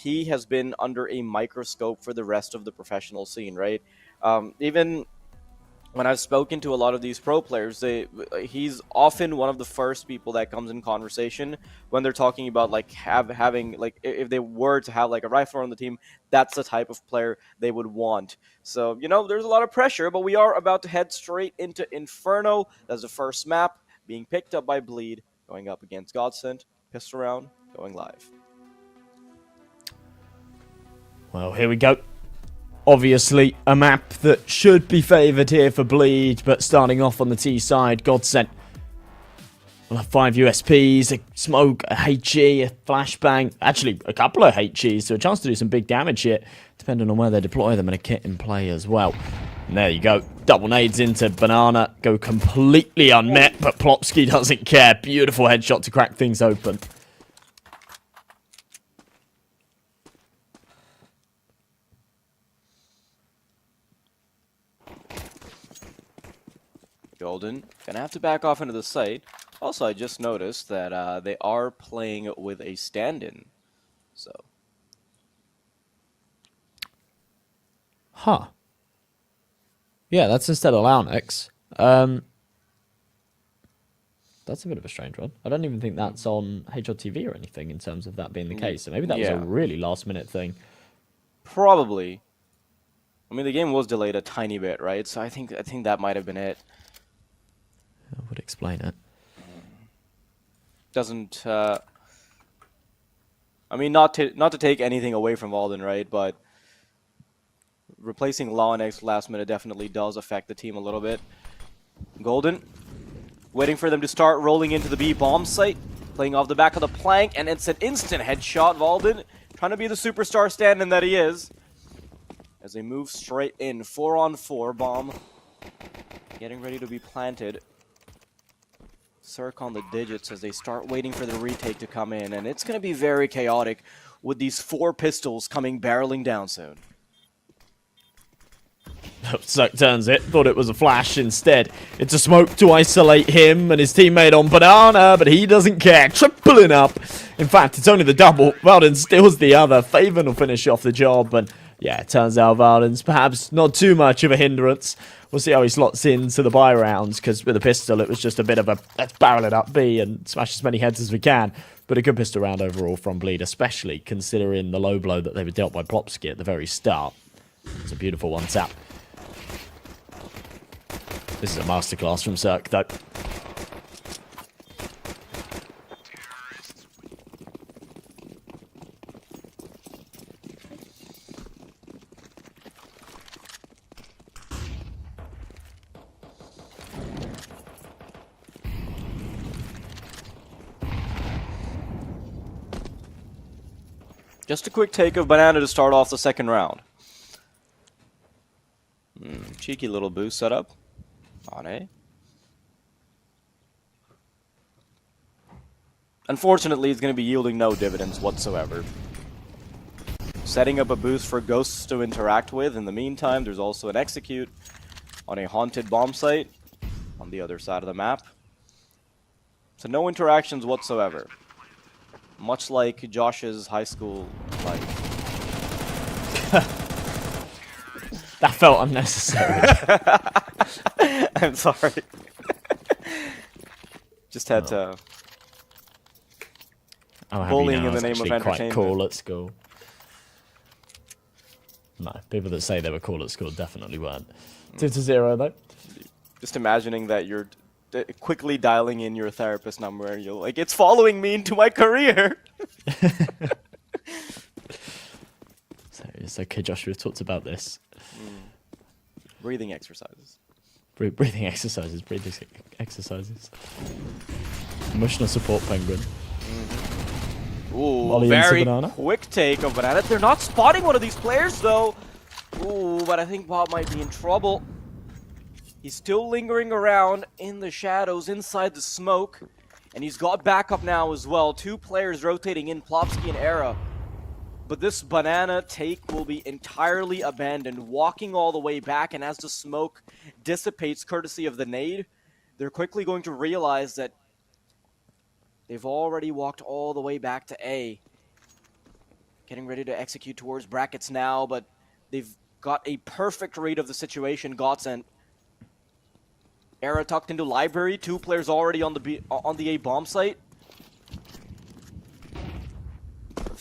he has been under a microscope for the rest of the professional scene, right? Even when I've spoken to a lot of these pro players, he's often one of the first people that comes in conversation when they're talking about like having like if they were to have like a rifler on the team, that's the type of player they would want. So there's a lot of pressure, but we are about to head straight into Inferno. That's the first map being picked up by Bleed, going up against Godsend. Pistol round going live. Well, here we go. Obviously, a map that should be favoured here for Bleed, but starting off on the T side, Godsend will have 5 USPs, a smoke, a HE, a flashbang, actually a couple of HEs, so a chance to do some big damage here, depending on where they deploy them, and a kit in play as well. And there you go, double nades into Banana, go completely unmet, but Plopsky doesn't care. Beautiful headshot to crack things open. Golden gonna have to back off into the site. Also, I just noticed that they are playing with a stand-in, so. Huh. Yeah, that's instead of Launex. That's a bit of a strange one. I don't even think that's on HLTV or anything in terms of that being the case. So maybe that was a really last-minute thing. Probably. I mean, the game was delayed a tiny bit, right? So I think that might have been it. I would explain it. Doesn't. I mean, not to take anything away from Alden, right? But replacing Launex last minute definitely does affect the team a little bit. Golden, waiting for them to start rolling into the B bomb site, playing off the back of the plank, and it's an instant headshot. Valden trying to be the superstar stand-in that he is, as they move straight in, 4-on-4 bomb, getting ready to be planted. Circ on the digits as they start waiting for the retake to come in, and it's going to be very chaotic with these 4 pistols coming barreling down soon. Circ turns it, thought it was a flash. Instead, it's a smoke to isolate him and his teammate on Banana, but he doesn't care. Tripling up. In fact, it's only the double. Valden steals the other. Faven will finish off the job, and yeah, it turns out Valden's perhaps not too much of a hindrance. We'll see how he slots into the buy rounds, because with a pistol, it was just a bit of a let's barrel it up B and smash as many heads as we can. But a good pistol round overall from Bleed, especially considering the low blow that they were dealt by Plopsky at the very start. It's a beautiful one tap. This is a masterclass from Circ, though. Just a quick take of Banana to start off the second round. Cheeky little boost setup on A. Unfortunately, it's going to be yielding no dividends whatsoever. Setting up a boost for Ghosts to interact with. In the meantime, there's also an execute on a haunted bomb site on the other side of the map. So no interactions whatsoever. Much like Josh's high school life. That felt unnecessary. I'm sorry. Just had to. Bullying in the name of entertainment. Quite cool at school. No, people that say they were cool at school definitely weren't. 2-0 though. Just imagining that you're quickly dialing in your therapist number and you're like, it's following me into my career. So it's okay, Josh, we've talked about this. Breathing exercises. Breathing exercises. Emotional support penguin. Ooh, Molly very Banana. quick take of Banana. They're not spotting one of these players, though. Ooh, but I think Bob might be in trouble. He's still lingering around in the shadows, inside the smoke. And he's got backup now as well. 2 players rotating in, Plopsky and Era. But this Banana take will be entirely abandoned, walking all the way back. And as the smoke dissipates courtesy of the nade, they're quickly going to realize that they've already walked all the way back to A. getting ready to execute towards brackets now, but they've got a perfect read of the situation. Godsend. Era tucked into library. 2 players already on the A bomb site.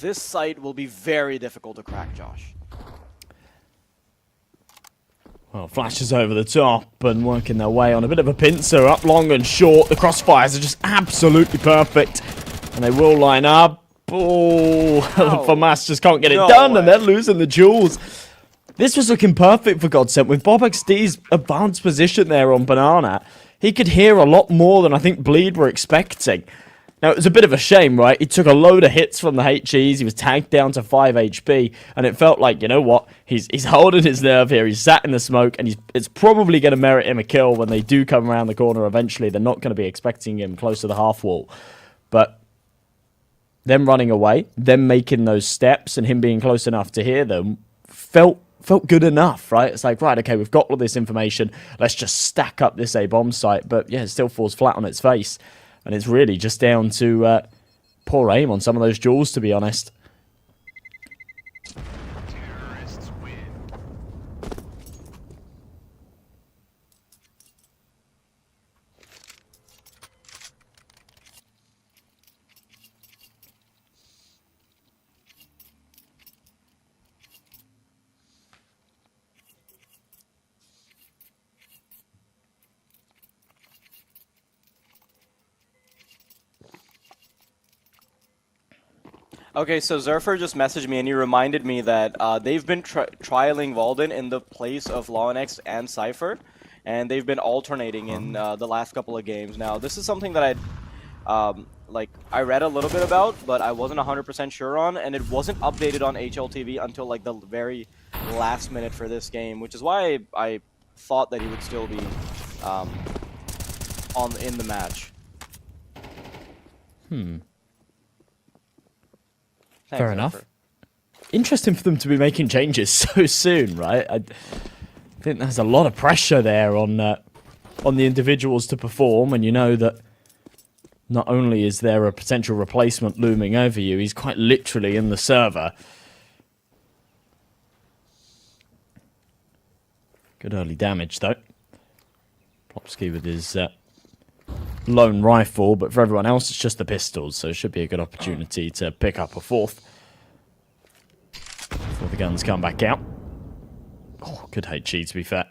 This site will be very difficult to crack, Josh. Well, flashes over the top and working their way on a bit of a pincer, up long and short. The crossfires are just absolutely perfect. And they will line up. Oh, FAMAS just can't get it done, and they're losing the jewels. This was looking perfect for Godsend with BobXD's advanced position there on Banana. He could hear a lot more than I think Bleed were expecting. Now, it was a bit of a shame, right? He took a load of hits from the HEs. He was tagged down to 5 HP, and it felt like, you know what? He's holding his nerve here. He's sat in the smoke, and it's probably going to merit him a kill when they do come around the corner eventually. They're not going to be expecting him close to the half wall. But them running away, them making those steps, and him being close enough to hear them felt good enough, right? It's like, right, okay, we've got all this information. Let's just stack up this A-bomb site. But yeah, it still falls flat on its face. And it's really just down to poor aim on some of those jewels, to be honest. Okay, so Zerfer just messaged me and he reminded me that they've been trialing Walden in the place of Lawnex and Cypher, and they've been alternating in the last couple of games. Now, this is something that I read a little bit about, but I wasn't 100% sure on, and it wasn't updated on HLTV until like the very last minute for this game, which is why I thought that he would still be in the match. Fair enough. Interesting for them to be making changes so soon, right? I think there's a lot of pressure there on the individuals to perform, and you know that not only is there a potential replacement looming over you, he's quite literally in the server. Good early damage, though. Plopsky with his lone rifle, but for everyone else, it's just the pistols, so it should be a good opportunity to pick up a 4th before the guns come back out. Oh, good HE, to be fair.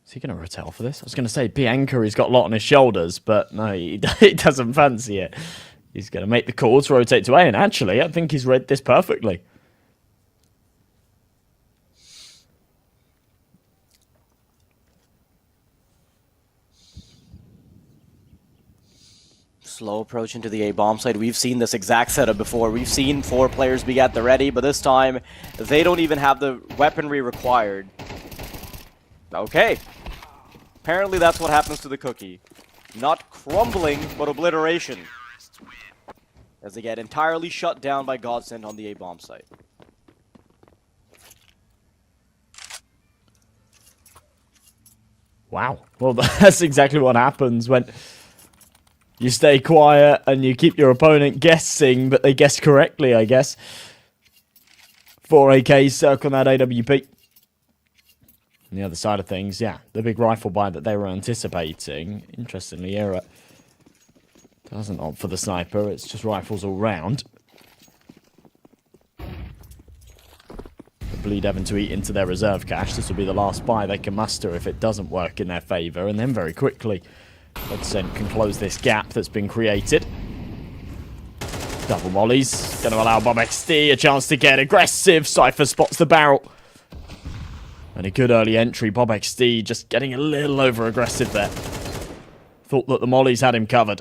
Is he going to retell for this? I was going to say, Bianca, he's got a lot on his shoulders, but no, he doesn't fancy it. He's going to make the call to rotate to A, and actually, I think he's read this perfectly. Slow approach into the A-bomb site. We've seen this exact setup before. We've seen 4 players be at the ready, but this time, they don't even have the weaponry required. Okay. Apparently that's what happens to the cookie. Not crumbling, but obliteration. As they get entirely shut down by Godsend on the A-bomb site. Wow. Well, that's exactly what happens when you stay quiet and you keep your opponent guessing, but they guess correctly, I guess. 4 AKs circling that AWP. On the other side of things, yeah, the big rifle buy that they were anticipating. Interestingly, Era doesn't opt for the sniper. It's just rifles all round. The Bleed having to eat into their reserve cache. This will be the last buy they can muster if it doesn't work in their favour. And then very quickly, Godsend can close this gap that's been created. Double mollies. Going to allow BobXD a chance to get aggressive. Cypher spots the barrel. And a good early entry. BobXD just getting a little over-aggressive there. Thought that the mollies had him covered.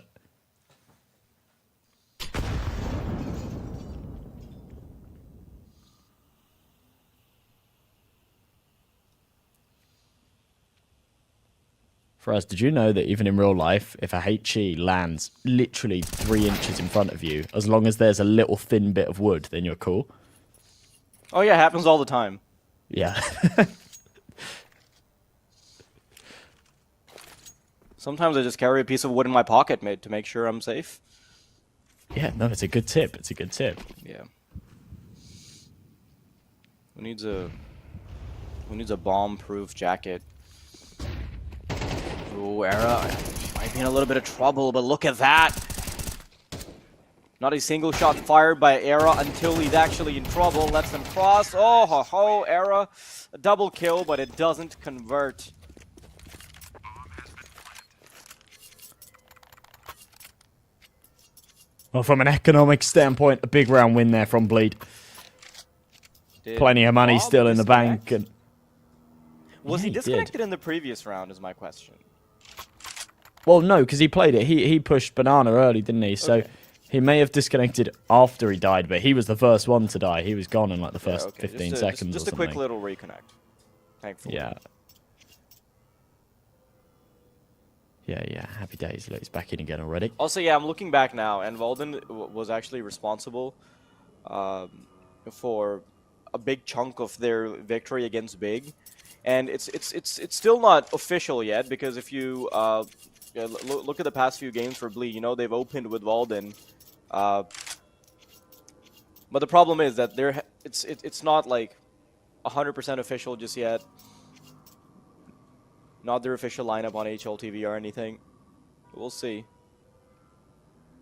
Faraz, did you know that even in real life, if a HE lands literally 3 inches in front of you, as long as there's a little thin bit of wood, then you're cool? Oh yeah, it happens all the time. Yeah. Sometimes I just carry a piece of wood in my pocket, mate, to make sure I'm safe. Yeah, no, it's a good tip. It's a good tip. Yeah. Who needs a bomb-proof jacket? Ooh, Era might be in a little bit of trouble, but look at that! Not a single shot fired by Era until he's actually in trouble. Lets them cross. Oh ho ho, Era. A double kill, but it doesn't convert. Well, from an economic standpoint, a big round win there from Bleed. Plenty of money Bob still in the disconnect? bank. And Was yeah, he did. disconnected in the previous round, is my question. Well, no, because he played it. He pushed Banana early, didn't he? So Okay. he may have disconnected after he died, but he was the first one to die. He was gone in like the first Okay, 15 just seconds just or a quick something. little reconnect. Thankfully. Yeah. Yeah. Happy days. Look, he's back in again already. Also, yeah, I'm looking back now, and Walden was actually responsible for a big chunk of their victory against Big, and it's still not official yet, because if you look at the past few games for Bleed, you know they've opened with Walden, but the problem is that it's not like 100% official just yet. Not their official lineup on HLTV or anything. We'll see.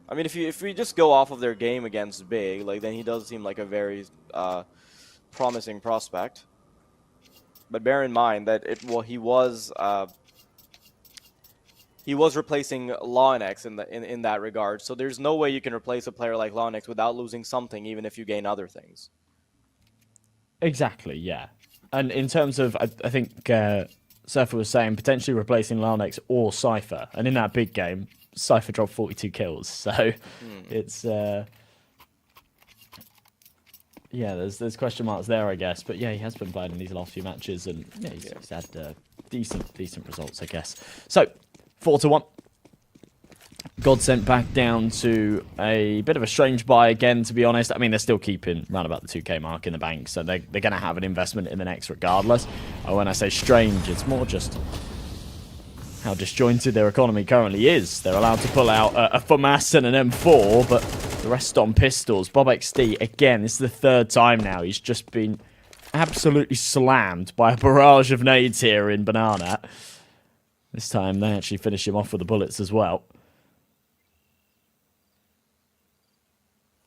I mean, if we just go off of their game against Big, like, then he does seem like a very promising prospect. But bear in mind that he was replacing Lawnex in that regard. So there's no way you can replace a player like Lawnex without losing something, even if you gain other things. Exactly, yeah. And in terms of, I think Surfer was saying potentially replacing Larnex or Cypher. And in that big game, Cypher dropped 42 kills. So it's, yeah, there's question marks there, I guess. But yeah, he has been playing in these last few matches. And yeah, he's had decent results, I guess. So, 4-1. God sent back down to a bit of a strange buy again, to be honest. I mean, they're still keeping around about the 2k mark in the bank, so they're going to have an investment in the next regardless. When I say strange, it's more just how disjointed their economy currently is. They're allowed to pull out a FAMAS and an M4, but the rest on pistols. Bob XD, again, this is the third time now. He's just been absolutely slammed by a barrage of nades here in Banana. This time, they actually finish him off with the bullets as well.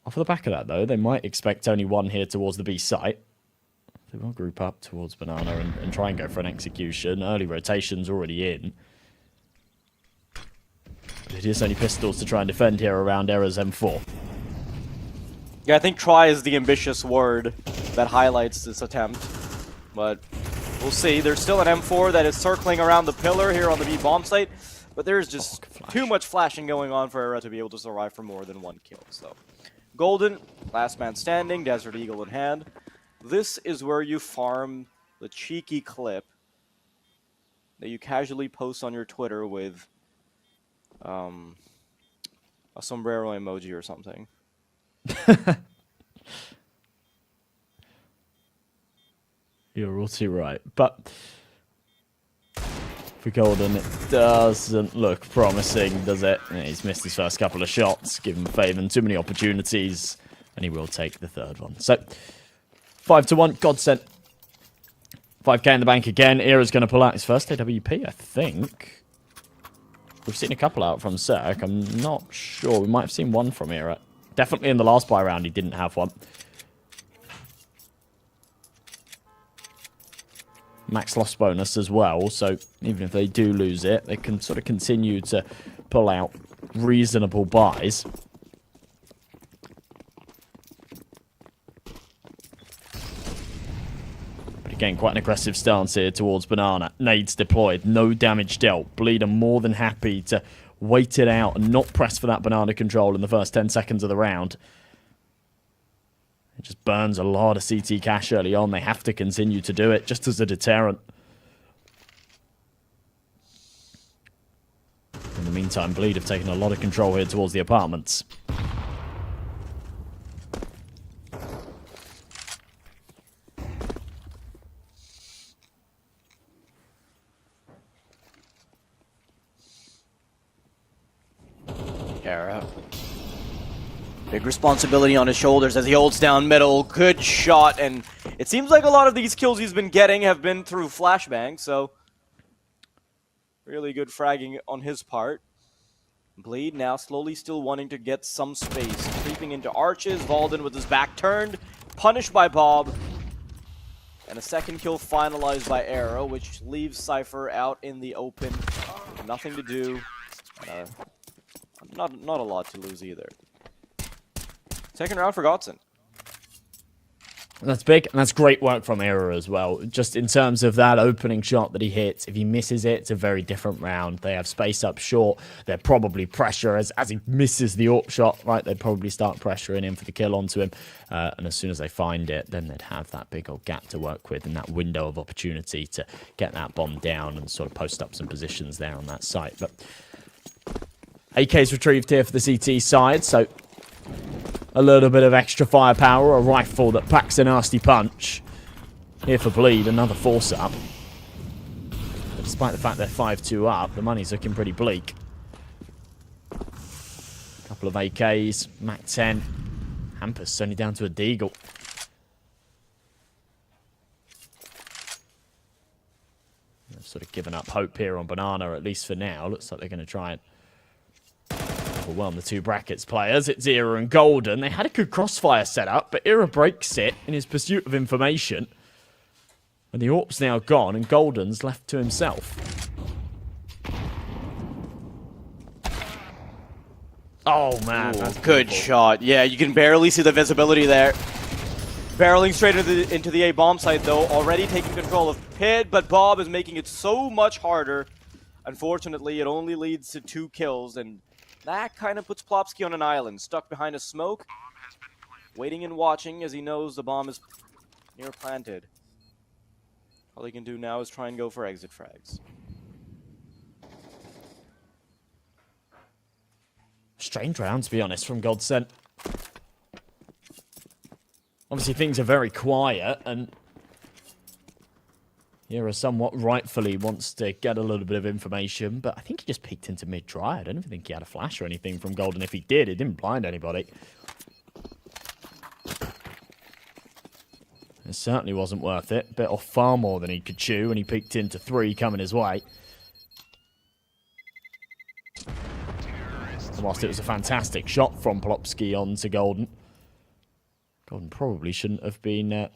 Off the back of that, though, they might expect only one here towards the B site. They will group up towards Banana and try and go for an execution. Early rotation's already in. But it is only pistols to try and defend here around Era's M4. Yeah, I think try is the ambitious word that highlights this attempt. But we'll see. There's still an M4 that is circling around the pillar here on the B bomb site. But there's just too much flashing going on for Era to be able to survive for more than one kill. So, Golden, last man standing, Desert Eagle in hand. This is where you farm the cheeky clip that you casually post on your Twitter with a sombrero emoji or something. You're all too right. But for Golden, it doesn't look promising, does it? He's missed his first couple of shots, given Faven too many opportunities, and he will take the third one. So, 5-1, Godsent. 5k in the bank again. Era's going to pull out his first AWP, I think. We've seen a couple out from Cirque. I'm not sure. We might have seen one from Era. Definitely in the last buy round, he didn't have one. Max loss bonus as well, so even if they do lose it, they can sort of continue to pull out reasonable buys. But again, quite an aggressive stance here towards Banana. Nades deployed, no damage dealt. Bleed are more than happy to wait it out and not press for that Banana control in the first 10 seconds of the round. It just burns a lot of CT cash early on. They have to continue to do it just as a deterrent. In the meantime, Bleed have taken a lot of control here towards the apartments. Era. Big responsibility on his shoulders as he holds down middle. Good shot, and it seems like a lot of these kills he's been getting have been through flashbang, so really good fragging on his part. Bleed now slowly still wanting to get some space. Creeping into arches, Valden with his back turned, punished by Bob. And a second kill finalized by Arrow, which leaves Cypher out in the open. Nothing to do. Not a lot to lose either. Second round for Godson. That's big, and that's great work from Era as well. Just in terms of that opening shot that he hits, if he misses it, it's a very different round. They have space up short. They're probably pressure as he misses the AWP shot, right? They'd probably start pressuring him for the kill onto him. And as soon as they find it, then they'd have that big old gap to work with and that window of opportunity to get that bomb down and sort of post up some positions there on that site. But AK's retrieved here for the CT side, so a little bit of extra firepower, a rifle that packs a nasty punch. Here for Bleed, another force up. But despite the fact they're 5-2 up, the money's looking pretty bleak. Couple of AKs, Mac 10. Hampus only down to a Deagle. They've sort of given up hope here on Banana, at least for now. Looks like they're going to try and overwhelm the two brackets players. It's Era and Golden. They had a good crossfire setup, but Era breaks it in his pursuit of information. And the AWP's now gone, and Golden's left to himself. Oh, man. That's good beautiful. shot. Yeah, you can barely see the visibility there. Barreling straight into the A bomb site, though. Already taking control of Pit, but Bob is making it so much harder. Unfortunately, it only leads to 2 kills, and that kind of puts Plopsky on an island, stuck behind a smoke, waiting and watching as he knows the bomb is near planted. All he can do now is try and go for exit frags. Strange round, to be honest, from Godsent. Obviously, things are very quiet, and Era somewhat rightfully wants to get a little bit of information, but I think he just peeked into mid-try. I don't even think he had a flash or anything from Golden. If he did, it didn't blind anybody. It certainly wasn't worth it. Bit off far more than he could chew, and he peeked into 3 coming his way. Whilst it was a fantastic shot from Plopsky onto Golden, Golden probably shouldn't have been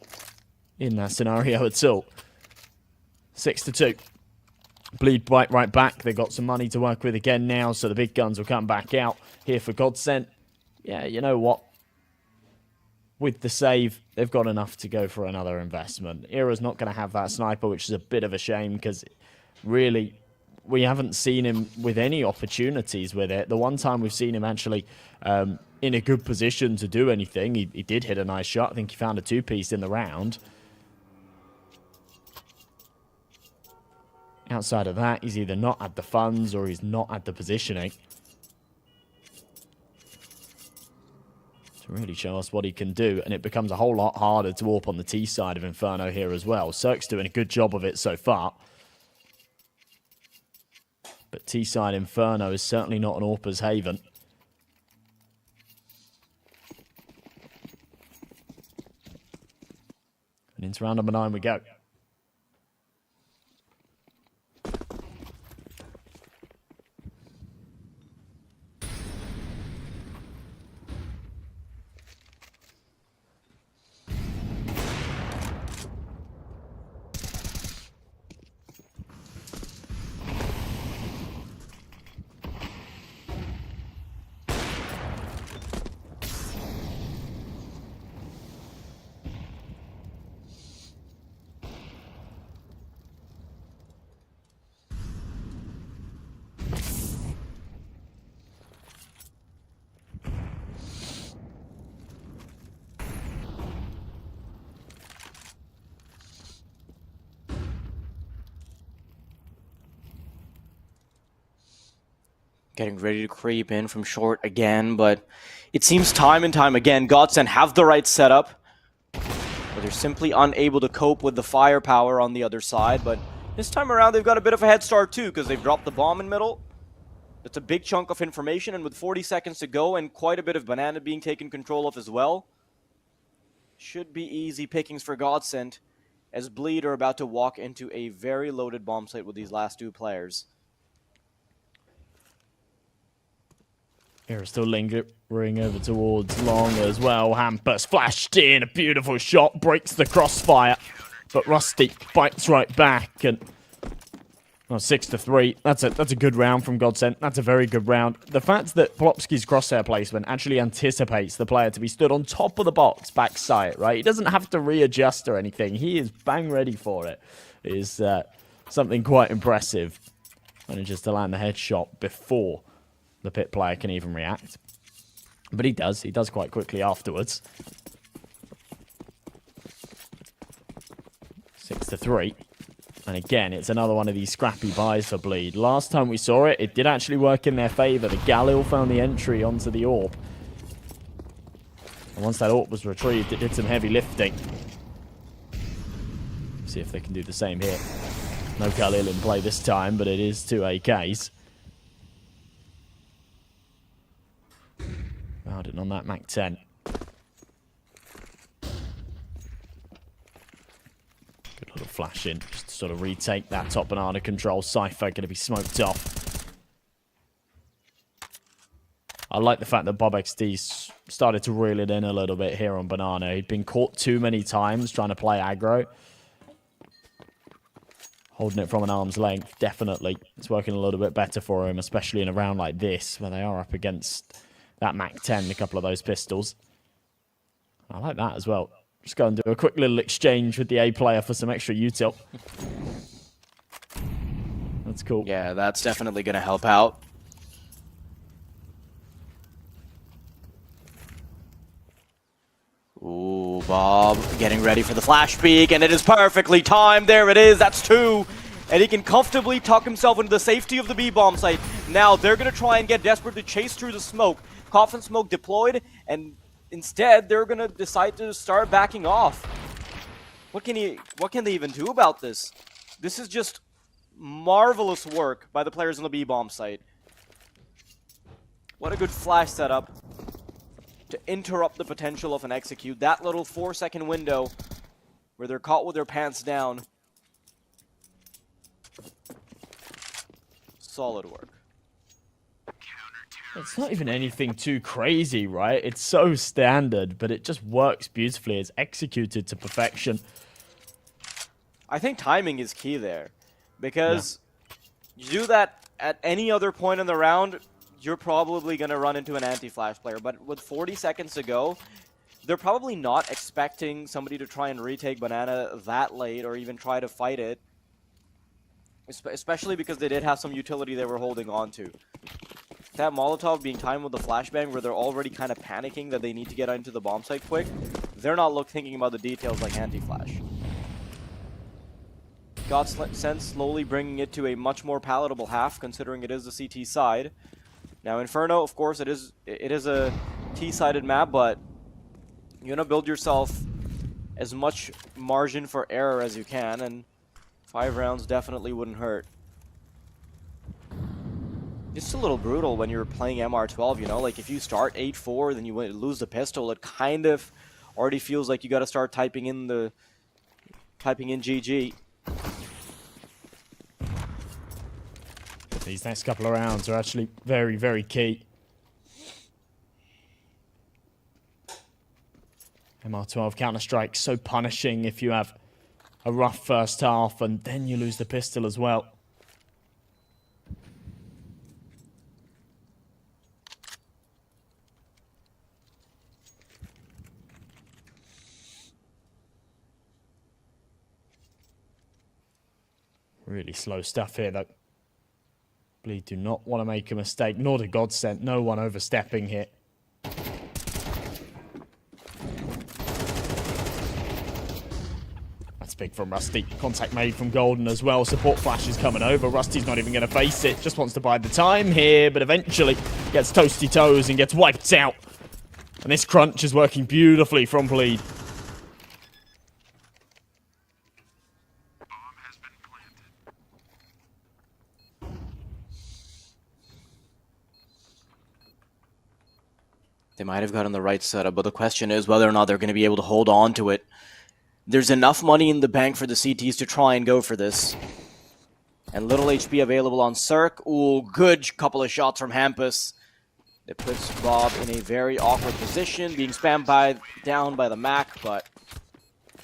in that scenario at all. 6-2. Bleed right back. They've got some money to work with again now, so the big guns will come back out here for Godsent. Yeah, you know what? With the save, they've got enough to go for another investment. Era's not going to have that sniper, which is a bit of a shame because really we haven't seen him with any opportunities with it. The one time we've seen him actually in a good position to do anything, he did hit a nice shot. I think he found a 2-piece in the round. Outside of that, he's either not at the funds or he's not at the positioning to really show us what he can do, and it becomes a whole lot harder to warp on the T side of Inferno here as well. Cirque's doing a good job of it so far, but T side Inferno is certainly not an AWPer's haven. And into round number 9 we go. Getting ready to creep in from short again, but it seems time and time again, Godsent have the right setup, but they're simply unable to cope with the firepower on the other side. But this time around, they've got a bit of a head start too, because they've dropped the bomb in middle. That's a big chunk of information, and with 40 seconds to go and quite a bit of Banana being taken control of as well, should be easy pickings for Godsent, as Bleed are about to walk into a very loaded bomb site with these last 2 players. Era still lingering over towards Long as well. Hampus flashed in, a beautiful shot, breaks the crossfire, but Rusty bites right back, and 6-3. That's a good round from Godsent. That's a very good round. The fact that Plopsky's crosshair placement actually anticipates the player to be stood on top of the box backside, right? He doesn't have to readjust or anything. He is bang ready for it. It is something quite impressive. Manages to land the headshot before the pit player can even react. But he does. He does quite quickly afterwards. 6-3. And again, it's another one of these scrappy buys for Bleed. Last time we saw it, it did actually work in their favor. The Galil found the entry onto the AWP. And once that AWP was retrieved, it did some heavy lifting. See if they can do the same here. No Galil in play this time, but it is 2 AKs. Bowden on that Mac 10. Good little flash in, just to sort of retake that top banana control. Cypher going to be smoked off. I like the fact that Bob XD started to reel it in a little bit here on banana. He'd been caught too many times trying to play aggro. Holding it from an arm's length, definitely. It's working a little bit better for him, especially in a round like this, where they are up against that Mac 10, a couple of those pistols. I like that as well. Just go and do a quick little exchange with the A player for some extra util. That's cool. Yeah, that's definitely going to help out. Ooh, Bob getting ready for the flash peek, and it is perfectly timed. There it is. That's 2. And he can comfortably tuck himself into the safety of the B-bomb site. Now they're going to try and get desperate to chase through the smoke. Coffin smoke deployed, and instead they're going to decide to start backing off. What can they even do about this? This is just marvelous work by the players on the B-bomb site. What a good flash setup to interrupt the potential of an execute. That little 4-second window where they're caught with their pants down. Solid work. It's not even anything too crazy, right? It's so standard, but it just works beautifully. It's executed to perfection. I think timing is key there, because you do that at any other point in the round, you're probably going to run into an anti-flash player. But with 40 seconds to go, they're probably not expecting somebody to try and retake banana that late or even try to fight it, especially because they did have some utility they were holding on to. That Molotov being timed with the flashbang where they're already kind of panicking that they need to get into the bomb site quick, they're not thinking about the details like anti-flash. Godsent slowly bringing it to a much more palatable half, considering it is the CT side. Now Inferno, of course, it is a T-sided map, but you want to build yourself as much margin for error as you can, and 5 rounds definitely wouldn't hurt. It's a little brutal when you're playing MR12, you know? Like, if you start 8-4, then you lose the pistol, it kind of already feels like you got to start typing in GG. These next couple of rounds are actually very, very key. MR12 Counter-Strike, so punishing if you have a rough first half and then you lose the pistol as well. Really slow stuff here, though. Bleed do not want to make a mistake, nor do Godsent. No one overstepping here. That's big from Rusty. Contact made from Golden as well. Support flash is coming over. Rusty's not even going to face it. Just wants to bide the time here, but eventually gets toasty toes and gets wiped out. And this crunch is working beautifully from Bleed. They might have gotten the right setup, but the question is whether or not they're going to be able to hold on to it. There's enough money in the bank for the CTs to try and go for this. And little HP available on Cirque. Ooh, good couple of shots from Hampus. It puts Bob in a very awkward position, being spammed down by the Mac, but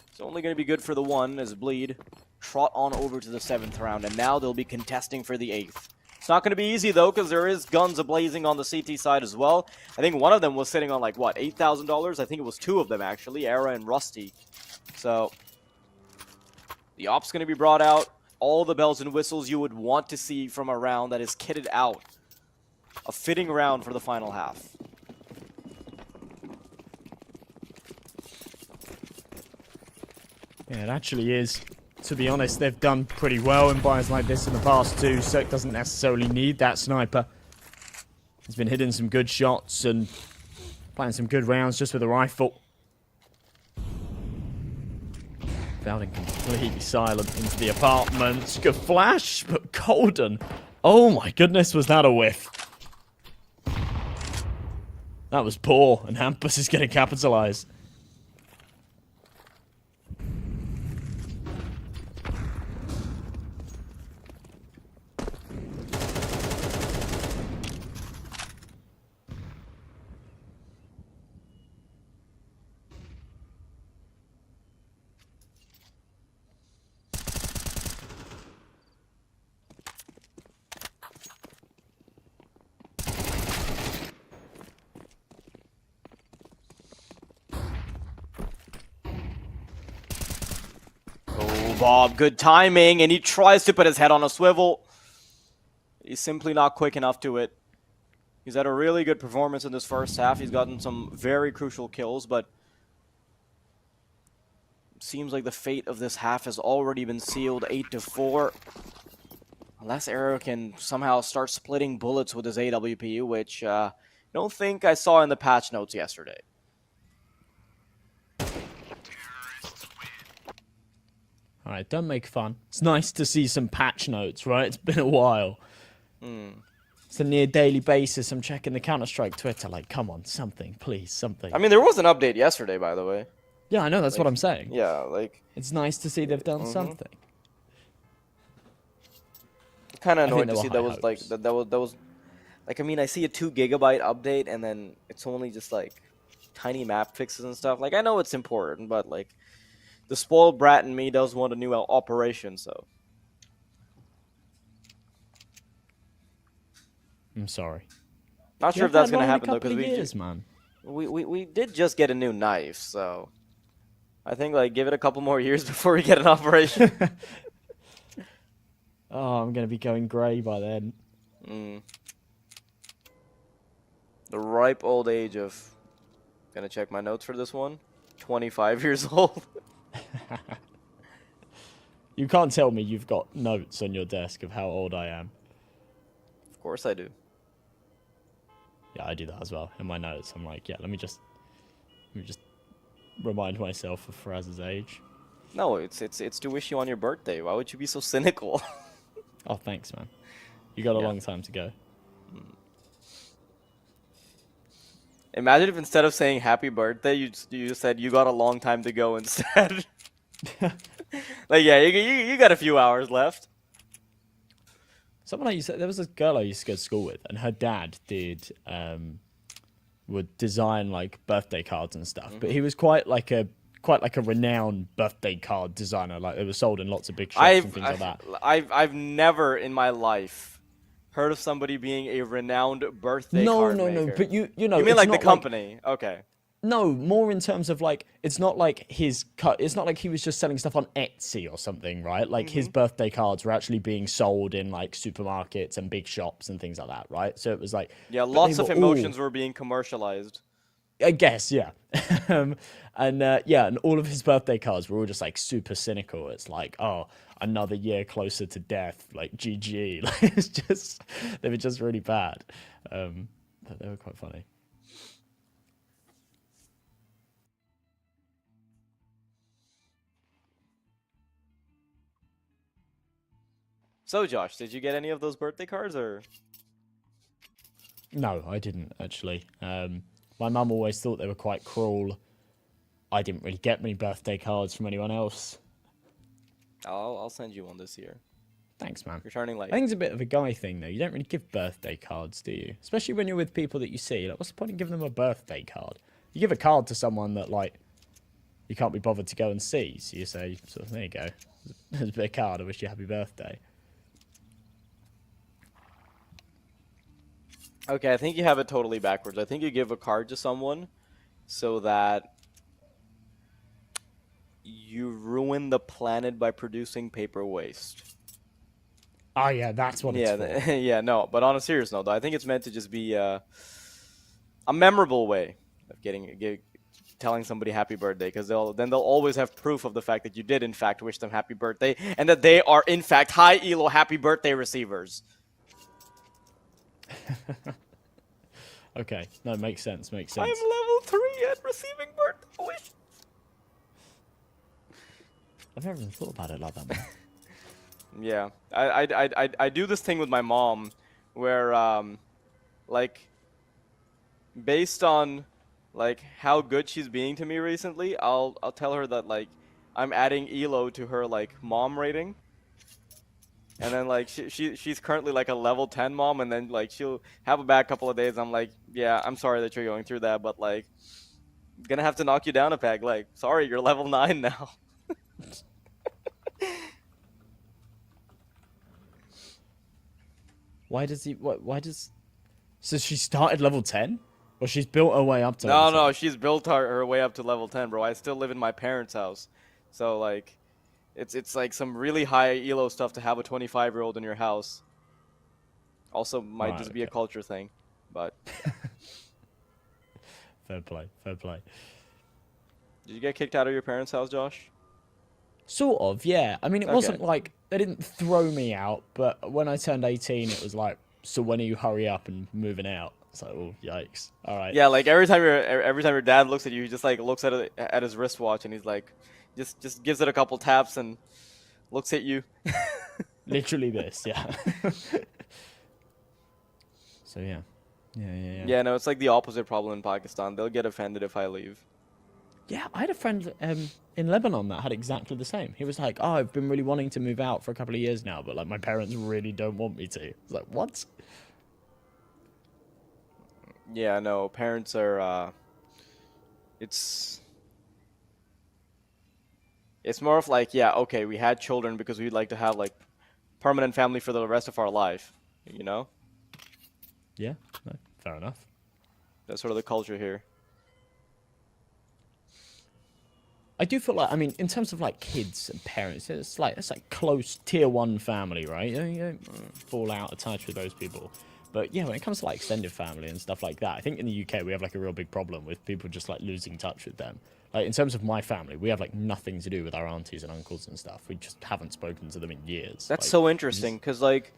it's only going to be good for the one as Bleed trot on over to the 7th round, and now they'll be contesting for the 8th. It's not going to be easy, though, because there is guns a-blazing on the CT side as well. I think one of them was sitting on, like, what, $8,000? I think it was 2 of them, actually, Era and Rusty. So, the op's going to be brought out. All the bells and whistles you would want to see from a round that is kitted out. A fitting round for the final half. Yeah, it actually is. To be honest, they've done pretty well in buys like this in the past too. Cirque doesn't necessarily need that sniper. He's been hitting some good shots and playing some good rounds just with a rifle. Valden completely silent into the apartment. Good flash, but Golden. Oh my goodness, was that a whiff? That was poor, and Hampus is going to capitalize. Bob, good timing, and he tries to put his head on a swivel. He's simply not quick enough to it. He's had a really good performance in this first half. He's gotten some very crucial kills, but it seems like the fate of this half has already been sealed 8-4. Unless Arrow can somehow start splitting bullets with his AWPU, which I don't think I saw in the patch notes yesterday. Alright, don't make fun. It's nice to see some patch notes, right? It's been a while. It's a near daily basis. I'm checking the Counter-Strike Twitter, like, come on, something, please, something. I mean, there was an update yesterday, by the way. Yeah, I know, that's what I'm saying. Yeah, like... It's nice to see they've done something. Kind of annoyed to see that was, like, that was... Like, I mean, I see a 2 GB update, and then it's only just, like, tiny map fixes and stuff. Like, I know it's important, but, like... The spoiled brat in me does want a new operation, so... I'm sorry. Not sure if that's going to happen, though, because we did just get a new knife, so... I think, like, give it a couple more years before we get an operation. Oh, I'm going to be going grey by then. The ripe old age of... Gonna check my notes for this one. 25 years old. You can't tell me you've got notes on your desk of how old I am. Of course I do. Yeah, I do that as well. In my notes, I'm like, yeah, let me just remind myself of Faraz's age. No, it's to wish you on your birthday. Why would you be so cynical? Oh, thanks, man. You got a long time to go. Imagine if instead of saying happy birthday, you just said you got a long time to go instead. Like, yeah, you got a few hours left. Someone I used to, there was a girl I used to go to school with, and her dad would design like birthday cards and stuff. But he was quite like a renowned birthday card designer. Like, it was sold in lots of big shops and things like that. I've never in my life heard of somebody being a renowned birthday card maker. No. But you know, you mean like the company? Okay. No, more in terms of like, it's not like it's not like he was just selling stuff on Etsy or something, right? Like his birthday cards were actually being sold in like supermarkets and big shops and things like that, right? So it was like, yeah, lots of emotions were being commercialized. I guess, yeah. And all of his birthday cards were all just like super cynical. It's like, oh, another year closer to death, like GG. Like, it's just, they were just really bad. But they were quite funny. So, Josh, did you get any of those birthday cards, or? No, I didn't actually. My mum always thought they were quite cruel. I didn't really get many birthday cards from anyone else. I'll send you one this year. Thanks, man. You're turning I like... think it's a bit of a guy thing, though. You don't really give birthday cards, do you? Especially when you're with people that you see. Like, what's the point in giving them a birthday card? You give a card to someone that, like, you can't be bothered to go and see. So you say, so there you go. There's a bit of card. I wish you happy birthday. Okay, I think you have it totally backwards. I think you give a card to someone so that you ruin the planet by producing paper waste. Oh, yeah, that's what it's for. Yeah, no. But on a serious note, though, I think it's meant to just be a memorable way of telling somebody happy birthday, because they'll always have proof of the fact that you did in fact wish them happy birthday, and that they are in fact high elo happy birthday receivers. Okay, no, makes sense, makes I'm sense. level 3 at receiving birthday wishes. I've never even thought about it like that, man. Yeah, I do this thing with my mom, where like, based on like how good she's being to me recently, I'll tell her that like I'm adding elo to her like mom rating, and then like she's currently like a level 10 mom, and then like she'll have a bad couple of days. I'm like, yeah, I'm sorry that you're going through that, but like, gonna have to knock you down a peg. Like, sorry, you're level 9 now. Why does he? Why does? So she started level 10, or she's built her way up to? No, she's built her way up to level 10, bro. I still live in my parents' house, so like, it's like some really high elo stuff to have a 25-year-old in your house. Also, might just be a culture thing, but. Fair play, fair play. Did you get kicked out of your parents' house, Josh? Sort of, yeah. I mean, it wasn't like they didn't throw me out, but when I turned 18, it was like, so when are you hurry up and moving out? It's like, oh, yikes! All right. Yeah, like every time your dad looks at you, he just like looks at his wristwatch, and he's like, just gives it a couple taps and looks at you. Literally this, yeah. So yeah. Yeah, no, it's like the opposite problem in Pakistan. They'll get offended if I leave. Yeah, I had a friend in Lebanon that had exactly the same. He was like, oh, I've been really wanting to move out for a couple of years now, but like my parents really don't want me to. It's like, what? Yeah, no, parents are, it's more of like, yeah, okay, we had children because we'd like to have like permanent family for the rest of our life, you know? Yeah, no, fair enough. That's sort of the culture here. I do feel like, I mean, in terms of like kids and parents, it's like close tier 1 family, right? You don't fall out of touch with those people. But yeah, when it comes to like extended family and stuff like that, I think in the UK we have like a real big problem with people just like losing touch with them. Like in terms of my family, we have like nothing to do with our aunties and uncles and stuff. We just haven't spoken to them in years. That's like, so interesting, because like,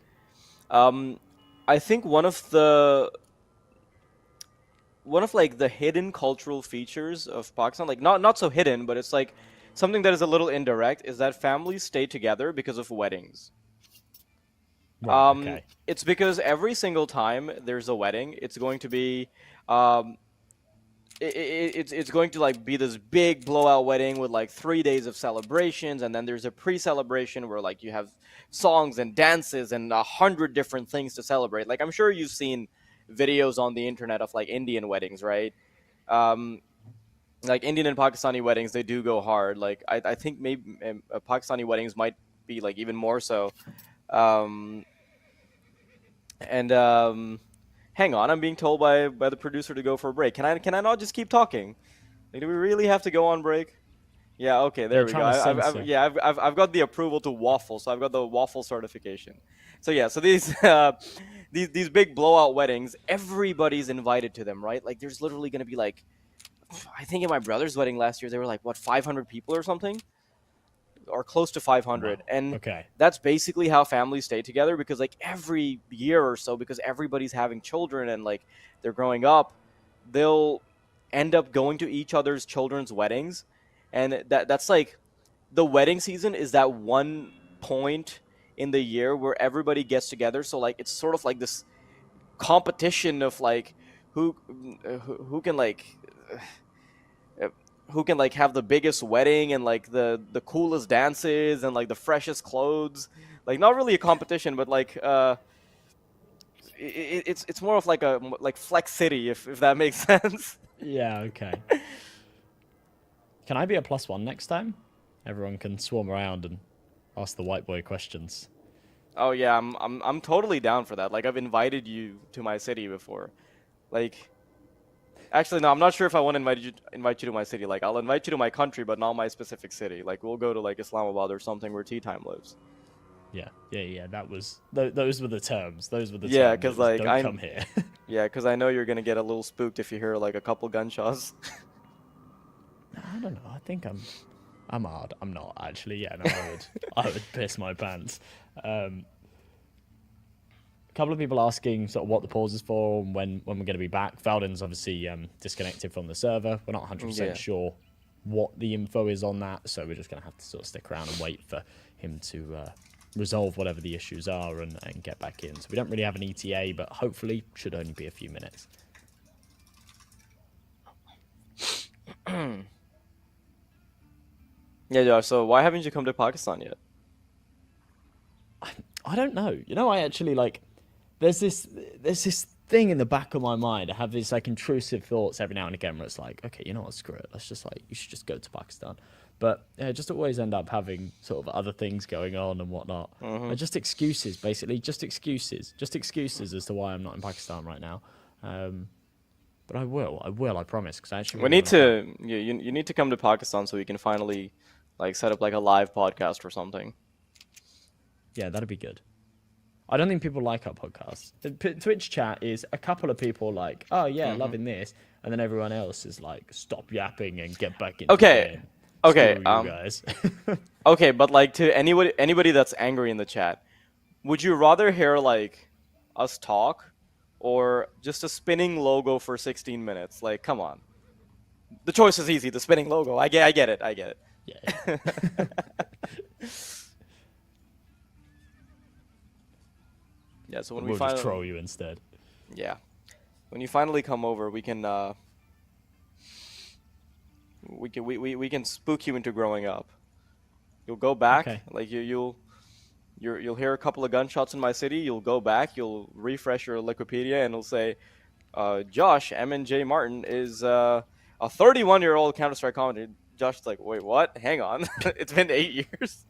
I think one of like the hidden cultural features of Pakistan, like not so hidden, but it's like something that is a little indirect, is that families stay together because of weddings. Right, okay. It's because every single time there's a wedding, it's going to be, it's going to like be this big blowout wedding with like 3 days of celebrations, and then there's a pre-celebration where like you have songs and dances and 100 different things to celebrate. Like I'm sure you've seen videos on the internet of like Indian weddings, right? Like Indian and Pakistani weddings, they do go hard. Like I think maybe Pakistani weddings might be like even more so. Hang on, I'm being told by the producer to go for a break. Can I not just keep talking? Like, do we really have to go on break? Yeah, okay, there we go. I've got the approval to waffle, so I've got the waffle certification. So yeah, so these these big blowout weddings, everybody's invited to them, right? Like there's literally gonna be like, I think in my brother's wedding last year, there were like, what, 500 people or something? Or close to 500. Wow. And okay. That's basically how families stay together, because like every year or so, because everybody's having children and like they're growing up, they'll end up going to each other's children's weddings. And that's like, the wedding season is that one point in the year where everybody gets together. So like it's sort of like this competition of like who who can like uh, who can like have the biggest wedding and like the coolest dances and like the freshest clothes. Like not really a competition, but like it's more of like a like Flex City, if that makes sense. Yeah, okay. Can I be a +1 next time? Everyone can swarm around and ask the white boy questions. Oh yeah, I'm totally down for that. Like I've invited you to my city before. Like actually no, I'm not sure if I want to invite you to my city. Like I'll invite you to my country, but not my specific city. Like we'll go to like Islamabad or something where Tea Time lives. Yeah. That was those were the terms. Those were the Yeah, terms. because It was, like don't come here. yeah, because I know you're gonna get a little spooked if you hear like a couple gunshots. I don't know. I think I'm hard. I'm not actually. Yeah, no, I would piss my pants. A couple of people asking sort of what the pause is for and when we're going to be back. Valden's obviously disconnected from the server. We're not 100% Yeah. sure what the info is on that, so we're just going to have to sort of stick around and wait for him to resolve whatever the issues are and get back in. So we don't really have an ETA, but hopefully should only be a few minutes. Yeah, Josh. So why haven't you come to Pakistan yet? I don't know. You know, I actually like. There's this thing in the back of my mind. I have these like intrusive thoughts every now and again where it's like, okay, you know what, screw it. Let's just like you should just go to Pakistan. But just always end up having sort of other things going on and whatnot. Just excuses, basically, just excuses as to why I'm not in Pakistan right now. But I will, I promise, because I actually. We need to you need to come to Pakistan so we can finally like set up like a live podcast or something. Yeah, that'd be good. I don't think people like our podcast. The Twitch chat is a couple of people like, oh yeah, loving this, and then everyone else is like, stop yapping and get back into the game. Okay, Screw you guys. Okay, but like to anybody that's angry in the chat, would you rather hear like us talk or just a spinning logo for 16 minutes? Like, come on. The choice is easy, the spinning logo. I get it. Yeah. Yeah, so when We'll we just finally troll you instead. Yeah. When you finally come over, we can we can spook you into growing up. You'll go back, Okay. like you'll hear a couple of gunshots in my city. You'll go back. You'll refresh your Wikipedia, and it'll say, "Josh M&J Martin is a 31-year-old Counter-Strike commentator." Josh's like, "Wait, what? Hang on, it's been 8 years."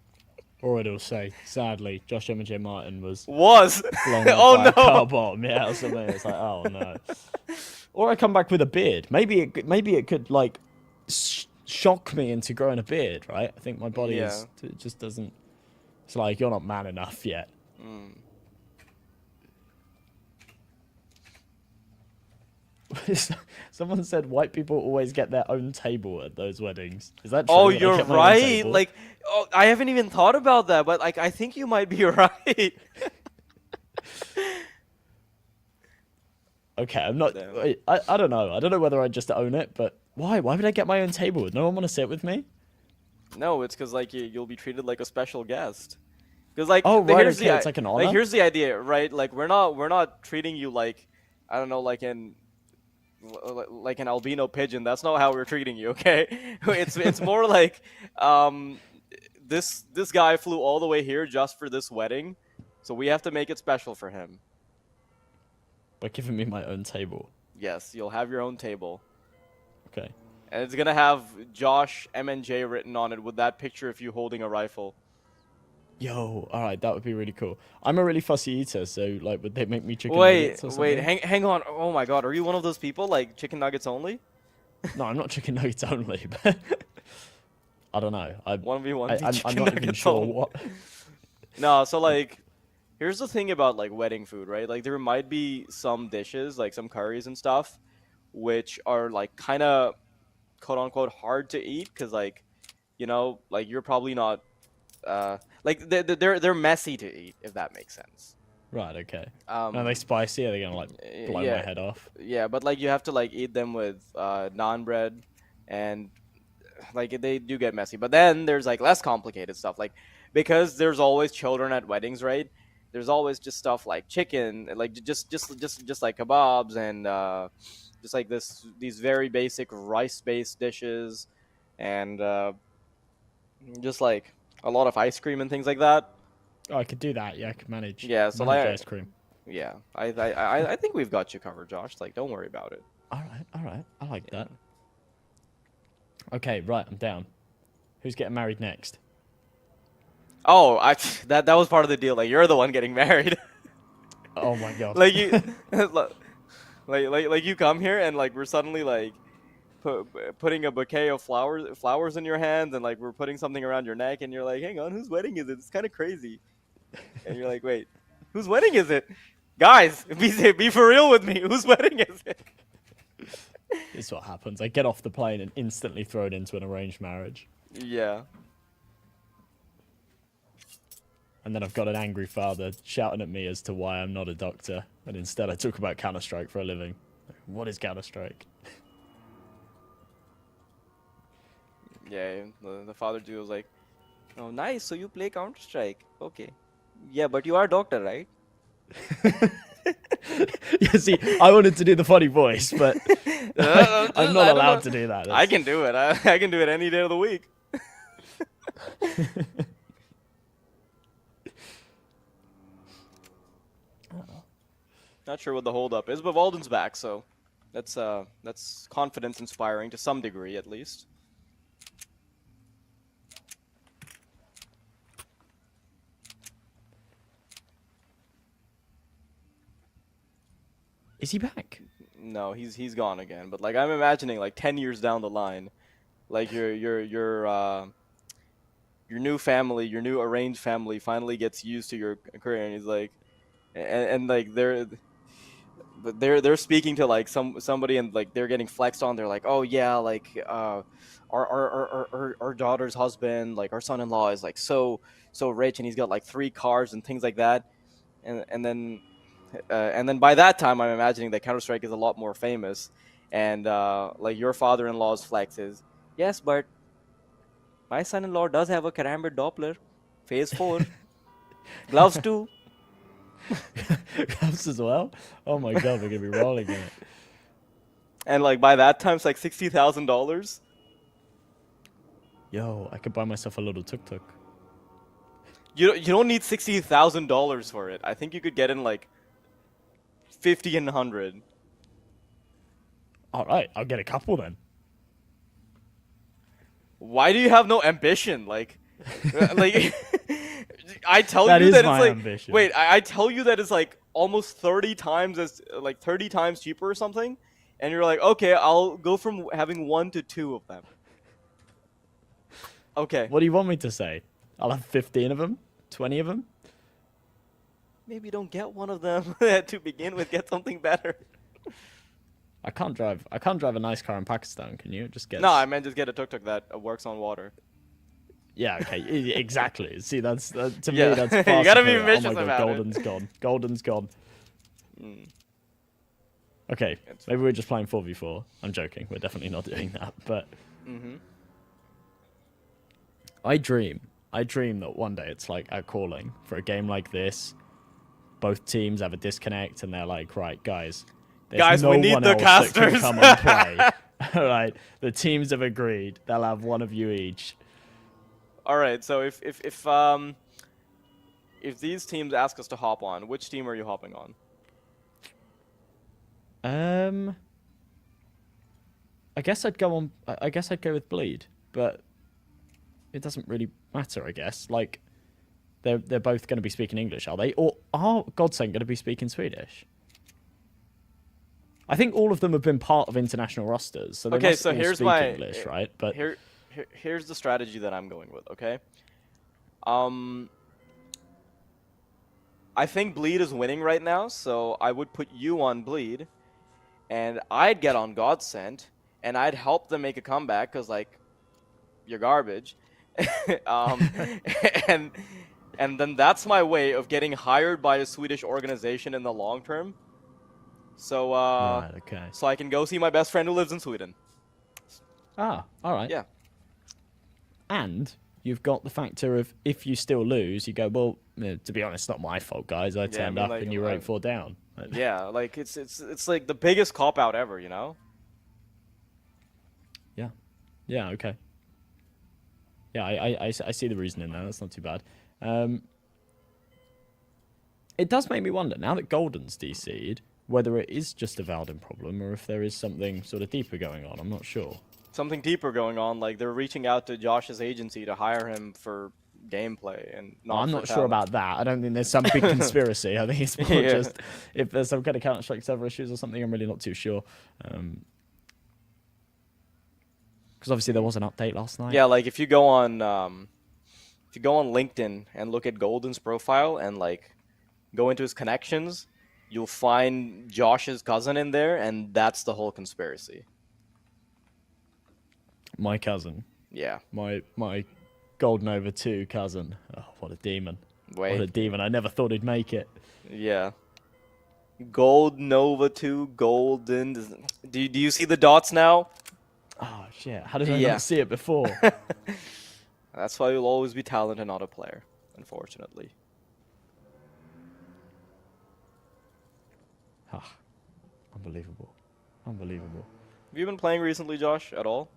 Or it'll say, sadly, Josh M&J Martin was Was blown up oh by a car no! bomb. Yeah, or something. It's like, oh no. Or I come back with a beard. Maybe it could like shock me into growing a beard, right? I think my body it just doesn't. It's like you're not man enough yet. Someone said white people always get their own table at those weddings. Is that true? Oh, that I you're get my own right. table? Like, oh, I haven't even thought about that, but like, I think you might be right. Okay, I'm not. Damn. I don't know. I don't know whether I just own it, but why? Why would I get my own table? Would no one want to sit with me? No, it's because like you'll be treated like a special guest. Because like, Oh, right, here's okay, the it's like an honor? like here's the idea, right? Like we're not treating you like, I don't know, like an albino pigeon. That's not how we're treating you, okay? It's more like this guy flew all the way here just for this wedding, so we have to make it special for him. By giving me my own table. Yes, you'll have your own table. Okay. And it's gonna have Josh M&J written on it with that picture of you holding a rifle. Yo, all right, that would be really cool. I'm a really fussy eater, so like, would they make me chicken nuggets or something? Hang on. Oh my God, are you one of those people like chicken nuggets only? No, I'm not chicken nuggets only, but I don't know. 1v1 I'm not even sure only. what. No, so like, here's the thing about like wedding food, right? Like there might be some dishes, like some curries and stuff, which are like kind of quote unquote hard to eat because like, you know, like you're probably not. Like they're messy to eat, if that makes sense. Right. Okay. Are they spicy? Are they gonna like blow my head off? Yeah, but like you have to like eat them with naan bread, and like they do get messy. But then there's like less complicated stuff, like because there's always children at weddings, right? there's always just stuff like chicken, like just like kebabs and just like these very basic rice-based dishes, and just like a lot of ice cream and things like that. Oh, I could do that. Yeah, I could manage. Yeah, so Manage like ice cream. yeah, I think we've got you covered, Josh. Like, don't worry about it. All right, all right. I like Yeah. that. Okay, right. I'm down. Who's getting married next? Oh, that was part of the deal. Like, you're the one getting married. Oh my god. Like you, like you come here and like we're suddenly like putting a bouquet of flowers in your hands, and like we're putting something around your neck, and you're like, hang on, whose wedding is it? It's kind of crazy. And you're like, wait, whose wedding is it? Guys, be for real with me. Whose wedding is it? This is what happens. I get off the plane and instantly thrown into an arranged marriage. Yeah. And then I've got an angry father shouting at me as to why I'm not a doctor, and instead I talk about Counter-Strike for a living. What is Counter-Strike? Yeah, the father dude was like, oh, nice, so you play Counter-Strike. Okay. Yeah, but you are a doctor, right? Yeah, see, I wanted to do the funny voice, but I'm not allowed to do that. I can do it. I can do it any day of the week. Not sure what the holdup is, but Walden's back, so that's confidence inspiring to some degree, at least. Is he back? No, he's gone again. But like I'm imagining, like 10 years down the line, like your new family, your new arranged family, finally gets used to your career, and he's like, and like they're speaking to like somebody, and like they're getting flexed on. They're like, oh yeah, like our daughter's husband, like our son-in-law is like so rich, and he's got like 3 cars and things like that, and then by that time I'm imagining that Counter-Strike is a lot more famous, and like your father-in-law's flex is, yes, but my son-in-law does have a karambit Doppler, phase 4, gloves too. Gloves as well? Oh my god, we're gonna be rolling in it. And like by that time it's like $60,000. Yo, I could buy myself a little tuk-tuk. You don't need $60,000 for it. I think you could get in like 50 and 100. All right, I'll get a couple then. Why do you have no ambition? Like, like I tell That you is that my it's like ambition. wait, I tell you that it's like almost 30 times cheaper or something, and you're like, okay, I'll go from having 1 to 2 of them. Okay. What do you want me to say? I'll have 15 of them? 20 of them? Maybe don't get one of them to begin with. Get something better. I can't drive a nice car in Pakistan, can you? Just get... No, I meant just get a tuk-tuk that works on water. Yeah, okay, exactly. See, to Yeah. me, that's You far gotta be superior. ambitious Oh my god, about it. Golden's gone. Golden's gone. Okay, It's maybe we're just playing 4v4. I'm joking. We're definitely not doing that, but... I dream that one day it's like our calling for a game like this. Both teams have a disconnect, and they're like, right, guys, there's no we need one the else that can casters. come and play. All right, the teams have agreed. They'll have one of you each. All right. So if these teams ask us to hop on, which team are you hopping on? I guess I'd go on. I guess I'd go with Bleed, but it doesn't really matter. I guess like they're both going to be speaking English, are they? Or are Godsend going to be speaking Swedish? I think all of them have been part of international rosters, so they Okay, must so all here's speak my English, right? But here's the strategy that I'm going with. Okay. I think Bleed is winning right now, so I would put you on Bleed, and I'd get on Godsend, and I'd help them make a comeback because like you're garbage, and then that's my way of getting hired by a Swedish organization in the long term. So right, okay. so I can go see my best friend who lives in Sweden. Ah, all right. Yeah. And you've got the factor of if you still lose, you go, well, to be honest, it's not my fault, guys. I turned up like, and you were 8-4 down. Yeah, like it's like the biggest cop out ever, you know? Yeah. Yeah. Okay. Yeah, I see the reasoning there. That's not too bad. It does make me wonder, now that Golden's DC'd, whether it is just a Valden problem or if there is something sort of deeper going on. I'm not sure. Something deeper going on, like they're reaching out to Josh's agency to hire him for gameplay and not I'm for not sure talent. about that. I don't think there's some big conspiracy. I think it's more just if there's some kind of Counter-Strike server issues or something, I'm really not too sure. Because obviously there was an update last night. Yeah, like if you go on LinkedIn and look at Golden's profile and like go into his connections, you'll find Josh's cousin in there, and that's the whole conspiracy. My cousin. Yeah. My Golden over 2 cousin. Oh, what a demon. Wait. What a demon. I never thought he'd make it. Yeah. Gold Nova 2, Golden. Do you see the dots now? Oh, shit. How did I not see it before? That's why you'll always be talented and not a player, unfortunately. Ah, unbelievable. Unbelievable. Have you been playing recently, Josh, at all?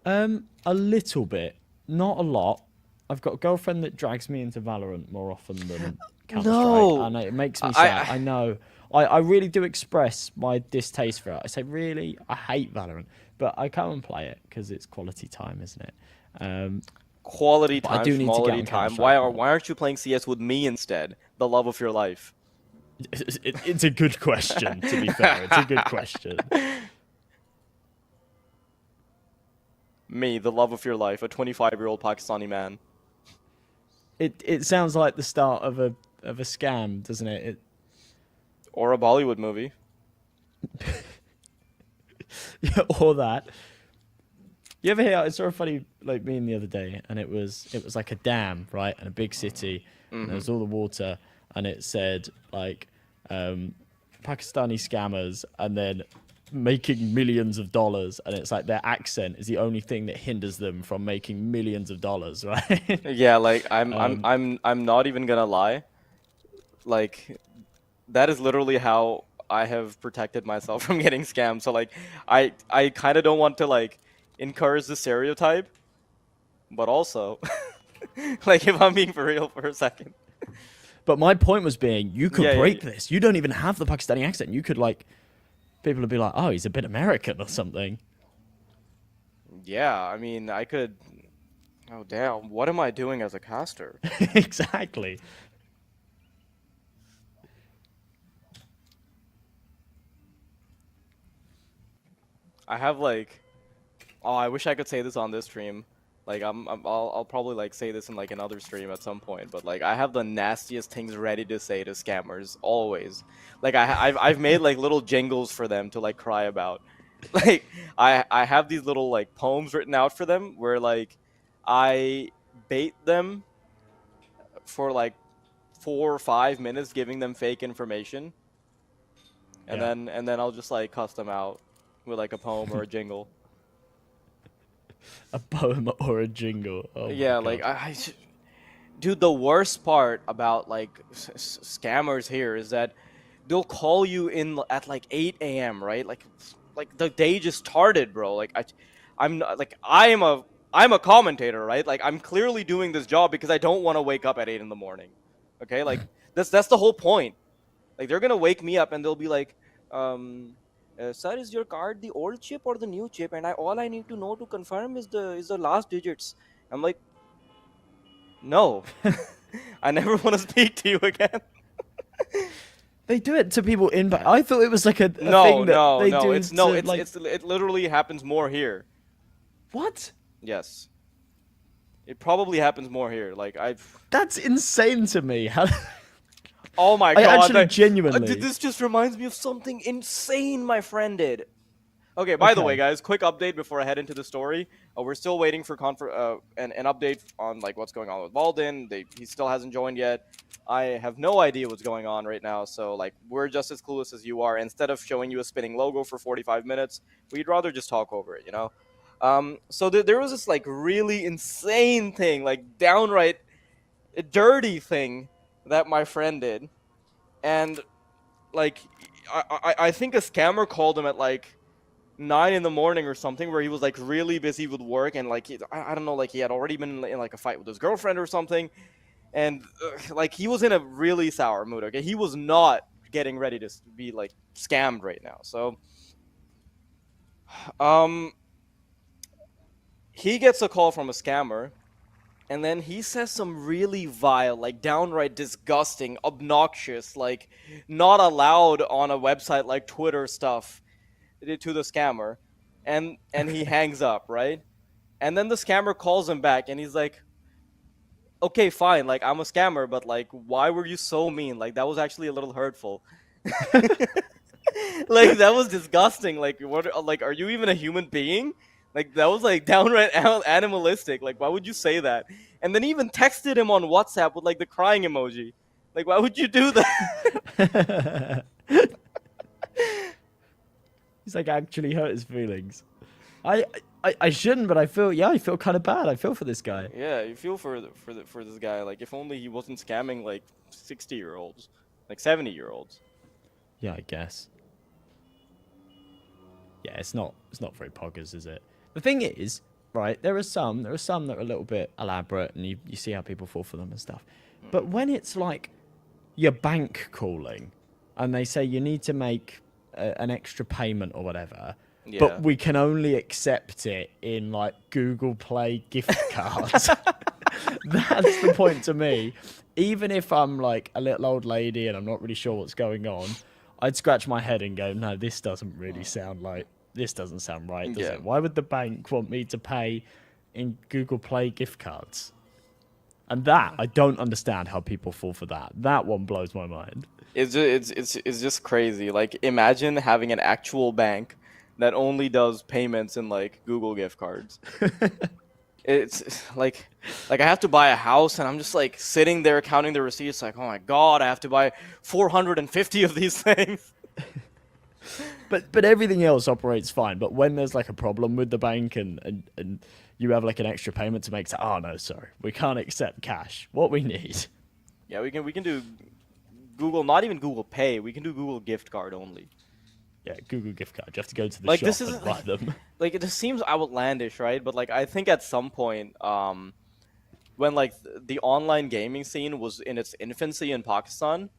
A little bit. Not a lot. I've got a girlfriend that drags me into Valorant more often than Counter-Strike. No. And it makes me sad. I know. I really do express my distaste for it. I say, really? I hate Valorant. But I come and play it because it's quality time, isn't it? Quality time, I do need to quality get on time. Counter-Strike. Why aren't you playing CS with me instead? The love of your life. It's a good question, to be fair. It's a good question. Me, the love of your life, a 25-year-old Pakistani man. It sounds like the start of a scam, doesn't it? Or a Bollywood movie. Yeah, or that. You ever hear? I saw a funny like meme the other day, and it was like a dam, right, and a big city, and there was all the water, and it said like Pakistani scammers, and then making millions of dollars, and it's like their accent is the only thing that hinders them from making millions of dollars, right? Yeah, like I'm not even gonna lie. Like that is literally how I have protected myself from getting scammed. So like I kind of don't want to like encourage the stereotype, but also like if I'm being for real for a second. But my point was being, you could break yeah. this. You don't even have the Pakistani accent. You could like, people would be like, oh, he's a bit American or something. Yeah, I mean, I could. Oh damn! What am I doing as a caster? Exactly. I have like, oh, I wish I could say this on this stream. Like I'll probably like say this in like another stream at some point. But like I have the nastiest things ready to say to scammers always. Like I've made like little jingles for them to like cry about. Like I have these little like poems written out for them where like I bait them for like 4 or 5 minutes, giving them fake information, and then I'll just like cuss them out with like a poem or a jingle. A poem or a jingle. Oh Yeah, like dude, the worst part about like scammers here is that they'll call you in at like 8 a.m. right? Like the day just started, bro. Like I'm not, like I'm a commentator, right? Like I'm clearly doing this job because I don't want to wake up at 8 in the morning. Okay, like that's the whole point. Like they're gonna wake me up and they'll be like, sir, is your card the old chip or the new chip? And all I need to know to confirm is the last digits. I'm like, no, I never want to speak to you again. They do it to people in. I thought it was like a No, thing that no, they no. do It's no, to, it's like... it literally happens more here. What? Yes. It probably happens more here. Like That's insane to me. How... Oh my god! Actually, genuinely. This just reminds me of something insane my friend did. Okay, by the way, guys, quick update before I head into the story. We're still waiting for an update on like what's going on with Valden. He still hasn't joined yet. I have no idea what's going on right now, so like we're just as clueless as you are. Instead of showing you a spinning logo for 45 minutes, we'd rather just talk over it, you know? So there was this like really insane thing, like downright dirty thing that my friend did, and like I think a scammer called him at like 9 in the morning or something, where he was like really busy with work, and like I don't know, like he had already been in like a fight with his girlfriend or something, and like he was in a really sour mood. Okay, he was not getting ready to be like scammed right now. So um he gets a call from a scammer, and then he says some really vile, like downright disgusting, obnoxious, like not allowed on a website like Twitter stuff to the scammer, and he hangs up, right? And then the scammer calls him back, and he's like, okay, fine, like I'm a scammer, but like why were you so mean? Like that was actually a little hurtful. Like that was disgusting. Like what, like are you even a human being? Like that was like downright animalistic. Like why would you say that? And then he even texted him on WhatsApp with like the crying emoji. Like why would you do that? He's like actually hurt his feelings. I shouldn't, but I feel kind of bad. I feel for this guy. Yeah, you feel for this guy. Like if only he wasn't scamming like 60-year-olds, like 70-year-olds. Yeah, I guess. Yeah, it's not very poggers, is it? The thing is, right, there are some that are a little bit elaborate, and you see how people fall for them and stuff. But when it's like your bank calling, and they say you need to make an extra payment or whatever, Yeah. but we can only accept it in like Google Play gift cards. That's the point to me. Even if I'm like a little old lady and I'm not really sure what's going on, I'd scratch my head and go, no, this doesn't really sound right, does Yeah. it? Why would the bank want me to pay in Google Play gift cards? And that, I don't understand how people fall for that. That one blows my mind. It's just crazy. Like imagine having an actual bank that only does payments in like Google gift cards. It's like I have to buy a house, and I'm just like sitting there counting the receipts like, oh my god, I have to buy 450 of these things. But everything else operates fine. But when there's like a problem with the bank and you have like an extra payment to make, to, oh no, sorry, we can't accept cash. What we need. Yeah, we can do Google, not even Google Pay. We can do Google gift card only. Yeah, Google gift card. You have to go to the Like shop this and isn't buy them. like it just seems outlandish, right? But like I think at some point, when like the online gaming scene was in its infancy in Pakistan,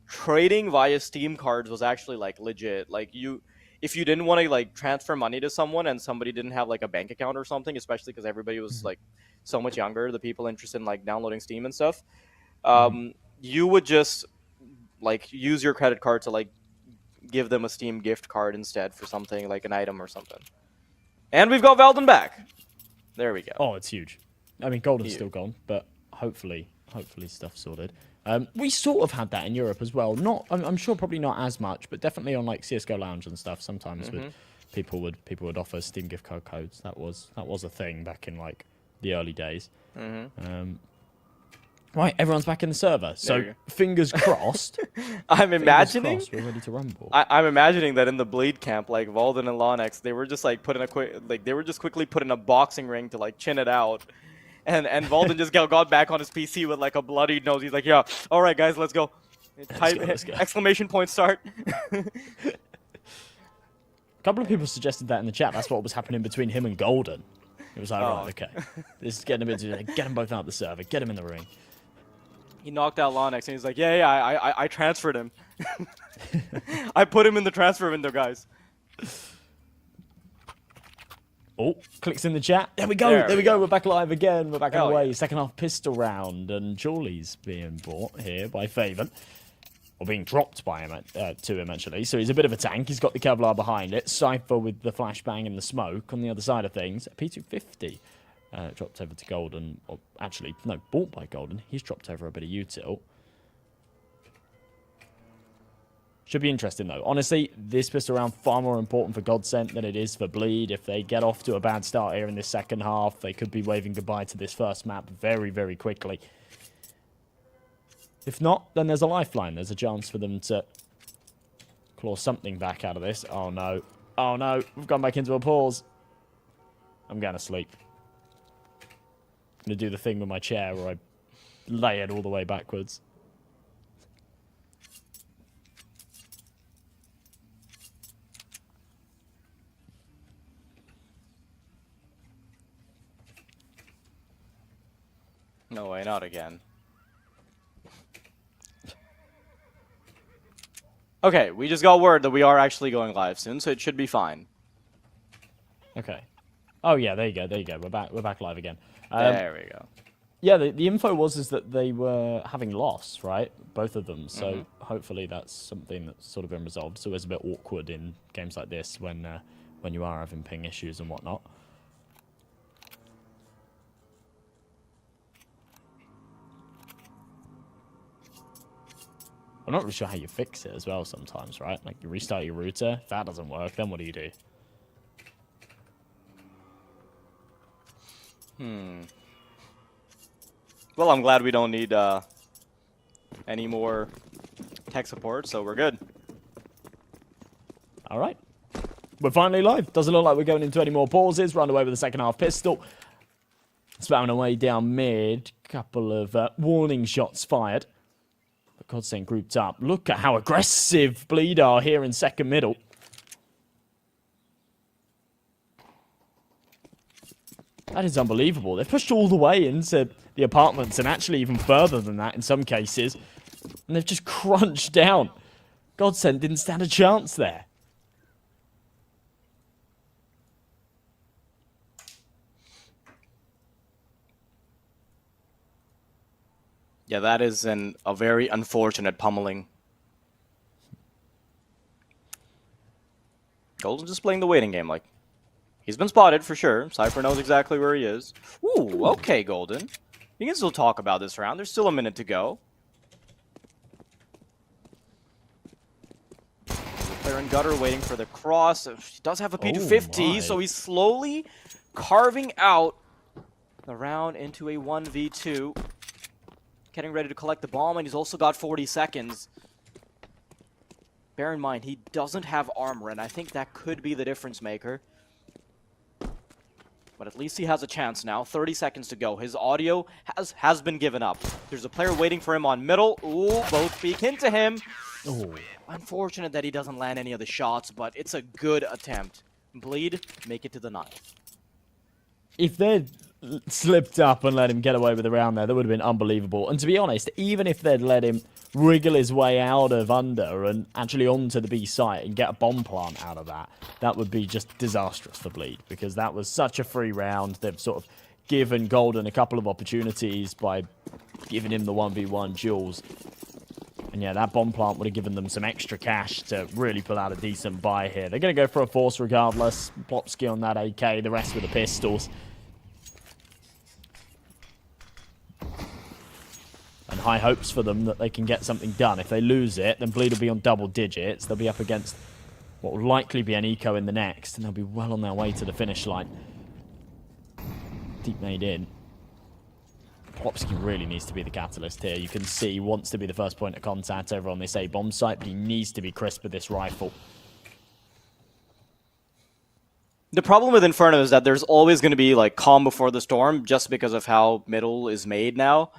trading via Steam cards was actually like legit. Like if you didn't want to like transfer money to someone and somebody didn't have like a bank account or something, especially because everybody was like so much younger, the people interested in like downloading Steam and stuff, you would just like use your credit card to like give them a Steam gift card instead for something like an item or something. And we've got Veldon back. There we go. Oh, it's huge. I mean, Golden's Huge. still gone, but hopefully stuff's sorted. We sort of had that in Europe as well. Not, I'm sure, probably not as much, but definitely on like CS:GO Lounge and stuff. Sometimes people would offer Steam gift card codes. That was a thing back in like the early days. Right, everyone's back in the server. So fingers crossed. I'm imagining. Fingers crossed, we're ready to rumble. I'm imagining that in the Bleed camp, like Valden and Lonex, they were just like quickly put in a boxing ring to like chin it out, and Valden just got back on his PC with like a bloody nose. He's like, yeah, all right guys, let's go. Let's go. Exclamation point start. A couple of people suggested that in the chat. That's what was happening between him and Golden. It was like, right, okay, this is getting a bit too. Get them both out of the server. Get them in the ring. He knocked out Lonex, and he's like, yeah, I transferred him. I put him in the transfer window, guys. Oh, clicks in the chat. There we go. There we go. We're back live again. We're back on the way. Second half pistol round, and Jawley's being bought here by Faven. Or being dropped by him to him, actually. So he's a bit of a tank. He's got the Kevlar behind it. Cypher with the flashbang and the smoke on the other side of things. P250 dropped over to Golden. Or actually, no, bought by Golden. He's dropped over a bit of util. Should be interesting, though. Honestly, this pistol round far more important for Godsent than it is for Bleed. If they get off to a bad start here in this second half, they could be waving goodbye to this first map very, very quickly. If not, then there's a lifeline. There's a chance for them to claw something back out of this. Oh, no. Oh, no. We've gone back into a pause. I'm going to sleep. I'm going to do the thing with my chair where I lay it all the way backwards. No way, not again. Okay, we just got word that we are actually going live soon, so it should be fine. Okay. Oh yeah, there you go. There you go. We're back live again. There we go. Yeah, the info was that they were having loss, right? Both of them. So hopefully that's something that's sort of been resolved. So it's a bit awkward in games like this when you are having ping issues and whatnot. I'm not really sure how you fix it as well sometimes, right? Like, you restart your router. If that doesn't work, then what do you do? Well, I'm glad we don't need any more tech support, so we're good. All right. We're finally live. Doesn't look like we're going into any more pauses. Run away with the second half pistol. Spamming away down mid. Couple of warning shots fired. Godsend grouped up. Look at how aggressive Bleed are here in second middle. That is unbelievable. They've pushed all the way into the apartments and actually even further than that in some cases. And they've just crunched down. Godsend didn't stand a chance there. Yeah, that is a very unfortunate pummeling. Golden's just playing the waiting game. Like, he's been spotted for sure. Cypher knows exactly where he is. Ooh, okay, Golden. You can still talk about this round. There's still a minute to go. Player in gutter waiting for the cross. He does have a P250, so he's slowly carving out the round into a 1v2. Getting ready to collect the bomb, and he's also got 40 seconds. Bear in mind, he doesn't have armor, and I think that could be the difference maker. But at least he has a chance now. 30 seconds to go. His audio has been given up. There's a player waiting for him on middle. Ooh, both peek into him. Ooh. Unfortunate that he doesn't land any of the shots, but it's a good attempt. Bleed, make it to the 9th. If they'd slipped up and let him get away with the round there, that would have been unbelievable. And to be honest, even if they'd let him wriggle his way out of under and actually onto the B site and get a bomb plant out of that, that would be just disastrous for Bleed, because that was such a free round. They've sort of given Golden a couple of opportunities by giving him the 1v1 duels. And yeah, that bomb plant would have given them some extra cash to really pull out a decent buy here. They're going to go for a force regardless. Plopsky on that AK, the rest with the pistols. And high hopes for them that they can get something done. If they lose it, then Bleed will be on double digits. They'll be up against what will likely be an eco in the next, and they'll be well on their way to the finish line. Deep made in. Plopsky really needs to be the catalyst here. You can see he wants to be the first point of contact over on this A-bomb site, but he needs to be crisp with this rifle. The problem with Inferno is that there's always going to be like calm before the storm, just because of how middle is made now.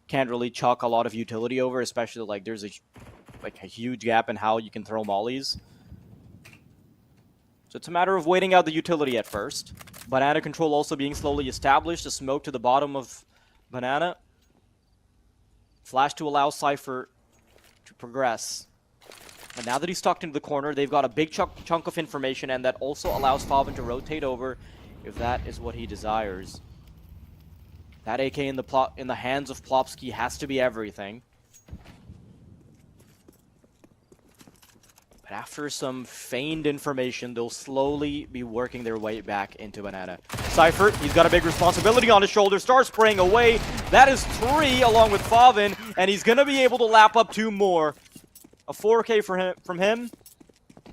Can't really chuck a lot of utility over, especially like there's a huge gap in how you can throw mollies. So it's a matter of waiting out the utility at first. Banana control also being slowly established. A smoke to the bottom of Banana. Flash to allow Cypher to progress. And now that he's tucked into the corner, they've got a big chunk of information, and that also allows Favin to rotate over if that is what he desires. That AK in the hands of Plopsky has to be everything. But after some feigned information, they'll slowly be working their way back into Banana. Cypher, he's got a big responsibility on his shoulder, starts spraying away. That is 3 along with Favin, and he's going to be able to lap up 2 more. A 4K from him,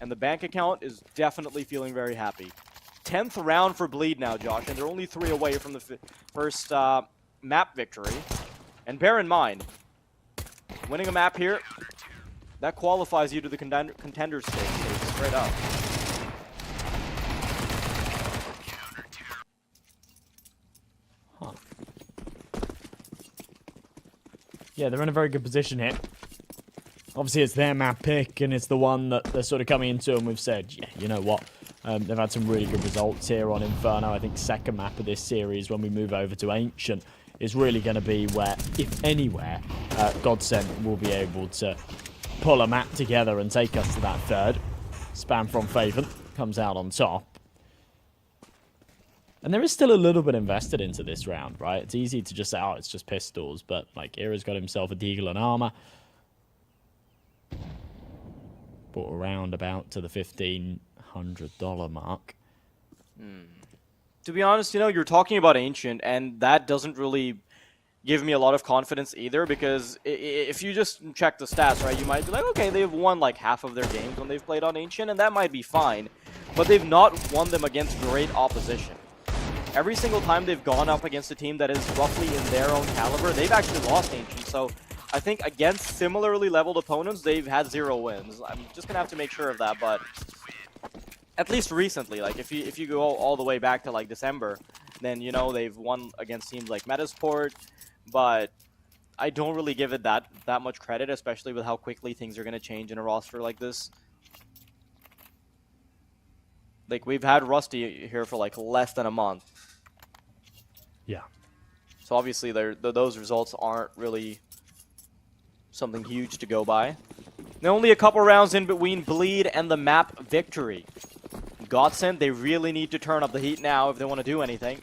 and the bank account is definitely feeling very happy. 10th round for Bleed now, Josh, and they're only 3 away from the first map victory. And bear in mind, winning a map here, that qualifies you to the contender stage, straight up. Yeah, they're in a very good position here. Obviously, it's their map pick, and it's the one that they're sort of coming into, and we've said, yeah, you know what? They've had some really good results here on Inferno. I think second map of this series, when we move over to Ancient, is really going to be where, if anywhere, Godsend will be able to pull a map together and take us to that third. Spam from Faven comes out on top. And there is still a little bit invested into this round, right? It's easy to just say, oh, it's just pistols, but, like, Era's got himself a deagle and armor. Brought around about to the $1,500 mark. To be honest, you know, you're talking about Ancient, and that doesn't really give me a lot of confidence either, because if you just check the stats, right, you might be like, okay, they've won like half of their games when they've played on Ancient, and that might be fine, but they've not won them against great opposition. Every single time they've gone up against a team that is roughly in their own caliber, they've actually lost Ancient, so I think against similarly leveled opponents, they've had 0 wins. I'm just gonna have to make sure of that, but at least recently, like if you go all the way back to like December, then you know they've won against teams like Metasport, but I don't really give it that much credit, especially with how quickly things are gonna change in a roster like this. Like, we've had Rusty here for like less than a month. Yeah. So obviously those results aren't really something huge to go by. Now only a couple rounds in between Bleed and the map victory. Godsend, they really need to turn up the heat now if they want to do anything.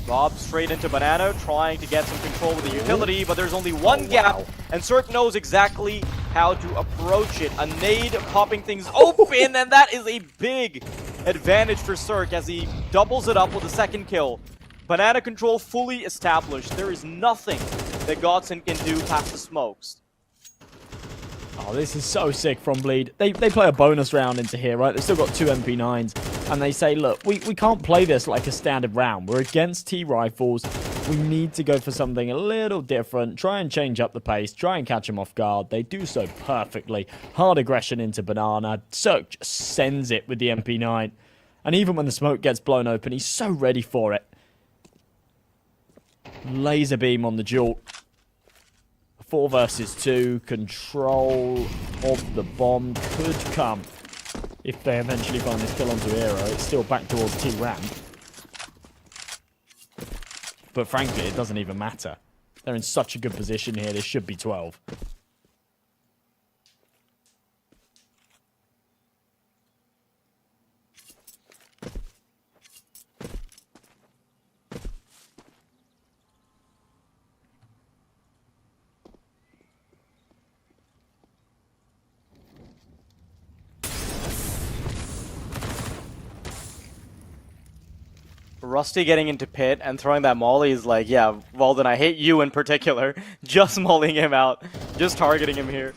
Rob straight into Banana, trying to get some control with the utility, but there's only one gap, and Cirque knows exactly how to approach it. A nade popping things open, and that is a big advantage for Cirque as he doubles it up with a second kill. Banana control fully established. There is nothing that Godsend can do past the smokes. Oh, this is so sick from Bleed. They play a bonus round into here, right? They've still got 2 MP9s. And they say, look, we can't play this like a standard round. We're against T-Rifles. We need to go for something a little different. Try and change up the pace. Try and catch them off guard. They do so perfectly. Hard aggression into Banana. Cirque just sends it with the MP9. And even when the smoke gets blown open, he's so ready for it. Laser beam on the duel. 4 versus 2. Control of the bomb could come if they eventually find this kill onto Era. It's still back towards T-Ramp. But frankly, it doesn't even matter. They're in such a good position here. This should be 12. Rusty getting into pit and throwing that molly is like, yeah, Walden, I hate you in particular. Just mulling him out. Just targeting him here.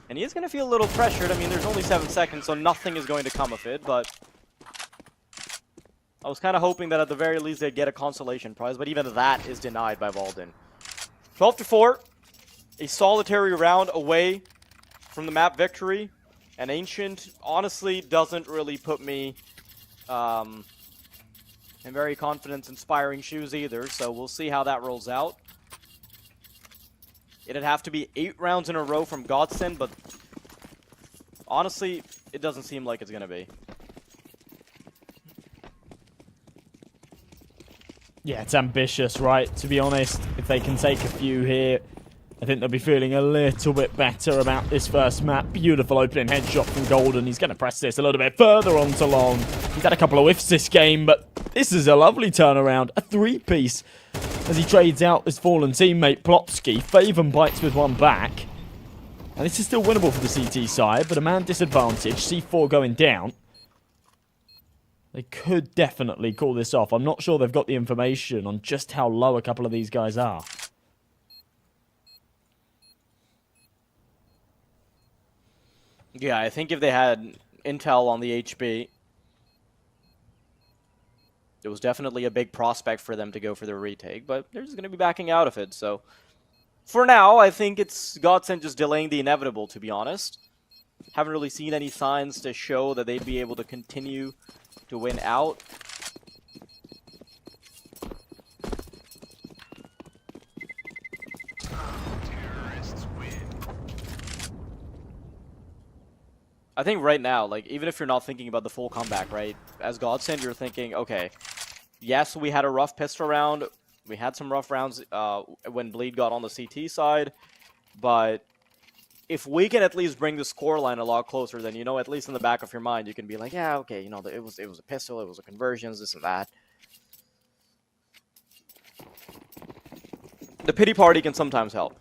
And he is going to feel a little pressured. I mean, there's only 7 seconds, so nothing is going to come of it, but I was kind of hoping that at the very least they'd get a consolation prize, but even that is denied by Walden. 12-4. A solitary round away from the map victory. And Ancient, honestly, doesn't really put me in very confidence-inspiring shoes either, so we'll see how that rolls out. It'd have to be 8 rounds in a row from Godsend, but honestly, it doesn't seem like it's going to be. Yeah, it's ambitious, right? To be honest, if they can take a few here, I think they'll be feeling a little bit better about this first map. Beautiful opening headshot from Golden. He's going to press this a little bit further onto Long. He's had a couple of whiffs this game, but this is a lovely turnaround. A 3-piece as he trades out his fallen teammate, Plopsky. Faven bites with one back. And this is still winnable for the CT side, but a man disadvantage. C4 going down. They could definitely call this off. I'm not sure they've got the information on just how low a couple of these guys are. Yeah, I think if they had intel on the HB, it was definitely a big prospect for them to go for the retake, but they're just going to be backing out of it, so for now, I think it's Godsend just delaying the inevitable, to be honest. Haven't really seen any signs to show that they'd be able to continue to win out. I think right now, like, even if you're not thinking about the full comeback, right? As Godsend, you're thinking, okay, yes, we had a rough pistol round. We had some rough rounds when Bleed got on the CT side. But if we can at least bring the scoreline a lot closer, then, you know, at least in the back of your mind, you can be like, yeah, okay, you know, it was a pistol, it was a conversions, this and that. The pity party can sometimes help.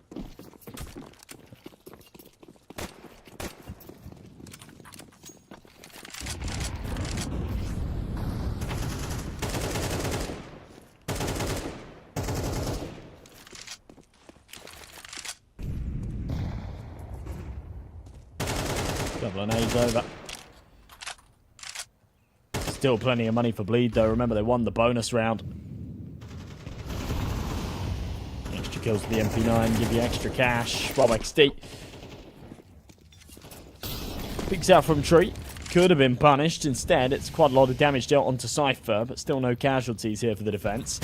Couple of nades over. Still plenty of money for Bleed, though. Remember, they won the bonus round. Extra kills to the MP9, give you extra cash. Well, XD. Peeks out from tree. Could have been punished. Instead, it's quite a lot of damage dealt onto Cypher, but still no casualties here for the defense.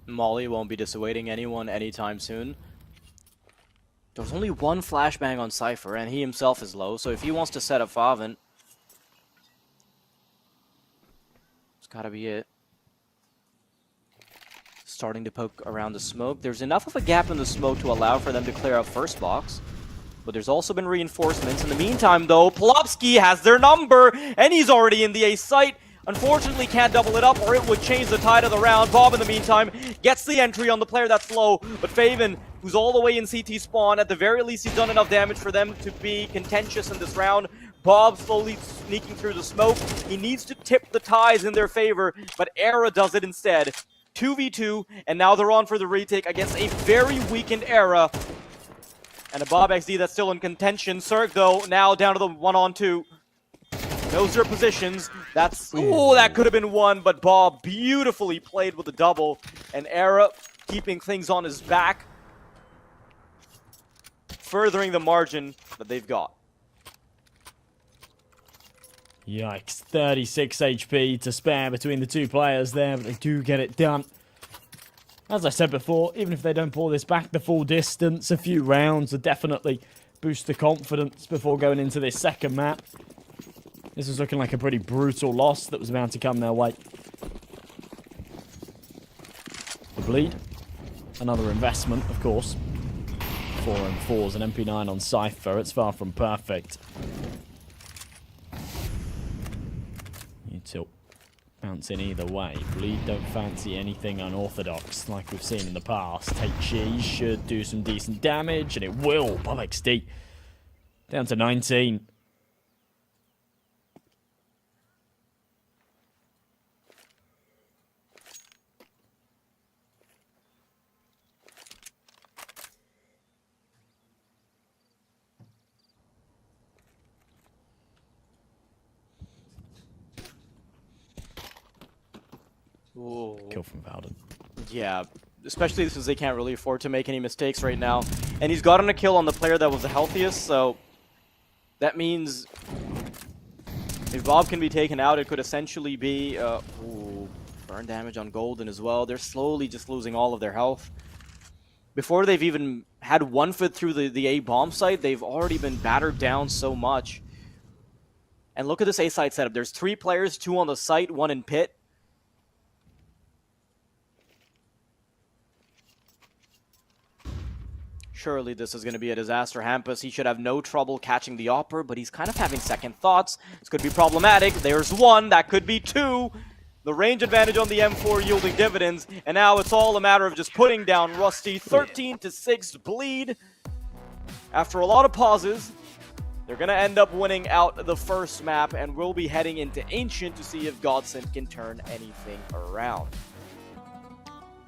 Molly won't be dissuading anyone anytime soon. There's only one flashbang on Cypher, and he himself is low, so if he wants to set up Favant, it's gotta be it. Starting to poke around the smoke. There's enough of a gap in the smoke to allow for them to clear out first box. But there's also been reinforcements. In the meantime, though, Plopsky has their number, and he's already in the ace site. Unfortunately, can't double it up, or it would change the tide of the round. Bob, in the meantime, gets the entry on the player that's low, but Faven, who's all the way in CT spawn, at the very least, he's done enough damage for them to be contentious in this round. Bob slowly sneaking through the smoke. He needs to tip the ties in their favor, but Era does it instead. 2v2, and now they're on for the retake against a very weakened Era. And a Bob XD that's still in contention. Cirque, though, now down to the 1-on-2. Knows their positions. That's, oh, that could have been one, but Bob beautifully played with the double. And Era keeping things on his back, furthering the margin that they've got. Yikes, 36 HP to spare between the two players there, but they do get it done. As I said before, even if they don't pull this back the full distance, a few rounds will definitely boost the confidence before going into this second map. This was looking like a pretty brutal loss that was about to come their way. The Bleed, another investment, of course. 4 and 4s, an MP9 on Cypher, it's far from perfect. You tilt. Bounce in either way. Bleed don't fancy anything unorthodox like we've seen in the past. H2e should do some decent damage, and it will. Bob XD down to 19. Ooh. Kill from Valden. Yeah, especially since they can't really afford to make any mistakes right now. And he's gotten a kill on the player that was the healthiest, so that means if Bob can be taken out, it could essentially be burn damage on Golden as well. They're slowly just losing all of their health. Before they've even had one foot through the A bomb site, they've already been battered down so much. And look at this A site setup. There's 3 players, 2 on the site, 1 in pit. Surely this is going to be a disaster. Hampus, he should have no trouble catching the Opera, but he's kind of having second thoughts. This could be problematic. There's 1. That could be 2. The range advantage on the M4 yielding dividends, and now it's all a matter of just putting down Rusty. 13-6 Bleed. After a lot of pauses, they're going to end up winning out the first map, and we'll be heading into Ancient to see if Godsend can turn anything around.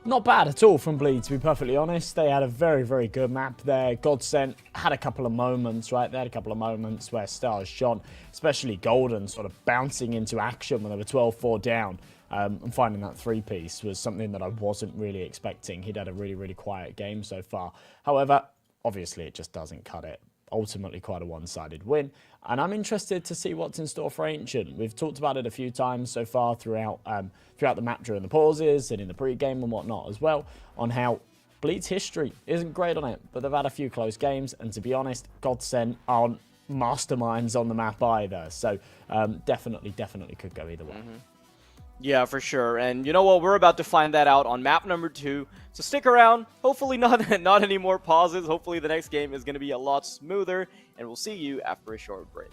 Not bad at all from Bleed, to be perfectly honest. They had a very, very good map there. Godsent had a couple of moments, right? They had a couple of moments where Stars shone, especially Golden, sort of bouncing into action when they were 12-4 down. And finding that three-piece was something that I wasn't really expecting. He'd had a really, really quiet game so far. However, obviously it just doesn't cut it. Ultimately quite a one-sided win, and I'm interested to see what's in store for Ancient. We've talked about it a few times so far throughout the map during the pauses and in the pre-game and whatnot as well, on how Bleed's history isn't great on it, but they've had a few close games, and to be honest, Godsent aren't masterminds on the map either, so definitely could go either way. Yeah, for sure. And you know what? We're about to find that out on map number 2. So stick around. Hopefully not any more pauses. Hopefully the next game is going to be a lot smoother. And we'll see you after a short break.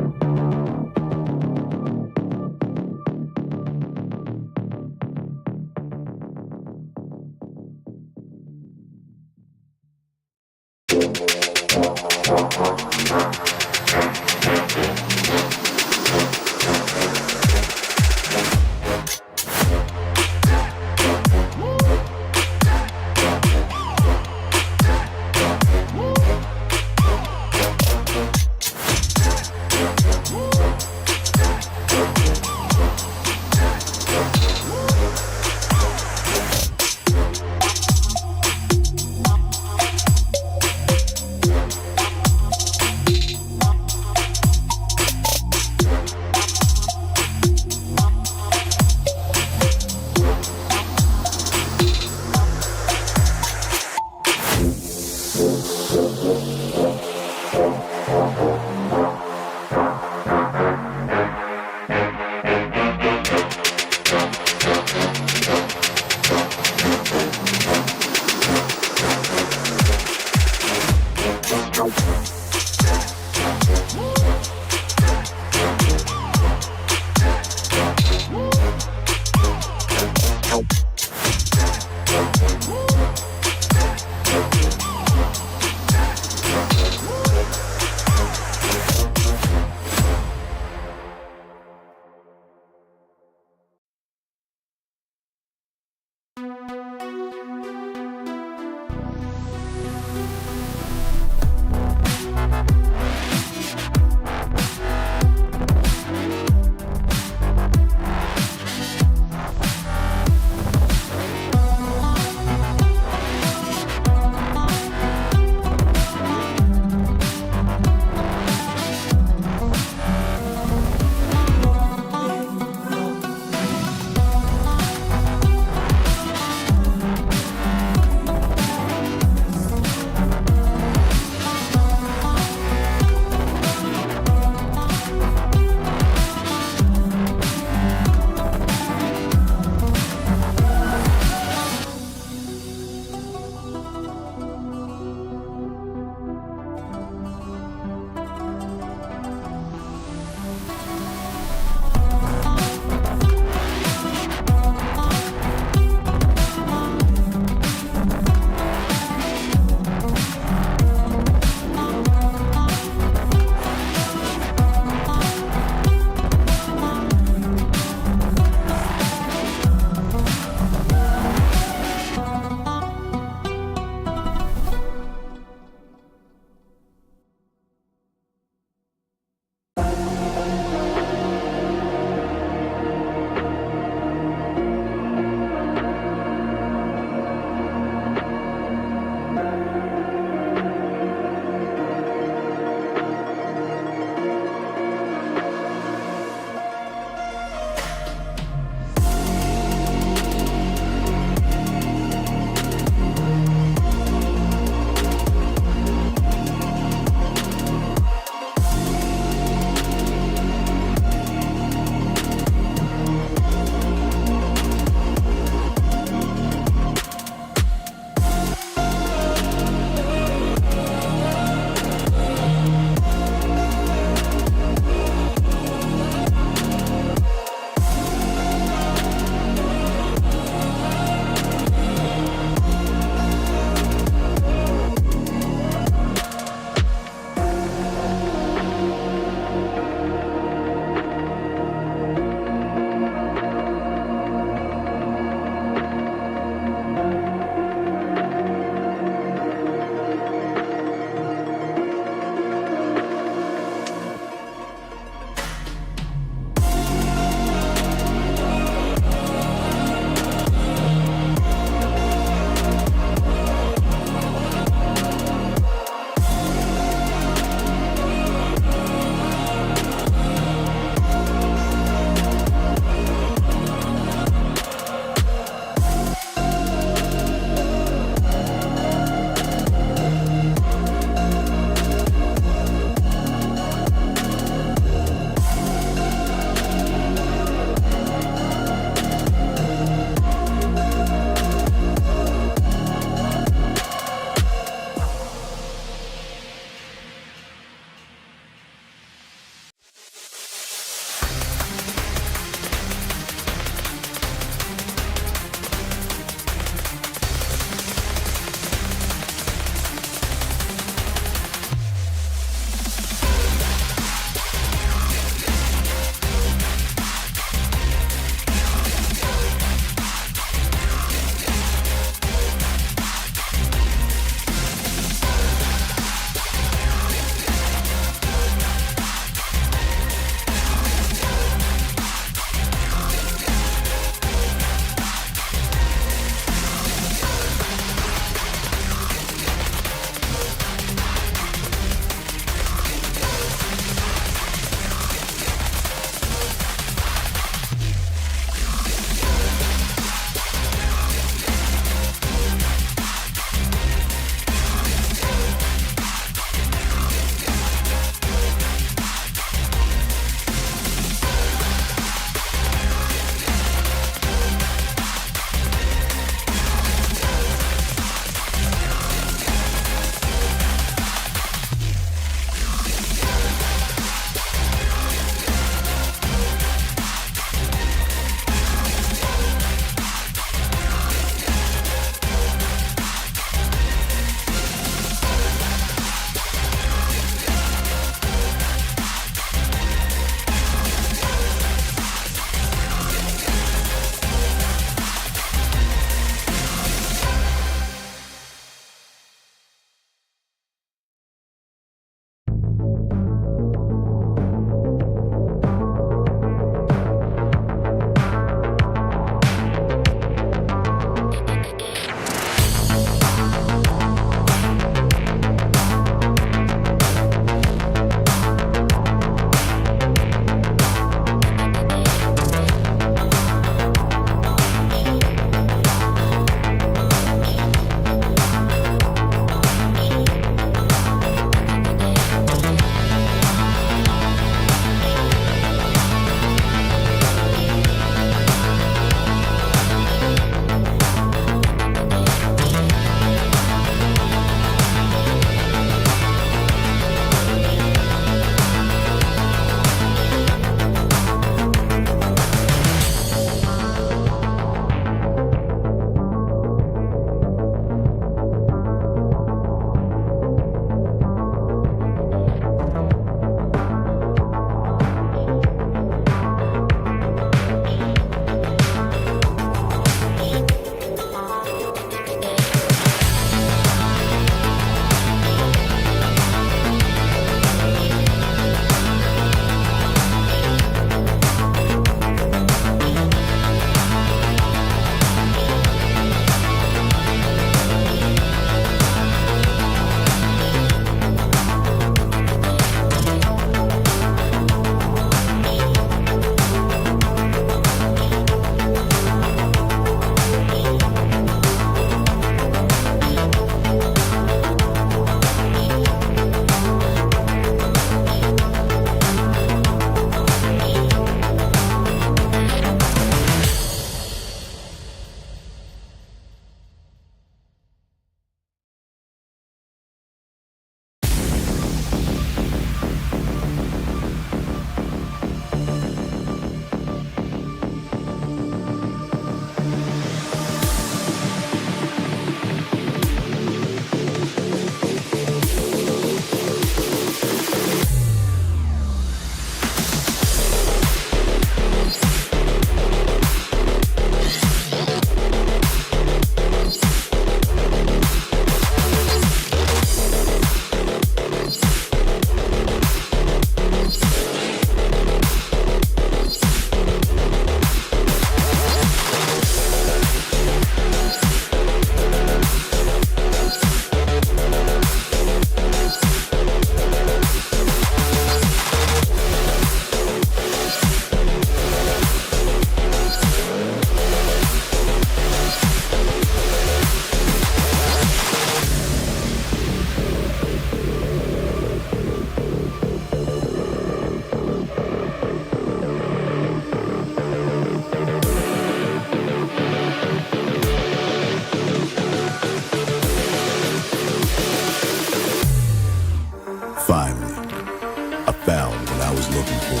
looking for.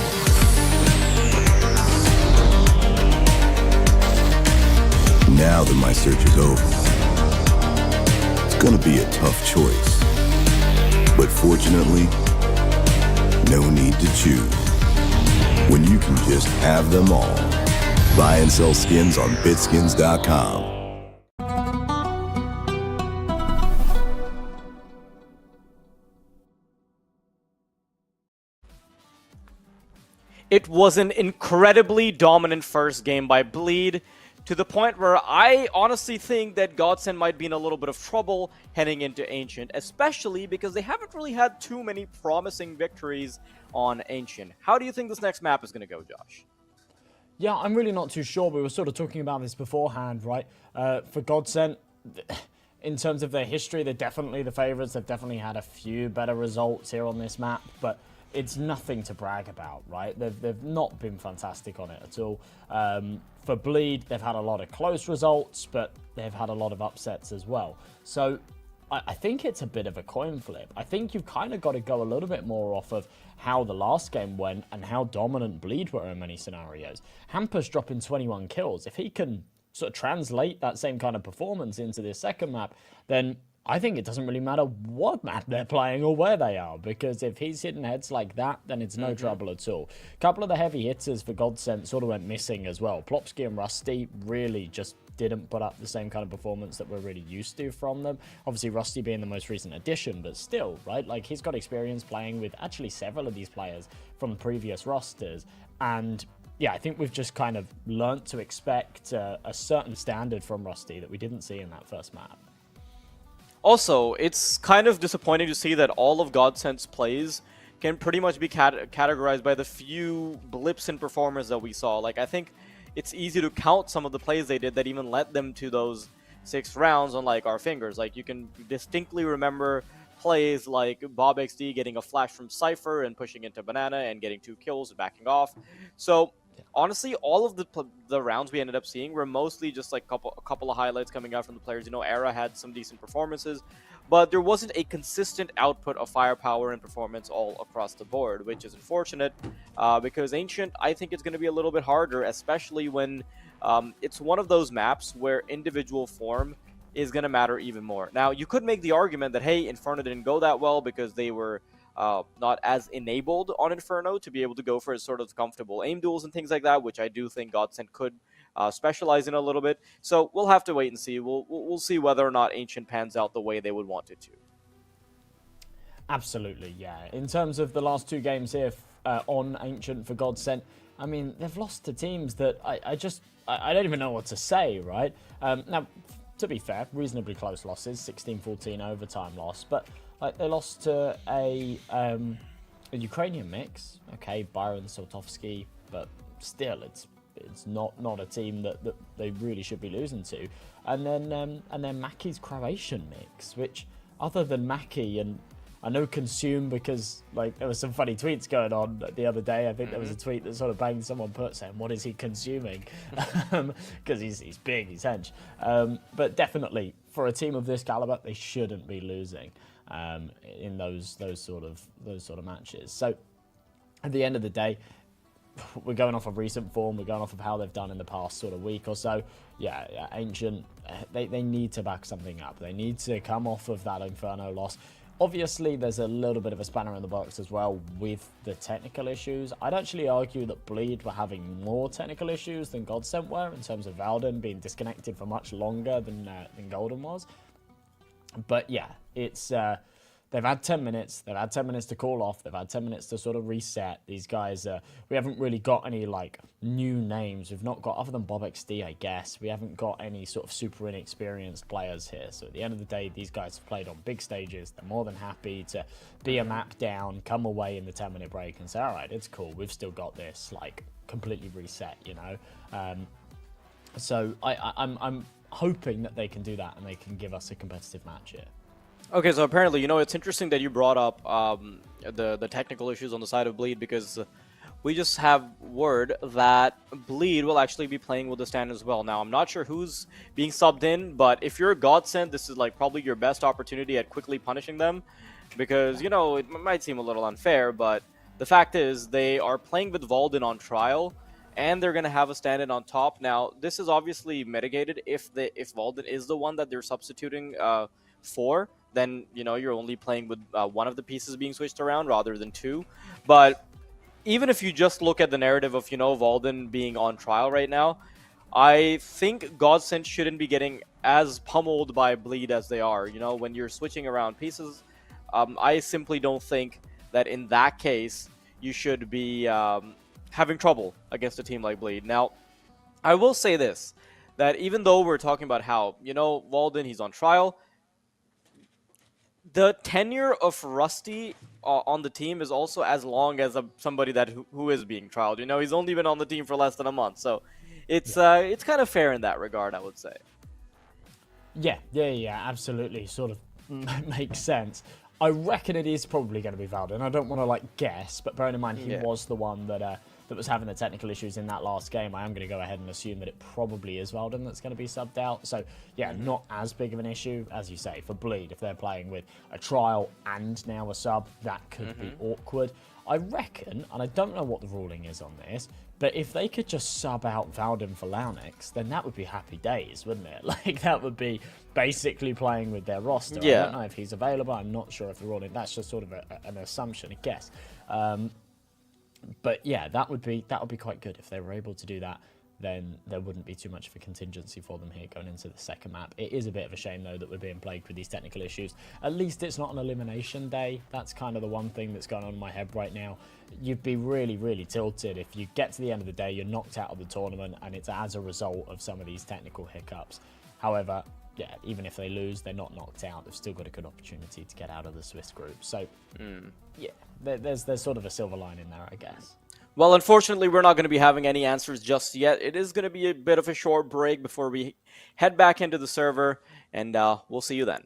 Now that my search is over, it's gonna be a tough choice. But fortunately, no need to choose. When you can just have them all. Buy and sell skins on bitskins.com. It was an incredibly dominant first game by Bleed, to the point where I honestly think that Godsend might be in a little bit of trouble heading into Ancient, especially because they haven't really had too many promising victories on Ancient. How do you think this next map is going to go, Josh? Yeah, I'm really not too sure. We were sort of talking about this beforehand, right? For Godsend, in terms of their history, they're definitely the favorites. They've definitely had a few better results here on this map, but it's nothing to brag about, right? They've not been fantastic on it at all. For Bleed, they've had a lot of close results, but they've had a lot of upsets as well. So I think it's a bit of a coin flip. I think you've kind of got to go a little bit more off of how the last game went and how dominant Bleed were in many scenarios. Hamper's dropping 21 kills. If he can sort of translate that same kind of performance into this second map, then I think it doesn't really matter what map they're playing or where they are, because if he's hitting heads like that, then it's no trouble at all. A couple of the heavy hitters for Godsend sort of went missing as well. Plopsky and Rusty really just didn't put up the same kind of performance that we're really used to from them. Obviously, Rusty being the most recent addition, but still, right? Like, he's got experience playing with actually several of these players from previous rosters, and yeah, I think we've just kind of learnt to expect a certain standard from Rusty that we didn't see in that first map. Also, it's kind of disappointing to see that all of Godsend's plays can pretty much be categorized by the few blips in performance that we saw. Like, I think it's easy to count some of the plays they did that even led them to those 6 rounds on, like, our fingers. Like, you can distinctly remember plays like Bob XD getting a flash from Cypher and pushing into Banana and getting 2 kills and backing off. So honestly, all of the rounds we ended up seeing were mostly just like a couple of highlights coming out from the players. You know, Era had some decent performances, but there wasn't a consistent output of firepower and performance all across the board, which is unfortunate because Ancient, I think it's going to be a little bit harder, especially when it's one of those maps where individual form is going to matter even more. Now, you could make the argument that, hey, Inferno didn't go that well because they were not as enabled on Inferno to be able to go for sort of comfortable aim duels and things like that, which I do think Godsend could specialize in a little bit. So we'll have to wait and see. We'll see whether or not Ancient pans out the way they would want it to. Absolutely, yeah. In terms of the last 2 games here on Ancient for Godsend, I mean, they've lost to teams that I don't even know what to say, right? Now, to be fair, reasonably close losses, 16-14 overtime loss, but like, they lost to a Ukrainian mix, okay, Byron Soltovsky, but still, it's not a team that they really should be losing to. And then Mackey's Croatian mix, which other than Mackey, and I know Consume, because like there was some funny tweets going on the other day. I think there was a tweet that sort of banged someone put saying, "What is he consuming?" Because he's big, he's hench. But definitely for a team of this caliber, they shouldn't be losing in those sort of matches. So at the end of the day, we're going off of recent form. We're going off of how they've done in the past sort of week or so. Yeah, Ancient, they need to back something up. They need to come off of that Inferno loss. Obviously, there's a little bit of a spanner in the box as well with the technical issues. I'd actually argue that Bleed were having more technical issues than Godsend were, in terms of Valden being disconnected for much longer than Golden was. But yeah, it's they've had 10 minutes. They've had 10 minutes to call off. They've had 10 minutes to sort of reset. These guys, we haven't really got any like new names. We've not got, other than Bob XD, I guess, we haven't got any sort of super inexperienced players here. So at the end of the day, these guys have played on big stages. They're more than happy to be a map down, come away in the 10-minute break and say, all right, it's cool. We've still got this, like, completely reset, you know? So I'm hoping that they can do that and they can give us a competitive match here. Okay, so apparently, you know, it's interesting that you brought up the technical issues on the side of Bleed, because we just have word that Bleed will actually be playing with the stand as well. Now, I'm not sure who's being subbed in, but if you're Godsend, this is like probably your best opportunity at quickly punishing them, because, you know, it might seem a little unfair, but The fact is, they are playing with Valden on trial, and they're going to have a stand-in on top. Now, this is obviously mitigated if Valden is the one that they're substituting for. Then, you know, you're only playing with one of the pieces being switched around rather than two. But even if you just look at the narrative of, you know, Valden being on trial right now, I think Godsent shouldn't be getting as pummeled by Bleed as they are. You know, when you're switching around pieces, I simply don't think that in that case you should be having trouble against a team like Bleed. Now, I will say this, that even though we're talking about how, you know, Valden, he's on trial, the tenure of Rusty on the team is also as long as somebody that who is being trialed. You know, he's only been on the team for less than a month, so it's kind of fair in that regard, I would say. Yeah, absolutely. Sort of makes sense. I reckon it is probably going to be Valden. I don't want to like guess, but bearing in mind he was the one that was having the technical issues in that last game, I am going to go ahead and assume that it probably is Valden that's going to be subbed out. So yeah, not as big of an issue as you say for Bleed. If they're playing with a trial and now a sub, that could be awkward. I reckon, and I don't know what the ruling is on this, but if they could just sub out Valden for Launix, then that would be happy days, wouldn't it? Like, that would be basically playing with their roster. Yeah. I don't know if he's available. I'm not sure if the ruling. That's just sort of an assumption, a guess. But yeah, that would be quite good if they were able to do that. Then there wouldn't be too much of a contingency for them here going into the second map. It is a bit of a shame, though, that we're being plagued with these technical issues. At least it's not an elimination day. That's kind of the one thing that's going on in my head right now. You'd be really, really tilted if you get to the end of the day, you're knocked out of the tournament, and it's as a result of some of these technical hiccups. However, yeah, even if they lose, they're not knocked out. They've still got a good opportunity to get out of the Swiss group. So, yeah, there's sort of a silver lining there, I guess. Well, unfortunately, we're not going to be having any answers just yet. It is going to be a bit of a short break before we head back into the server, and we'll see you then.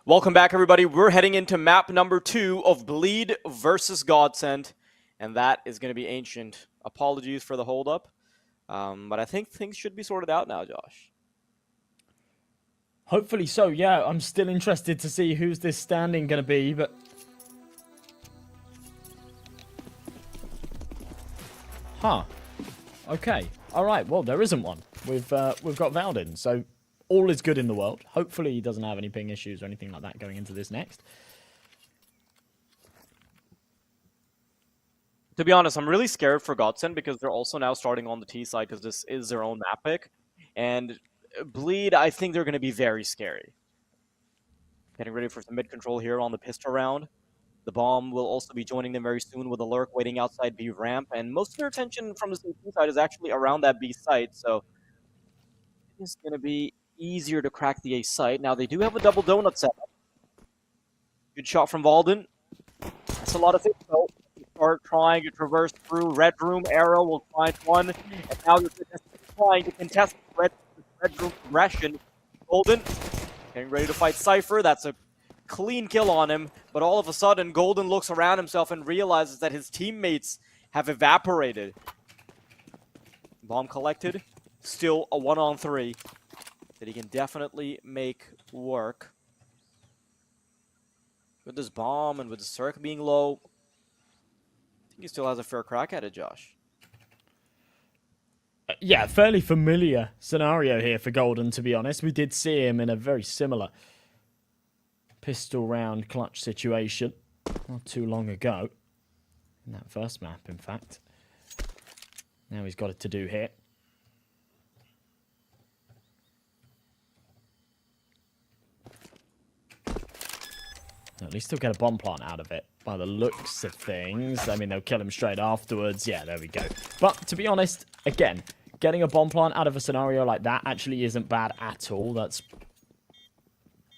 Welcome back, everybody. We're heading into map number 2 of Bleed versus Godsend, and that is going to be Ancient. Apologies for the holdup, but I think things should be sorted out now, Josh. Hopefully so, yeah. I'm still interested to see who's this standing going to be, but... Huh. Okay. All right, well, there isn't one. We've got Valdin, so... all is good in the world. Hopefully he doesn't have any ping issues or anything like that going into this next. To be honest, I'm really scared for Godsend because they're also now starting on the T side because this is their own map pick. And Bleed, I think they're going to be very scary. Getting ready for some mid-control here on the pistol round. The bomb will also be joining them very soon with a lurk waiting outside B ramp. And most of their attention from the CT side is actually around that B site. So it's going to be easier to crack the A site. Now, they do have a double donut setup. Good shot from Valden. That's a lot of things, though. Start trying to traverse through Red Room. Arrow will find one. And now they're trying to contest Red Room progression. Golden getting ready to fight Cypher. That's a clean kill on him. But all of a sudden, Golden looks around himself and realizes that his teammates have evaporated. Bomb collected. Still a 1-on-3 that he can definitely make work. With this bomb and with the circ being low, I think he still has a fair crack at it, Josh. Yeah, fairly familiar scenario here for Golden, to be honest. We did see him in a very similar pistol round clutch situation not too long ago. In that first map, in fact. Now he's got it to do here. At least he'll get a bomb plant out of it, by the looks of things. I mean, they'll kill him straight afterwards. Yeah, there we go. But, to be honest, again, getting a bomb plant out of a scenario like that actually isn't bad at all. That's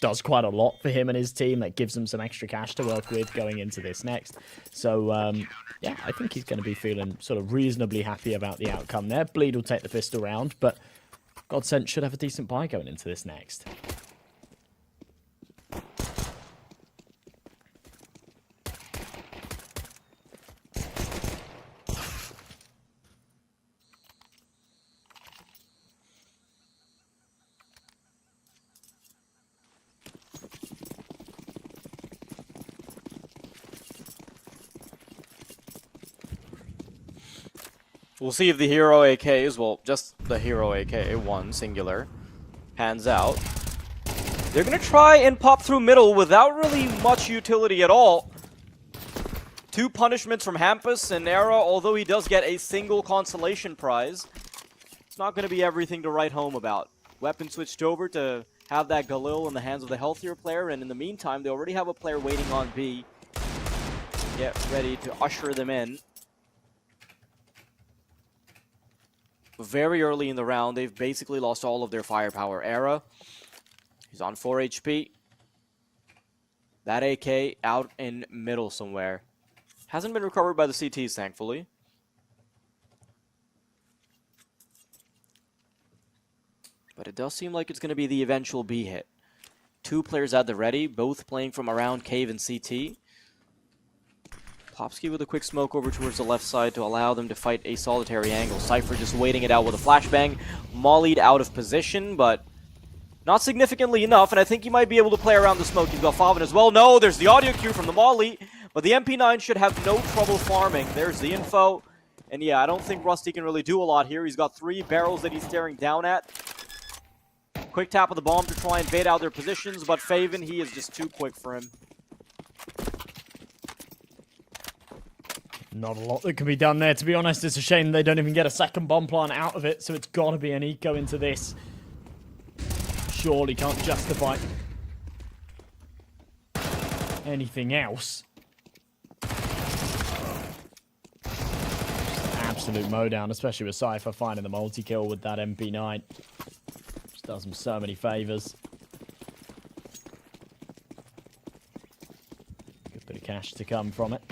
does quite a lot for him and his team. That gives him some extra cash to work with going into this next. So, yeah, I think he's going to be feeling sort of reasonably happy about the outcome there. Bleed will take the pistol round, but Godsend should have a decent buy going into this next. We'll see if the hero AKs, well, just the hero AK, one singular, pans out. They're going to try and pop through middle without really much utility at all. 2 punishments from Hampus and Era, although he does get a single consolation prize. It's not going to be everything to write home about. Weapon switched over to have that Galil in the hands of the healthier player, and in the meantime, they already have a player waiting on B. Get ready to usher them in. Very early in the round, they've basically lost all of their firepower. Era, he's on 4 HP. That AK out in middle somewhere. Hasn't been recovered by the CTs, thankfully. But it does seem like it's going to be the eventual B hit. 2 players at the ready, both playing from around Cave and CT. Popsky with a quick smoke over towards the left side to allow them to fight a solitary angle. Cypher just waiting it out with a flashbang. Mollied out of position, but not significantly enough, and I think he might be able to play around the smoke. He's got Favin as well. No, there's the audio cue from the Molly, but the MP9 should have no trouble farming. There's the info, and yeah, I don't think Rusty can really do a lot here. He's got 3 barrels that he's staring down at. Quick tap of the bomb to try and bait out their positions, but Favin, he is just too quick for him. Not a lot that can be done there, to be honest. It's a shame they don't even get a second bomb plant out of it, so it's got to be an eco into this. Surely can't justify anything else. Just absolute mowdown, especially with Cypher finding the multi-kill with that MP9. Just does him so many favours. Good bit of cash to come from it.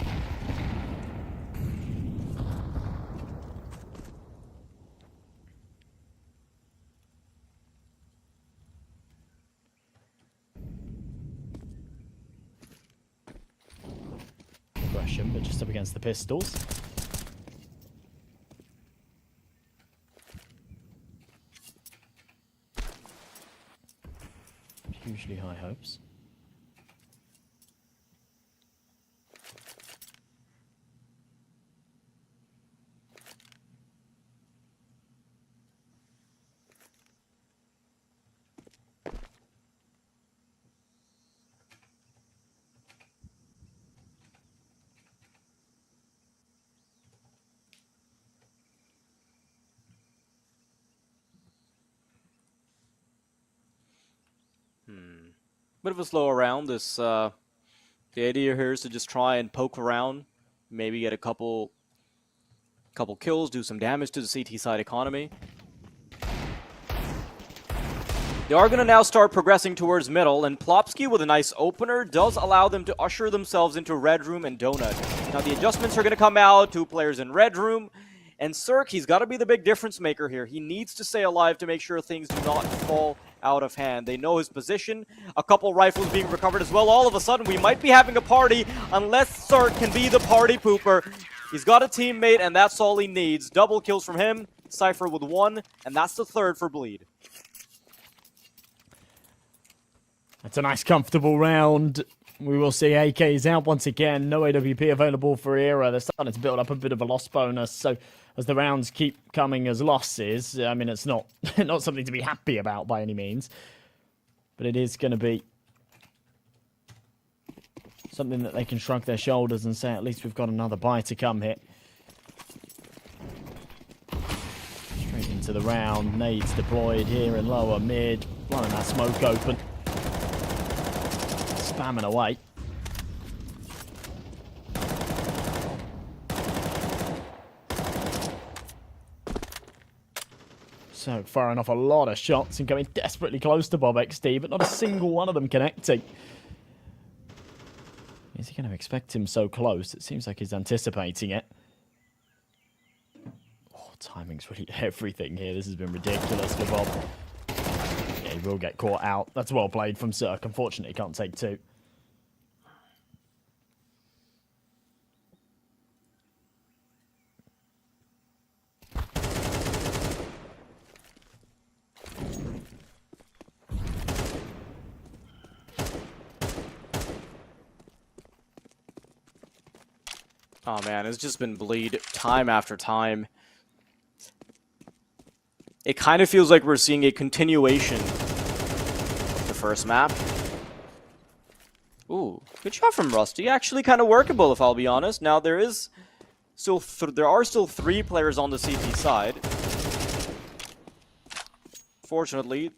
aggression, but just up against the pistols. Hugely high hopes. Bit of a slow round. This the idea here is to just try and poke around, maybe get a couple kills, do some damage to the CT side economy. They are going to now start progressing towards middle, and Plopsky with a nice opener does allow them to usher themselves into Red Room and Donut. Now the adjustments are going to come out, 2 players in Red Room, and Cirque, he's got to be the big difference maker here. He needs to stay alive to make sure things do not fall out of hand. They know his position, a couple rifles being recovered as well. All of a sudden, we might be having a party unless Cirque can be the party pooper. He's got a teammate, and that's all he needs. Double kills from him, Cypher with 1, and that's the 3rd for Bleed. That's a nice, comfortable round. We will see AKs out once again. No AWP available for Era. They're starting to build up a bit of a loss bonus. So as the rounds keep coming as losses, I mean, it's not not something to be happy about by any means. But it is going to be something that they can shrug their shoulders and say, at least we've got another buy to come here. Straight into the round. Nades deployed here in lower mid. Blowing that smoke open. Spamming away. So firing off a lot of shots and going desperately close to BobXD, but not a single one of them connecting. Is he going to expect him so close? It seems like he's anticipating it. Oh, timing's really everything here. This has been ridiculous for Bob. Yeah, he will get caught out. That's well played from Cirque. Unfortunately, he can't take 2. Oh man, it's just been Bleed time after time. It kind of feels like we're seeing a continuation of the first map. Ooh, good shot from Rusty. Actually kind of workable, if I'll be honest. Now there is still there are still 3 players on the CT side. Fortunately,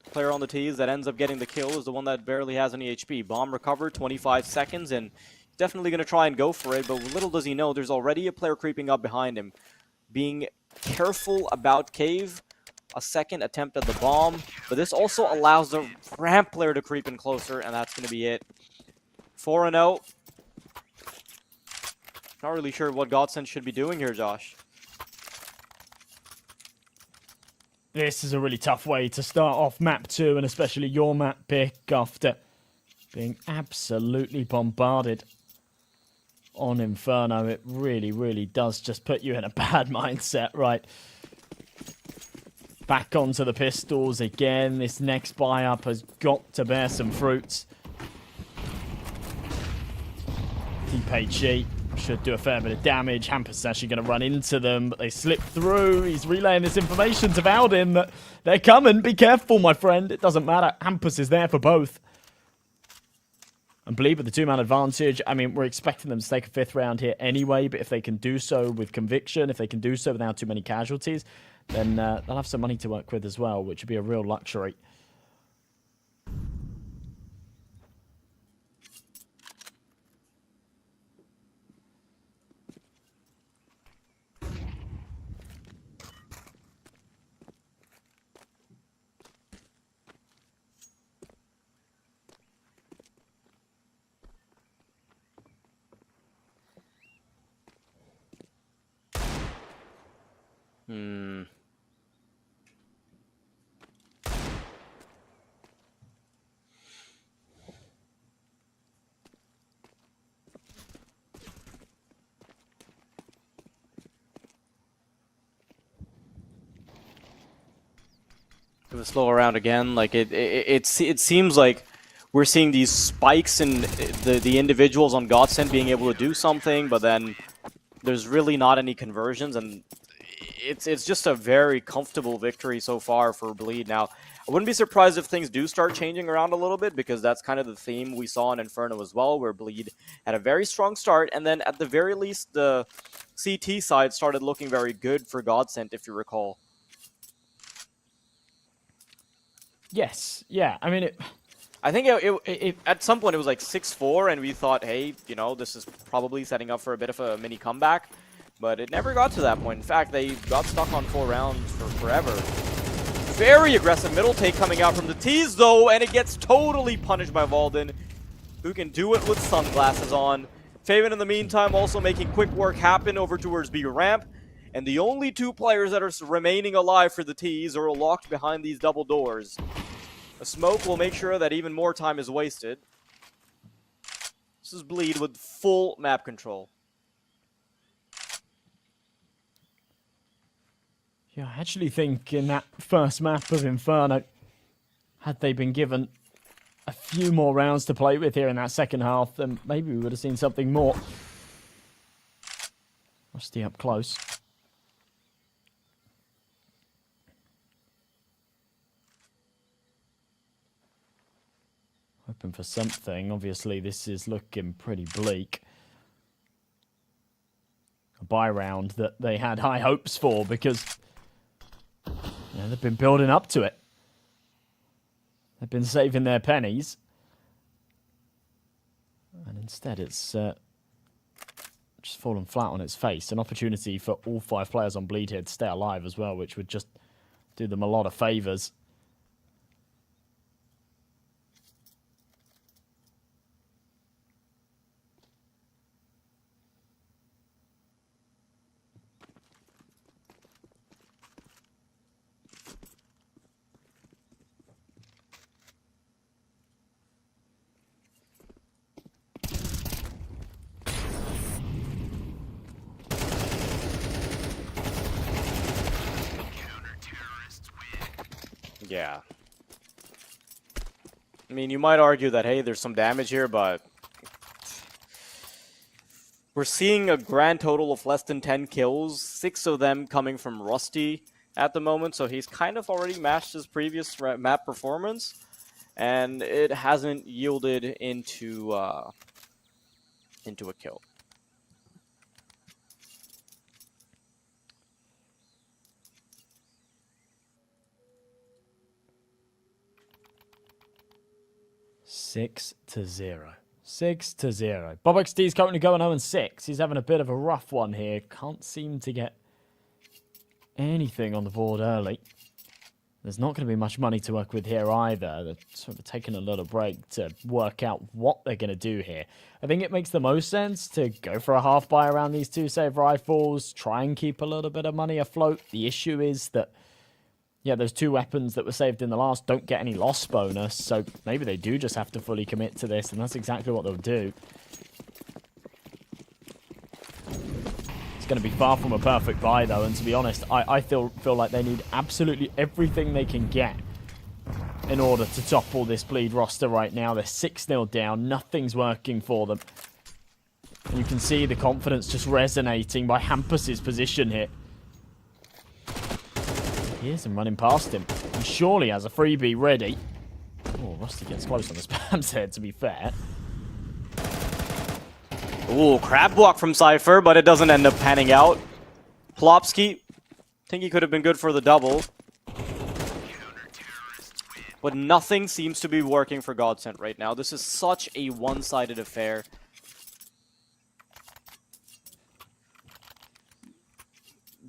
the player on the T's that ends up getting the kill is the one that barely has any HP. Bomb recovered, 25 seconds, and definitely going to try and go for it, but little does he know, there's already a player creeping up behind him. Being careful about Cave, a second attempt at the bomb, but this also allows the ramp player to creep in closer, and that's going to be it. 4-0. Not really sure what Godsend should be doing here, Josh. This is a really tough way to start off map 2, and especially your map pick after being absolutely bombarded on Inferno. It really, really does just put you in a bad mindset, right? Back onto the pistols again. This next buy-up has got to bear some fruits. DPG should do a fair bit of damage. Hampus is actually going to run into them, but they slip through. He's relaying this information to Valdin that they're coming. Be careful, my friend. It doesn't matter. Hampus is there for both. And Bleed with the 2-man advantage. I mean, we're expecting them to take a 5th round here anyway, but if they can do so with conviction, if they can do so without too many casualties, then they'll have some money to work with as well, which would be a real luxury. Give a slow around again. Like it seems like we're seeing these spikes in the individuals on Godsend being able to do something, but then there's really not any conversions, and it's just a very comfortable victory so far for Bleed. Now, I wouldn't be surprised if things do start changing around a little bit, because that's kind of the theme we saw in Inferno as well, where Bleed had a very strong start, and then at the very least, the CT side started looking very good for Godsend, if you recall. Yes, yeah, I mean, I think at some point it was like 6-4, and we thought, hey, you know, this is probably setting up for a bit of a mini comeback, but it never got to that point. In fact, they got stuck on 4 rounds for forever. Very aggressive middle take coming out from the T's, though, and it gets totally punished by Valden, who can do it with sunglasses on. Faven, in the meantime, also making quick work happen over towards B ramp, and the only 2 players that are remaining alive for the T's are locked behind these double doors. A smoke will make sure that even more time is wasted. This is Bleed with full map control. yeah, I actually think in that first map of Inferno, had they been given a few more rounds to play with here in that second half, then maybe we would have seen something more. Rusty up close. Hoping for something. Obviously, this is looking pretty bleak. A buy round that they had high hopes for, because they've been building up to it. They've been saving their pennies. And instead it's just fallen flat on its face. An opportunity for all 5 players on Bleed here to stay alive as well, which would just do them a lot of favours. Yeah. I mean, you might argue that, hey, there's some damage here, but we're seeing a grand total of less than 10 kills, 6 of them coming from Rusty at the moment, so he's kind of already matched his previous map performance, and it hasn't yielded into a kill. Six to 0. 6-0. BobXD's currently going 0-6. He's having a bit of a rough one here. Can't seem to get anything on the board early. There's not going to be much money to work with here either. They're sort of taking a little break to work out what they're going to do here. I think it makes the most sense to go for a half buy around these 2 save rifles, try and keep a little bit of money afloat. The issue is that, yeah, those 2 weapons that were saved in the last don't get any loss bonus, so maybe they do just have to fully commit to this, and that's exactly what they'll do. It's going to be far from a perfect buy, though, and to be honest, I feel like they need absolutely everything they can get in order to topple this Bleed roster right now. They're 6-0 down, nothing's working for them. And you can see the confidence just resonating by Hampus's position here. Here's him running past him. He surely has a freebie ready. Oh, Rusty gets close on the spam's head, to be fair. Ooh, crab block from Cypher, but it doesn't end up panning out. Plopsky, think he could have been good for the double. But nothing seems to be working for Godsend right now. This is such a one-sided affair.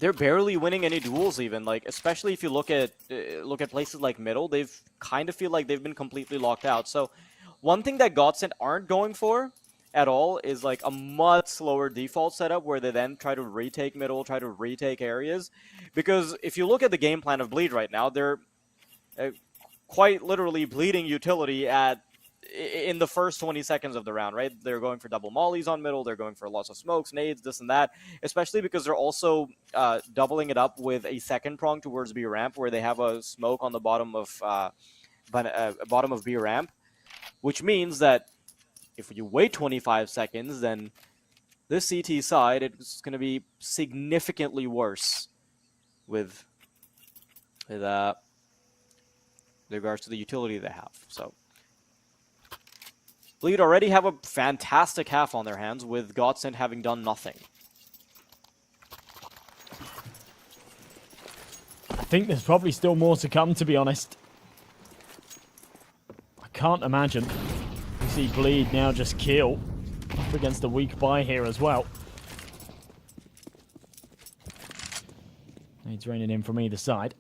They're barely winning any duels even, like, especially if you look at places like middle, they've kind of feel like they've been completely locked out. So one thing that Godsend aren't going for at all is like a much slower default setup where they then try to retake middle, try to retake areas. Because if you look at the game plan of Bleed right now, they're quite literally bleeding utility at in the first 20 seconds of the round, right? They're going for double mollies on middle. They're going for lots of smokes, nades, this and that, especially because they're also doubling it up with a second prong towards B ramp where they have a smoke on the bottom of B ramp, which means that if you wait 25 seconds, then this CT side, it's going to be significantly worse with regards to the utility they have. So Bleed already have a fantastic half on their hands, with Godsend having done nothing. I think there's probably still more to come, to be honest. I can't imagine we see Bleed now just kill up against a weak buy here as well. He's raining in from either side.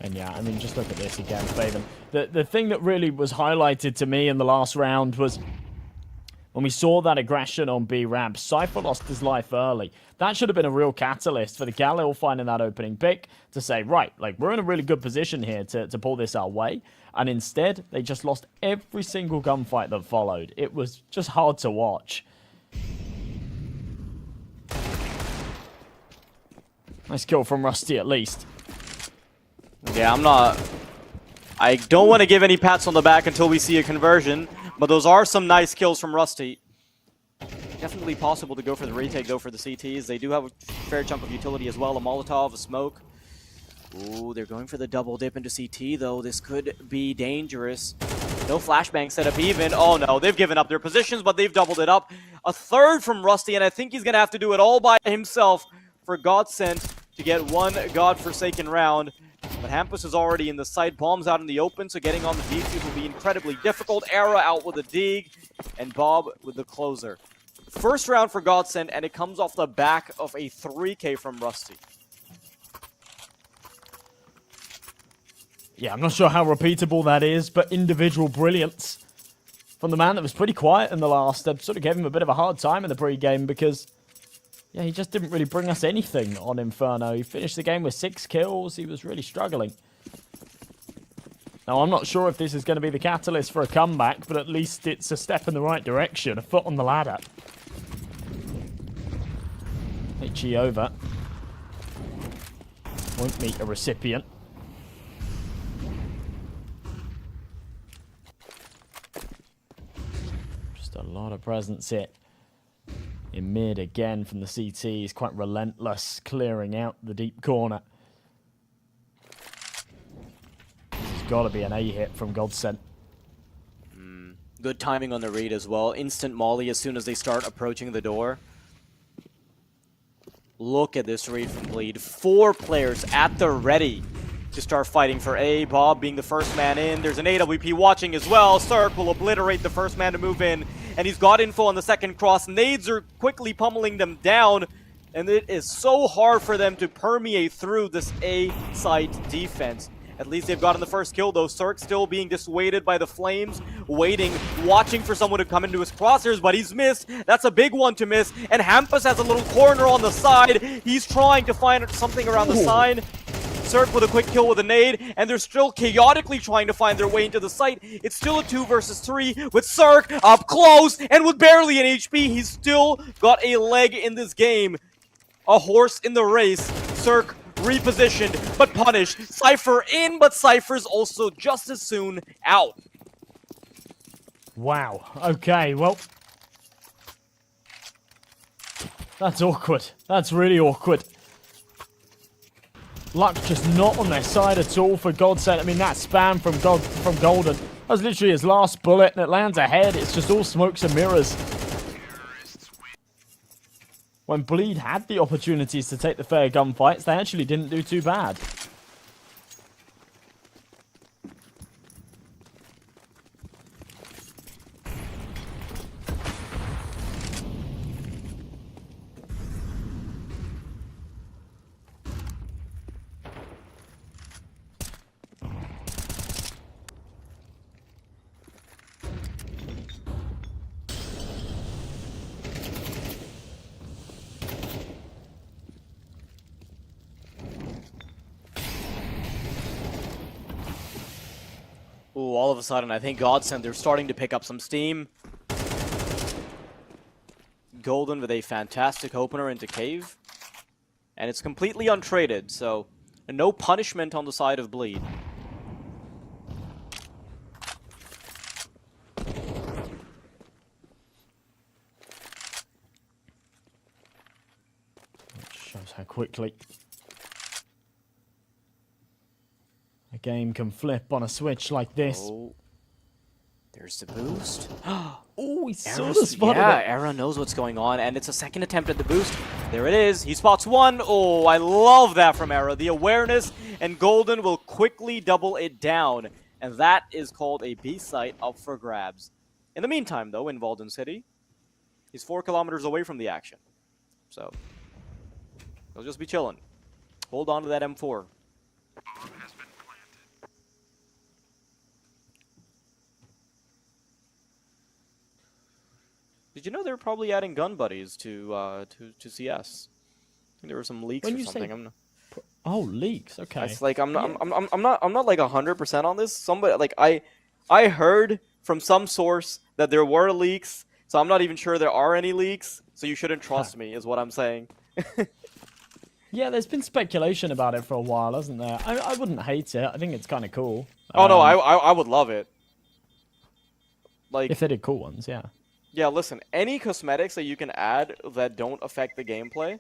And yeah, I mean, just look at this again, Faven. The thing that really was highlighted to me in the last round was when we saw that aggression on B ramp. Cypher lost his life early. That should have been a real catalyst for the Galil finding that opening pick to say, right, like, we're in a really good position here to pull this our way. And instead, they just lost every single gunfight that followed. It was just hard to watch. Nice kill from Rusty, at least. Yeah, I don't want to give any pats on the back until we see a conversion, but those are some nice kills from Rusty. Definitely possible to go for the retake, though, for the CTs. They do have a fair chunk of utility as well. A Molotov, a smoke. Ooh, they're going for the double dip into CT, though. This could be dangerous. No flashbang setup even. Oh, no, they've given up their positions, but they've doubled it up. A third from Rusty, and I think he's going to have to do it all by himself for Godsend to get one godforsaken round. But Hampus is already in the site. Bombs out in the open, so getting on the defuse will be incredibly difficult. Era out with a dig, and Bob with the closer. First round for Godsend, and it comes off the back of a 3K from Rusty. Yeah, I'm not sure how repeatable that is, but individual brilliance from the man that was pretty quiet in the last. I sort of gave him a bit of a hard time in the pre-game because, yeah, he just didn't really bring us anything on Inferno. He finished the game with 6 kills. He was really struggling. Now, I'm not sure if this is going to be the catalyst for a comeback, but at least it's a step in the right direction, a foot on the ladder. H2e over. Won't meet a recipient. Just a lot of presence here. In mid again from the CT. He's quite relentless, clearing out the deep corner. This has got to be an A hit from Godsend. Good timing on the read as well. Instant molly as soon as they start approaching the door. Look at this read from Bleed. 4 players at the ready to start fighting for A. Bob being the first man in. There's an AWP watching as well. Cirque will obliterate the first man to move in. And he's got info on the second cross. Nades are quickly pummeling them down. And it is so hard for them to permeate through this A-site defense. At least they've gotten the first kill, though. Cirque still being dissuaded by the flames, waiting, watching for someone to come into his crosshairs, but he's missed. That's a big one to miss. And Hampus has a little corner on the side. He's trying to find something around the sign. Cirque with a quick kill with a nade, and they're still chaotically trying to find their way into the site. It's still a 2 versus 3 with Cirque up close, and with barely an HP, he's still got a leg in this game. A horse in the race. Cirque repositioned, but punished. Cypher in, but Cypher's also just as soon out. Wow. Okay, well, that's awkward. That's really awkward. Luck just not on their side at all for Godsend. I mean, that spam from Golden, that was literally his last bullet, and it lands ahead. It's just all smokes and mirrors. When Bleed had the opportunities to take the fair gunfights, they actually didn't do too bad. all of a sudden, I think Godsend, they're starting to pick up some steam. Golden with a fantastic opener into Cave. And it's completely untraded, so no punishment on the side of Bleed. Shows how quickly a game can flip on a switch like this. Oh, there's the boost. Oh, he sort of spotted yeah, it. Era knows what's going on, and it's a second attempt at the boost. There it is. He spots one. Oh, I love that from Era. The awareness, and Golden will quickly double it down, and that is called a B site up for grabs. In the meantime, though, in Walden City, he's 4 kilometers away from the action, so he'll just be chilling. Hold on to that M4. Did you know they're probably adding gun buddies to CS? I think there were some leaks or something. Oh, leaks. Okay. It's like I'm not like 100% on this. Somebody like I heard from some source that there were leaks, so I'm not even sure there are any leaks. So you shouldn't trust me, is what I'm saying. Yeah, there's been speculation about it for a while, hasn't there? I wouldn't hate it. I think it's kind of cool. Oh no, I would love it. Like if they did cool ones, yeah. Yeah, listen, any cosmetics that you can add that don't affect the gameplay,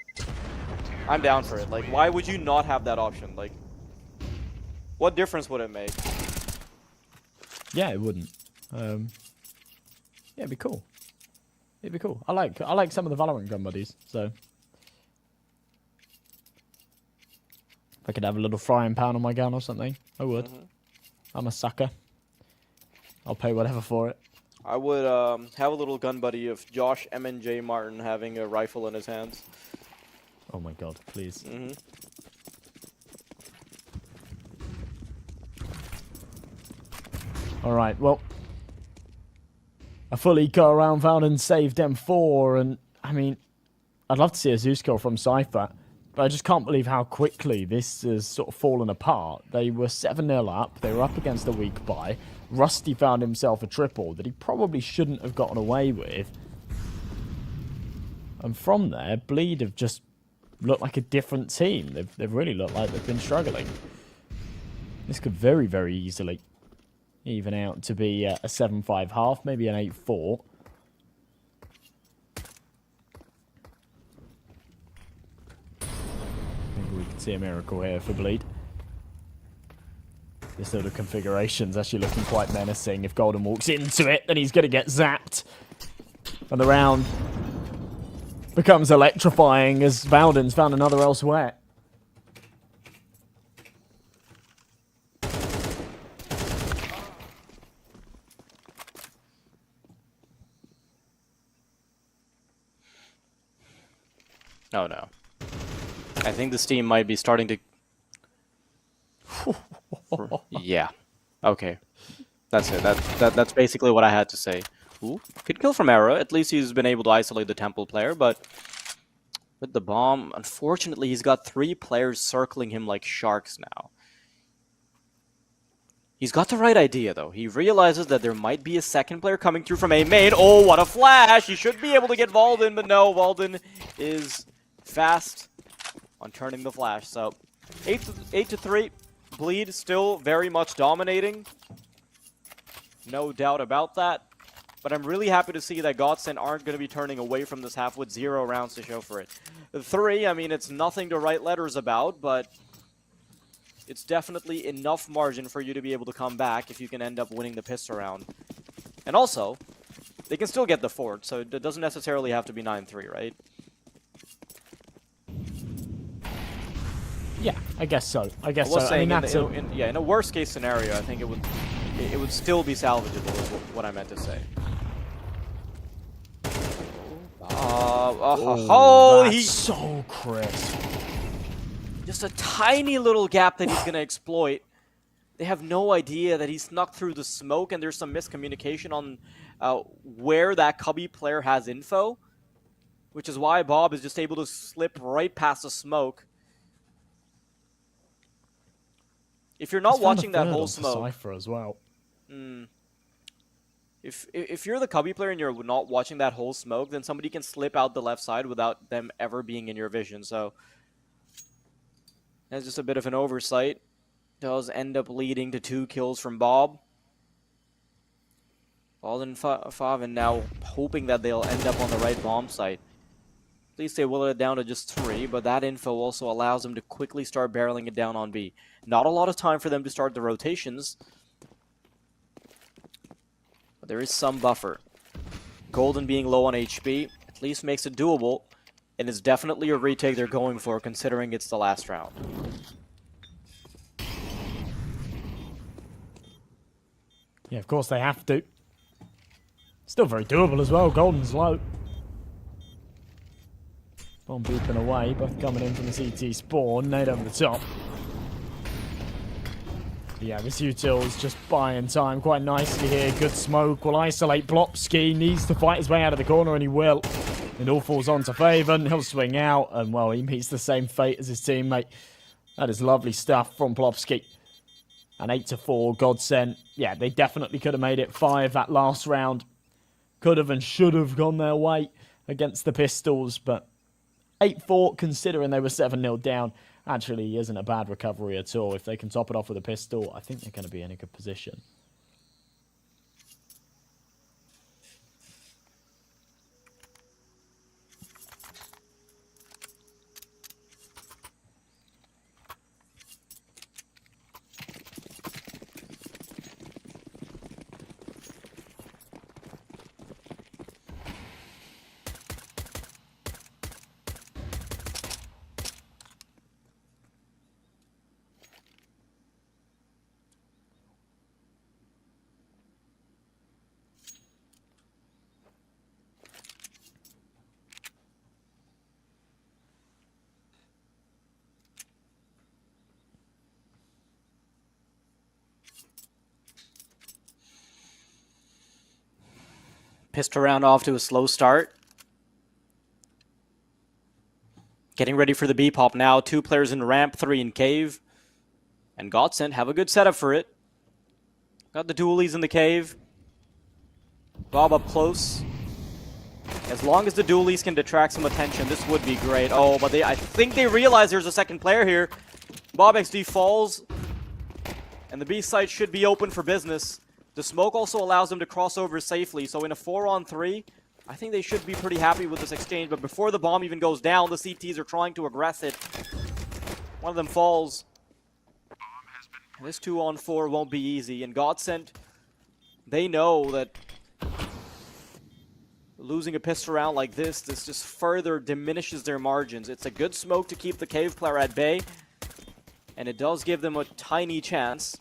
I'm down for it. Like, why would you not have that option? Like, what difference would it make? Yeah, it wouldn't. Yeah, it'd be cool. It'd be cool. I like some of the Valorant gun buddies, so if I could have a little frying pan on my gun or something, I would. I'm a sucker. I'll pay whatever for it. I would have a little gun buddy of Josh M&J Martin having a rifle in his hands. Oh my god, please. Alright, well, a full eco around found and saved M4, and I mean, I'd love to see a Zeus kill from Cypher, but I just can't believe how quickly this has sort of fallen apart. They were 7-0 up, they were up against a weak bye. Rusty found himself a triple that he probably shouldn't have gotten away with. And from there, Bleed have just looked like a different team. They've really looked like they've been struggling. This could very, very easily even out to be a 7-5 half, maybe an 8-4. Maybe we could see a miracle here for Bleed. This sort of configuration's actually looking quite menacing. If Golden walks into it, then he's going to get zapped. And the round becomes electrifying as Valden's found another elsewhere. Oh no. I think this team might be starting to... Yeah. Okay. That's it. That's basically what I had to say. Ooh, good kill from Era. At least he's been able to isolate the Temple player, but with the bomb, unfortunately, he's got 3 players circling him like sharks now. He's got the right idea, though. He realizes that there might be a second player coming through from A main. Oh, what a flash! He should be able to get Walden, but no, Walden is fast on turning the flash. So, 8-3. Bleed still very much dominating. No doubt about that. But I'm really happy to see that Godsend aren't going to be turning away from this half with 0 rounds to show for it. 3, I mean, it's nothing to write letters about, but it's definitely enough margin for you to be able to come back if you can end up winning the pistol round. And also, they can still get the fort, so it doesn't necessarily have to be 9-3, right? Yeah, I guess so. I guess so. I mean, that's in a worst case scenario, I think it would still be salvageable, is what I meant to say. He's so crisp. Just a tiny little gap that he's going to exploit. They have no idea that he snuck through the smoke, and there's some miscommunication on where that Cubby player has info, which is why Bob is just able to slip right past the smoke. If you're not watching that whole smoke... Cypher as well. If you're the Cubby player and you're not watching that whole smoke, then somebody can slip out the left side without them ever being in your vision. So that's just a bit of an oversight. Does end up leading to 2 kills from Bob. Alden Favin now hoping that they'll end up on the right bomb site. At least they will it down to just 3, but that info also allows them to quickly start barreling it down on B. Not a lot of time for them to start the rotations, but there is some buffer. Golden being low on HP at least makes it doable, and it's definitely a retake they're going for considering it's the last round. Yeah, of course they have to. Still very doable as well. Golden's low. Bomb beeping away, both coming in from the CT spawn. Nade over the top. Yeah, this util's just buying time quite nicely here. Good smoke will isolate Blopski. Needs to fight his way out of the corner, and he will. It all falls onto Faven. He'll swing out, and well, he meets the same fate as his teammate. That is lovely stuff from Blopski. An 8-4 godsend. Yeah, they definitely could have made it 5 that last round. Could have and should have gone their way against the Pistols, but 8-4, considering they were 7-0 down, actually isn't a bad recovery at all. If they can top it off with a pistol, I think they're going to be in a good position. Pissed around off to a slow start. Getting ready for the B-pop now. 2 players in ramp, 3 in cave. And Godsend have a good setup for it. Got the dualies in the cave. Bob up close. As long as the dualies can detract some attention, this would be great. Oh, but I think they realize there's a second player here. Bob XD falls. And the B site should be open for business. The smoke also allows them to cross over safely, so in a 4-on-3, I think they should be pretty happy with this exchange. But before the bomb even goes down, the CTs are trying to aggress it. One of them falls. And this 2-on-4 won't be easy, and Godsend, they know that losing a pistol round like this just further diminishes their margins. It's a good smoke to keep the cave player at bay, and it does give them a tiny chance.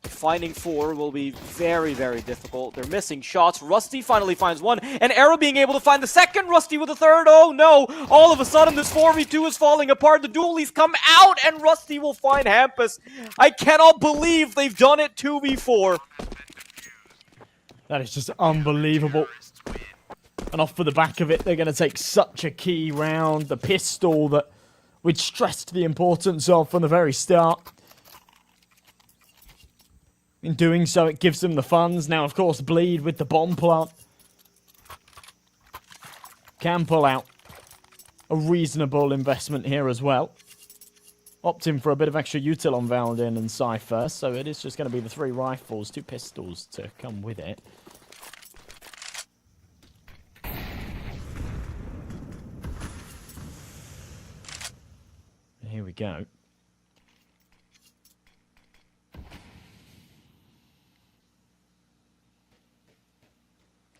Finding 4 will be very, very difficult. They're missing shots. Rusty finally finds one. And Arrow being able to find the second. Rusty with the third. Oh no! All of a sudden this 4v2 is falling apart. The dualies come out and Rusty will find Hampus. I cannot believe they've done it 2v4. That is just unbelievable. And off for the back of it, they're going to take such a key round. The pistol that we'd stressed the importance of from the very start. In doing so, it gives them the funds. Now, of course, Bleed with the bomb plant can pull out a reasonable investment here as well. Opting for a bit of extra util on Valdin and Cypher, so it is just going to be the 3 rifles, 2 pistols to come with it. Here we go.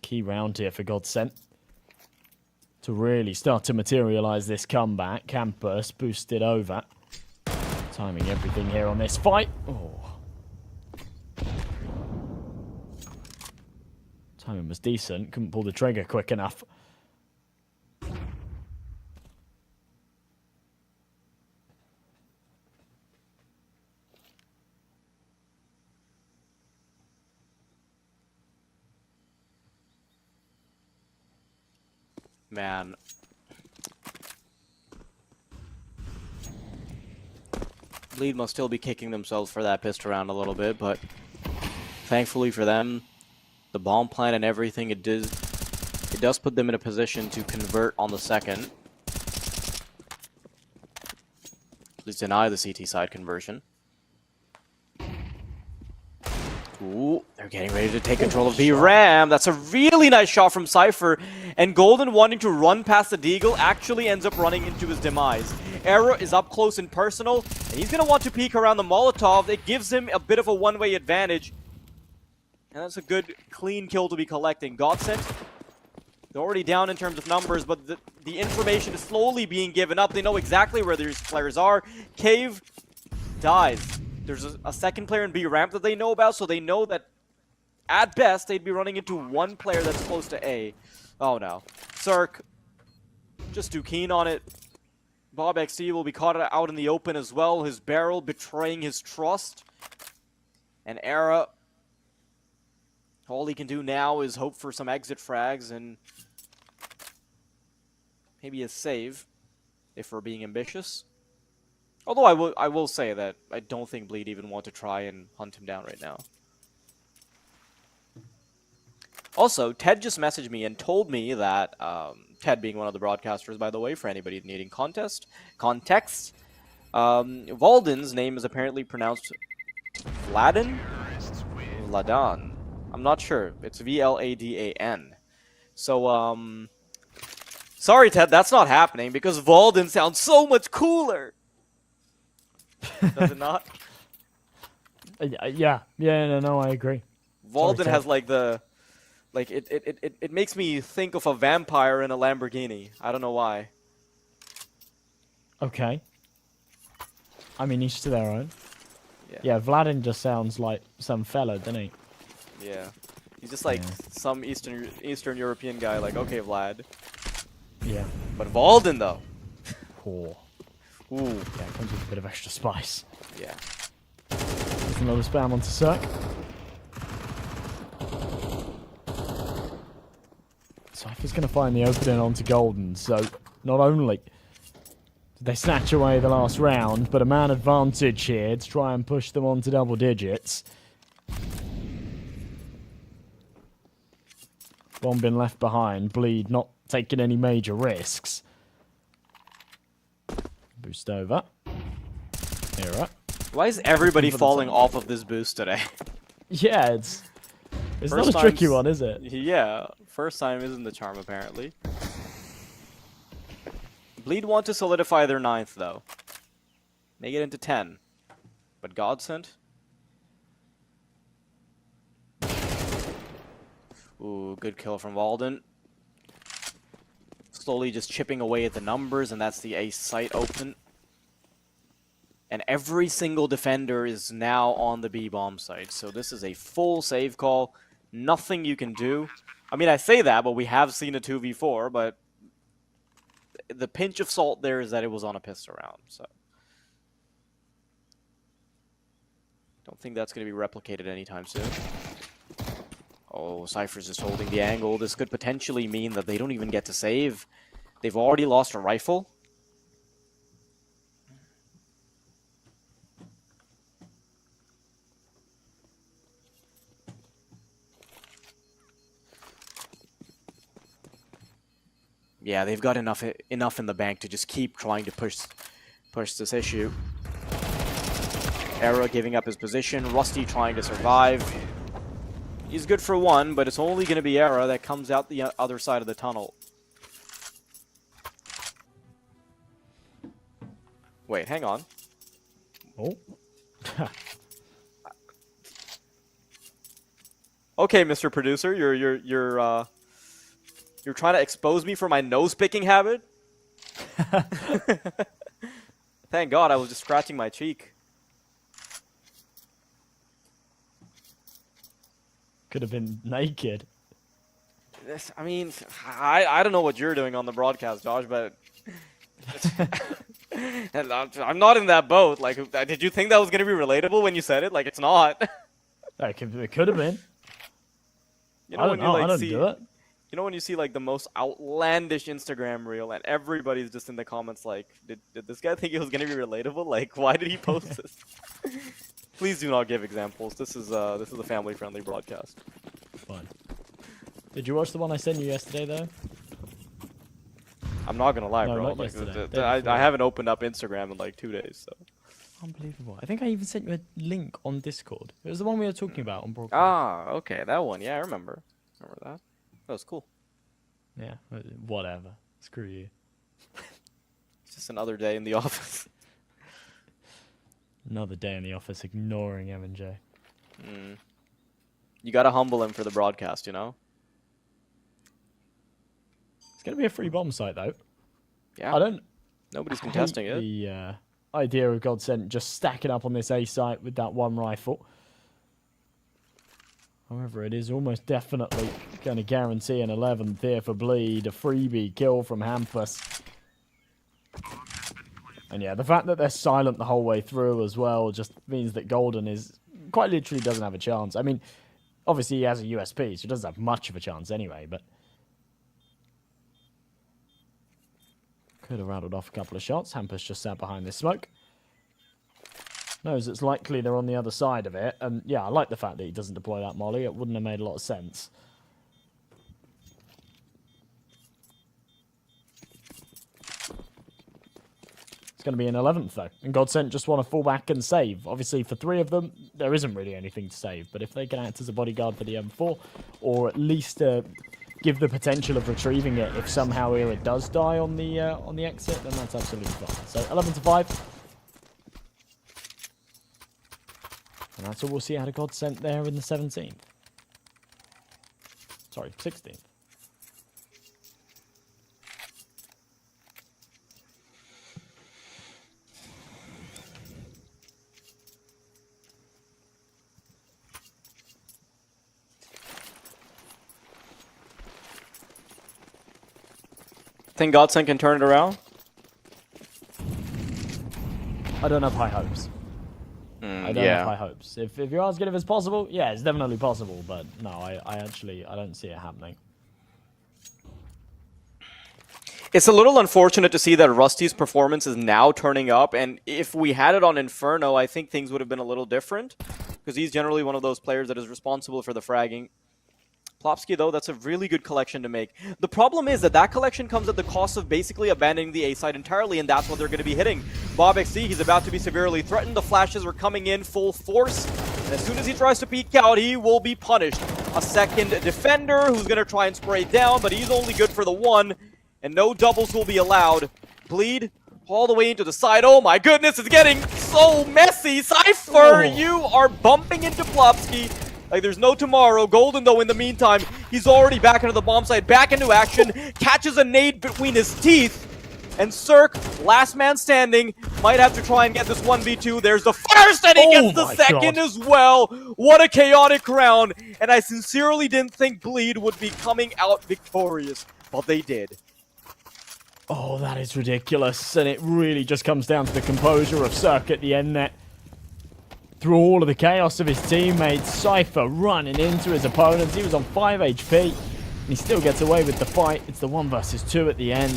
Key round here for Godsend to really start to materialize this comeback. Campus boosted over. Timing everything here on this fight. Oh. Timing was decent. Couldn't pull the trigger quick enough. Man. Bleed must still be kicking themselves for that pissed around a little bit, but Thankfully for them, the bomb plant and everything, it does put them in a position to convert on the second. Please deny the CT side conversion. Ooh, they're getting ready to take control of B Ram. That's a really nice shot from Cypher. And Golden, wanting to run past the Deagle, actually ends up running into his demise. Era is up close and personal, and he's going to want to peek around the Molotov. It gives him a bit of a one-way advantage. And that's a good, clean kill to be collecting. Godsent, they're already down in terms of numbers, but the information is slowly being given up. They know exactly where these players are. Cave dies. There's a second player in B ramp that they know about, so they know that at best they'd be running into one player that's close to A. Oh no. Cirque, just too keen on it. Bob XT will be caught out in the open as well. His barrel betraying his trust. And Era, all he can do now is hope for some exit frags and maybe a save, if we're being ambitious. Although I will say that I don't think Bleed even want to try and hunt him down right now. Also, Ted just messaged me and told me that, Ted being one of the broadcasters, by the way, for anybody needing context, Valden's name is apparently pronounced Vladan? Vladan. I'm not sure. It's V-L-A-D-A-N. So, sorry, Ted, that's not happening because Valden sounds so much cooler. Does it not? Yeah, no, I agree. Valden Sorry, has like the, like it makes me think of a vampire in a Lamborghini. I don't know why. Okay. I mean, each to their own. Yeah. Yeah, Vladin just sounds like some fella, doesn't he? Yeah. He's just like some Eastern European guy. Like, okay, Vlad. Yeah. But Valden though. Poor. Ooh. Yeah, it comes with a bit of extra spice. Yeah. There's another spam onto Cirque. Cypher's going to find the opening onto Golden, so not only did they snatch away the last round, but a man advantage here to try and push them onto double digits. One been left behind, Bleed not taking any major risks. Boost over. Era. Why is everybody falling off of this boost today? Yeah, it's First not a tricky one, is it? Yeah. First time isn't the charm, apparently. Bleed want to solidify their 9th, though. Make it into 10. But Godsent? Ooh, good kill from Walden. Slowly just chipping away at the numbers, and that's the ace site open. And every single defender is now on the B-bomb site, so this is a full save call. Nothing you can do. I mean, I say that, but we have seen a 2v4, but the pinch of salt there is that it was on a pistol round, so. Don't think that's going to be replicated anytime soon. Oh, Cypher's just holding the angle. This could potentially mean that they don't even get to save. They've already lost a rifle. Yeah, they've got enough in the bank to just keep trying to push this issue. Era giving up his position. Rusty trying to survive. He's good for one, but it's only going to be Era that comes out the other side of the tunnel. Wait, hang on. Oh. Okay, Mr. Producer, you're trying to expose me for my nose picking habit? Thank God I was just scratching my cheek. Could have been naked. I mean, I don't know what you're doing on the broadcast, Josh, but and I'm not in that boat. Like, did you think that was going to be relatable when you said it? Like, it's not. It could have been. You know, when you like I don't see, do it. you know when you see like the most outlandish Instagram reel and everybody's just in the comments like, did this guy think it was going to be relatable? Like, why did he post this? Please do not give examples. This is a family-friendly broadcast. Fine. Did you watch the one I sent you yesterday, though? I'm not gonna lie, No, bro. not Like, yesterday. Day I before. haven't opened up Instagram in like 2 days. So. Unbelievable. I think I even sent you a link on Discord. It was the one we were talking about on broadcast. Ah, okay, that one. Yeah, I remember. Remember that? That was cool. Yeah, whatever. Screw you. It's just another day in the office. Another day in the office ignoring M&J. You gotta humble him for the broadcast, you know? It's going to be a free bomb site, though. Yeah. I don't... Nobody's contesting hate it. The idea of Godsent just stacking up on this A site with that one rifle. However, it is almost definitely going to guarantee an 11th here for Bleed. A freebie kill from Hampus. And yeah, the fact that they're silent the whole way through as well just means that Golden is quite literally doesn't have a chance. I mean, obviously he has a USP, so he doesn't have much of a chance anyway, but could have rattled off a couple of shots. Hampus just sat behind this smoke. Knows it's likely they're on the other side of it. And yeah, I like the fact that he doesn't deploy that molly. It wouldn't have made a lot of sense. It's going to be an 11th, though. And Godsent just want to fall back and save. Obviously, for 3 of them, there isn't really anything to save. But if they can act as a bodyguard for the M4, or at least give the potential of retrieving it if somehow Era does die on the exit, then that's absolutely fine. So 11-5. And that's all we'll see out of Godsent there in the 17th. Sorry, 16th. Think Godsent can turn it around? I don't have high hopes. I don't have high hopes. If you're asking if it's possible, yeah, it's definitely possible. But no, I don't see it happening. It's a little unfortunate to see that Rusty's performance is now turning up, and if we had it on Inferno, I think things would have been a little different, because he's generally one of those players that is responsible for the fragging. Plopsky, though, that's a really good collection to make. The problem is that that collection comes at the cost of basically abandoning the A side entirely, and that's what they're going to be hitting. Bob XC, he's about to be severely threatened. The flashes are coming in full force, and as soon as he tries to peek out, he will be punished. A second defender who's going to try and spray down, but he's only good for the 1, and no doubles will be allowed. Bleed all the way into the side. Oh my goodness, it's getting so messy. Cypher, you are bumping into Plopsky like there's no tomorrow. Golden, though, in the meantime, he's already back into the bomb site, back into action, catches a nade between his teeth, and Cirque, last man standing, might have to try and get this 1v2. There's the first, and he gets the second as well. What a chaotic round, and I sincerely didn't think Bleed would be coming out victorious, but they did. Oh, that is ridiculous, and it really just comes down to the composure of Cirque at the end there. Through all of the chaos of his teammates, Cypher running into his opponents. He was on 5 HP, and he still gets away with the fight. It's the 1 versus 2 at the end.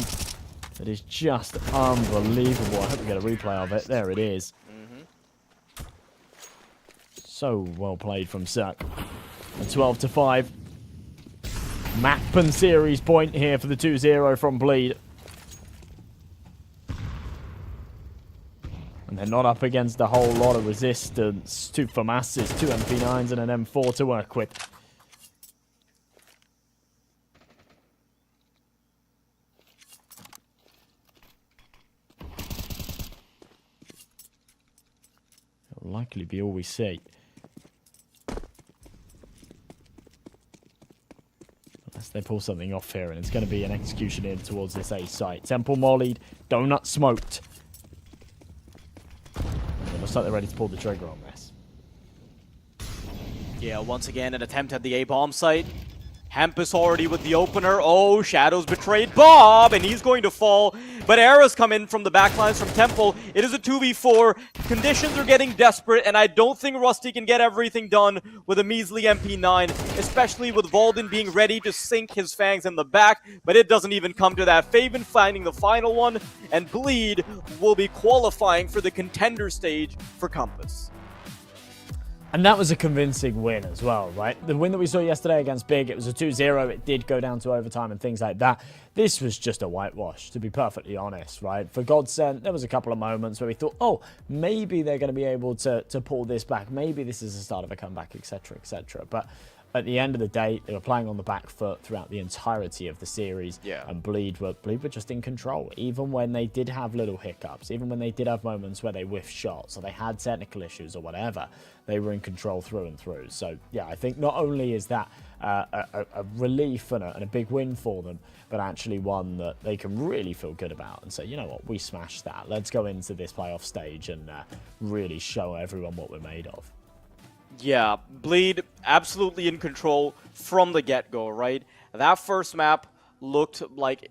That is just unbelievable. I hope we get a replay of it. There it is. So well played from Cirque. And 12-5. Map and series point here for the 2-0 from Bleed. And they're not up against a whole lot of resistance. 2 FAMASs, 2 MP9s, and an M4 to work with. It'll likely be all we see. Unless they pull something off here, and it's going to be an execution in towards this A site. Temple mollied, Donut smoked. Looks like they're ready to pull the trigger on this. Yeah, once again, an attempt at the A-bomb site. Hampus already with the opener. Oh, Shadows betrayed Bob, and he's going to fall. But Era's come in from the backlines from Temple. It is a 2v4. Conditions are getting desperate, and I don't think Rusty can get everything done with a measly MP9, especially with Volden being ready to sink his fangs in the back. But it doesn't even come to that. Faven finding the final one, and Bleed will be qualifying for the contender stage for Compass. And that was a convincing win as well, right? The win that we saw yesterday against Big, it was a 2-0. It did go down to overtime and things like that. This was just a whitewash, to be perfectly honest, right? For Godsend, there was a couple of moments where we thought, oh, maybe they're going to be able to pull this back. Maybe this is the start of a comeback, etc., etc. But at the end of the day, they were playing on the back foot throughout the entirety of the series. Yeah. And Bleed were just in control, even when they did have little hiccups, even when they did have moments where they whiffed shots or they had technical issues or whatever. They were in control through and through. So, yeah, I think not only is that a relief and a big win for them, but actually one that they can really feel good about and say, you know what, we smashed that. Let's go into this playoff stage and really show everyone what we're made of. Yeah, Bleed absolutely in control from the get-go, right? That first map looked like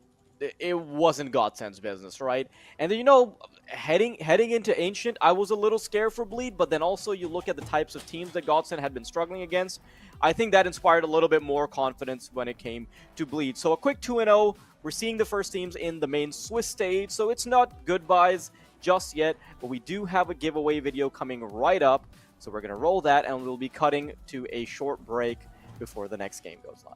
it wasn't Godsend's business, right? And then, you know, heading into Ancient, I was a little scared for Bleed, but then also you look at the types of teams that Godsend had been struggling against. I think that inspired a little bit more confidence when it came to Bleed. So a quick 2-0. We're seeing the first teams in the main Swiss stage, so it's not goodbyes just yet, but we do have a giveaway video coming right up. So we're going to roll that, and we'll be cutting to a short break before the next game goes live.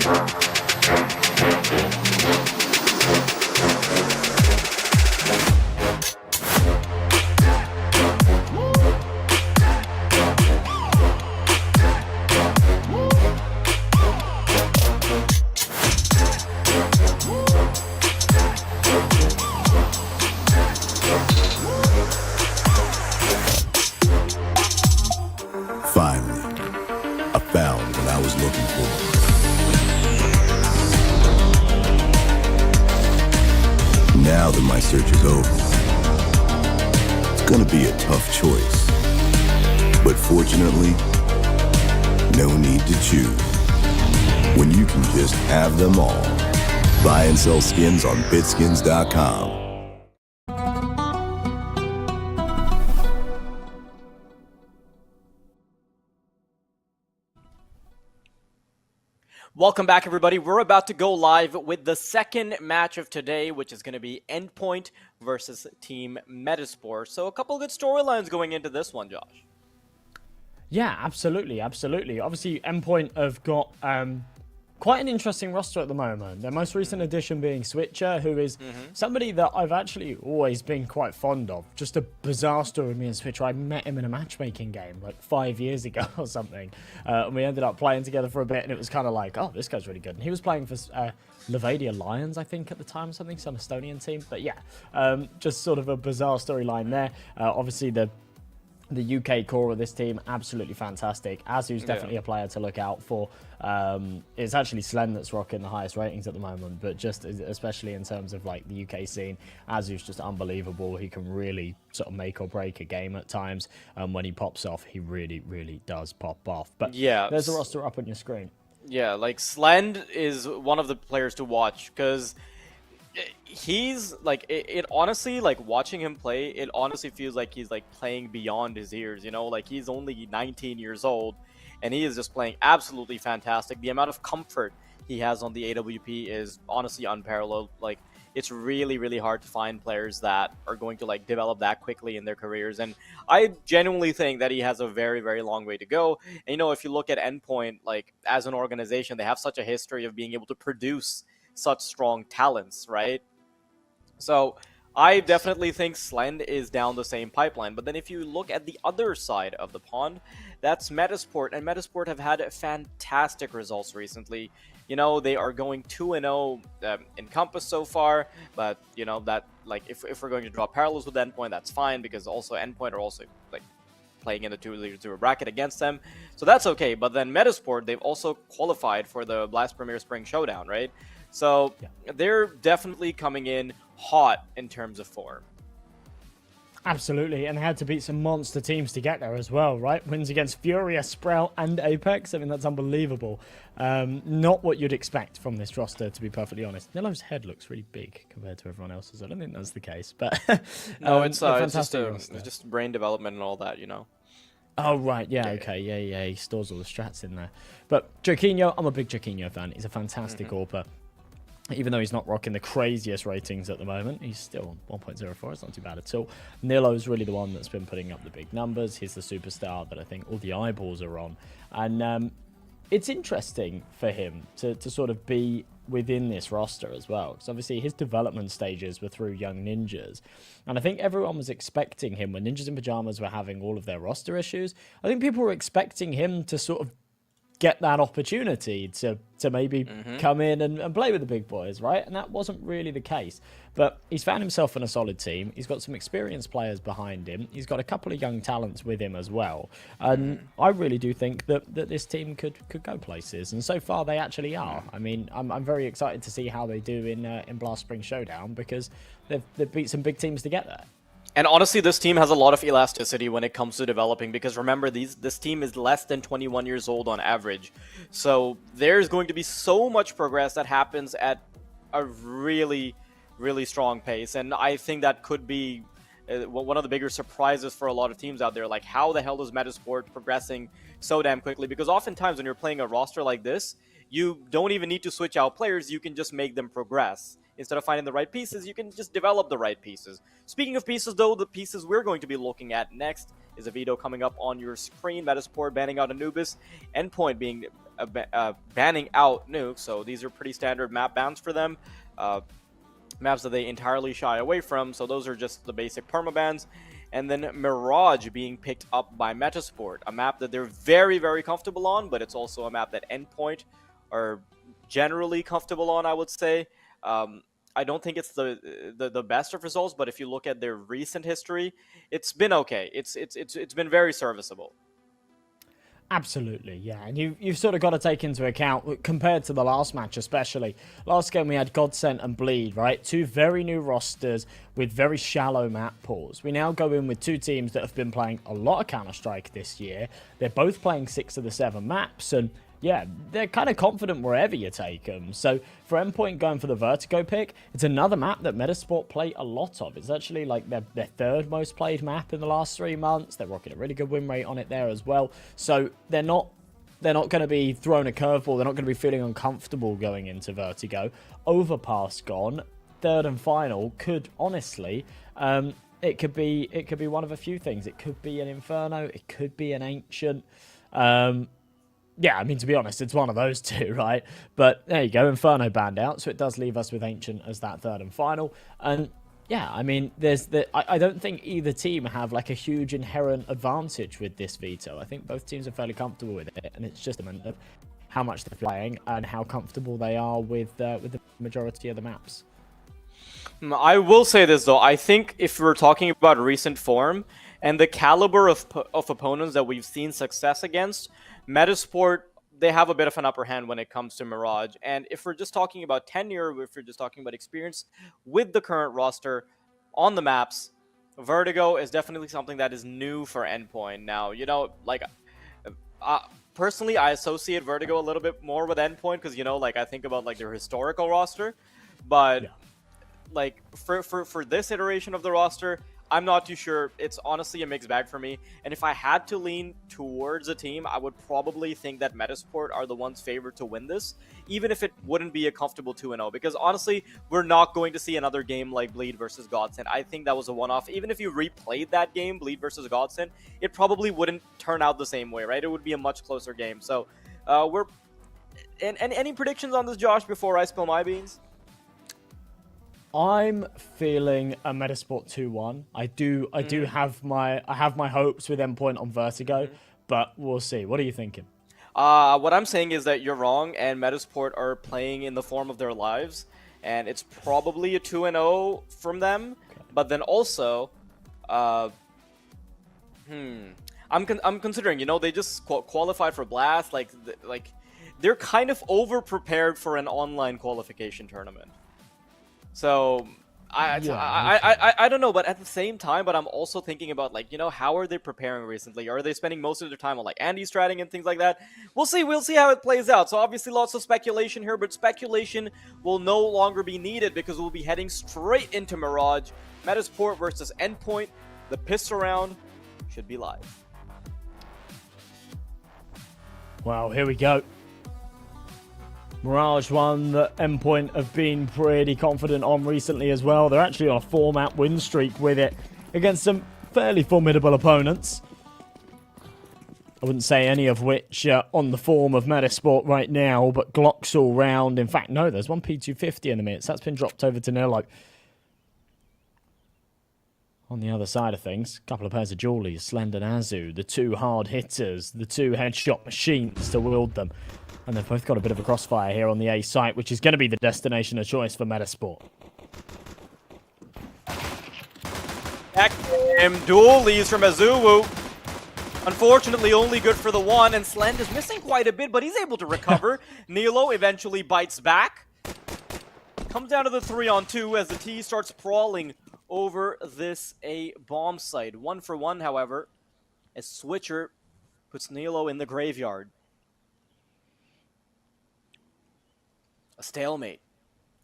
Finally, I found what I was looking for. Now that my search is over, it's gonna be a tough choice. But fortunately, no need to choose. When you can just have them all. Buy and sell skins on bitskins.com. Welcome back, everybody. We're about to go live with the second match of today, which is going to be Endpoint versus Team Metasport. So a couple of good storylines going into this one, Josh. Yeah, absolutely, absolutely. Obviously, Endpoint have got quite an interesting roster at the moment. Their most recent addition being Switcher, who is somebody that I've actually always been quite fond of. Just a bizarre story with me and Switcher. I met him in a matchmaking game like 5 years ago or something. And we ended up playing together for a bit, and it was kind of like, oh, this guy's really good. And he was playing for Levadia Lions, I think, at the time, something, some Estonian team. But yeah, just sort of a bizarre storyline there. Obviously, the UK core of this team, absolutely fantastic. Azu's definitely a player to look out for. It's actually Slen that's rocking the highest ratings at the moment, but just especially in terms of like the UK scene, Azu's just unbelievable. He can really sort of make or break a game at times. When he pops off, he really, really does pop off. But yeah, there's a roster up on your screen. Yeah, like Slend is one of the players to watch because he's like it honestly, like watching him play, it honestly feels like he's like playing beyond his years, you know, like he's only 19 years old and he is just playing absolutely fantastic. The amount of comfort he has on the AWP is honestly unparalleled. Like it's really, really hard to find players that are going to like develop that quickly in their careers, and I genuinely think that he has a very, very long way to go. And you know, if you look at Endpoint, like as an organization, they have such a history of being able to produce such strong talents, right? So I definitely think Slend is down the same pipeline. But then if you look at the other side of the pond, that's Metasport, and Metasport have had fantastic results recently. You know, they are going 2-0 in Compass so far, but you know that like if we're going to draw parallels with Endpoint, that's fine, because also Endpoint are also like playing in the 2-0 bracket against them, so that's okay. But then Metasport, they've also qualified for the last Premier Spring Showdown, right? So they're definitely coming in hot in terms of form. Absolutely, and they had to beat some monster teams to get there as well, right? Wins against Furious, Sprout, and Apex. I mean, that's unbelievable. Not what you'd expect from this roster, to be perfectly honest. Nilo's head looks really big compared to everyone else's. I don't think that's the case, but no, it's just brain development and all that, you know. Oh, right, yeah, okay, yeah, he stores all the strats in there. But Joaquinho, I'm a big Joaquinho fan. He's a fantastic AWPer. Even though he's not rocking the craziest ratings at the moment, he's still 1.04. It's not too bad at all. Nilo's really the one that's been putting up the big numbers. He's the superstar that I think all the eyeballs are on. And it's interesting for him to sort of be within this roster as well, because obviously his development stages were through Young Ninjas. And I think everyone was expecting him, when Ninjas in Pajamas were having all of their roster issues, I think people were expecting him to sort of get that opportunity to maybe come in and play with the big boys, right? And that wasn't really the case. But he's found himself in a solid team. He's got some experienced players behind him. He's got a couple of young talents with him as well. And I really do think that this team could go places. And so far, they actually are. I mean, I'm very excited to see how they do in Blast Spring Showdown, because they've beat some big teams to get there. And honestly, this team has a lot of elasticity when it comes to developing, because remember, this team is less than 21 years old on average. So there's going to be so much progress that happens at a really, really strong pace. And I think that could be one of the bigger surprises for a lot of teams out there. Like, how the hell is Metasport progressing so damn quickly? Because oftentimes when you're playing a roster like this, you don't even need to switch out players. You can just make them progress. instead of finding the right pieces, you can just develop the right pieces. Speaking of pieces, though, the pieces we're going to be looking at next is a video coming up on your screen. Metasport banning out Anubis, Endpoint being banning out Nuke. So these are pretty standard map bans for them. Maps that they entirely shy away from. So those are just the basic permabans. And then Mirage being picked up by Metasport, a map that they're very, very comfortable on, but it's also a map that Endpoint are generally comfortable on, I would say. I don't think it's the best of results, but if you look at their recent history, it's been okay. It's been very serviceable. Absolutely, yeah. And you've sort of got to take into account, compared to the last match especially, last game we had Godsent and Bleed, right? Two very new rosters with very shallow map pools. We now go in with two teams that have been playing a lot of Counter-Strike this year. They're both playing 6 of the 7 maps, and yeah, they're kind of confident wherever you take them. So for Endpoint going for the Vertigo pick, it's another map that Metasport play a lot of. It's actually like their third most played map in the last 3 months. They're rocking a really good win rate on it there as well. So they're not going to be thrown a curveball. They're not going to be feeling uncomfortable going into Vertigo. Overpass gone. Third and final could honestly, it could be one of a few things. It could be an Inferno. It could be an Ancient. Yeah, I mean, to be honest, it's one of those two, right? But there you go, Inferno banned out, so it does leave us with Ancient as that third and final. And yeah, I mean, I don't think either team have like a huge inherent advantage with this veto. I think both teams are fairly comfortable with it, and it's just a matter of how much they're playing and how comfortable they are with the majority of the maps. I will say this, though. I think if we're talking about recent form and the caliber of opponents that we've seen success against, Metasport, they have a bit of an upper hand when it comes to Mirage. And if we're just talking about tenure, if we're just talking about experience with the current roster on the maps, Vertigo is definitely something that is new for Endpoint. Now, you know, like, personally, I associate Vertigo a little bit more with Endpoint because, you know, like, I think about, like, their historical roster. But, yeah, like, for this iteration of the roster, I'm not too sure. It's honestly a mixed bag for me. And if I had to lean towards a team, I would probably think that Metasport are the ones favored to win this, even if it wouldn't be a comfortable 2-0. Because honestly, we're not going to see another game like Bleed versus Godsent. I think that was a one-off. Even if you replayed that game, Bleed versus Godsent, it probably wouldn't turn out the same way, right? It would be a much closer game. So, and any predictions on this, Josh, before I spill my beans? I'm feeling a Metasport 2-1. I have my hopes with Endpoint on Vertigo, but we'll see. What are you thinking? What I'm saying is that you're wrong, and Metasport are playing in the form of their lives, and it's probably a 2-0 from them. Okay. But then also, I'm considering, you know, they just qualified for Blast, like they're kind of over prepared for an online qualification tournament. So, I don't know, but at the same time, but I'm also thinking about, like, you know, how are they preparing recently? Are they spending most of their time on, like, anti-stratting and things like that? We'll see how it plays out. So, obviously, lots of speculation here, but speculation will no longer be needed because we'll be heading straight into Mirage. Metasport versus Endpoint. The piss around should be live. Wow, here we go. Mirage one that Endpoint have been pretty confident on recently as well. They're actually on a 4-map win streak with it against some fairly formidable opponents. I wouldn't say any of which are on the form of Metasport right now, but Glocks all round. In fact, no, there's one P250 in the midst. That's been dropped over to Nilo. On the other side of things, a couple of pairs of Jawlies, Slender and Azu, the two hard hitters, the two headshot machines to wield them. And they've both got a bit of a crossfire here on the A site, which is going to be the destination of choice for Metasport. Dualies from Azuwu. Unfortunately, only good for the one, and Slend is missing quite a bit, but he's able to recover. Nilo eventually bites back. Comes down to the 3-on-2 as the T starts sprawling over this A bomb site. 1-for-1, however, as Switcher puts Nilo in the graveyard. A stalemate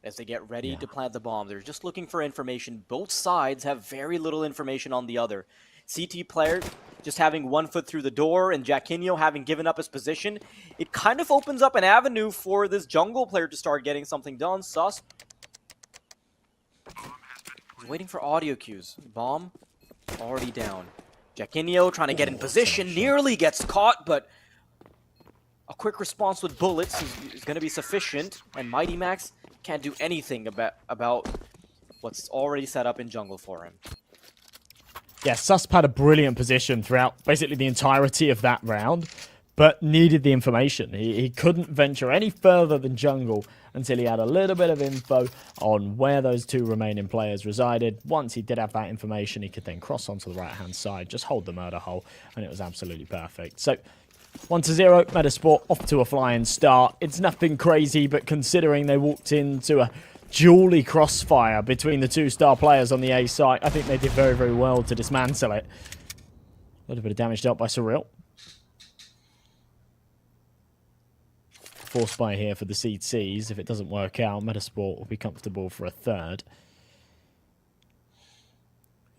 as they get ready to plant the bomb. They're just looking for information. Both sides have very little information on the other. CT player just having 1 foot through the door and Jacquinho having given up his position. It kind of opens up an avenue for this jungle player to start getting something done. Sus He's waiting for audio cues. Bomb already down. Jackinio trying to get in position, nearly gets caught, but a quick response with bullets is going to be sufficient, and Mighty Max can't do anything about what's already set up in jungle for him. Yeah, Susp had a brilliant position throughout basically the entirety of that round, but needed the information. He couldn't venture any further than jungle until he had a little bit of info on where those two remaining players resided. Once he did have that information, he could then cross onto the right-hand side, just hold the murder hole, and it was absolutely perfect. So, 1-0, Metasport off to a flying start. It's nothing crazy, but considering they walked into a dually crossfire between the two star players on the A side, I think they did very, very well to dismantle it. A little bit of damage dealt by Surreal. Force buy here for the CTs. If it doesn't work out, Metasport will be comfortable for a third.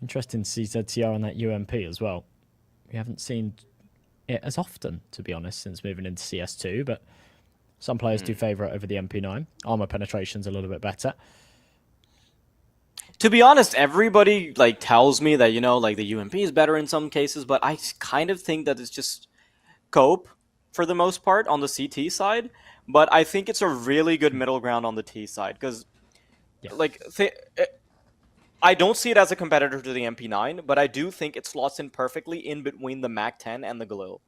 Interesting to see ZTR on that UMP as well. We haven't seen it as often, to be honest, since moving into CS2, but some players do favour it over the MP9. Armor penetration's a little bit better. To be honest, everybody tells me that, the UMP is better in some cases, but I kind of think that it's just cope for the most part on the CT side. But I think it's a really good middle ground on the T side, because I don't see it as a competitor to the MP9, but I do think it slots in perfectly in between the MAC-10 and the Galil.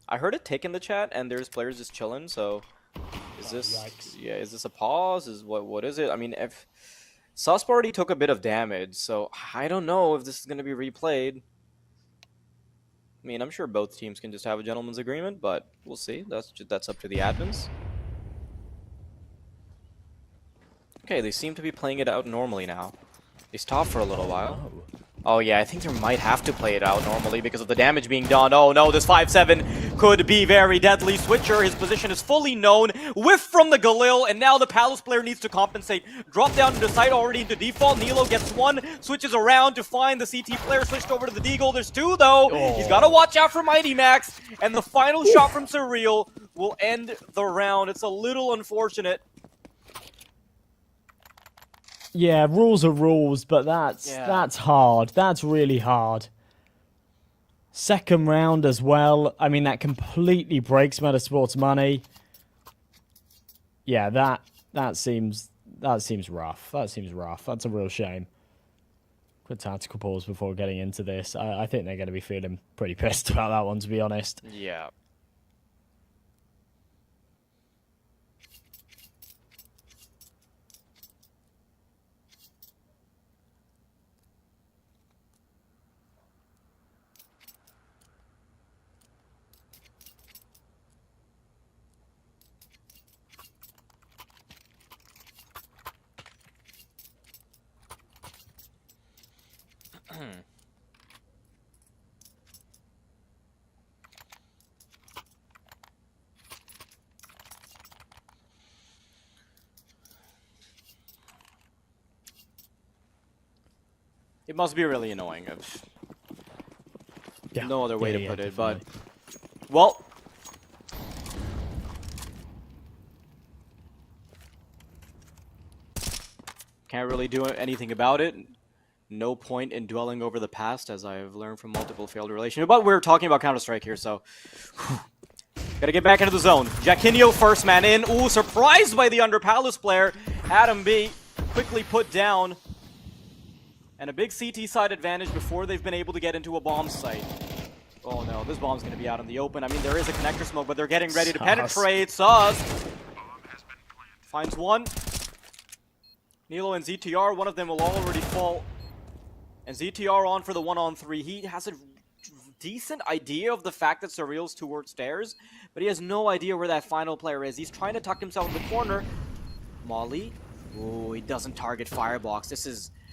I heard a tick in the chat, and there's players just chilling. So, is this? Yikes. Yeah, is this a pause? What is it? I mean, if Susp already took a bit of damage, so I don't know if this is going to be replayed. I mean, I'm sure both teams can just have a gentleman's agreement, but we'll see. That's up to the admins. Okay, they seem to be playing it out normally now. They stopped for a little while. Oh yeah, I think they might have to play it out normally because of the damage being done. Oh no, this 5-7 could be very deadly. Switcher, his position is fully known. Whiff from the Galil, and now the Palace player needs to compensate. Drop down to the site already into default. Nilo gets one, switches around to find the CT player, switched over to the Deagle. There's two though. Oh. He's got to watch out for Mighty Max, and the final shot from Surreal will end the round. It's a little unfortunate. Yeah, rules are rules, but that's hard. That's really hard. Second round as well. I mean, that completely breaks Metasport's money. Yeah, that seems rough. That seems rough. That's a real shame. Quick tactical pause before getting into this. I think they're going to be feeling pretty pissed about that one, to be honest. Yeah. It must be really annoying. Yeah. No other way to put it, definitely. but well, can't really do anything about it. No point in dwelling over the past, as I've learned from multiple failed relationships. But we're talking about Counter-Strike here, so gotta get back into the zone. Jackinio first man in. Ooh, surprised by the Under Palace player. Adam B quickly put down. And a big CT side advantage before they've been able to get into a bomb site. Oh no, this bomb's going to be out in the open. I mean, there is a connector smoke, but they're getting ready to penetrate. Sus finds one. Nilo and ZTR, one of them will already fall. And ZTR on for the 1-on-3. He has a decent idea of the fact that Surreal's towards stairs, but he has no idea where that final player is. He's trying to tuck himself in the corner. Molly. Ooh, he doesn't target Firebox.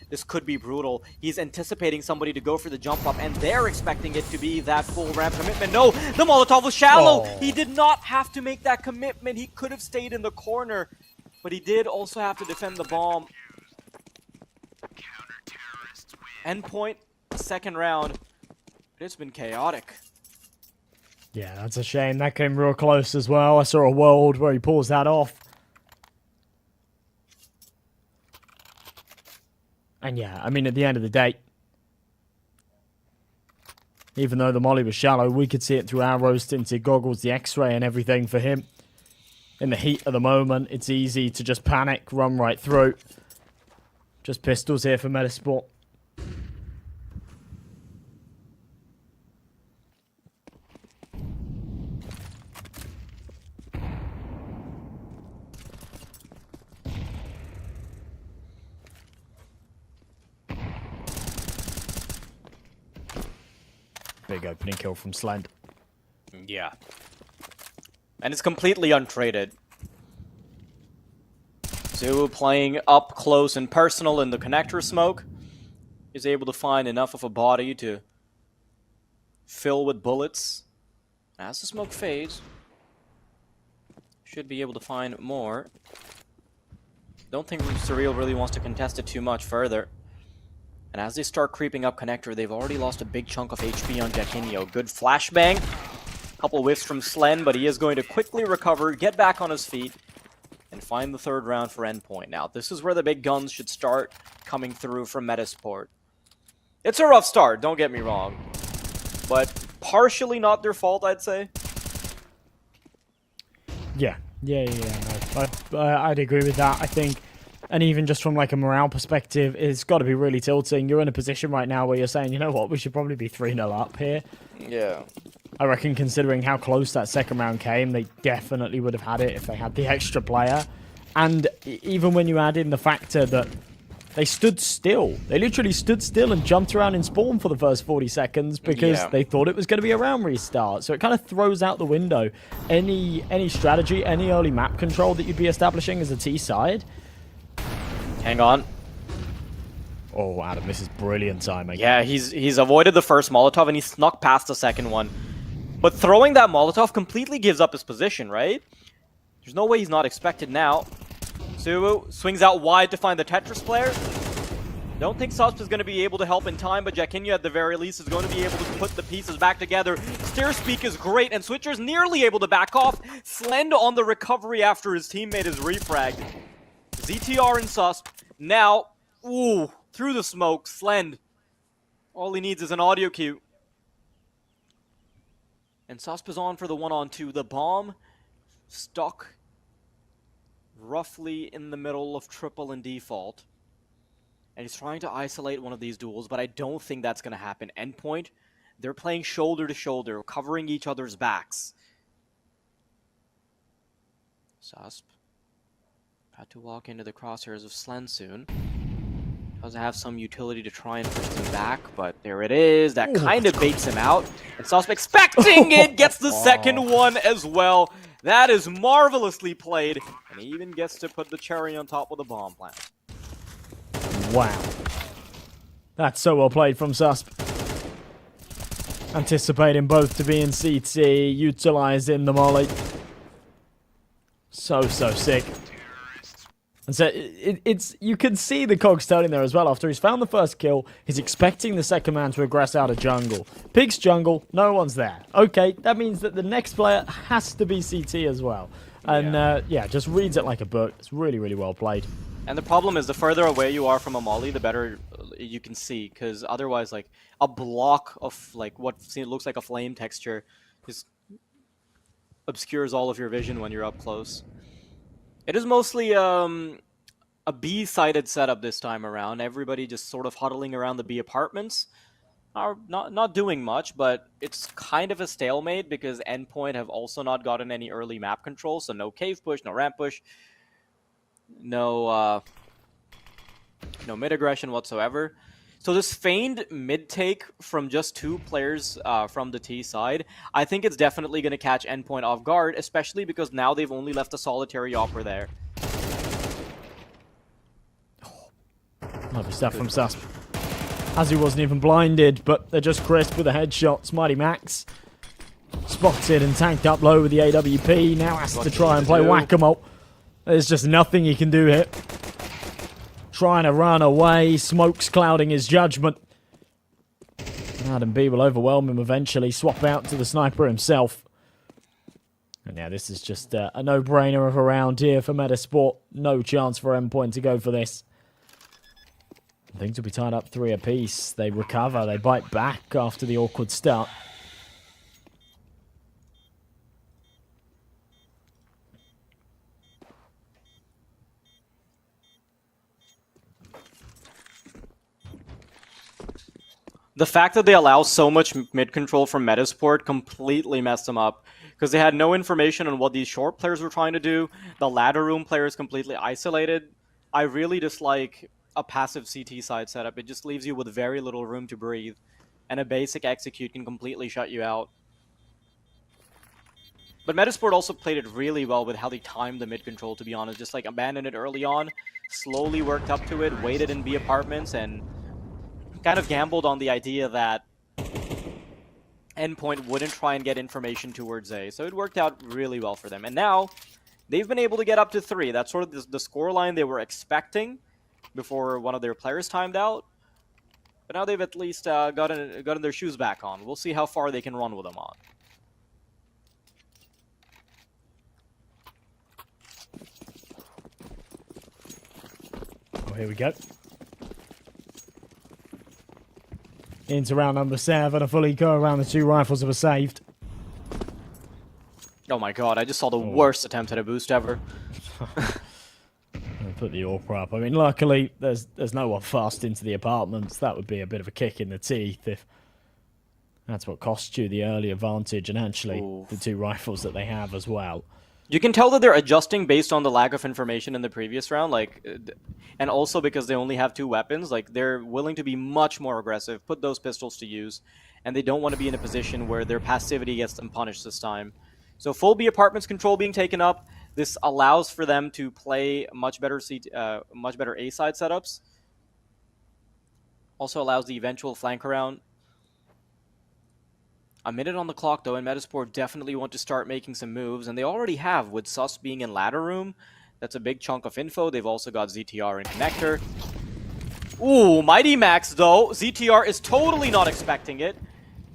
This could be brutal. He's anticipating somebody to go for the jump up, and they're expecting it to be that full ramp commitment. No, the Molotov was shallow. Oh. He did not have to make that commitment. He could have stayed in the corner, but he did also have to defend the bomb. Endpoint, second round. It's been chaotic. Yeah, that's a shame. That came real close as well. I saw a world where he pulls that off. And yeah, I mean, at the end of the day, even though the molly was shallow, we could see it through our rose-tinted goggles, the X-ray and everything for him. In the heat of the moment, it's easy to just panic, run right through. Just pistols here for Metasport. Big opening kill from Slend. Yeah. And it's completely untraded. Zoo playing up close and personal in the connector smoke is able to find enough of a body to fill with bullets. As the smoke fades, should be able to find more. Don't think Surreal really wants to contest it too much further. And as they start creeping up connector, they've already lost a big chunk of HP on Jaquinho. Good flashbang. Couple whiffs from Slen, but he is going to quickly recover, get back on his feet, and find the third round for Endpoint. Now, this is where the big guns should start coming through from Metasport. It's a rough start, don't get me wrong. But partially not their fault, I'd say. Yeah. No, I'd agree with that. I think, and even just from like a morale perspective, it's got to be really tilting. You're in a position right now where you're saying, you know what, we should probably be 3-0 up here. Yeah. I reckon considering how close that second round came, they definitely would have had it if they had the extra player. And even when you add in the factor that they stood still. They literally stood still and jumped around in spawn for the first 40 seconds because they thought it was going to be a round restart. So it kind of throws out the window any strategy, any early map control that you'd be establishing as a T side. Hang on. Oh, Adam, this is brilliant timing. Yeah, he's avoided the first Molotov and he snuck past the second one. But throwing that Molotov completely gives up his position, right? There's no way he's not expected now. Suwu swings out wide to find the Tetris player. Don't think Susp is going to be able to help in time, but Jaquinho at the very least is going to be able to put the pieces back together. Stair Speak is great, and Switcher's nearly able to back off. Slend on the recovery after his teammate is refragged. ZTR and Susp. Now, ooh, through the smoke, Slend. All he needs is an audio cue. And Susp is on for the 1-on-2. The bomb stuck roughly in the middle of triple and default. And he's trying to isolate one of these duels, but I don't think that's going to happen. Endpoint, they're playing shoulder to shoulder, covering each other's backs. Susp had to walk into the crosshairs of Slen soon. Does have some utility to try and push them back, but there it is. That kind of baits him out. And Susp expecting it, gets the second one as well. That is marvelously played. And he even gets to put the cherry on top with a bomb plant. Wow. That's so well played from Susp. Anticipating both to be in CT, utilizing the molly. So sick. And so it's you can see the cogs turning there as well. After he's found the first kill, he's expecting the second man to aggress out of jungle. Pig's jungle, no one's there. Okay, that means that the next player has to be CT as well. And yeah, just reads it like a book. It's really, really well played. And the problem is the further away you are from a molly, the better you can see. Because otherwise, like, a block of like what looks like a flame texture just obscures all of your vision when you're up close. It is mostly a B-sided setup this time around. Everybody just sort of huddling around the B apartments. Are not doing much, but it's kind of a stalemate because Endpoint have also not gotten any early map control, so no cave push, no ramp push, no mid aggression whatsoever. So this feigned mid take from just two players from the T side, I think it's definitely going to catch Endpoint off guard, especially because now they've only left a solitary opera there. Lovely stuff from Susp. As he wasn't even blinded, but they're just crisp with a headshot. Smarty Max spotted and tanked up low with the AWP. Now has to try and play whack-a-mole. There's just nothing he can do here. Trying to run away. Smoke's clouding his judgment. Adam B will overwhelm him eventually. Swap out to the sniper himself. And yeah, this is just a no-brainer of a round here for MeterSport. No chance for Endpoint to go for this. Things will be tied up 3 apiece. They recover, they bite back after the awkward start. The fact that they allow so much mid control from MeterSport completely messed them up. Because they had no information on what these short players were trying to do. The ladder room player is completely isolated. I really dislike a passive CT side setup. It just leaves you with very little room to breathe. And a basic execute can completely shut you out. But MeterSport also played it really well with how they timed the mid control, to be honest. Just like abandoned it early on, slowly worked up to it, waited in B apartments, and kind of gambled on the idea that Endpoint wouldn't try and get information towards A. So it worked out really well for them. And now, they've been able to get up to 3. That's sort of the scoreline they were expecting before one of their players timed out. But now they've at least gotten their shoes back on. We'll see how far they can run with them on. Oh, here we go. Into round number 7, a fully go around the 2 rifles that were saved. Oh my god, I just saw the worst attempt at a boost ever. Put the AWP up. I mean, luckily, there's no one fast into the apartments. That would be a bit of a kick in the teeth if that's what cost you the early advantage, and actually the 2 rifles that they have as well. You can tell that they're adjusting based on the lack of information in the previous round, and also because they only have 2 weapons. Like, they're willing to be much more aggressive, put those pistols to use, and they don't want to be in a position where their passivity gets them punished this time. So full B apartments control being taken up. This allows for them to play much better A side setups. Also allows the eventual flank around. A minute on the clock, though, and MeterSport definitely want to start making some moves, and they already have, with Sus being in ladder room. That's a big chunk of info. They've also got ZTR and Connector. Ooh, Mighty Max, though. ZTR is totally not expecting it.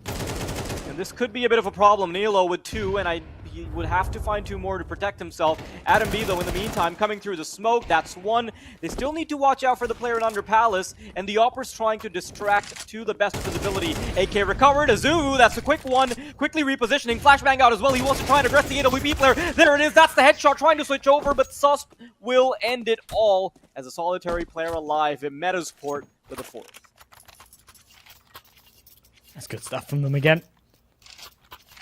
And this could be a bit of a problem. Nilo with 2, and he would have to find 2 more to protect himself. Adam B, though, in the meantime, coming through the smoke. That's 1. They still need to watch out for the player in Under Palace, and the Opera's trying to distract to the best of his ability. AK recovered. Azu, that's a quick one. Quickly repositioning. Flashbang out as well. He wants to try and aggress the AWP player. There it is. That's the headshot trying to switch over, but Sus will end it all as a solitary player alive in MeterSport with a 4th. That's good stuff from them again.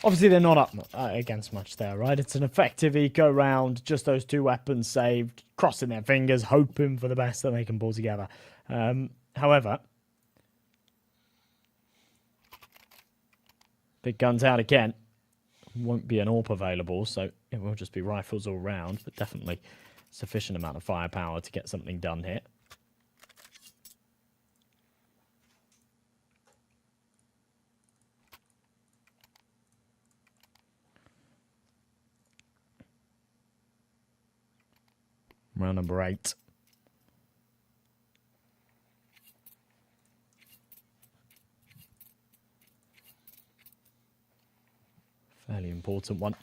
Obviously, they're not up against much there, right? It's an effective eco round, just those 2 weapons saved, crossing their fingers, hoping for the best that they can pull together. However, big guns out again. Won't be an AWP available, so it will just be rifles all round, but definitely sufficient amount of firepower to get something done here. Round number 8. Fairly important one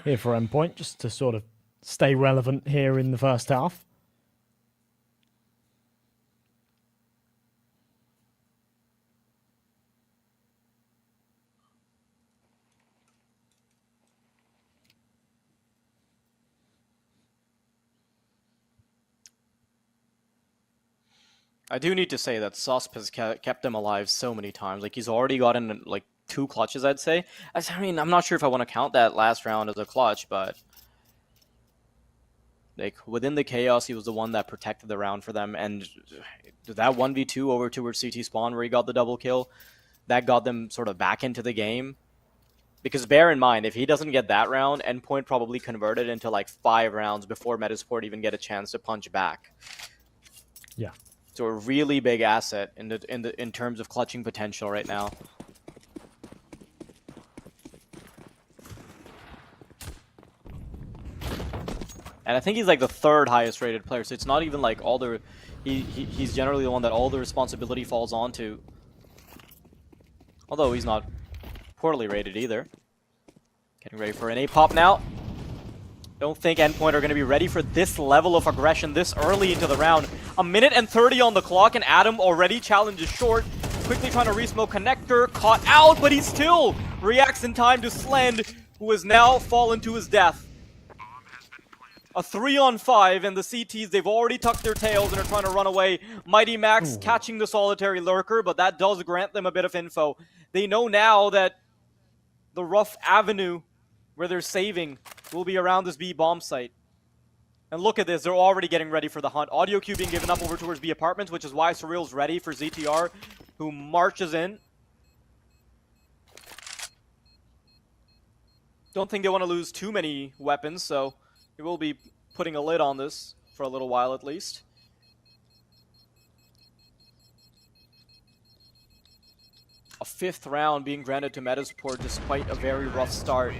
here for Endpoint, just to sort of stay relevant here in the first half. I do need to say that Susp has kept him alive so many times. Like, he's already gotten, like, 2 clutches, I'd say. I mean, I'm not sure if I want to count that last round as a clutch, but like, within the chaos, he was the one that protected the round for them. And that 1v2 over towards CT spawn where he got the double kill, that got them sort of back into the game. Because bear in mind, if he doesn't get that round, Endpoint probably converted into, like, 5 rounds before MeterSport even get a chance to punch back. Yeah. So a really big asset in terms of clutching potential right now. And I think he's like the 3rd highest rated player, so it's not even like all the he's generally the one that all the responsibility falls onto. Although he's not poorly rated either. Getting ready for an A-pop now. Don't think Endpoint are going to be ready for this level of aggression this early into the round. 1:30 on the clock, and Adam already challenges short. Quickly trying to re-smoke connector, caught out, but he still reacts in time to Slend, who has now fallen to his death. A 3-on-5, and the CTs, they've already tucked their tails and are trying to run away. Mighty Max catching the solitary lurker, but that does grant them a bit of info. They know now that the rough avenue where they're saving will be around this B bomb site. And look at this, they're already getting ready for the hunt. Audio cue being given up over towards B apartments, which is why Surreal's ready for ZTR, who marches in. Don't think they want to lose too many weapons, so they will be putting a lid on this for a little while at least. A 5th round being granted to Metasport despite a very rough start.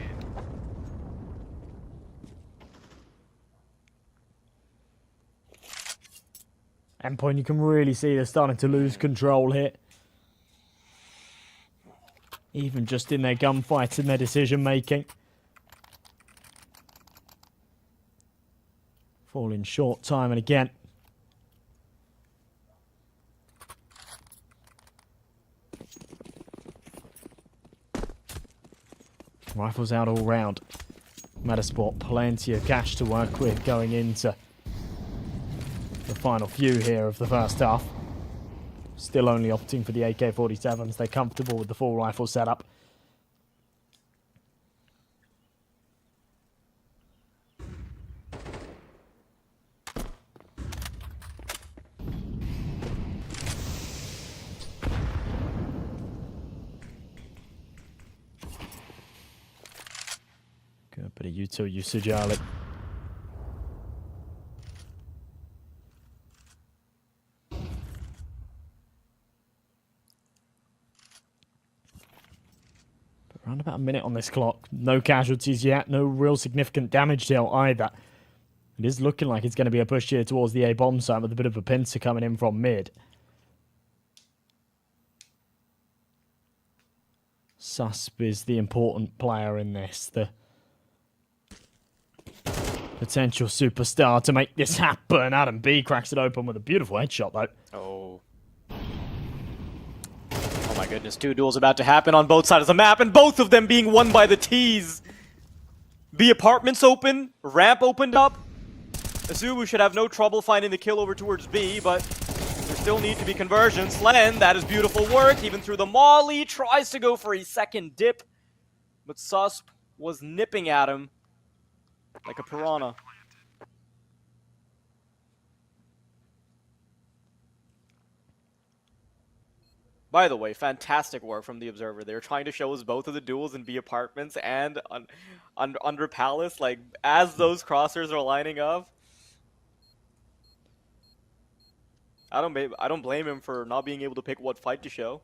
Endpoint, you can really see they're starting to lose control here. Even just in their gunfights and their decision making. Falling short time and again. Rifles out all round. Metasport, plenty of cash to work with going into the final few here of the first half. Still only opting for the AK-47s. They're comfortable with the full rifle setup. Good bit of util usage early. Around about a minute on this clock. No casualties yet. No real significant damage dealt either. It is looking like it's going to be a push here towards the A-bomb site with a bit of a pincer coming in from mid. Susp is the important player in this. The potential superstar to make this happen. Adam B cracks it open with a beautiful headshot though. Oh. Oh my goodness, 2 duels about to happen on both sides of the map, and both of them being won by the T's. B apartments open, ramp opened up. Azubu should have no trouble finding the kill over towards B, but there still need to be conversions. Len, that is beautiful work, even through the molly, tries to go for a second dip, but Susp was nipping at him like a piranha. By the way, fantastic work from the Observer. They're trying to show us both of the duels in B apartments and under Palace, like, as those crossers are lining up. I don't blame him for not being able to pick what fight to show.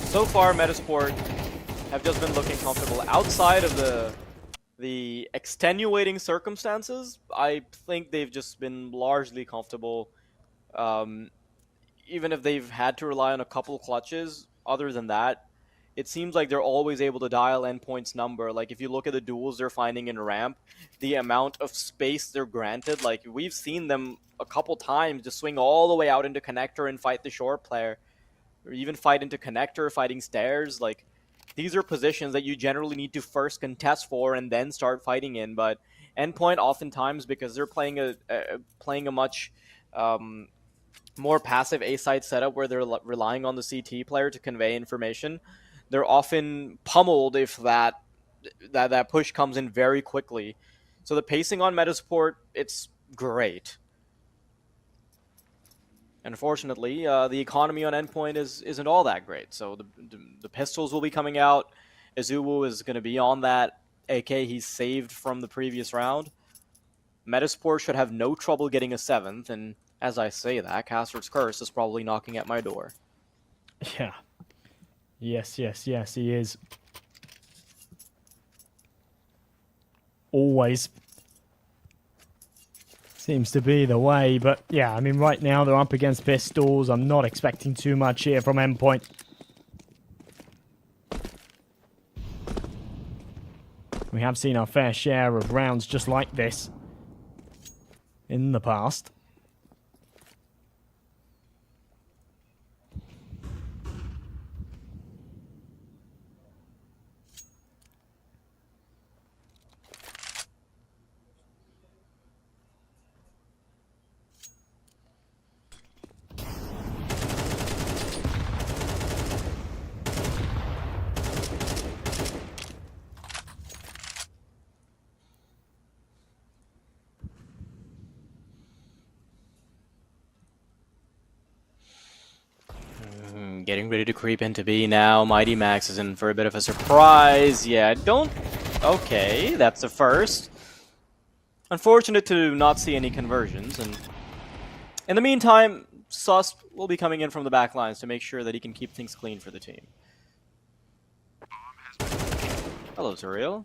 So far, Metasport have just been looking comfortable. Outside of the extenuating circumstances, I think they've just been largely comfortable. Even if they've had to rely on a couple clutches, other than that, it seems like they're always able to dial Endpoint's number. Like, if you look at the duels they're finding in ramp, the amount of space they're granted, like, we've seen them a couple times just swing all the way out into connector and fight the short player. Or even fight into connector, fighting stairs. Like, these are positions that you generally need to first contest for and then start fighting in. But Endpoint, oftentimes, because they're playing a much more passive A-side setup where they're relying on the CT player to convey information, they're often pummeled if that push comes in very quickly. So the pacing on Metasport, it's great. Unfortunately, the economy on Endpoint isn't all that great. So the pistols will be coming out. Izuwu is going to be on that AK he's saved from the previous round. Metasport should have no trouble getting a 7th, and as I say that, Caster's Curse is probably knocking at my door. Yeah. Yes, he is. Always seems to be the way, but yeah, I mean, right now they're up against pistols. I'm not expecting too much here from Endpoint. We have seen our fair share of rounds just like this in the past. Getting ready to creep into B now. Mighty Max is in for a bit of a surprise. Yeah, okay, that's a first. Unfortunate to not see any conversions, and in the meantime, Sus will be coming in from the back lines to make sure that he can keep things clean for the team. Hello, Surreal.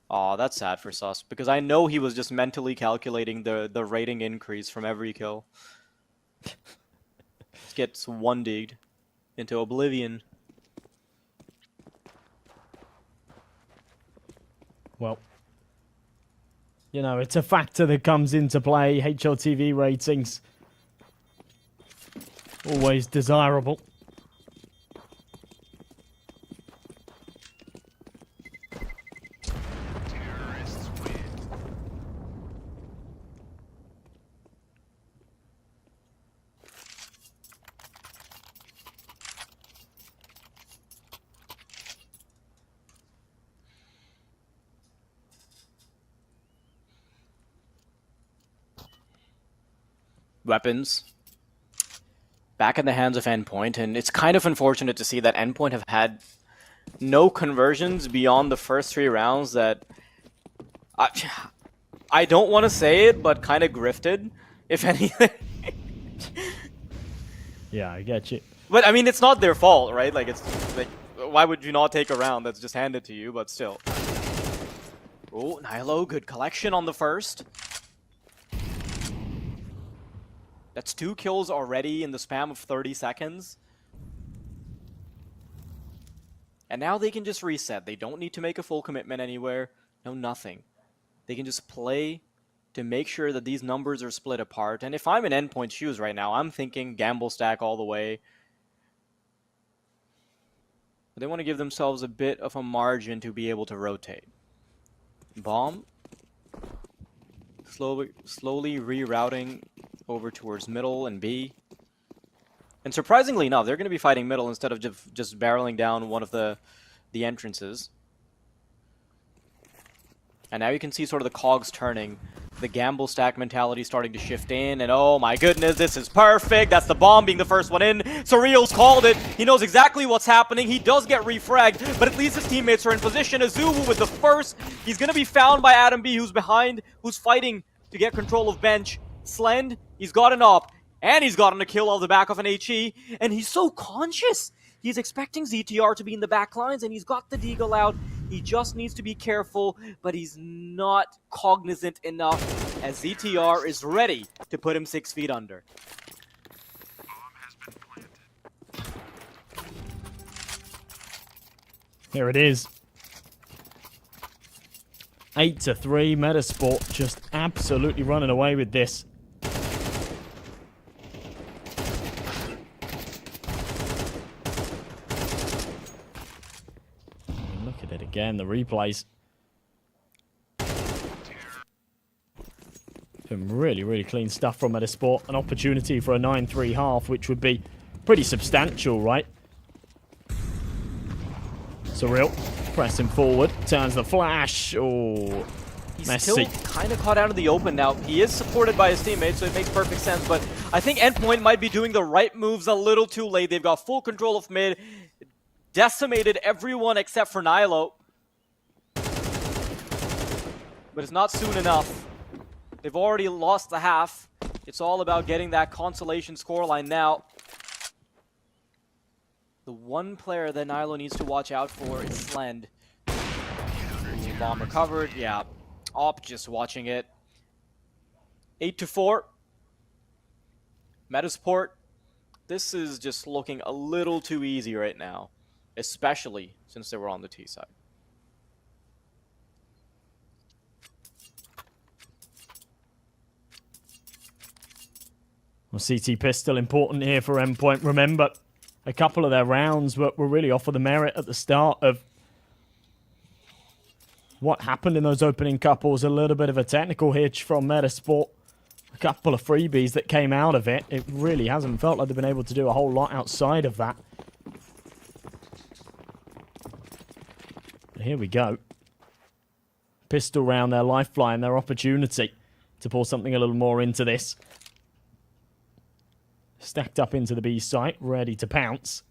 Aw, that's sad for Sus, because I know he was just mentally calculating the rating increase from every kill. Gets 1-digged into oblivion. Well, you know, it's a factor that comes into play. HLTV ratings, always desirable. Weapons back in the hands of Endpoint, and it's kind of unfortunate to see that Endpoint have had no conversions beyond the first 3 rounds that I don't want to say it, but kind of grifted, if anything. Yeah, I get you. But I mean, it's not their fault, right? Like, it's like, why would you not take a round that's just handed to you? But still. Oh, Nilo, good collection on the first. That's 2 kills already in the span of 30 seconds. And now they can just reset. They don't need to make a full commitment anywhere. No, nothing. They can just play to make sure that these numbers are split apart. And if I'm in Endpoint shoes right now, I'm thinking gamble stack all the way. But they want to give themselves a bit of a margin to be able to rotate. Bomb. Slowly rerouting over towards middle and B. And surprisingly enough, they're going to be fighting middle instead of just barreling down one of the entrances. And now you can see sort of the cogs turning. The gamble stack mentality starting to shift in. And oh my goodness, this is perfect. That's the bomb being the first one in. Surreal's called it. He knows exactly what's happening. He does get refragged, but at least his teammates are in position. Izuwu with the first. He's going to be found by Adam B, who's behind, who's fighting to get control of bench. Slend, he's got an op, and he's gotten a kill off the back of an HE, and he's so conscious. He's expecting ZTR to be in the back lines, and he's got the deagle out. He just needs to be careful, but he's not cognizant enough as ZTR is ready to put him 6 feet under. Here it is. 8-3, Metasport just absolutely running away with this. Look at it again, the replays. Some really clean stuff from Esport. An opportunity for a 9-3 half, which would be pretty substantial, right? Surreal. pressing forward. Turns the flash. Oh, He's messy. still kind of caught out in the open now. He is supported by his teammates, so it makes perfect sense. But I think Endpoint might be doing the right moves a little too late. They've got full control of mid. Decimated everyone except for Nilo. But it's not soon enough. They've already lost the half. It's all about getting that consolation scoreline now. The one player that Nilo needs to watch out for is Slend. Ooh, bomb recovered. Yeah. Op just watching it. 8-4. Metasport. This is just looking a little too easy right now. Especially since they were on the T side. Well, CT pistol important here for Endpoint. Remember, a couple of their rounds were really off of the merit at the start of what happened in those opening couples. A little bit of a technical hitch from Metasport. A couple of freebies that came out of it. It really hasn't felt like they've been able to do a whole lot outside of that. But here we go. Pistol round, their lifeline, their opportunity to pull something a little more into this. Stacked up into the B site, ready to pounce.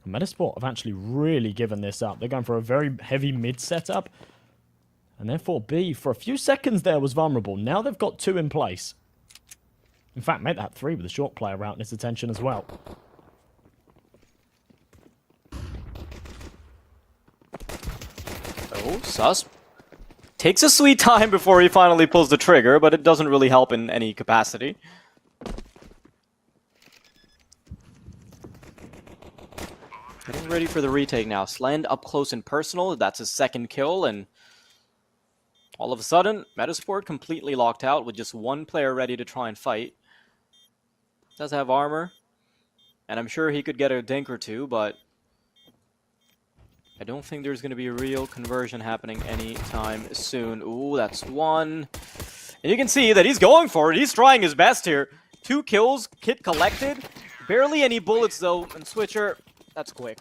Metasport have actually really given this up. They're going for a very heavy mid setup. And therefore B, for a few seconds there, was vulnerable. Now they've got 2 in place. In fact, made that 3 with a short player out in its attention as well. Oh, sus. Takes a sweet time before he finally pulls the trigger, but it doesn't really help in any capacity. Getting ready for the retake now. Slend up close and personal. That's his 2nd kill, and all of a sudden, Metasport completely locked out with just 1 player ready to try and fight. Does have armor, and I'm sure he could get a dink or 2, but I don't think there's going to be a real conversion happening anytime soon. Ooh, that's 1. And you can see that he's going for it. He's trying his best here. 2 kills, kit collected. Barely any bullets, though. And Switcher, that's quick.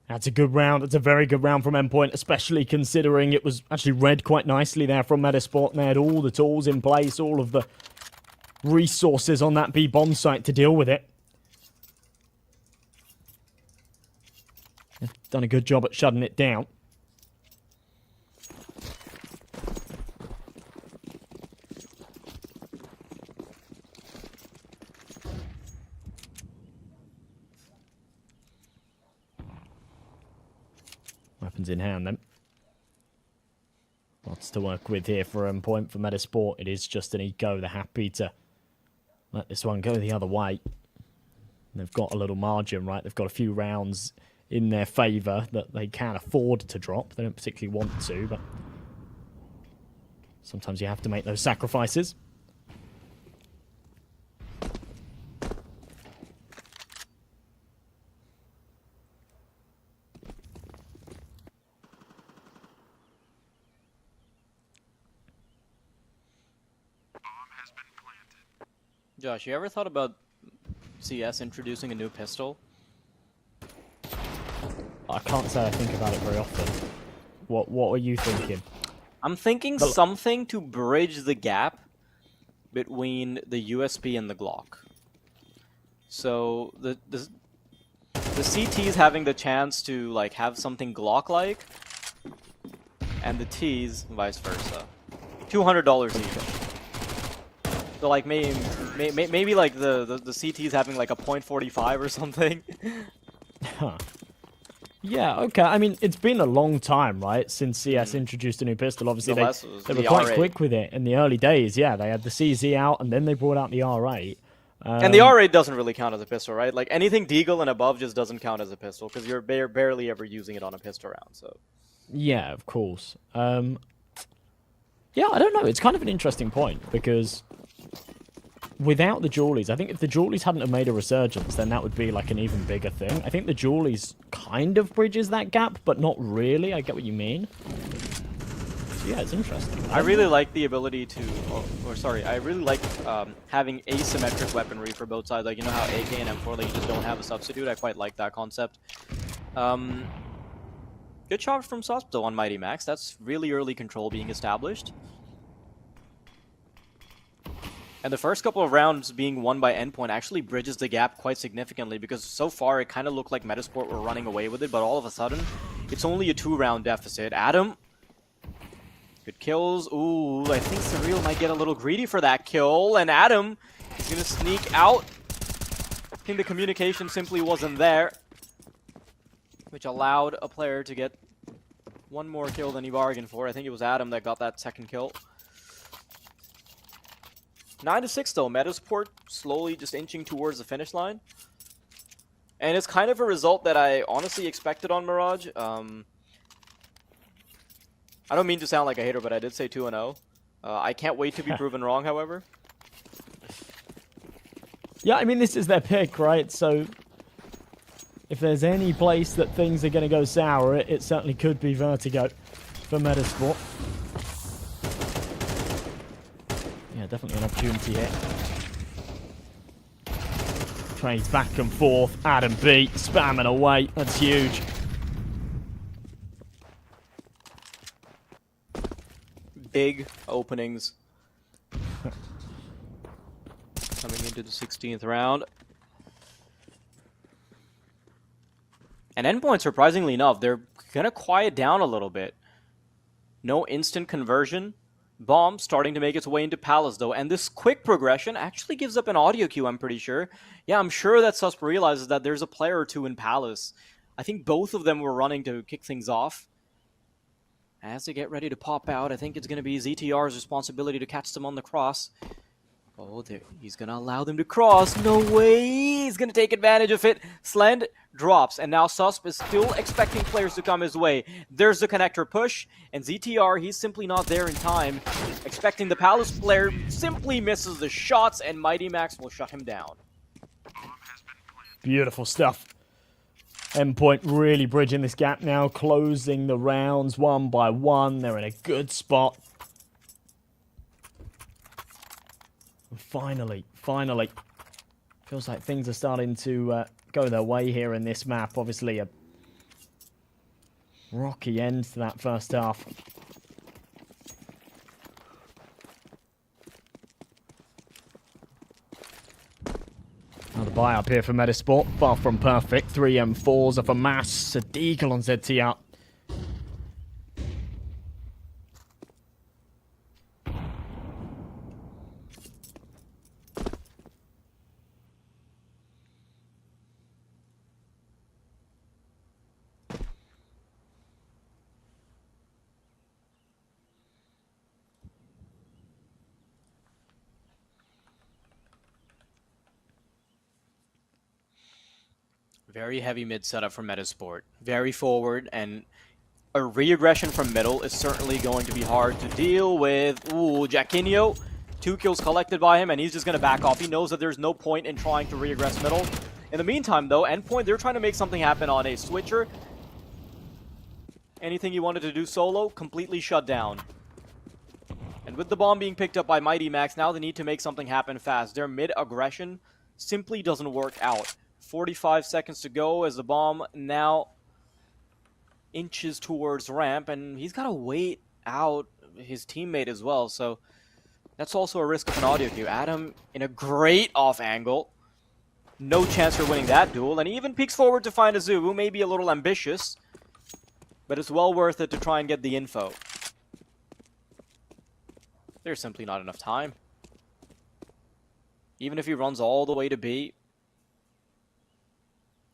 That's a good round. It's a very good round from Endpoint, especially considering it was actually read quite nicely there from Metasport. And they had all the tools in place, all of the resources on that B bomb site to deal with it. They've done a good job at shutting it down. Weapons in hand then. Lots to work with here for Endpoint. For Metasport, it is just an eco. They're happy to let this one go the other way. They've got a little margin, right? They've got a few rounds in their favour that they can afford to drop. They don't particularly want to, but sometimes you have to make those sacrifices. Josh, you ever thought about CS introducing a new pistol? I can't say I think about it very often. What are you thinking? I'm thinking something to bridge the gap between the USP and the Glock. So the CTs having the chance to like have something Glock-like, and the Ts vice versa. $200 each. So like maybe like the CTs having like a .45 or something. Huh. Yeah, okay. I mean, it's been a long time, right, since CS introduced a new pistol. Obviously, they were quite quick with it in the early days. Yeah, they had the CZ out, and then they brought out the R8. And the R8 doesn't really count as a pistol, right? Like, anything Deagle and above just doesn't count as a pistol, because you're barely ever using it on a pistol round, so... Yeah, of course. Yeah, I don't know. It's kind of an interesting point, because without the Jawlies, I think if the Jawlies hadn't have made a resurgence, then that would be like an even bigger thing. I think the Jawlies kind of bridges that gap, but not really. I get what you mean. Yeah, it's interesting. I really like the ability to, I really like having asymmetric weaponry for both sides. Like, you know how AK and M4, like, you just don't have a substitute? I quite like that concept. Good shot from Susp, though, on Mighty Max. That's really early control being established. And the first couple of rounds being won by Endpoint actually bridges the gap quite significantly, because so far it kind of looked like Metasport were running away with it, but all of a sudden, it's only a 2-round deficit. Adam, good kills. Ooh, I think Surreal might get a little greedy for that kill, and Adam is going to sneak out. I think the communication simply wasn't there, which allowed a player to get one more kill than he bargained for. I think it was Adam that got that second kill. 9-6 though, Metasport slowly just inching towards the finish line. And it's kind of a result that I honestly expected on Mirage. I don't mean to sound like a hater, but I did say 2-0. I can't wait to be proven wrong, however. Yeah, I mean, this is their pick, right? So if there's any place that things are going to go sour, it certainly could be Vertigo for Metasport. Yeah, definitely an opportunity here. Trades back and forth. Adam B spamming away. That's huge. Big openings. Coming into the 16th round. And Endpoint, surprisingly enough, they're going to quiet down a little bit. No instant conversion. Bomb starting to make its way into Palace, though. And this quick progression actually gives up an audio cue, I'm pretty sure. Yeah, I'm sure that Susp realizes that there's a player or two in Palace. I think both of them were running to kick things off. As they get ready to pop out, I think it's going to be ZTR's responsibility to catch them on the cross. Oh, he's going to allow them to cross. No way! He's going to take advantage of it. Slend drops, and now Susp is still expecting players to come his way. There's the connector push, and ZTR, he's simply not there in time. Expecting the Palace player, simply misses the shots, and Mighty Max will shut him down. Beautiful stuff. Endpoint really bridging this gap now, closing the rounds one by one. They're in a good spot. Finally, feels like things are starting to go their way here in this map. Obviously, a rocky end to that first half. Another buy up here for Metasport. Far from perfect. 3 M4s off a mass. A deagle on ZTR. Very heavy mid setup from Metasport. Very forward, and a re-aggression from middle is certainly going to be hard to deal with. Ooh, Jacquinho, 2 kills collected by him, and he's just going to back off. He knows that there's no point in trying to re-aggress middle. In the meantime, though, Endpoint, they're trying to make something happen on a switcher. Anything he wanted to do solo, completely shut down. And with the bomb being picked up by Mighty Max, now they need to make something happen fast. Their mid-aggression simply doesn't work out. 45 seconds to go as the bomb now inches towards ramp, and he's got to wait out his teammate as well, so that's also a risk of an audio cue. Adam in a great off angle. No chance for winning that duel, and he even peeks forward to find a Zoo, who may be a little ambitious, but it's well worth it to try and get the info. There's simply not enough time. Even if he runs all the way to B,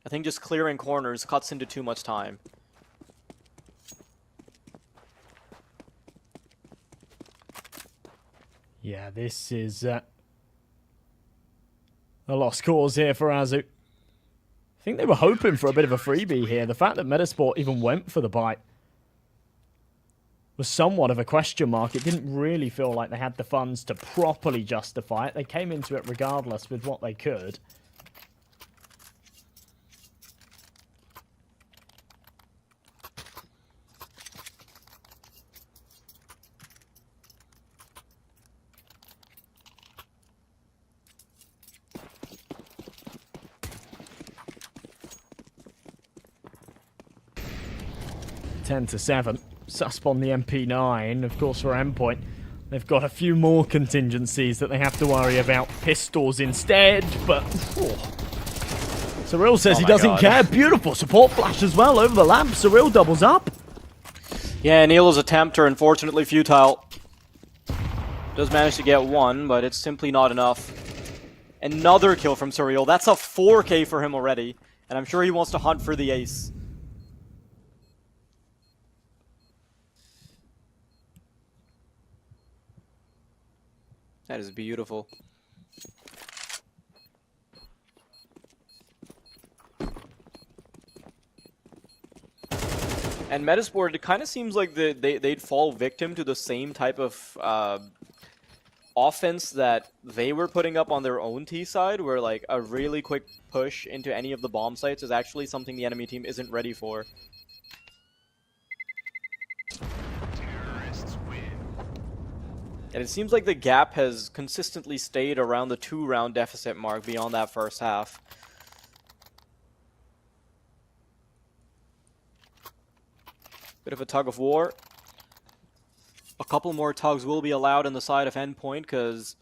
I think just clearing corners cuts into too much time. Yeah, this is a lost cause here for Azu. I think they were hoping for a bit of a freebie here. The fact that Metasport even went for the bite was somewhat of a question mark. It didn't really feel like they had the funds to properly justify it. They came into it regardless with what they could. 10-7. Susp on the MP9, of course, for Endpoint. They've got a few more contingencies that they have to worry about. Pistols instead, but... Cyril says he doesn't care. Beautiful support flash as well over the lamp. Cyril doubles up. Yeah, Neil's attempts are unfortunately futile. Does manage to get one, but it's simply not enough. Another kill from Cyril. That's a 4K for him already, and I'm sure he wants to hunt for the ace. That is beautiful. And Metasport, it kind of seems like they'd fall victim to the same type of offense that they were putting up on their own T side, where like a really quick push into any of the bomb sites is actually something the enemy team isn't ready for. And it seems like the gap has consistently stayed around the 2-round deficit mark beyond that first half. Bit of a tug of war. A couple more tugs will be allowed on the side of Endpoint because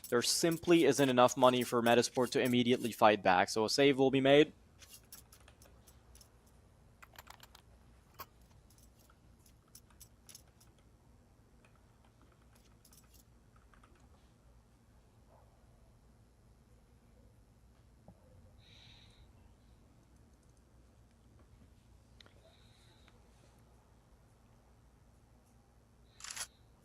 there simply isn't enough money for Metasport to immediately fight back. So a save will be made.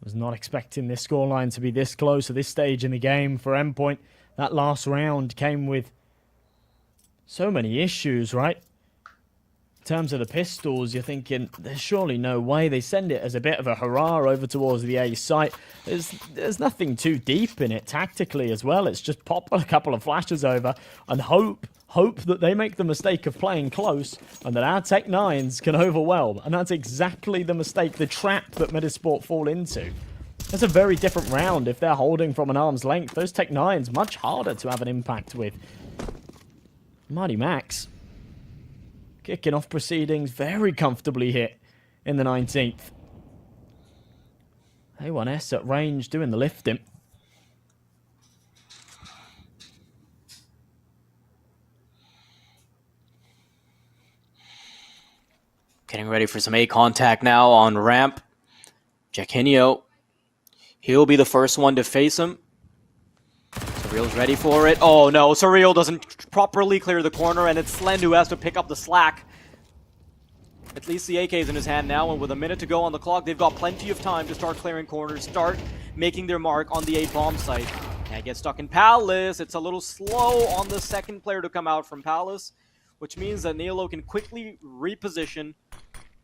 Was not expecting this scoreline to be this close at this stage in the game for Endpoint. That last round came with so many issues, right? In terms of the pistols, you're thinking, there's surely no way. They send it as a bit of a hurrah over towards the A site. There's nothing too deep in it tactically as well. It's just pop a couple of flashes over and hope that they make the mistake of playing close and that our Tech 9s can overwhelm. And that's exactly the mistake, the trap that Metasport fall into. That's a very different round if they're holding from an arm's length. Those Tech 9s, much harder to have an impact with. Mighty Max kicking off proceedings very comfortably hit in the 19th. A1S at range doing the lifting. Getting ready for some A contact now on ramp. Jaquinho. He'll be the first one to face him. Surreal's ready for it. Oh no, Surreal doesn't properly clear the corner, and it's Slend who has to pick up the slack. At least the AK's in his hand now, and with a minute to go on the clock, they've got plenty of time to start clearing corners, start making their mark on the A bomb site. Can't get stuck in Palace. It's a little slow on the second player to come out from Palace, which means that Nilo can quickly reposition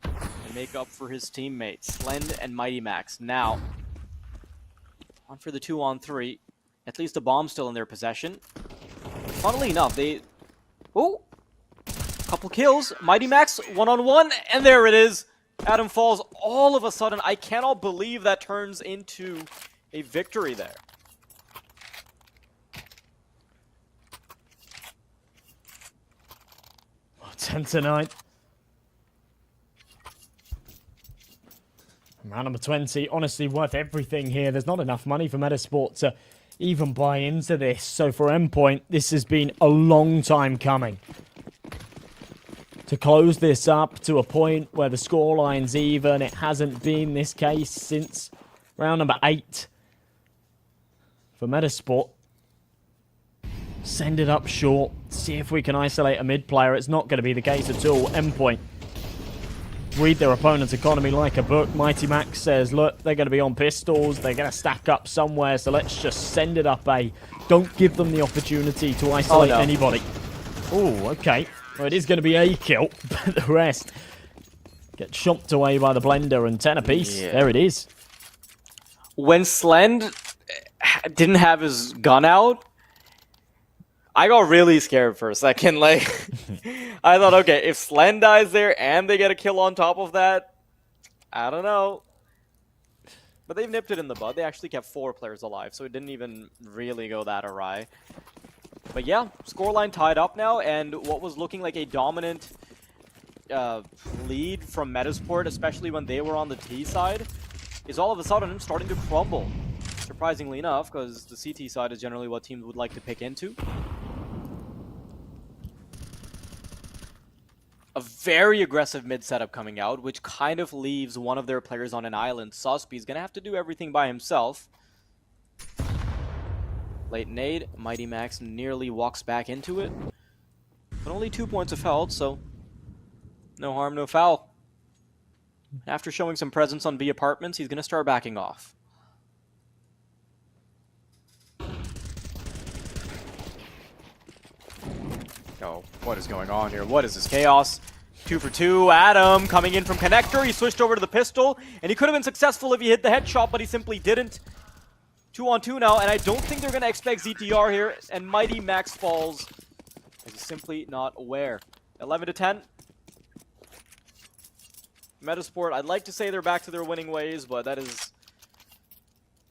and make up for his teammates, Slend and Mighty Max. Now, on for the 2-on-3. At least the bomb's still in their possession. Funnily enough, they... Oh! Couple kills. Mighty Max, 1-on-1, and there it is. Adam falls all of a sudden. I cannot believe that turns into a victory there. Oh, 10-9. Round number 20, honestly worth everything here. There's not enough money for Metasport to even buy into this. So for Endpoint, this has been a long time coming. To close this up to a point where the scoreline's even, it hasn't been this case since round number 8 for Metasport. Send it up short, see if we can isolate a mid player. It's not going to be the case at all. Endpoint read their opponent's economy like a book. Mighty Max says, look, they're going to be on pistols. They're going to stack up somewhere, so let's just send it up A. Don't give them the opportunity to isolate anybody. Oh, okay. Well, it is going to be a kill, but the rest get chomped away by the blender, and 10 apiece. Yeah. There it is. When Slend didn't have his gun out, I got really scared for a second. Like, I thought, okay, if Slend dies there and they get a kill on top of that, I don't know. But they've nipped it in the bud. They actually kept 4 players alive, so it didn't even really go that awry. But yeah, scoreline tied up now, and what was looking like a dominant lead from Metasport, especially when they were on the T side, is all of a sudden starting to crumble. Surprisingly enough, because the CT side is generally what teams would like to pick into. A very aggressive mid setup coming out, which kind of leaves one of their players on an island. Susp, he's going to have to do everything by himself. Late nade, Mighty Max nearly walks back into it. But only 2 points of health, so no harm, no foul. After showing some presence on B apartments, he's going to start backing off. Oh, what is going on here? What is this chaos? 2 for 2. Adam coming in from connector. He switched over to the pistol, and he could have been successful if he hit the headshot, but he simply didn't. 2 on 2 now, and I don't think they're going to expect ZTR here, and Mighty Max falls as he's simply not aware. 11 to 10. Metasport, I'd like to say they're back to their winning ways, but that is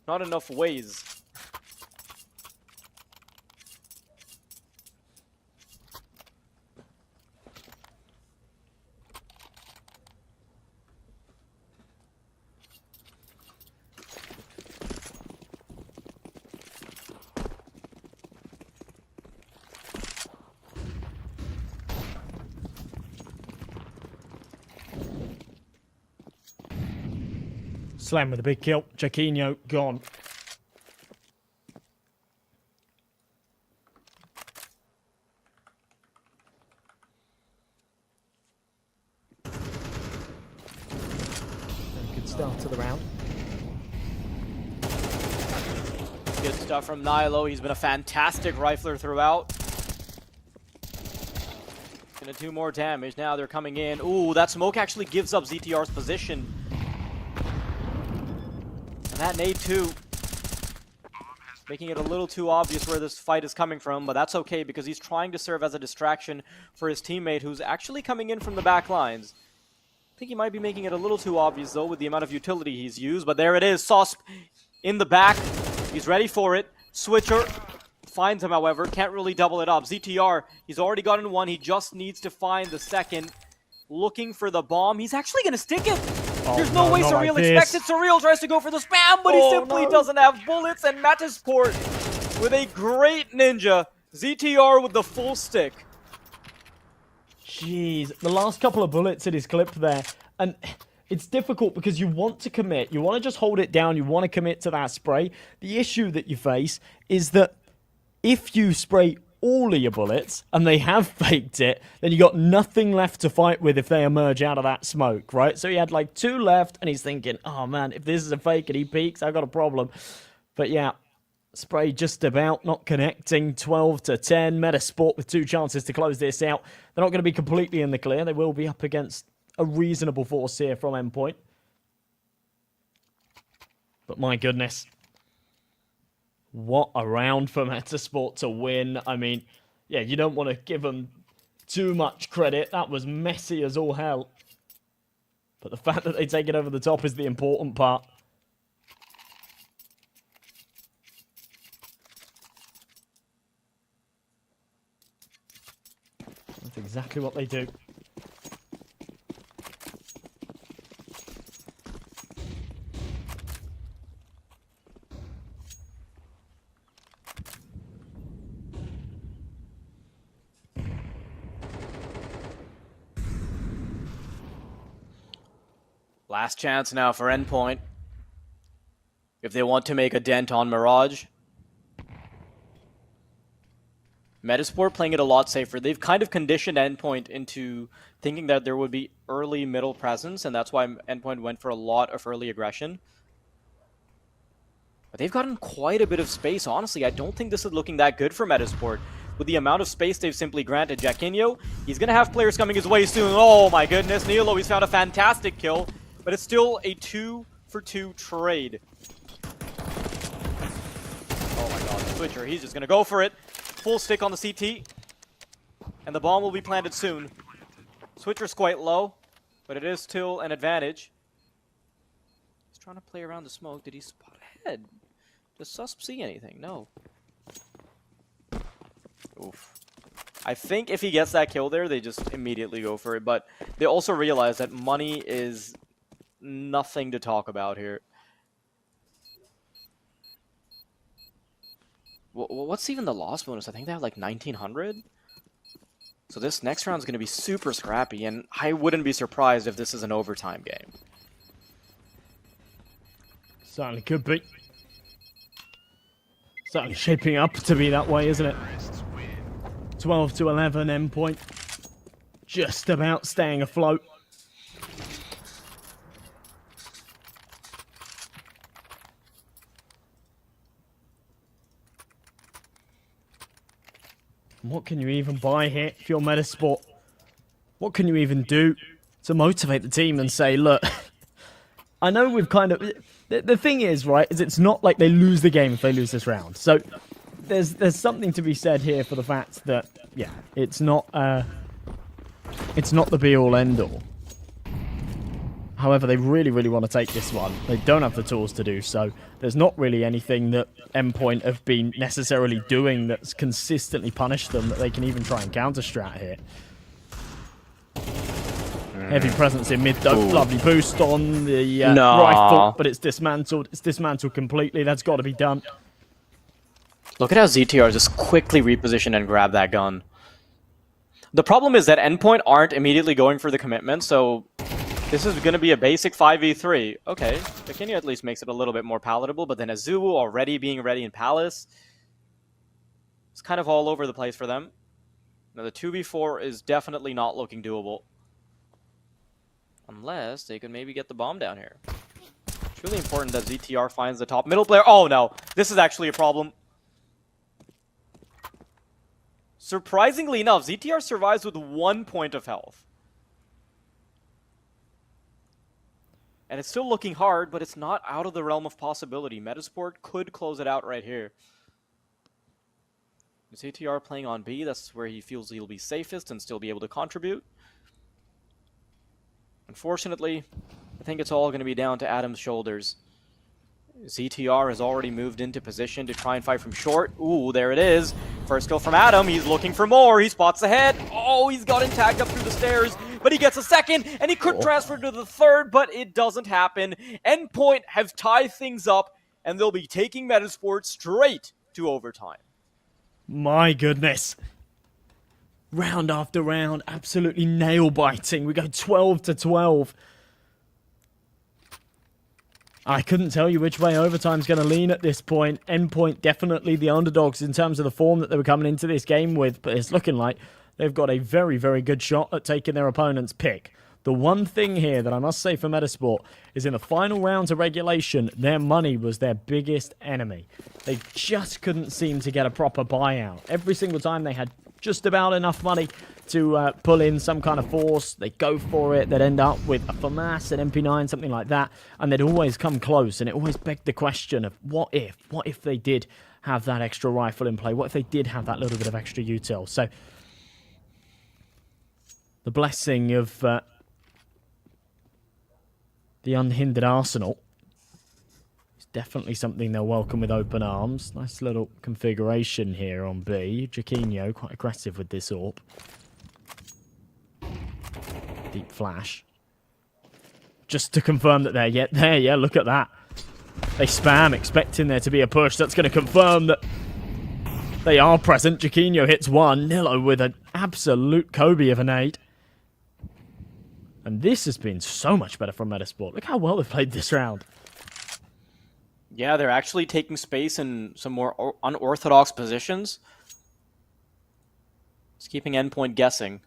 not enough ways. Slam with a big kill. Jaquinho gone. Very good start to the round. Good stuff from Nilo. He's been a fantastic rifler throughout. Gonna do more damage. Now they're coming in. Ooh, that smoke actually gives up ZTR's position. And that nade too. Making it a little too obvious where this fight is coming from, but that's okay because he's trying to serve as a distraction for his teammate who's actually coming in from the back lines. I think he might be making it a little too obvious though with the amount of utility he's used, but there it is. Sosp in the back. He's ready for it. Switcher finds him, however. Can't really double it up. ZTR, he's already gotten one. He just needs to find the second. Looking for the bomb. He's actually going to stick it. Oh, There's no way Surreal like expects it. Surreal tries to go for the spam, but he simply doesn't have bullets. And Metasport with a great ninja. ZTR with the full stick. Jeez, the last couple of bullets in his clip there. And it's difficult because you want to commit. You want to just hold it down. You want to commit to that spray. The issue that you face is that if you spray all of your bullets and they have faked it, then you got nothing left to fight with if they emerge out of that smoke, right? So he had like 2 left and he's thinking, oh man, if this is a fake and he peeks, I've got a problem. But yeah, spray just about not connecting. 12 to 10. Metasport with 2 chances to close this out. They're not going to be completely in the clear. They will be up against a reasonable force here from Endpoint. But my goodness. What a round for Metasport to win. I mean, yeah, you don't want to give them too much credit. That was messy as all hell. But the fact that they take it over the top is the important part. That's exactly what they do. Last chance now for Endpoint. If they want to make a dent on Mirage. Metasport playing it a lot safer. They've kind of conditioned Endpoint into thinking that there would be early middle presence, and that's why Endpoint went for a lot of early aggression. But they've gotten quite a bit of space, honestly. I don't think this is looking that good for Metasport. With the amount of space they've simply granted Jaquinho, he's going to have players coming his way soon. Oh my goodness, Nilo, he's found a fantastic kill. But it's still a 2-for-2 trade. Oh my god, the Switcher, he's just going to go for it. Full stick on the CT. And the bomb will be planted soon. Switcher's quite low, but it is still an advantage. He's trying to play around the smoke. Did he spot ahead? Does Susp see anything? No. Oof. I think if he gets that kill there, they just immediately go for it. But they also realize that money is nothing to talk about here. What's even the loss bonus? I think they have like 1900. So this next round is going to be super scrappy, and I wouldn't be surprised if this is an overtime game. Certainly could be. Certainly shaping up to be that way, isn't it? 12 to 11, endpoint. Just about staying afloat. What can you even buy here if you're MeterSport? What can you even do to motivate the team and say, look, I know we've kind of... The thing is, right, is it's not like they lose the game if they lose this round. So there's something to be said here for the fact that, yeah, it's not the be-all, end-all. However, they really, really want to take this one. They don't have the tools to do so. There's not really anything that Endpoint have been necessarily doing that's consistently punished them that they can even try and counter-strat here. Heavy presence in mid though. Ooh. Lovely boost on the rifle, but it's dismantled. It's dismantled completely. That's got to be done. Look at how ZTR just quickly repositioned and grabbed that gun. The problem is that Endpoint aren't immediately going for the commitment, so this is going to be a basic 5v3. Okay, Jaquinho at least makes it a little bit more palatable, but then Azubu already being ready in Palace. It's kind of all over the place for them. Now the 2v4 is definitely not looking doable. Unless they could maybe get the bomb down here. It's really important that ZTR finds the top middle player. Oh no, this is actually a problem. Surprisingly enough, ZTR survives with 1 point of health. And it's still looking hard, but it's not out of the realm of possibility. MeterSport could close it out right here. ZTR playing on B, that's where he feels he'll be safest and still be able to contribute. Unfortunately, I think it's all going to be down to Adam's shoulders. ZTR has already moved into position to try and fight from short. Ooh, there it is. First kill from Adam. He's looking for more. He spots ahead. Oh, he's gotten tagged up through the stairs, but he gets a second, and he could transfer to the third, but it doesn't happen. Endpoint have tied things up, and they'll be taking MeterSport straight to overtime. My goodness. Round after round, absolutely nail-biting. We go 12 to 12. I couldn't tell you which way overtime's going to lean at this point. Endpoint definitely the underdogs in terms of the form that they were coming into this game with, but it's looking like they've got a very, very good shot at taking their opponent's pick. The one thing here that I must say for MeterSport is in the final rounds of regulation, their money was their biggest enemy. They just couldn't seem to get a proper buyout. Every single time they had just about enough money to pull in some kind of force, they'd go for it, they'd end up with a FAMAS, an MP9, something like that, and they'd always come close, and it always begged the question of what if they did have that extra rifle in play, what if they did have that little bit of extra util. So the blessing of the unhindered arsenal is definitely something they'll welcome with open arms. Nice little configuration here on B. Jaquinho quite aggressive with this AWP. Deep flash. Just to confirm that they're yet there. Yeah, look at that. They spam, expecting there to be a push. That's going to confirm that they are present. Jaquinho hits one. Nilo with an absolute Kobe of a nade. And this has been so much better from MeterSport. Look how well they've played this round. Yeah, they're actually taking space in some more unorthodox positions. It's keeping Endpoint guessing.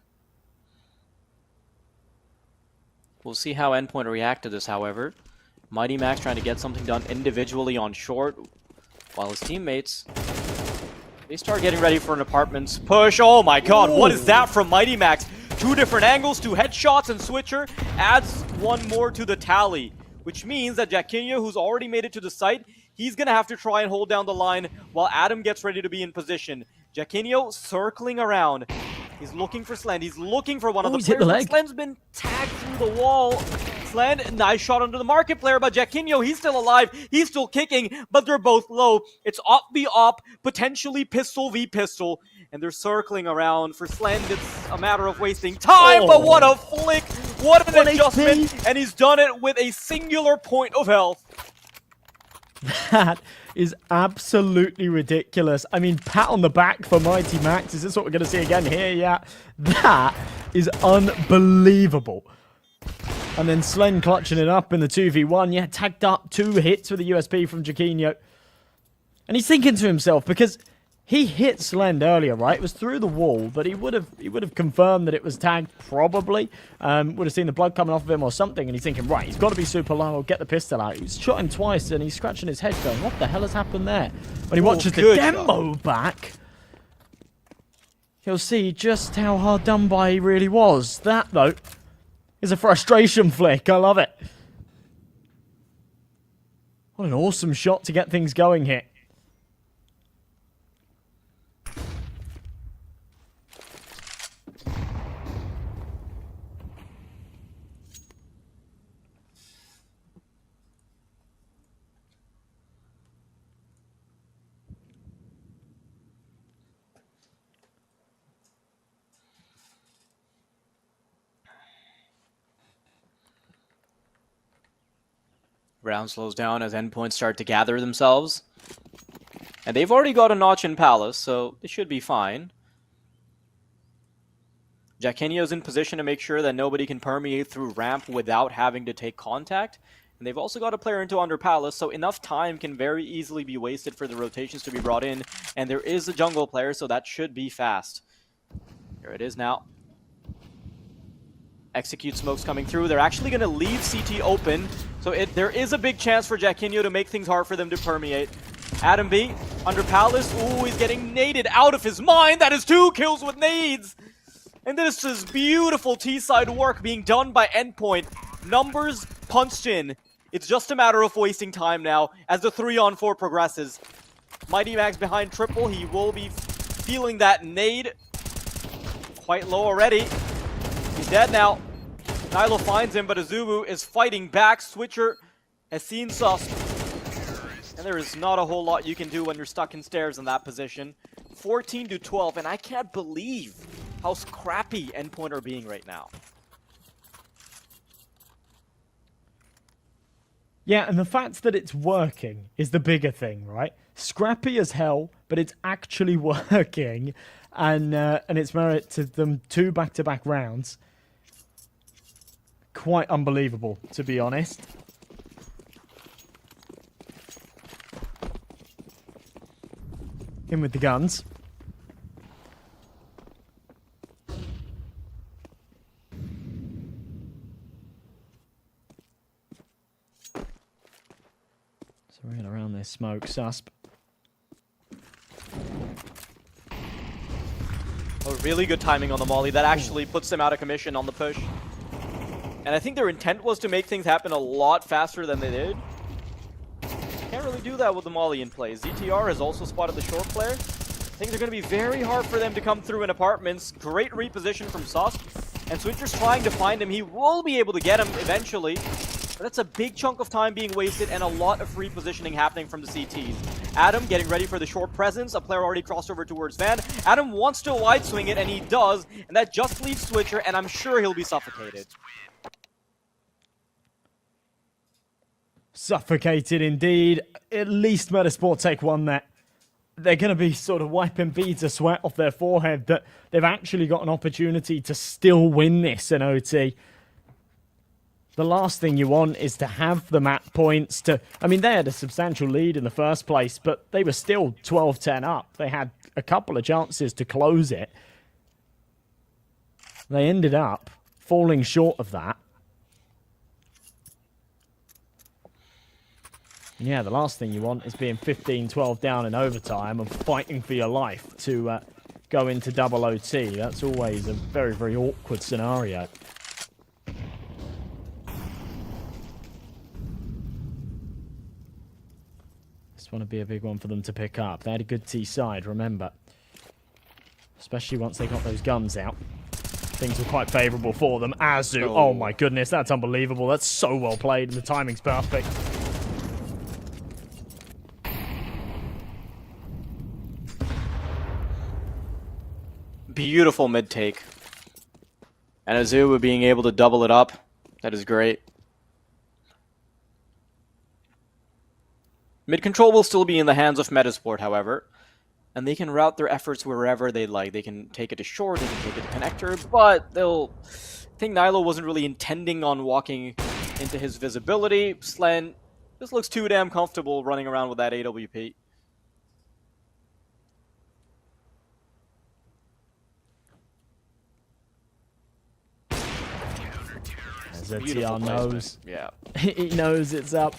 We'll see how Endpoint react to this, however. Mighty Max trying to get something done individually on short, while his teammates, they start getting ready for an apartments push. Oh my god, what is that from Mighty Max? 2 different angles, 2 headshots, and Switcher adds 1 more to the tally, which means that Jaquinho, who's already made it to the site, he's going to have to try and hold down the line while Adam gets ready to be in position. Jaquinho circling around. He's looking for Slend. He's looking for one of the He's hit players. the leg. Slend's been tagged through the wall. Slend, nice shot under the market player, but Jaquinho, he's still alive. He's still kicking, but they're both low. It's op v op, potentially pistol v pistol. and they're circling around. For Slend, it's a matter of wasting time, but what a flick! What an adjustment, and he's done it with a singular point of health. That is absolutely ridiculous. I mean, pat on the back for Mighty Max. Is this what we're going to see again here? Yeah. That is unbelievable. And then Slen clutching it up in the 2v1. Yeah, tagged up 2 hits with a USP from Jaquinho. And he's thinking to himself, because he hit Slend earlier, right? It was through the wall, but he would have confirmed that it was tagged, probably. Would have seen the blood coming off of him or something, and he's thinking, right, he's got to be super low, get the pistol out. He's shot him twice, and he's scratching his head going, what the hell has happened there? When he watches the demo back, he'll see just how hard done by he really was. That, though, is a frustration flick. I love it. What an awesome shot to get things going here. Round slows down as endpoints start to gather themselves. And they've already got a notch in Palace, so they should be fine. Jaquinho's in position to make sure that nobody can permeate through ramp without having to take contact. And they've also got a player into under Palace, so enough time can very easily be wasted for the rotations to be brought in. And there is a jungle player, so that should be fast. Here it is now. Execute smokes coming through. They're actually going to leave CT open. So there is a big chance for Jaquinho to make things hard for them to permeate. Adam B, under Palace. Ooh, he's getting naded out of his mind. That is 2 kills with nades. And this is beautiful T-side work being done by Endpoint. Numbers punched in. It's just a matter of wasting time now as the 3-on-4 progresses. Mighty Max behind triple. He will be feeling that nade. Quite low already. He's dead now. Nilo finds him, but Azubu is fighting back. Switcher has seen Sus. And there is not a whole lot you can do when you're stuck in stairs in that position. 14-12, and I can't believe how scrappy Endpoint are being right now. Yeah, and the fact that it's working is the bigger thing, right? Scrappy as hell, but it's actually working. And it's merit to them 2 back-to-back rounds. Quite unbelievable, to be honest. In with the guns. So we're in around this smoke, Susp. Oh, really good timing on the molly. That actually puts them out of commission on the push. And I think their intent was to make things happen a lot faster than they did. Can't really do that with the molly in play. ZTR has also spotted the short player. Things are going to be very hard for them to come through in apartments. Great reposition from Sauce. And Switcher's trying to find him. He will be able to get him eventually. But that's a big chunk of time being wasted and a lot of free positioning happening from the CTs. Adam getting ready for the short presence. A player already crossed over towards Van. Adam wants to wide swing it, and he does. And that just leaves Switcher, and I'm sure he'll be suffocated. Suffocated indeed. At least Motorsport take one there. They're going to be sort of wiping beads of sweat off their forehead that they've actually got an opportunity to still win this in OT. The last thing you want is to have the map points to... I mean, they had a substantial lead in the first place, but they were still 12-10 up. They had a couple of chances to close it. They ended up falling short of that. Yeah, the last thing you want is being 15-12 down in overtime and fighting for your life to go into double OT. That's always a very, very awkward scenario. This one would be a big one for them to pick up. They had a good T side, remember. Especially once they got those guns out. Things were quite favourable for them. Azu, oh my goodness, that's unbelievable. That's so well played and the timing's perfect. Beautiful mid take. And Azuma being able to double it up. That is great. Mid control will still be in the hands of Metasport, however. And they can route their efforts wherever they like. They can take it to short, they can take it to connector, but they'll... I think Nilo wasn't really intending on walking into his visibility. Slen just looks too damn comfortable running around with that AWP. ZTR knows. Yeah. He knows it's up.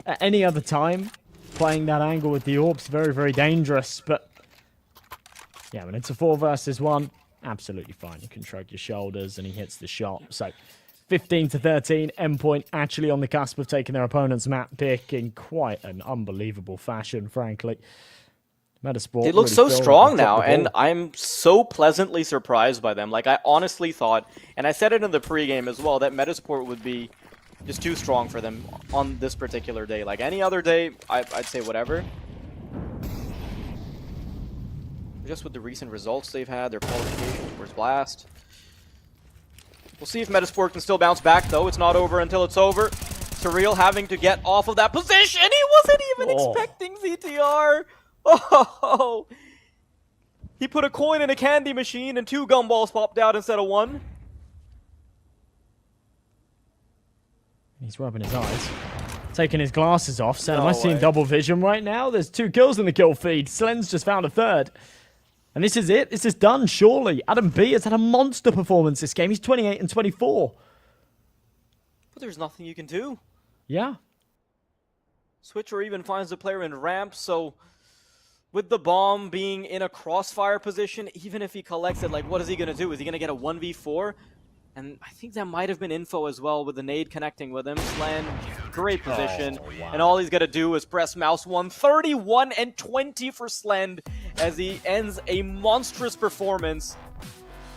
At any other time, playing that angle with the orbs, very, very dangerous. But yeah, when it's a 4 versus 1, absolutely fine. You can shrug your shoulders and he hits the shot. So 15-13, Endpoint actually on the cusp of taking their opponent's map pick in quite an unbelievable fashion, frankly. Metasport They look really so feel strong like they now, took the and ball. I'm so pleasantly surprised by them. Like, I honestly thought, and I said it in the pregame as well, that Metasport would be just too strong for them on this particular day. Like, any other day, I'd say whatever. Just with the recent results they've had, their qualification towards Blast. We'll see if Metasport can still bounce back, though. It's not over until it's over. Surreal having to get off of that position. He wasn't even expecting ZTR. Oh, he put a coin in a candy machine and 2 gumballs popped out instead of 1. He's rubbing his eyes. Taking his glasses off. Saying, am No I seeing way. double vision right now? There's 2 kills in the kill feed. Slen's just found a 3rd. And this is it. This is done, surely. Adam B has had a monster performance this game. He's 28 and 24. But there's nothing you can do. Yeah. Switcher even finds the player in ramp, so with the bomb being in a crossfire position, even if he collects it, like, what is he going to do? Is he going to get a 1v4? And I think that might have been info as well with the nade connecting with him. Slen, great position. And all he's got to do is press mouse 1. 31 and 20 for Slend as he ends a monstrous performance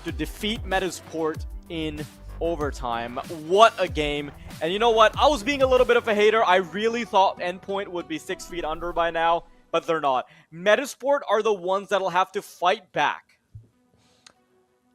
to defeat Metasport in overtime. What a game. And you know what? I was being a little bit of a hater. I really thought Endpoint would be 6 feet under by now, but they're not. Metasport are the ones that'll have to fight back.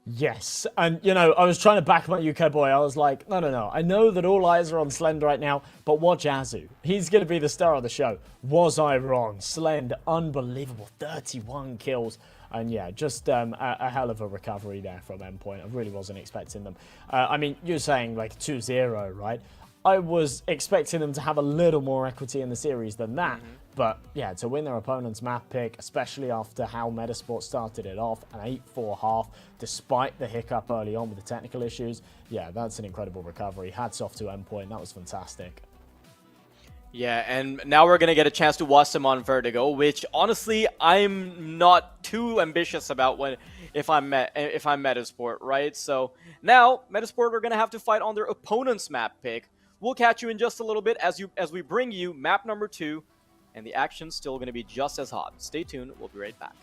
Yes, and you know, I was trying to back my UK boy. I was like, no. I know that all eyes are on Slend right now, but watch Azu. He's going to be the star of the show. Was I wrong? Slend, unbelievable. 31 kills. And yeah, just a hell of a recovery there from Endpoint. I really wasn't expecting them. I mean, you're saying like 2-0, right? I was expecting them to have a little more equity in the series than that. But yeah, to win their opponent's map pick, especially after how Metasport started it off, an 8-4 half, despite the hiccup early on with the technical issues, yeah, that's an incredible recovery. Hats off to Endpoint. That was fantastic. Yeah, and now we're going to get a chance to watch them on Vertigo, which honestly, I'm not too ambitious about if I'm Metasport, right? So now, Metasport are going to have to fight on their opponent's map pick. We'll catch you in just a little bit as we bring you map number 2, and the action's still going to be just as hot. Stay tuned, we'll be right back.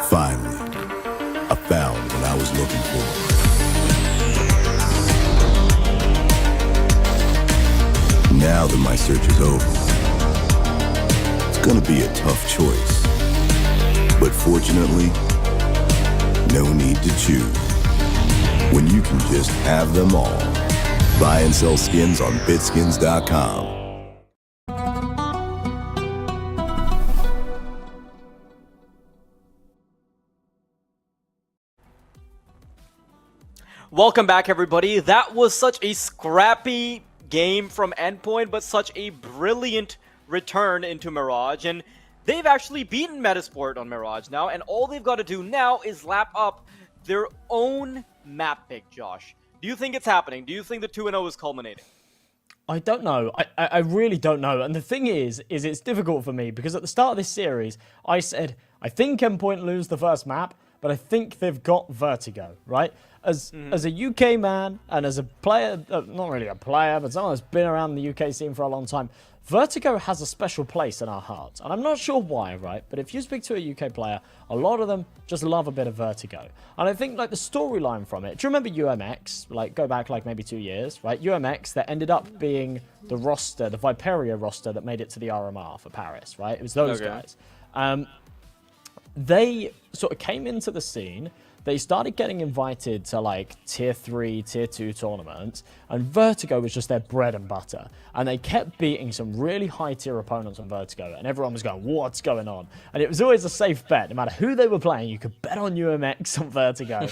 Finally, I found what I was looking for. Now that my search is over, it's gonna be a tough choice. But fortunately, no need to choose. When you can just have them all. Buy and sell skins on bitskins.com. Welcome back, everybody. That was such a scrappy game from Endpoint, but such a brilliant return into Mirage. And they've actually beaten Metasport on Mirage now, and all they've got to do now is lap up their own map pick, Josh. Do you think it's happening? Do you think the 2-0 is culminating? I don't know. I really don't know. And the thing is it's difficult for me because at the start of this series, I said, I think Endpoint lose the first map, but I think they've got Vertigo, right? As a UK man and as a player, not really a player, but someone that's been around the UK scene for a long time, Vertigo has a special place in our hearts. And I'm not sure why, right? But if you speak to a UK player, a lot of them just love a bit of Vertigo. And I think like the storyline from it, do you remember UMX? Like go back like maybe 2 years, right? UMX that ended up being the roster, the Viperia roster that made it to the RMR for Paris, right? It was those guys. They sort of came into the scene. They started getting invited to like tier 3, tier 2 tournaments, and Vertigo was just their bread and butter. And they kept beating some really high tier opponents on Vertigo, and everyone was going, what's going on? And it was always a safe bet. No matter who they were playing, you could bet on UMX on Vertigo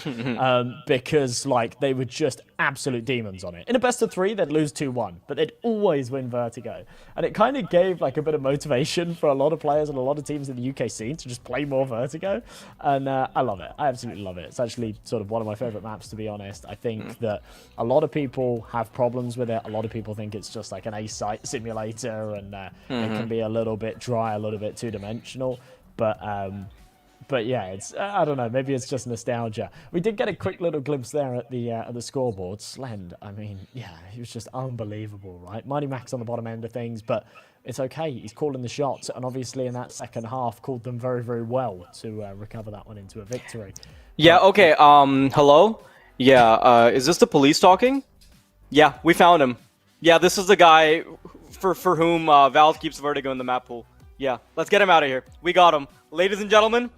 because like they were just absolute demons on it. In a best of 3, they'd lose 2-1, but they'd always win Vertigo. And it kind of gave like a bit of motivation for a lot of players and a lot of teams in the UK scene to just play more Vertigo. And I love it. I absolutely love it. It's actually sort of one of my favorite maps, to be honest. I think that a lot of people have problems with it. A lot of people think it's just like an A-site simulator and it can be a little bit dry, a little bit two-dimensional. But yeah, it's I don't know. Maybe it's just nostalgia. We did get a quick little glimpse there at the scoreboard. Slend, I mean, yeah, he was just unbelievable, right? Mighty Max on the bottom end of things, but it's okay. He's calling the shots, and obviously in that second half, called them very, very well to recover that one into a victory. Yeah. Okay. Hello. Yeah. Is this the police talking? Yeah, we found him. Yeah, this is the guy for whom Valve keeps Vertigo in the map pool. Yeah, let's get him out of here. We got him, ladies and gentlemen.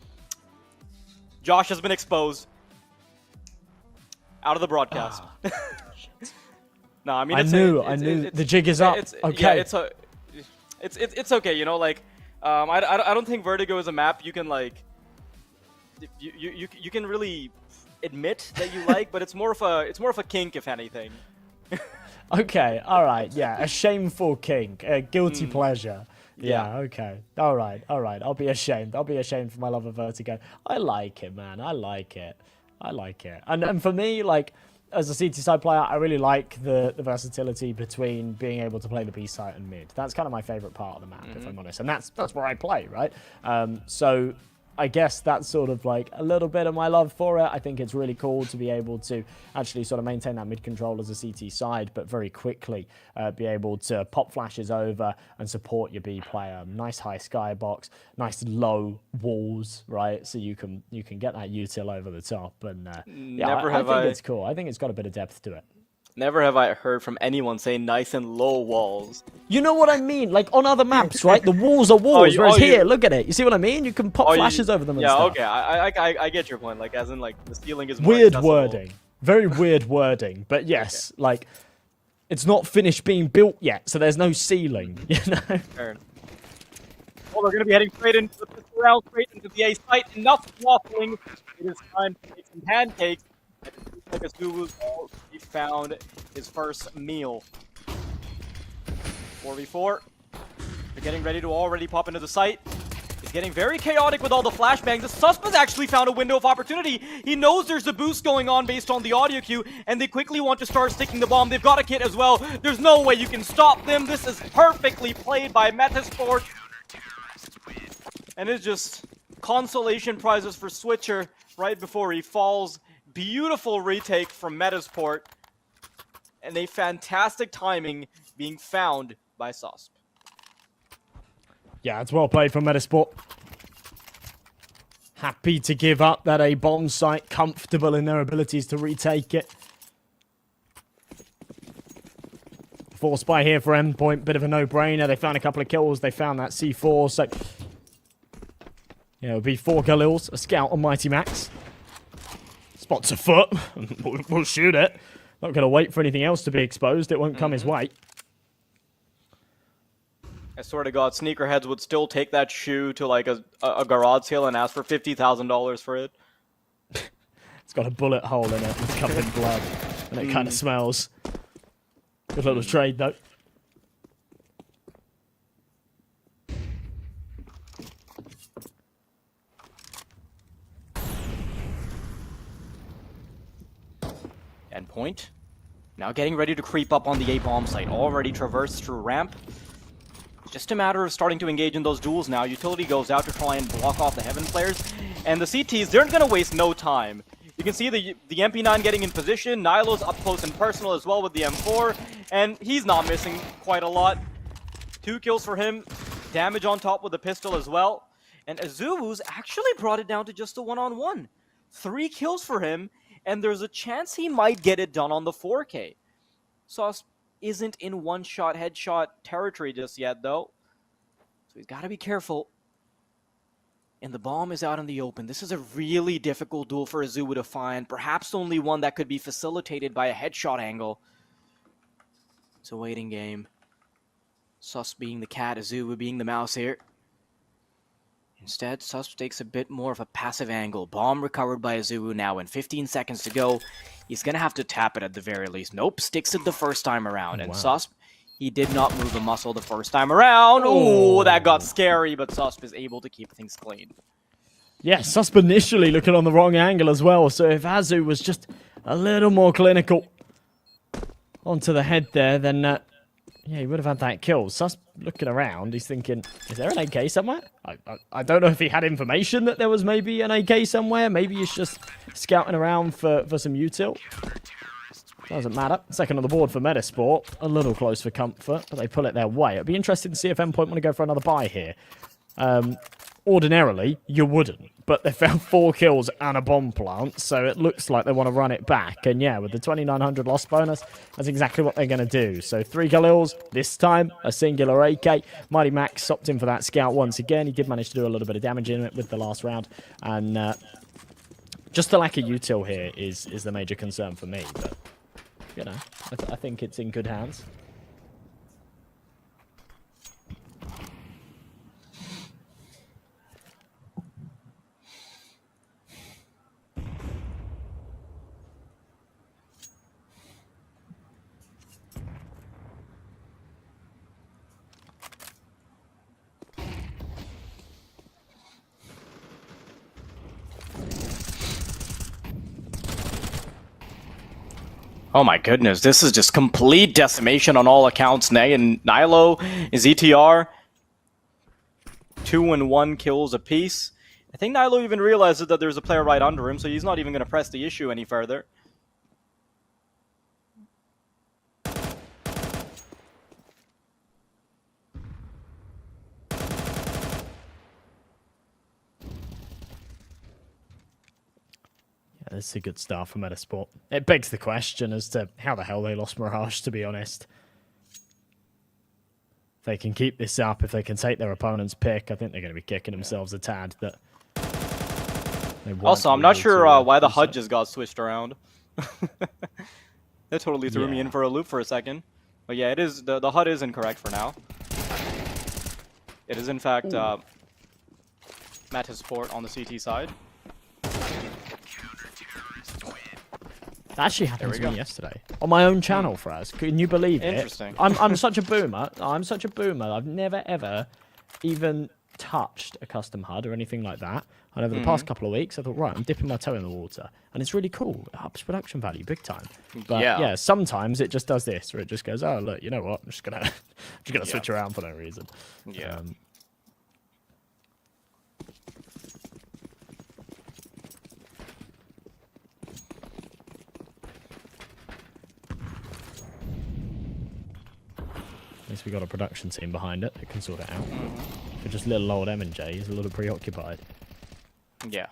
Josh has been exposed. Out of the broadcast. No, I mean I knew the jig is up. Okay. Yeah, it's okay. You know, like I don't think Vertigo is a map you can like you can really admit that you like, but it's more of a kink, if anything. Okay, all right, yeah, a shameful kink, a guilty pleasure. Yeah, okay, all right. I'll be ashamed. I'll be ashamed for my love of Vertigo. I like it, man. I like it. And for me, like, as a CT side player, I really like the versatility between being able to play the B site and mid. That's kind of my favorite part of the map, if I'm honest. And that's where I play, right? So I guess that's sort of like a little bit of my love for it. I think it's really cool to be able to actually sort of maintain that mid control as a CT side, but very quickly be able to pop flashes over and support your B player. Nice high skybox, nice low walls, right? So you can get that util over the top. And yeah, I think it's cool. I think it's got a bit of depth to it. Never have I heard from anyone say nice and low walls. You know what I mean? Like on other maps, right? The walls are walls, whereas here, look at it. You see what I mean? You can pop flashes over them and stuff. Yeah, okay. I get your point. Like, as in, like, the ceiling is more weird accessible. wording. Very weird wording. But yes, like, It's not finished being built yet, so there's no ceiling, you know? Fair. Well, they're going to be heading straight into the pistol round, straight into the A site. Enough waffling. It is time to make some pancakes. And it looks like Azubu's already found his first meal. 4v4. They're getting ready to already pop into the site. It's getting very chaotic with all the flashbangs. The Susp has actually found a window of opportunity. He knows there's a boost going on based on the audio cue, and they quickly want to start sticking the bomb. They've got a kit as well. There's no way you can stop them. This is perfectly played by Metasport. And it's just consolation prizes for Switcher right before he falls. Beautiful retake from Metasport. And a fantastic timing being found by Susp. Yeah, it's well played from Metasport. Happy to give up that A bomb site, comfortable in their abilities to retake it. Force buy here for Endpoint, bit of a no-brainer. They found a couple of kills, they found that C4, so... yeah, it would be 4 Galils, a scout on Mighty Max. Spots a foot, we'll shoot it. Not going to wait for anything else to be exposed, it won't come his way. I swear to God, sneakerheads would still take that shoe to like a garage sale and ask for $50,000 for it. It's got a bullet hole in it, it's covered in blood, and it kind of smells. Good little trade though. Endpoint. Now getting ready to creep up on the A-bomb site. Already traversed through ramp. Just a matter of starting to engage in those duels now. Utility goes out to try and block off the Heaven players. And the CTs, they're going to waste no time. You can see the MP9 getting in position. Nilo's up close and personal as well with the M4. And he's not missing quite a lot. 2 kills for him. Damage on top with the pistol as well. And Azubu's actually brought it down to just a 1-on-1. 3 kills for him. And there's a chance he might get it done on the 4K. Sauce isn't in one-shot headshot territory just yet, though. So he's got to be careful. And the bomb is out in the open. This is a really difficult duel for Azubu to find. Perhaps only one that could be facilitated by a headshot angle. It's a waiting game. Sus being the cat, Azubu being the mouse here. Instead, Sus takes a bit more of a passive angle. Bomb recovered by Azubu now, and 15 seconds to go. He's going to have to tap it at the very least. Nope, sticks it the first time around. And Susp, he did not move a muscle the first time around. Oh, that got scary, but Susp is able to keep things clean. Yeah, Susp initially looking on the wrong angle as well, so if Azu was just a little more clinical onto the head there, then yeah, he would have had that kill. Susp looking around, he's thinking, is there an AK somewhere? I don't know if he had information that there was maybe an AK somewhere. Maybe he's just scouting around for some util. Doesn't matter. Second on the board for Metasport. A little close for comfort, but they pull it their way. It'd be interesting to see if Endpoint want to go for another buy here. Ordinarily, you wouldn't, but they found 4 kills and a bomb plant, so it looks like they want to run it back. And yeah, with the 2,900 loss bonus, that's exactly what they're going to do. So 3 Galils, this time a singular AK. Mighty Max stopped in for that scout once again. He did manage to do a little bit of damage in it with the last round. And just the lack of util here is the major concern for me. But, you know, I think it's in good hands. Oh my goodness, this is just complete decimation on all accounts. Nay and Nilo is ETR. 2 and 1 kills apiece. I think Nilo even realizes that there's a player right under him, so he's not even going to press the issue any further. This is a good start for Metasport. It begs the question as to how the hell they lost Mirage, to be honest. If they can keep this up, if they can take their opponent's pick, I think they're going to be kicking themselves a tad. That also, I'm not sure why the HUD just got switched around. That totally threw me in for a loop for a second. But yeah, it is the HUD is incorrect for now. It is in fact Esport on the CT side. That actually happened to me yesterday on my own channel, Fraz. Can you believe it? Interesting. I'm such a boomer. I'm such a boomer. I've never ever even touched a custom HUD or anything like that. And over the past couple of weeks, I thought, right, I'm dipping my toe in the water, and it's really cool. It ups production value big time. But yeah, sometimes it just does this, where it just goes, oh look, you know what? I'm just gonna switch around for no reason. Yeah. At least we got a production team behind it that can sort it out. For just little old M&J, he's a little preoccupied. Yeah.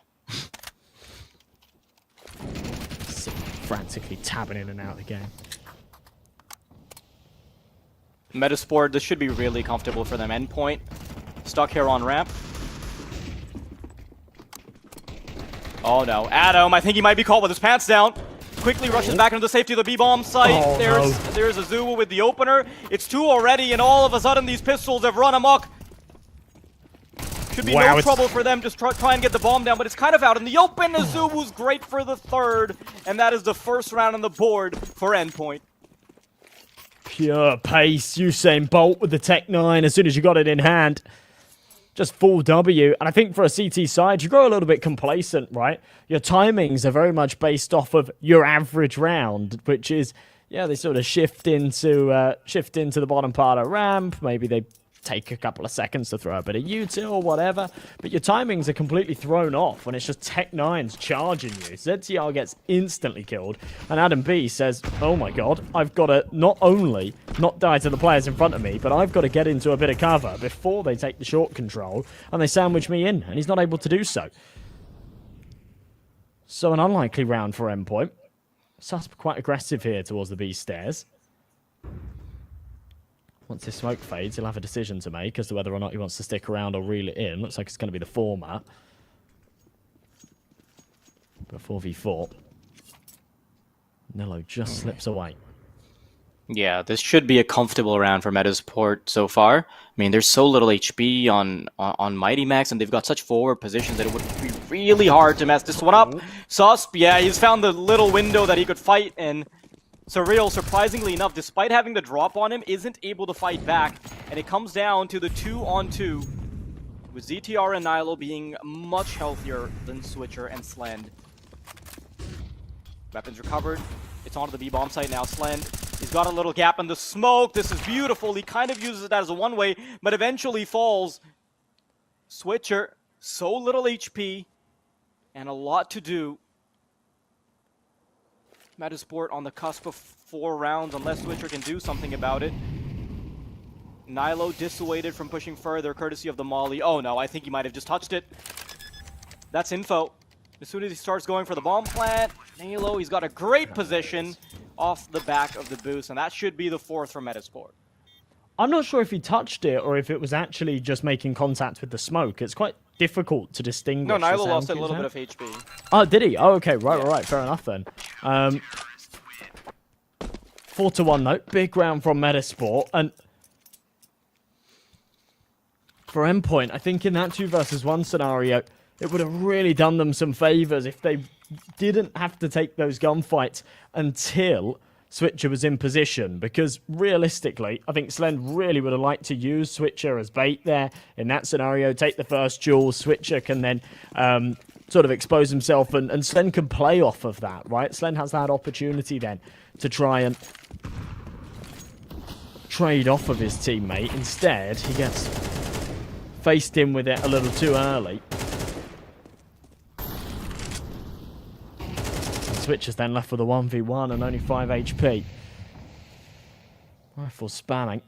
Frantically tabbing in and out of the game. Esport, this should be really comfortable for them. Endpoint, stuck here on ramp. Oh no, Adam, I think he might be caught with his pants down. Quickly rushes back into the safety of the B-bomb site. Oh, there's Azul with the opener. It's 2 already, and all of a sudden these pistols have run amok. Should be no trouble for them. Just try and get the bomb down, but it's kind of out in the open. Azubu's great for the 3rd, and that is the first round on the board for Endpoint. Pure pace. Usain Bolt with the Tech 9 as soon as you got it in hand. Just full W. And I think for a CT side, you grow a little bit complacent, right? Your timings are very much based off of your average round, which is, yeah, they sort of shift into the bottom part of ramp. Maybe they take a couple of seconds to throw a bit of util or whatever, but your timings are completely thrown off when it's just Tech 9s charging you. ZTR gets instantly killed, and Adam B says, oh my god, I've got to not only not die to the players in front of me, but I've got to get into a bit of cover before they take the short control, and they sandwich me in, and he's not able to do so. So an unlikely round for Endpoint. Susp quite aggressive here towards the B stairs. Once his smoke fades, he'll have a decision to make as to whether or not he wants to stick around or reel it in. Looks like it's going to be the former. But 4v4. Nello just slips away. Yeah, this should be a comfortable round for Esport so far. I mean, there's so little HP on Mighty Max, and they've got such forward positions that it would be really hard to mess this one up. Susp, yeah, he's found the little window that he could fight in. Surreal, surprisingly enough, despite having the drop on him, isn't able to fight back. And it comes down to the 2-on-2, with ZTR and Nilo being much healthier than Switcher and Slend. Weapons recovered. It's onto the B-bomb site now. Slend, he's got a little gap in the smoke. This is beautiful. He kind of uses it as a one-way, but eventually falls. Switcher, so little HP, and a lot to do. Esport on the cusp of 4 rounds, unless Switcher can do something about it. Nilo dissuaded from pushing further, courtesy of the molly. Oh no, I think he might have just touched it. That's info. As soon as he starts going for the bomb plant, Nilo, he's got a great position off the back of the boost, and that should be the 4th for Esport. I'm not sure if he touched it or if it was actually just making contact with the smoke. It's quite difficult to distinguish. No, Nilo lost a little bit of HP. Oh, did he? Oh, okay. Right. Fair enough then. 4-1 though. Big round from Esport. And for Endpoint, I think in that 2 versus 1 scenario, it would have really done them some favors if they didn't have to take those gunfights until Switcher was in position, because realistically, I think Slend really would have liked to use Switcher as bait there. In that scenario, take the first duel, Switcher can then sort of expose himself, and Slend can play off of that, right? Slend has that opportunity then to try and trade off of his teammate. Instead, he gets faced in with it a little too early. Switcher's then left with a 1v1 and only 5 HP. Rifle spamming.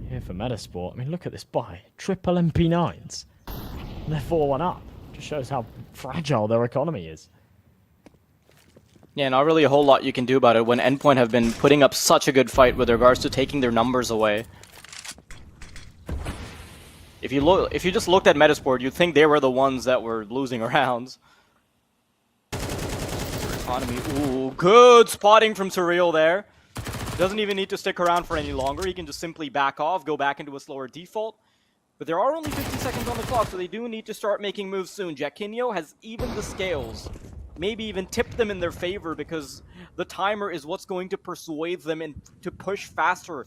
Here for Esport. I mean, look at this buy. Triple MP9s. And they're 4-1 up. Just shows how fragile their economy is. Yeah, not really a whole lot you can do about it when Endpoint have been putting up such a good fight with regards to taking their numbers away. If you just looked at Esport, you'd think they were the ones that were losing rounds. economy. Ooh, good spotting from Surreal there. Doesn't even need to stick around for any longer. He can just simply back off, go back into a slower default. But there are only 50 seconds on the clock, so they do need to start making moves soon. Jaquinho has evened the scales. Maybe even tipped them in their favor because the timer is what's going to persuade them to push faster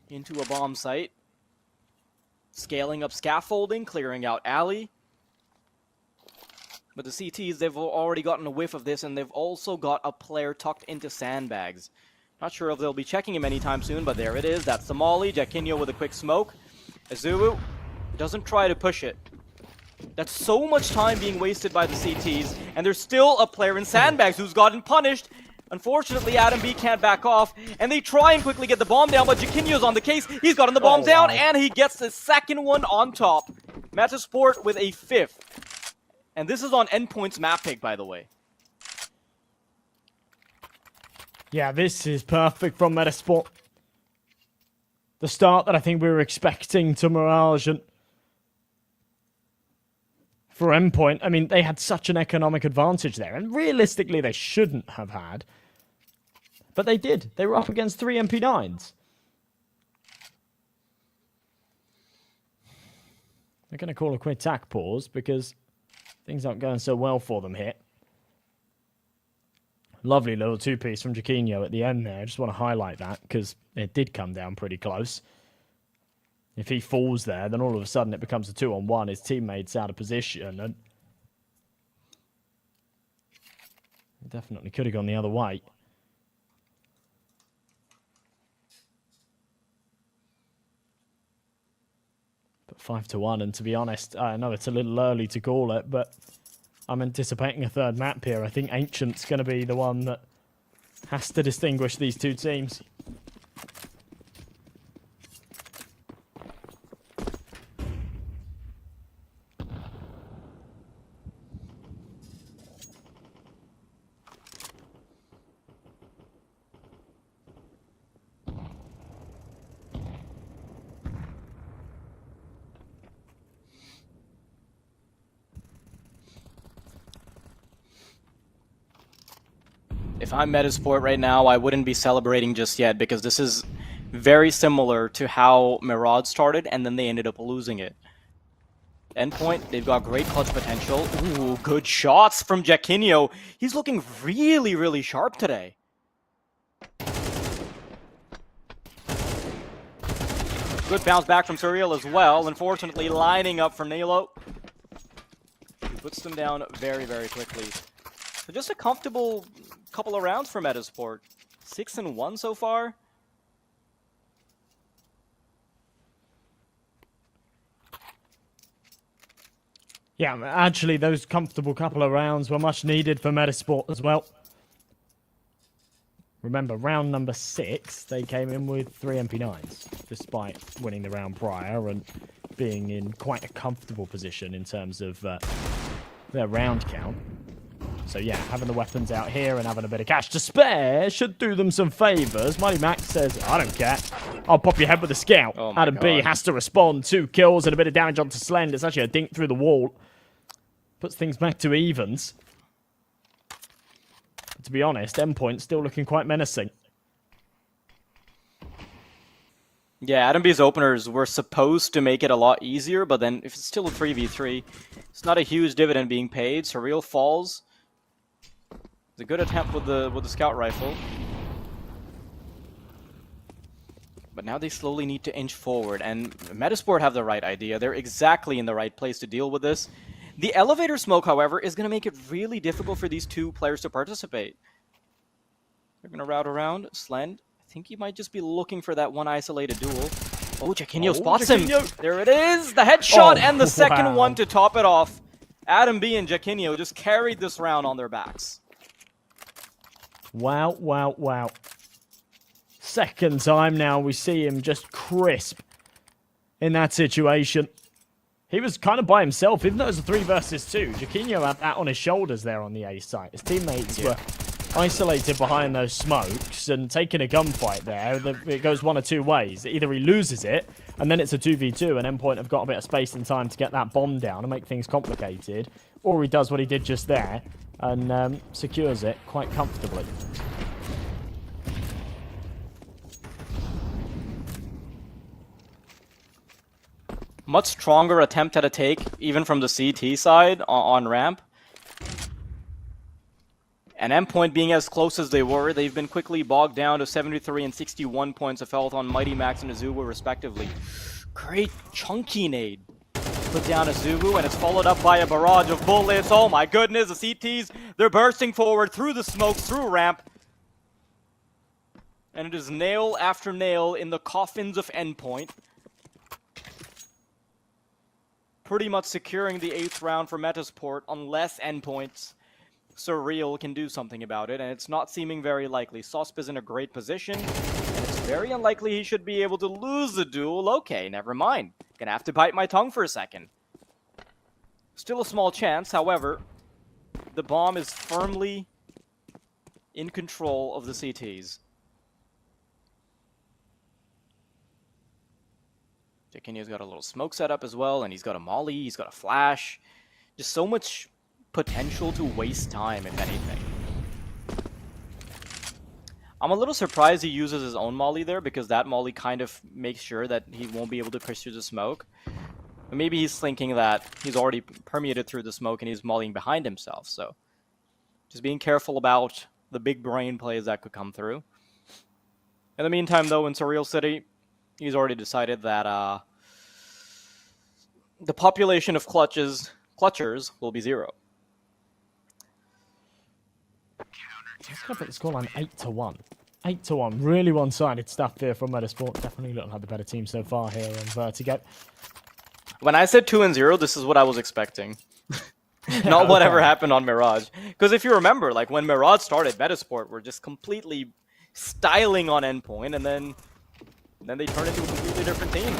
into a bomb site. Scaling up scaffolding, clearing out alley. But the CTs, they've already gotten a whiff of this, and they've also got a player tucked into sandbags. Not sure if they'll be checking him anytime soon, but there it is. That's the molly. Jaquinho with a quick smoke. Azuu doesn't try to push it. That's so much time being wasted by the CTs, and there's still a player in sandbags who's gotten punished. Unfortunately, Adam B can't back off, and they try and quickly get the bomb down, but Jaquinho's on the case. He's gotten the bomb down, and he gets the second one on top. Metasport with a 5th. And this is on Endpoint's map pick, by the way. Yeah, this is perfect from Metasport. The start that I think we were expecting to Mirage, and for Endpoint, I mean, they had such an economic advantage there, and realistically they shouldn't have had. But they did. They were up against 3 MP9s. They're going to call a quick attack pause because things aren't going so well for them here. Lovely little two-piece from Jaquinho at the end there. I just want to highlight that because it did come down pretty close. If he falls there, then all of a sudden it becomes a 2-on-1. His teammate's out of position, and it definitely could have gone the other way. But 5-1, and to be honest, I know it's a little early to call it, but I'm anticipating a third map here. I think Ancient's going to be the one that has to distinguish these two teams. If I'm Metasport right now, I wouldn't be celebrating just yet because this is very similar to how Mirage started and then they ended up losing it. Endpoint, they've got great clutch potential. Ooh, good shots from Jaquinho. He's looking really, really sharp today. Good bounce back from Surreal as well. Unfortunately, lining up for Nalo. He puts them down very, very quickly. So just a comfortable couple of rounds for Metasport. 6-1 so far. Yeah, actually, those comfortable couple of rounds were much needed for Metasport as well. Remember, round number 6, they came in with 3 MP9s, despite winning the round prior and being in quite a comfortable position in terms of their round count. So yeah, having the weapons out here and having a bit of cash to spare should do them some favors. Mighty Max says, I don't care. I'll pop your head with a scout. Oh Adam B has to respond. 2 kills and a bit of damage onto Slend. It's actually a dink through the wall. Puts things back to evens. But to be honest, Endpoint's still looking quite menacing. Yeah, Adam B's openers were supposed to make it a lot easier, but then if it's still a 3v3, it's not a huge dividend being paid. Surreal falls. It's a good attempt with the scout rifle. But now they slowly need to inch forward, and Metasport have the right idea. They're exactly in the right place to deal with this. The elevator smoke, however, is going to make it really difficult for these two players to participate. They're going to route around. Slend, I think he might just be looking for that one isolated duel. Oh, Jaquinho spots him. There it is, the headshot and the second one to top it off. Adam B and Jaquinho just carried this round on their backs. Wow, wow, wow. Second time now we see him just crisp in that situation. He was kind of by himself, even though it was a 3 versus 2. Jaquinho had that on his shoulders there on the A site. His teammates were isolated behind those smokes and taking a gunfight there. It goes one of 2 ways. Either he loses it, and then it's a 2v2, and Endpoint have got a bit of space and time to get that bomb down and make things complicated, or he does what he did just there and secures it quite comfortably. Much stronger attempt at a take, even from the CT side on ramp. And Endpoint being as close as they were, they've been quickly bogged down to 73 and 61 points of health on Mighty Max and Azubu respectively. Great chunky nade put down Azubu, and it's followed up by a barrage of bullets. Oh my goodness, the CTs, they're bursting forward through the smoke, through ramp. And it is nail after nail in the coffins of Endpoint. Pretty much securing the 8th round for Metasport unless Endpoint's Surreal can do something about it, and it's not seeming very likely. Sosp is in a great position, and it's very unlikely he should be able to lose the duel. Okay, never mind. Gonna have to bite my tongue for a second. Still a small chance, however, the bomb is firmly in control of the CTs. Jaquinho's got a little smoke setup as well, and he's got a molly, he's got a flash. Just so much potential to waste time, if anything. I'm a little surprised he uses his own molly there, because that molly kind of makes sure that he won't be able to push through the smoke. But maybe he's thinking that he's already permeated through the smoke and he's mollying behind himself, so just being careful about the big brain plays that could come through. In the meantime, though, in Surreal City, he's already decided that the population of clutchers will be 0. Let's go for the scoreline 8-1. 8-1. Really one-sided stuff here from Metasport. Definitely looking like the better team so far here on Vertigo. When I said 2-0, this is what I was expecting. Not whatever happened on Mirage. Because if you remember, like when Mirage started, Metasport were just completely styling on Endpoint, and then they turned into a completely different team.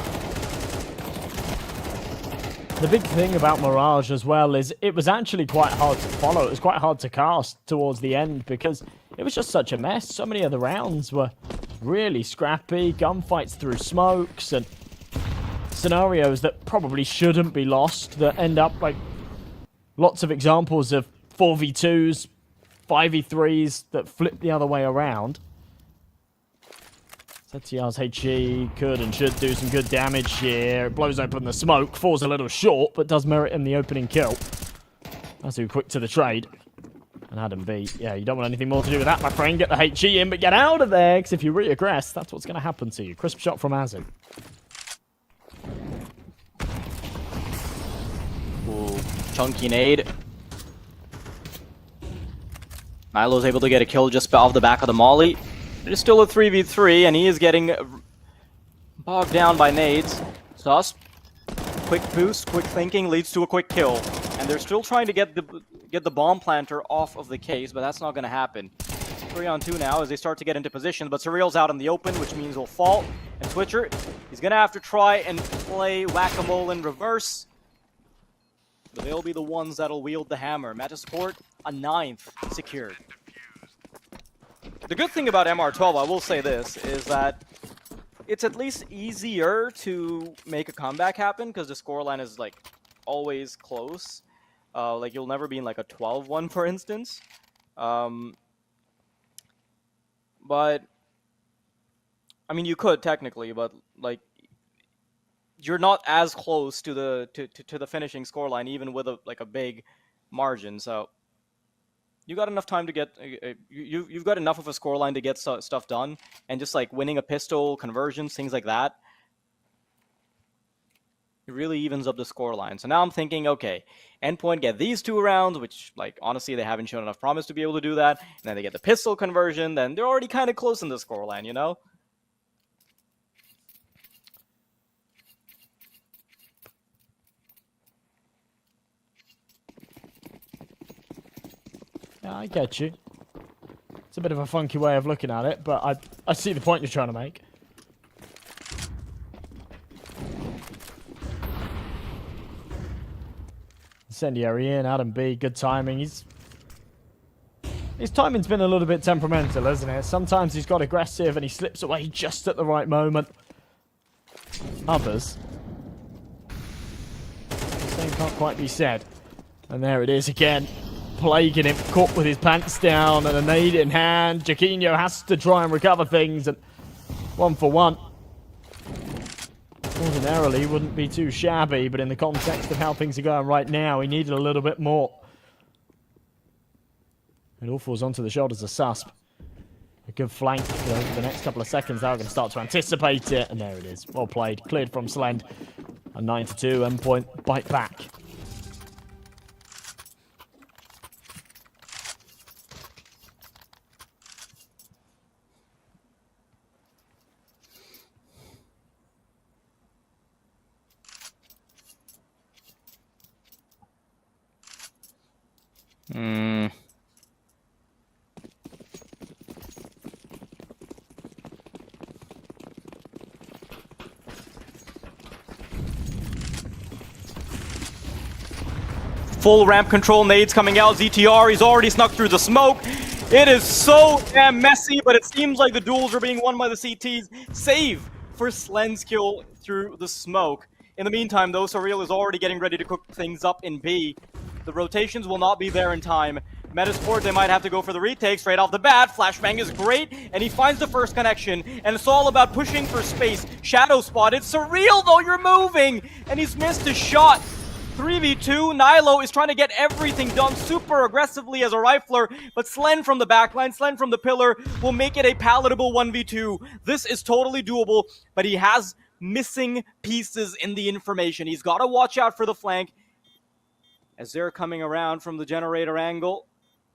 The big thing about Mirage as well is it was actually quite hard to follow. It was quite hard to cast towards the end because it was just such a mess. So many of the rounds were really scrappy, gunfights through smokes, and scenarios that probably shouldn't be lost that end up like lots of examples of 4v2s, 5v3s that flip the other way around. ZTR's H2e could and should do some good damage here. It blows open the smoke, falls a little short, but does merit him the opening kill. That's too quick to the trade. And Adam B, yeah, you don't want anything more to do with that, my friend. Get the H2e in, but get out of there, because if you reaggress, that's what's going to happen to you. Crisp shot from Azu. Ooh, chunky nade. Milo's able to get a kill just off the back of the molly. It is still a 3v3, and he is getting bogged down by nades. Sus, quick boost, quick thinking leads to a quick kill, and they're still trying to get the bomb planter off of the case, but that's not going to happen. 3-on-2 now as they start to get into position, but Surreal's out in the open, which means he'll fall. And Twitcher, he's going to have to try and play whack-a-mole in reverse. But they'll be the ones that'll wield the hammer. Metasport, a 9th secured. The good thing about MR12, I will say this, is that it's at least easier to make a comeback happen because the scoreline is like always close. Like you'll never be in like a 12-1, for instance. But I mean, you could technically, but like you're not as close to the finishing scoreline, even with a big margin. So you got enough time to get you've got enough of a scoreline to get stuff done, and just like winning a pistol, conversions, things like that, it really evens up the scoreline. So now I'm thinking, okay, Endpoint get these 2 rounds, which like honestly they haven't shown enough promise to be able to do that, and then they get the pistol conversion, then they're already kind of close in the scoreline, you know? Yeah, I get you. It's a bit of a funky way of looking at it, but I see the point you're trying to make. Incendiary in, Adam B, good timing. His timing's been a little bit temperamental, hasn't it? Sometimes he's got aggressive and he slips away just at the right moment. Others, the same can't quite be said. And there it is again. plaguing him, caught with his pants down and a nade in hand. Jaquinho has to try and recover things, and 1 for 1. Ordinarily wouldn't be too shabby, but in the context of how things are going right now, he needed a little bit more. It all falls onto the shoulders of Susp. A good flank over the next couple of seconds. Now we're going to start to anticipate it, and there it is. Well played, cleared from Slend. A 9-2 endpoint bite back. Full ramp control nades coming out. ZTR, he's already snuck through the smoke. It is so damn messy, but it seems like the duels are being won by the CTs. Save for Slend's kill through the smoke. In the meantime, though, Surreal is already getting ready to cook things up in B. The rotations will not be there in time. Metasport, they might have to go for the retake straight off the bat. Flashbang is great, and he finds the first connection. And it's all about pushing for space. Shadow spotted. Surreal, though, you're moving! And he's missed his shot. 3v2, Nilo is trying to get everything done super aggressively as a rifler, but Slend from the backline, Slend from the pillar will make it a palatable 1v2. This is totally doable, but he has missing pieces in the information. He's got to watch out for the flank as they're coming around from the generator angle.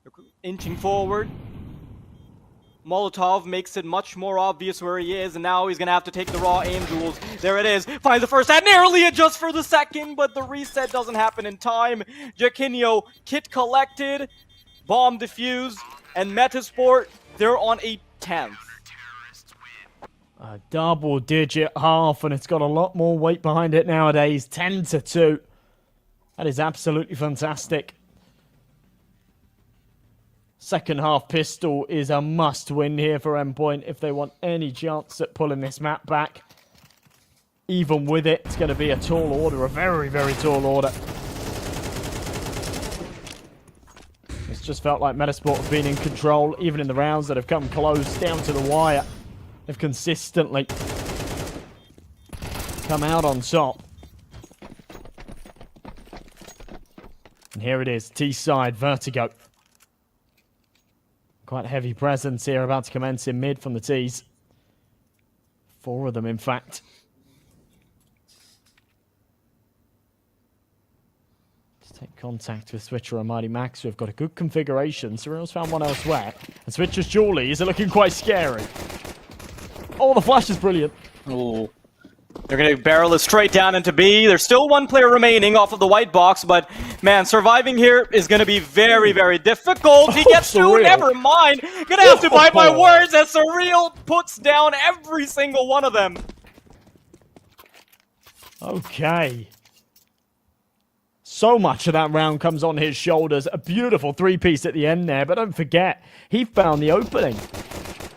They're inching forward. Molotov makes it much more obvious where he is, and now he's going to have to take the raw aim duels. There it is. Finds the first and narrowly adjusts for the second, but the reset doesn't happen in time. Jaquinho, kit collected, bomb defused, and Metasport, they're on a 10th. A double-digit half, and it's got a lot more weight behind it nowadays. 10-2. That is absolutely fantastic. Second half pistol is a must-win here for Endpoint if they want any chance at pulling this map back. Even with it, it's going to be a tall order, a very, very tall order. It's just felt like Metasport have been in control, even in the rounds that have come close, down to the wire. They've consistently come out on top. And here it is, T-side, Vertigo. Quite heavy presence here, about to commence in mid from the T's. 4 of them, in fact. Let's take contact with Switcher and Mighty Max, who have got a good configuration. Surreal's found one elsewhere. And Switcher's Julie is looking quite scary. Oh, the flash is brilliant. Oh. They're going to barrel it straight down into B. There's still 1 player remaining off of the white box, but man, surviving here is going to be very, very difficult. He gets through, never mind. Gonna have to bite my words as Surreal puts down every single one of them. Okay. So much of that round comes on his shoulders. A beautiful 3-piece at the end there, but don't forget, he found the opening.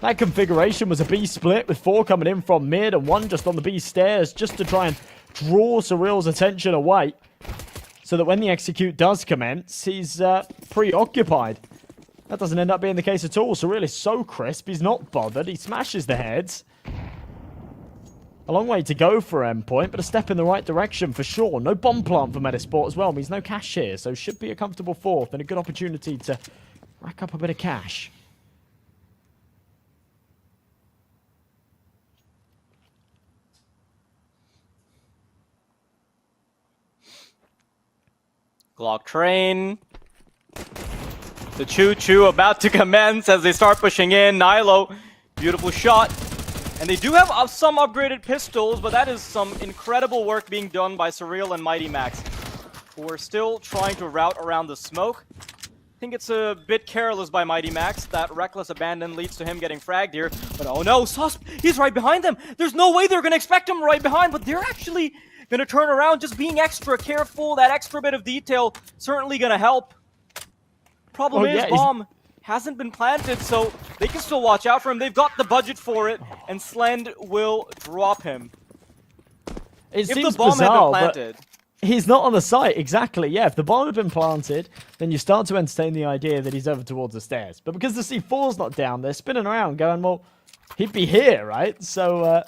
That configuration was a B split with 4 coming in from mid and 1 just on the B stairs just to try and draw Surreal's attention away so that when the execute does commence, he's preoccupied. That doesn't end up being the case at all. Surreal is so crisp, he's not bothered. He smashes the heads. A long way to go for Endpoint, but a step in the right direction for sure. No bomb plant for Metasport as well. Means no cash here, so should be a comfortable 4th and a good opportunity to rack up a bit of cash. Glock train. The choo-choo about to commence as they start pushing in. Nilo, beautiful shot. And they do have some upgraded pistols, but that is some incredible work being done by Surreal and Mighty Max, who are still trying to route around the smoke. I think it's a bit careless by Mighty Max. That reckless abandon leads to him getting fragged here. But oh no, Susp, he's right behind them. There's no way they're going to expect him right behind, but they're actually going to turn around, just being extra careful. That extra bit of detail certainly going to help. Problem is, bomb hasn't been planted, so they can still watch out for him. They've got the budget for it, and Slend will drop him. It if seems the bomb bizarre, had been planted. He's not on the site, exactly. Yeah, if the bomb had been planted, then you start to entertain the idea that he's over towards the stairs. But because the C4's not down, they're spinning around going, well, he'd be here, right? So,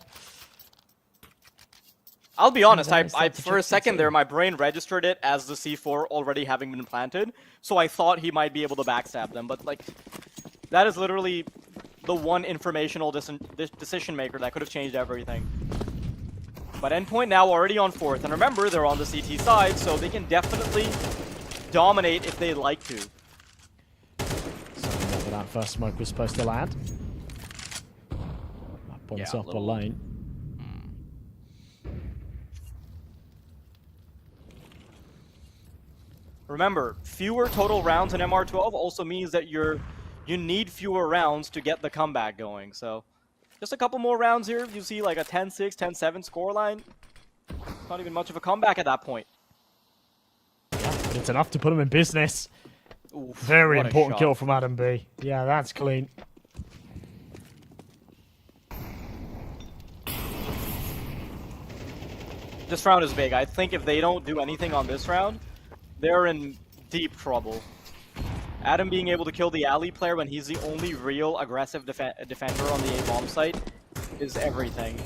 I'll be honest, then it's I time to for a check second C2. there, my brain registered it as the C4 already having been planted, so I thought he might be able to backstab them, but like, that is literally the one informational decision maker that could have changed everything. But Endpoint now already on 4th, and remember, they're on the CT side, so they can definitely dominate if they like to. Something where that first smoke was supposed to land. That points up a lane. Remember, fewer total rounds in MR12 also means that you need fewer rounds to get the comeback going, so just a couple more rounds here, you see like a 10-6, 10-7 scoreline. Not even much of a comeback at that point. Yeah, but it's enough to put him in business. Oof, Very what a important shot. kill from Adam B. Yeah, that's clean. This round is big. I think if they don't do anything on this round, they're in deep trouble. Adam being able to kill the alley player when he's the only real aggressive defender on the A-bomb site is everything.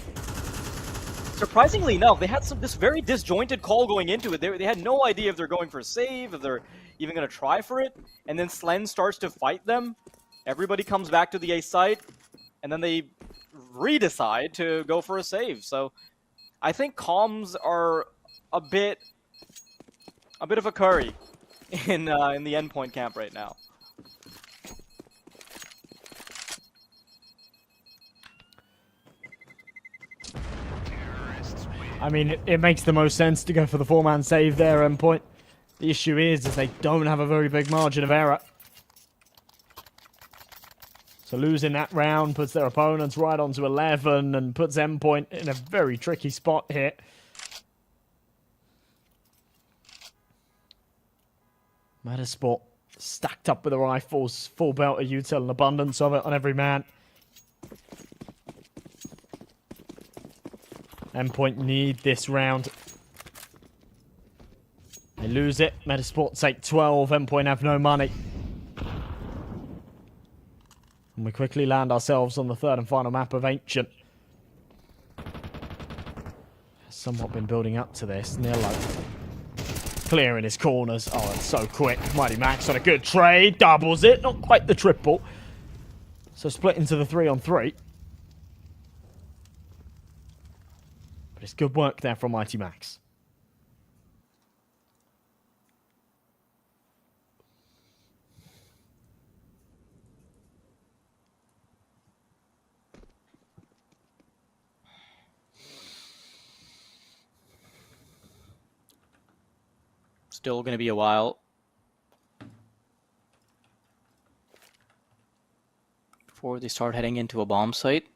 Surprisingly enough, they had this very disjointed call going into it. They had no idea if they're going for a save, if they're even going to try for it. And then Slen starts to fight them. Everybody comes back to the A site, and then they redecide to go for a save. So I think comms are a bit of a curry in the Endpoint camp right now. I mean, it makes the most sense to go for the 4-man save there, Endpoint. The issue is they don't have a very big margin of error. So losing that round puts their opponents right onto 11 and puts Endpoint in a very tricky spot here. Esport stacked up with the rifles, full belt of util, an abundance of it on every man. Endpoint need this round. They lose it. Metasport take 12. Endpoint have no money. And we quickly land ourselves on the third and final map of Ancient. Somewhat been building up to this. Nilo clearing his corners. Oh, it's so quick. Mighty Max on a good trade. Doubles it. Not quite the triple. So split into the 3-on-3. But it's good work there from Mighty Max. Still going to be a while before they start heading into a bomb site.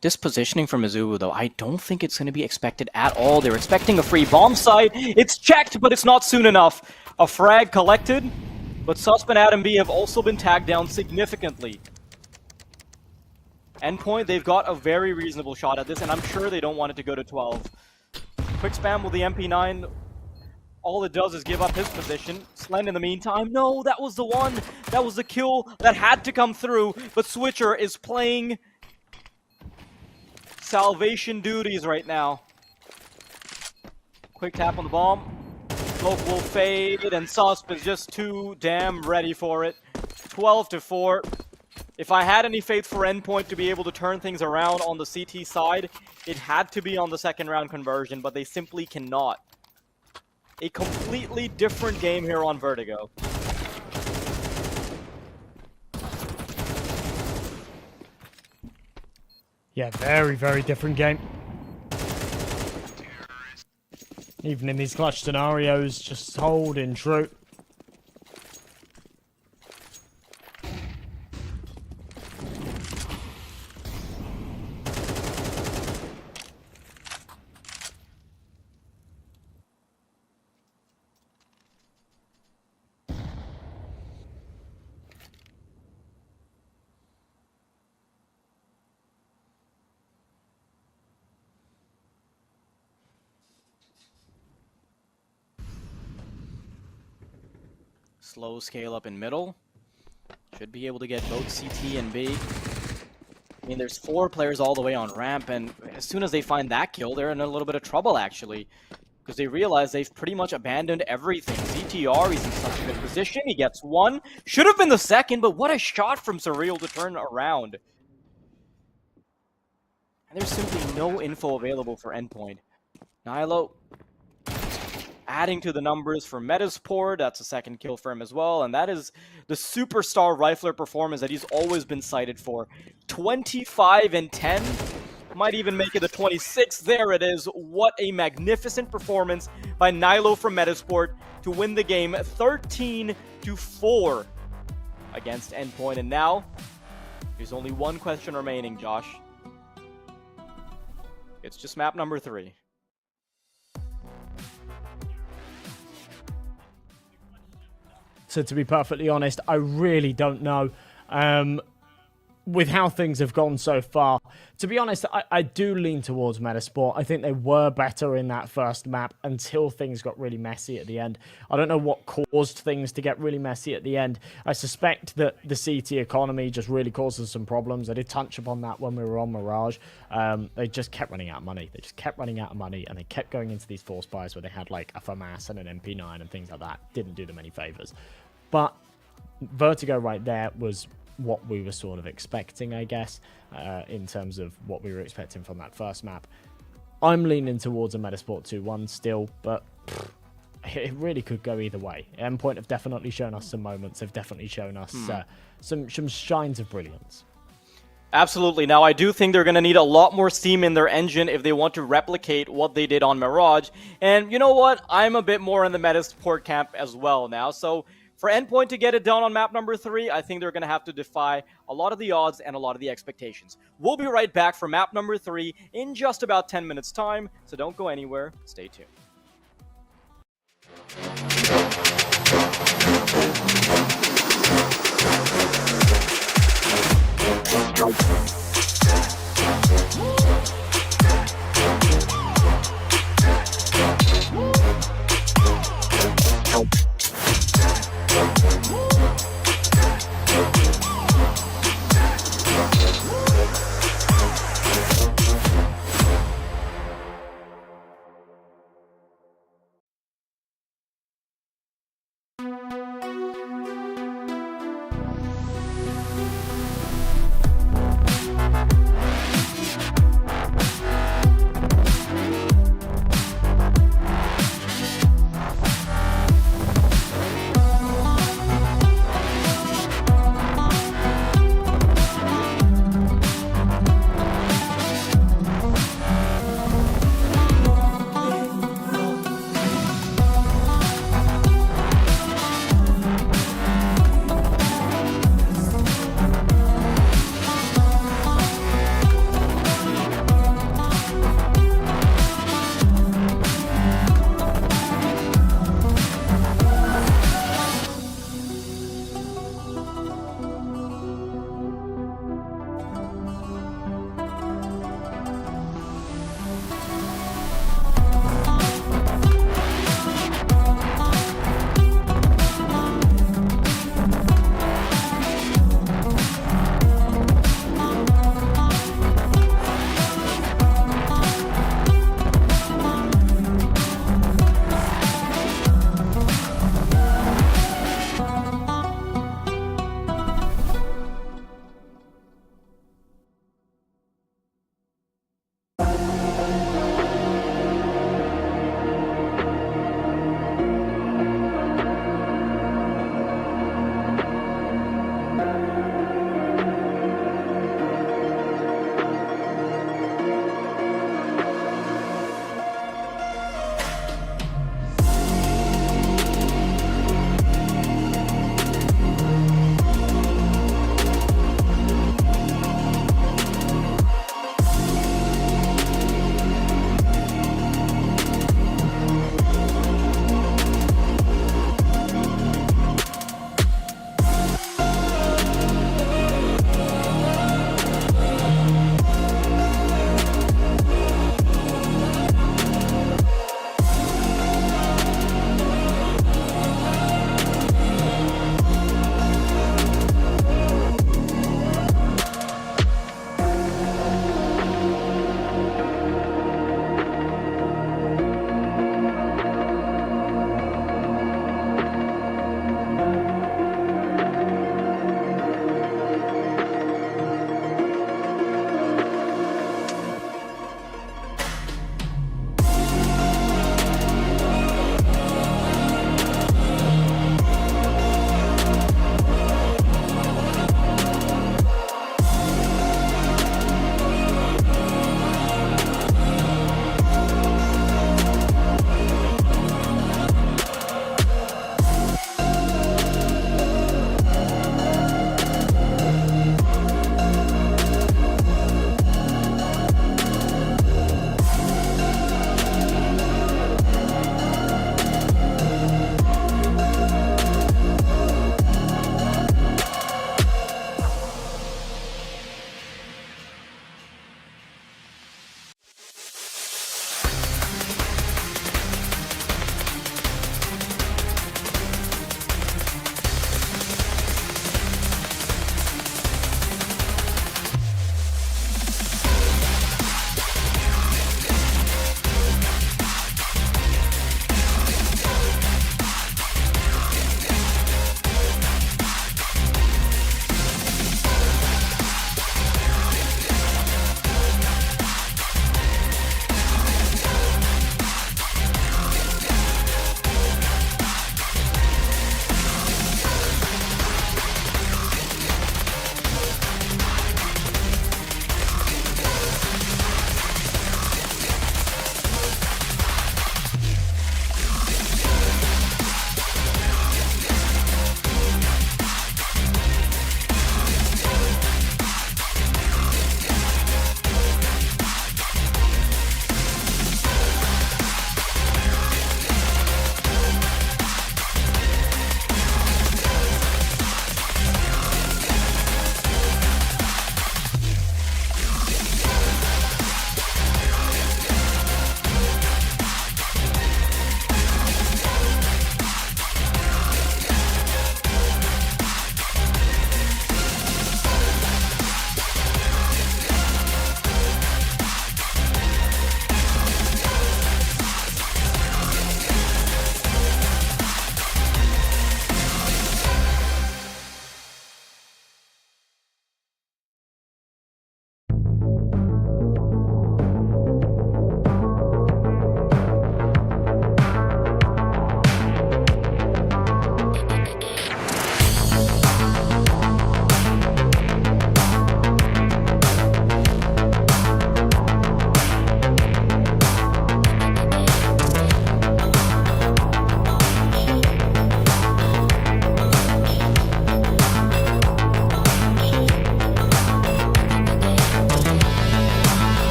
This positioning from Mizubu, though, I don't think it's going to be expected at all. They're expecting a free bomb site. It's checked, but it's not soon enough. A frag collected, but Susp and Adam B have also been tagged down significantly. Endpoint, they've got a very reasonable shot at this, and I'm sure they don't want it to go to 12. Quick spam with the MP9. All it does is give up his position. Slen in the meantime, no, that was the one. That was the kill that had to come through, but Switcher is playing salvation duties right now. Quick tap on the bomb. Smoke will fade, and Susp is just too damn ready for it. 12-4. If I had any faith for Endpoint to be able to turn things around on the CT side, it had to be on the second round conversion, but they simply cannot. A completely different game here on Vertigo. Yeah, very, very different game. Even in these clutch scenarios, just holding true. Slow scale up in middle. Should be able to get both CT and B. I mean, there's 4 players all the way on ramp, and as soon as they find that kill, they're in a little bit of trouble, actually. Because they realize they've pretty much abandoned everything. ZTR, he's in such a good position. He gets 1. Should have been the second, but what a shot from Surreal to turn around. And there's simply no info available for Endpoint. Nilo adding to the numbers for Metasport. That's a second kill for him as well. And that is the superstar rifler performance that he's always been cited for. 25 and 10. Might even make it a 26. There it is. What a magnificent performance by Nilo from Metasport to win the game 13-4 against Endpoint. And now, there's only one question remaining, Josh. It's just map number 3. So to be perfectly honest, I really don't know. With how things have gone so far, to be honest, I do lean towards Metasport. I think they were better in that first map until things got really messy at the end. I don't know what caused things to get really messy at the end. I suspect that the CT economy just really causes some problems. I did touch upon that when we were on Mirage. They just kept running out of money. They just kept running out of money, and they kept going into these force buys where they had like a FAMAS and an MP9 and things like that. Didn't do them any favors. But Vertigo right there was what we were sort of expecting, I guess, in terms of what we were expecting from that first map. I'm leaning towards a Metasport 2-1 still, but it really could go either way. Endpoint have definitely shown us some moments. They've definitely shown us some shines of brilliance. Absolutely. Now, I do think they're going to need a lot more steam in their engine if they want to replicate what they did on Mirage. And you know what? I'm a bit more in the Metasport camp as well now. So for Endpoint to get it done on map number 3, I think they're going to have to defy a lot of the odds and a lot of the expectations. We'll be right back for map number 3 in just about 10 minutes time, so don't go anywhere. Stay tuned.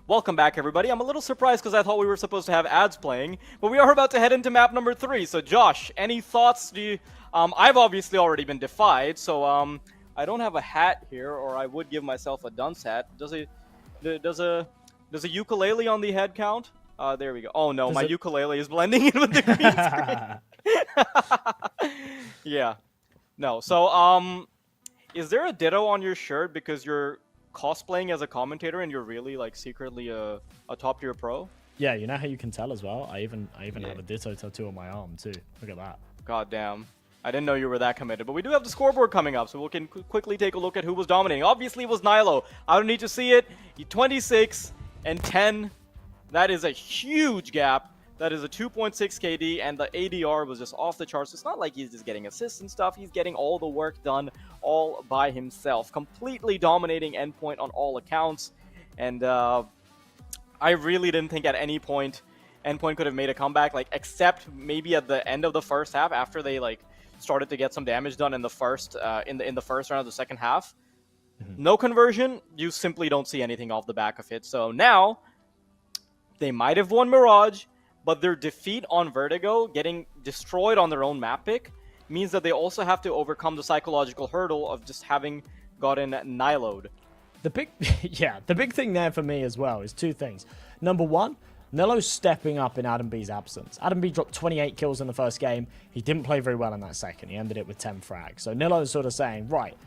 Welcome back, everybody. I'm a little surprised because I thought we were supposed to have ads playing, but we are about to head into map number 3. So, Josh, any thoughts? I've obviously already been defied, so I don't have a hat here, or I would give myself a dunce hat. Does a ukulele on the head count? There we go. Oh no, my ukulele is blending in with the green screen. Yeah. No. So, is there a ditto on your shirt because you're cosplaying as a commentator and you're really like secretly a top tier pro? Yeah, you know how you can tell as well? I even have a ditto tattoo on my arm too. Look at that. God damn. I didn't know you were that committed, but we do have the scoreboard coming up, so we can quickly take a look at who was dominating. Obviously, it was Nilo. I don't need to see it. 26 and 10. That is a huge gap. That is a 2.6 KD, and the ADR was just off the charts. It's not like he's just getting assists and stuff. He's getting all the work done all by himself. Completely dominating Endpoint on all accounts. And I really didn't think at any point Endpoint could have made a comeback, like except maybe at the end of the first half after they like started to get some damage done in the first in the first round of the second half. No conversion. You simply don't see anything off the back of it. So now they might have won Mirage, but their defeat on Vertigo, getting destroyed on their own map pick, means that they also have to overcome the psychological hurdle of just having gotten Nilo'd. The big thing there for me as well is two things. Number one, Nilo's stepping up in Adam B's absence. Adam B dropped 28 kills in the first game. He didn't play very well in that second. He ended it with 10 frags. So Nilo's sort of saying, right,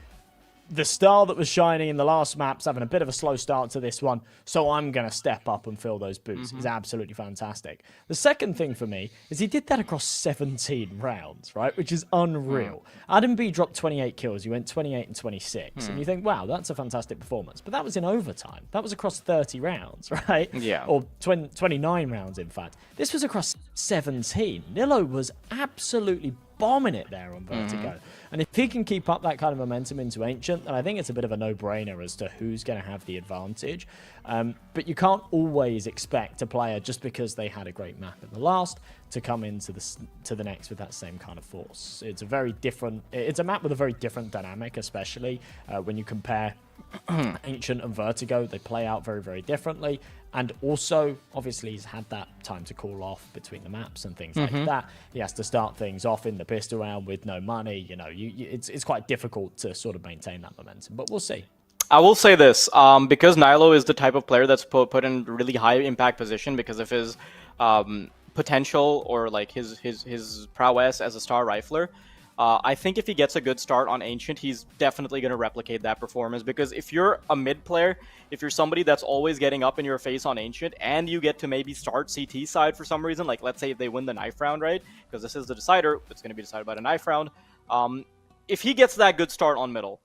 the star that was shining in the last map's having a bit of a slow start to this one, so I'm going to step up and fill those boots. He's absolutely fantastic. The second thing for me is he did that across 17 rounds, right? Which is unreal. Adam B dropped 28 kills. He went 28 and 26. And you think, wow, that's a fantastic performance. But that was in overtime. That was across 30 rounds, right? Yeah. Or 29 rounds, in fact. This was across 17. Nilo was absolutely bombing it there on Vertigo. And if he can keep up that kind of momentum into Ancient, then I think it's a bit of a no-brainer as to who's going to have the advantage. But you can't always expect a player, just because they had a great map in the last, to come into the next with that same kind of force. It's a very different... It's a map with a very different dynamic, especially when you compare Ancient and Vertigo. They play out very, very differently. And also, obviously, he's had that time to cool off between the maps and things like that. He has to start things off in the pistol round with no money. You know, it's quite difficult to sort of maintain that momentum. But we'll see. I will say this, because Nilo is the type of player that's put in really high impact position because of his potential or like his prowess as a star rifler. I think if he gets a good start on Ancient, he's definitely going to replicate that performance, because if you're a mid player, if you're somebody that's always getting up in your face on Ancient, and you get to maybe start CT side for some reason, like let's say if they win the knife round, right? Because this is the decider, it's going to be decided by the knife round. If he gets that good start on middle,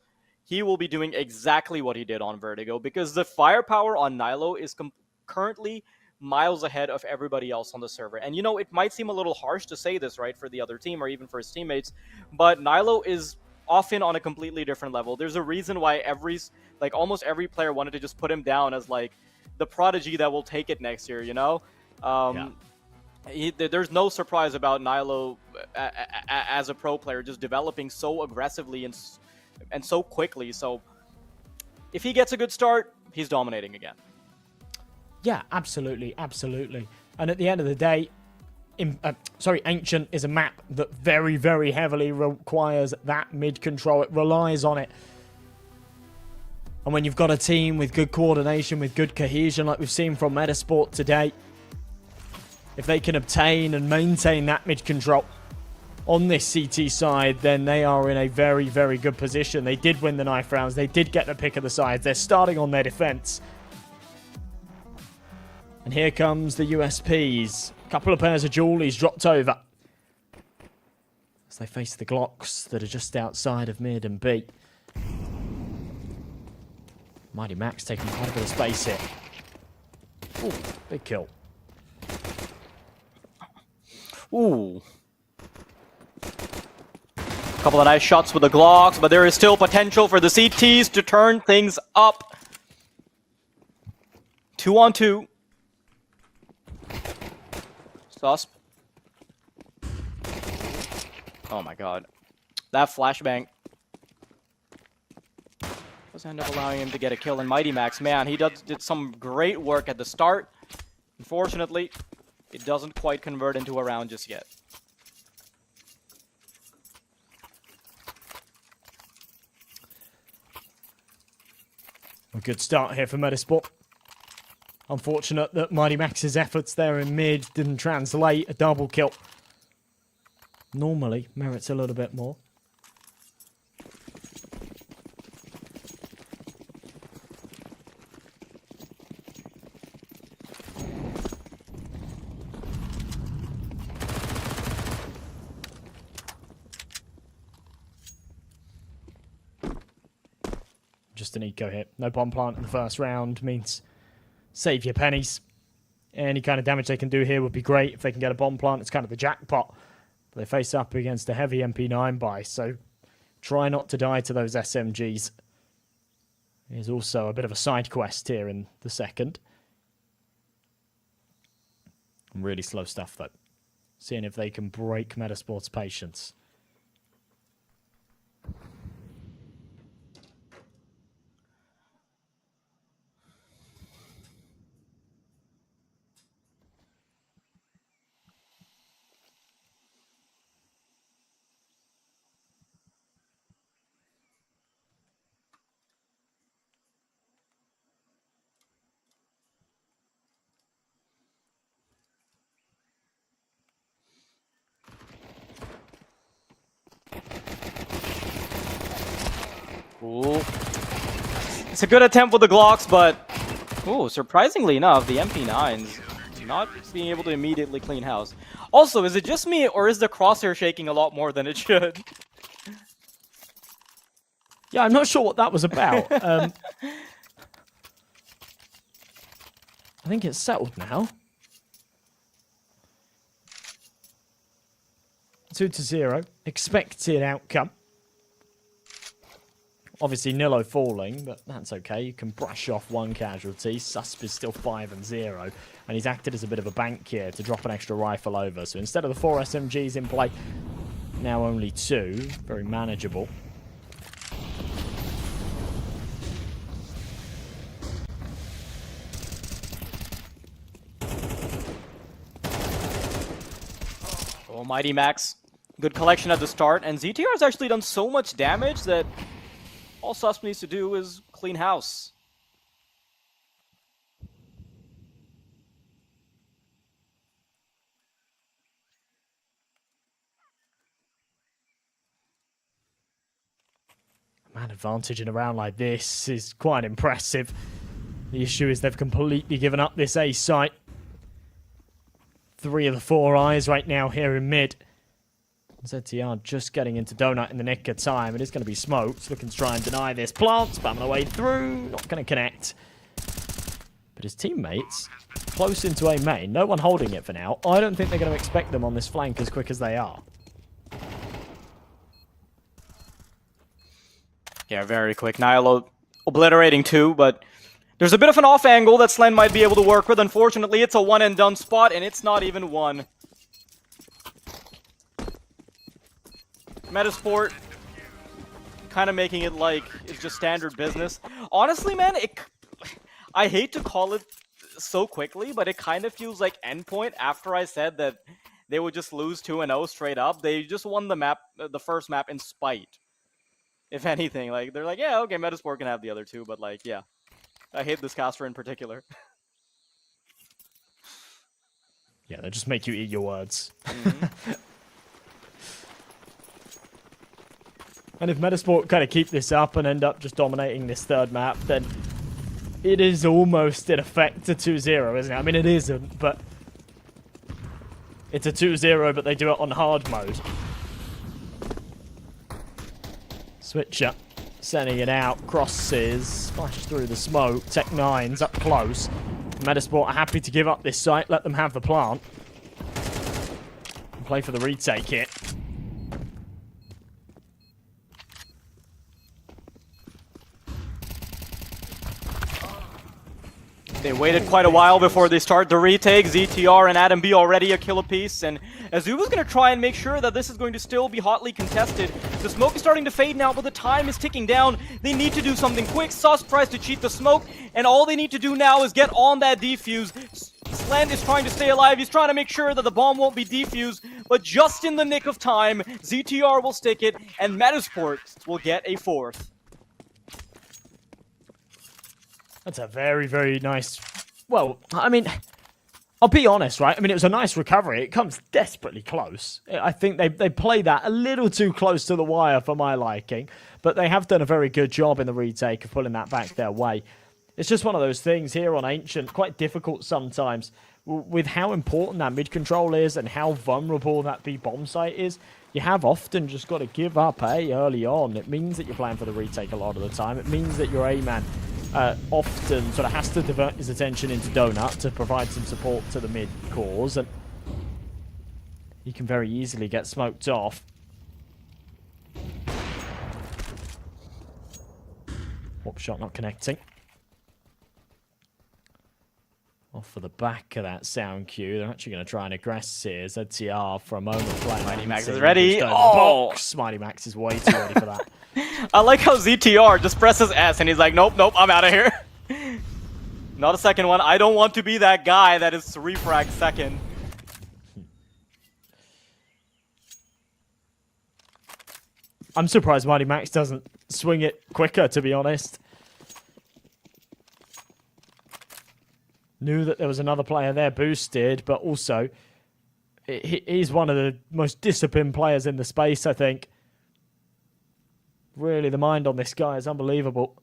he will be doing exactly what he did on Vertigo, because the firepower on Nilo is currently miles ahead of everybody else on the server. And you know, it might seem a little harsh to say this, right, for the other team or even for his teammates, but Nilo is often on a completely different level. There's a reason why almost every player wanted to just put him down as like the prodigy that will take it next year, you know? There's no surprise about Nilo as a pro player just developing so aggressively and so quickly. So if he gets a good start, he's dominating again. Yeah, absolutely, absolutely. And at the end of the day, Ancient is a map that very, very heavily requires that mid control. It relies on it. And when you've got a team with good coordination, with good cohesion, like we've seen from Esport today, if they can obtain and maintain that mid control on this CT side, then they are in a very, very good position. They did win the knife rounds. They did get the pick of the sides. They're starting on their defense. And here comes the USPs. A couple of pairs of Julies dropped over as they face the Glocks that are just outside of mid and B. Mighty Max taking quite a bit of space here. Ooh, big kill. Ooh. Couple of nice shots with the Glocks, but there is still potential for the CTs to turn things up. 2-on-2. Susp. Oh my god. That flashbang does end up allowing him to get a kill. And Mighty Max, man, he did some great work at the start. Unfortunately, it doesn't quite convert into a round just yet. A good start here for Esport. Unfortunate that Mighty Max's efforts there in mid didn't translate. A double kill normally merits a little bit more. Just an eco hit. No bomb plant in the first round means save your pennies. Any kind of damage they can do here would be great. If they can get a bomb plant, it's kind of the jackpot. But they face up against a heavy MP9 buy, so try not to die to those SMGs. There's also a bit of a side quest here in the second. Really slow stuff, though. Seeing if they can break Metasport's patience. Ooh. It's a good attempt with the Glocks, but ooh, surprisingly enough, the MP9's not being able to immediately clean house. Also, is it just me, or is the crosshair shaking a lot more than it should? Yeah, I'm not sure what that was about. I think it's settled now. 2-0. Expected outcome. Obviously, Nilo falling, but that's okay. You can brush off one casualty. Susp is still 5-0, and he's acted as a bit of a bank here to drop an extra rifle over. So instead of the 4 SMGs in play, now only 2. Very manageable. Oh, Mighty Max. Good collection at the start, and ZTR has actually done so much damage that all Susp needs to do is clean house. Man advantage in a round like this is quite impressive. The issue is they've completely given up this A site. 3 of the 4 eyes right now here in mid. ZTR just getting into Donut in the nick of time. It is going to be smoked. Looking to try and deny this. Plant, spamming the way through. Not going to connect. But his teammates close into A main. No one holding it for now. I don't think they're going to expect them on this flank as quick as they are. Yeah, very quick. Nilo obliterating 2, but there's a bit of an off angle that Slen might be able to work with. Unfortunately, it's a one and done spot, and it's not even one. Metasport kind of making it like it's just standard business. Honestly, man, I hate to call it so quickly, but it kind of feels like Endpoint after I said that they would just lose 2-0 straight up. They just won the map, the first map in spite. If anything, like they're like, yeah, okay, Metasport can have the other two, but like, yeah, I hate this caster in particular. Yeah, they just make you eat your words. And if Metasport kind of keep this up and end up just dominating this third map, then it is almost in effect a 2-0, isn't it? I mean, it isn't, but it's a 2-0, but they do it on hard mode. Switcher sending it out, crosses, flash through the smoke, Tech9's up close. Metasport are happy to give up this site, let them have the plant. And play for the retake here. They waited quite a while before they start the retake. ZTR and Adam B already a kill apiece, and Azuba's going to try and make sure that this is going to still be hotly contested. The smoke is starting to fade now, but the time is ticking down. They need to do something quick. Sus tries to cheat the smoke, and all they need to do now is get on that defuse. Slend is trying to stay alive. He's trying to make sure that the bomb won't be defused, but just in the nick of time, ZTR will stick it, and Metasport will get a fourth. That's a very, very nice... Well, I mean, I'll be honest, right? I mean, it was a nice recovery. It comes desperately close. I think they play that a little too close to the wire for my liking, but they have done a very good job in the retake of pulling that back their way. It's just one of those things here on Ancient, quite difficult sometimes, with how important that mid-control is and how vulnerable that B-bomb site is. You have often just got to give up early on. It means that you're playing for the retake a lot of the time. It means that your A-man often sort of has to divert his attention into Donut to provide some support to the mid cores, and he can very easily get smoked off. Warp shot not connecting. Off for the back of that sound cue. They're actually going to try and aggress here. ZTR for a moment playing. Mighty Max is ready. Oh! Mighty Max is way too ready for that. I like how ZTR just presses S and he's like, nope, nope, I'm out of here. Not a second one. I don't want to be that guy that is refrag second. I'm surprised Mighty Max doesn't swing it quicker, to be honest. Knew that there was another player there boosted, but also he's one of the most disciplined players in the space, I think. Really, the mind on this guy is unbelievable.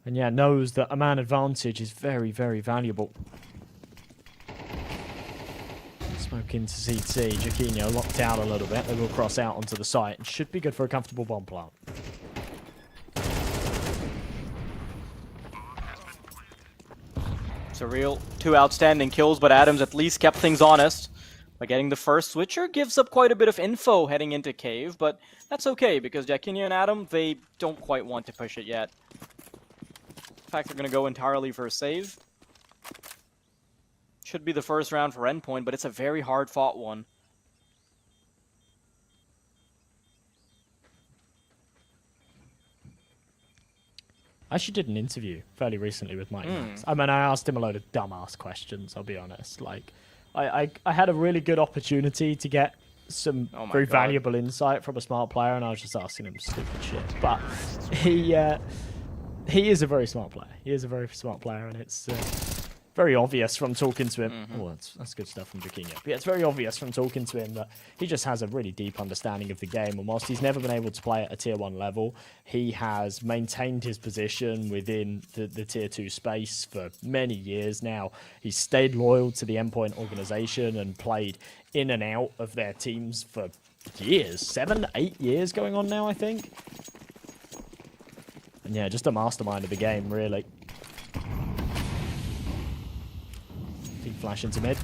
And yeah, knows that a man advantage is very, very valuable. Smoke into CT. Jaquinho locked out a little bit. They will cross out onto the site. It should be good for a comfortable bomb plant. Surreal, 2 outstanding kills, but Adams at least kept things honest. By getting the first switcher, gives up quite a bit of info heading into Cave, but that's okay, because Jaquinho and Adam, they don't quite want to push it yet. In fact, they're going to go entirely for a save. Should be the first round for Endpoint, but it's a very hard-fought one. I actually did an interview fairly recently with Mighty Max. I mean, I asked him a load of dumbass questions, I'll be honest. Like, I had a really good opportunity to get some very valuable insight from a smart player, and I was just asking him stupid shit. But he is a very smart player. He is a very smart player, and it's very obvious from talking to him. Oh, that's good stuff from Jaquinho. But yeah, it's very obvious from talking to him that he just has a really deep understanding of the game. And whilst he's never been able to play at a tier 1 level, he has maintained his position within the tier 2 space for many years now. He's stayed loyal to the Endpoint organization and played in and out of their teams for years. 7, 8 years going on now, I think. And yeah, just a mastermind of the game, really. Flash into mid.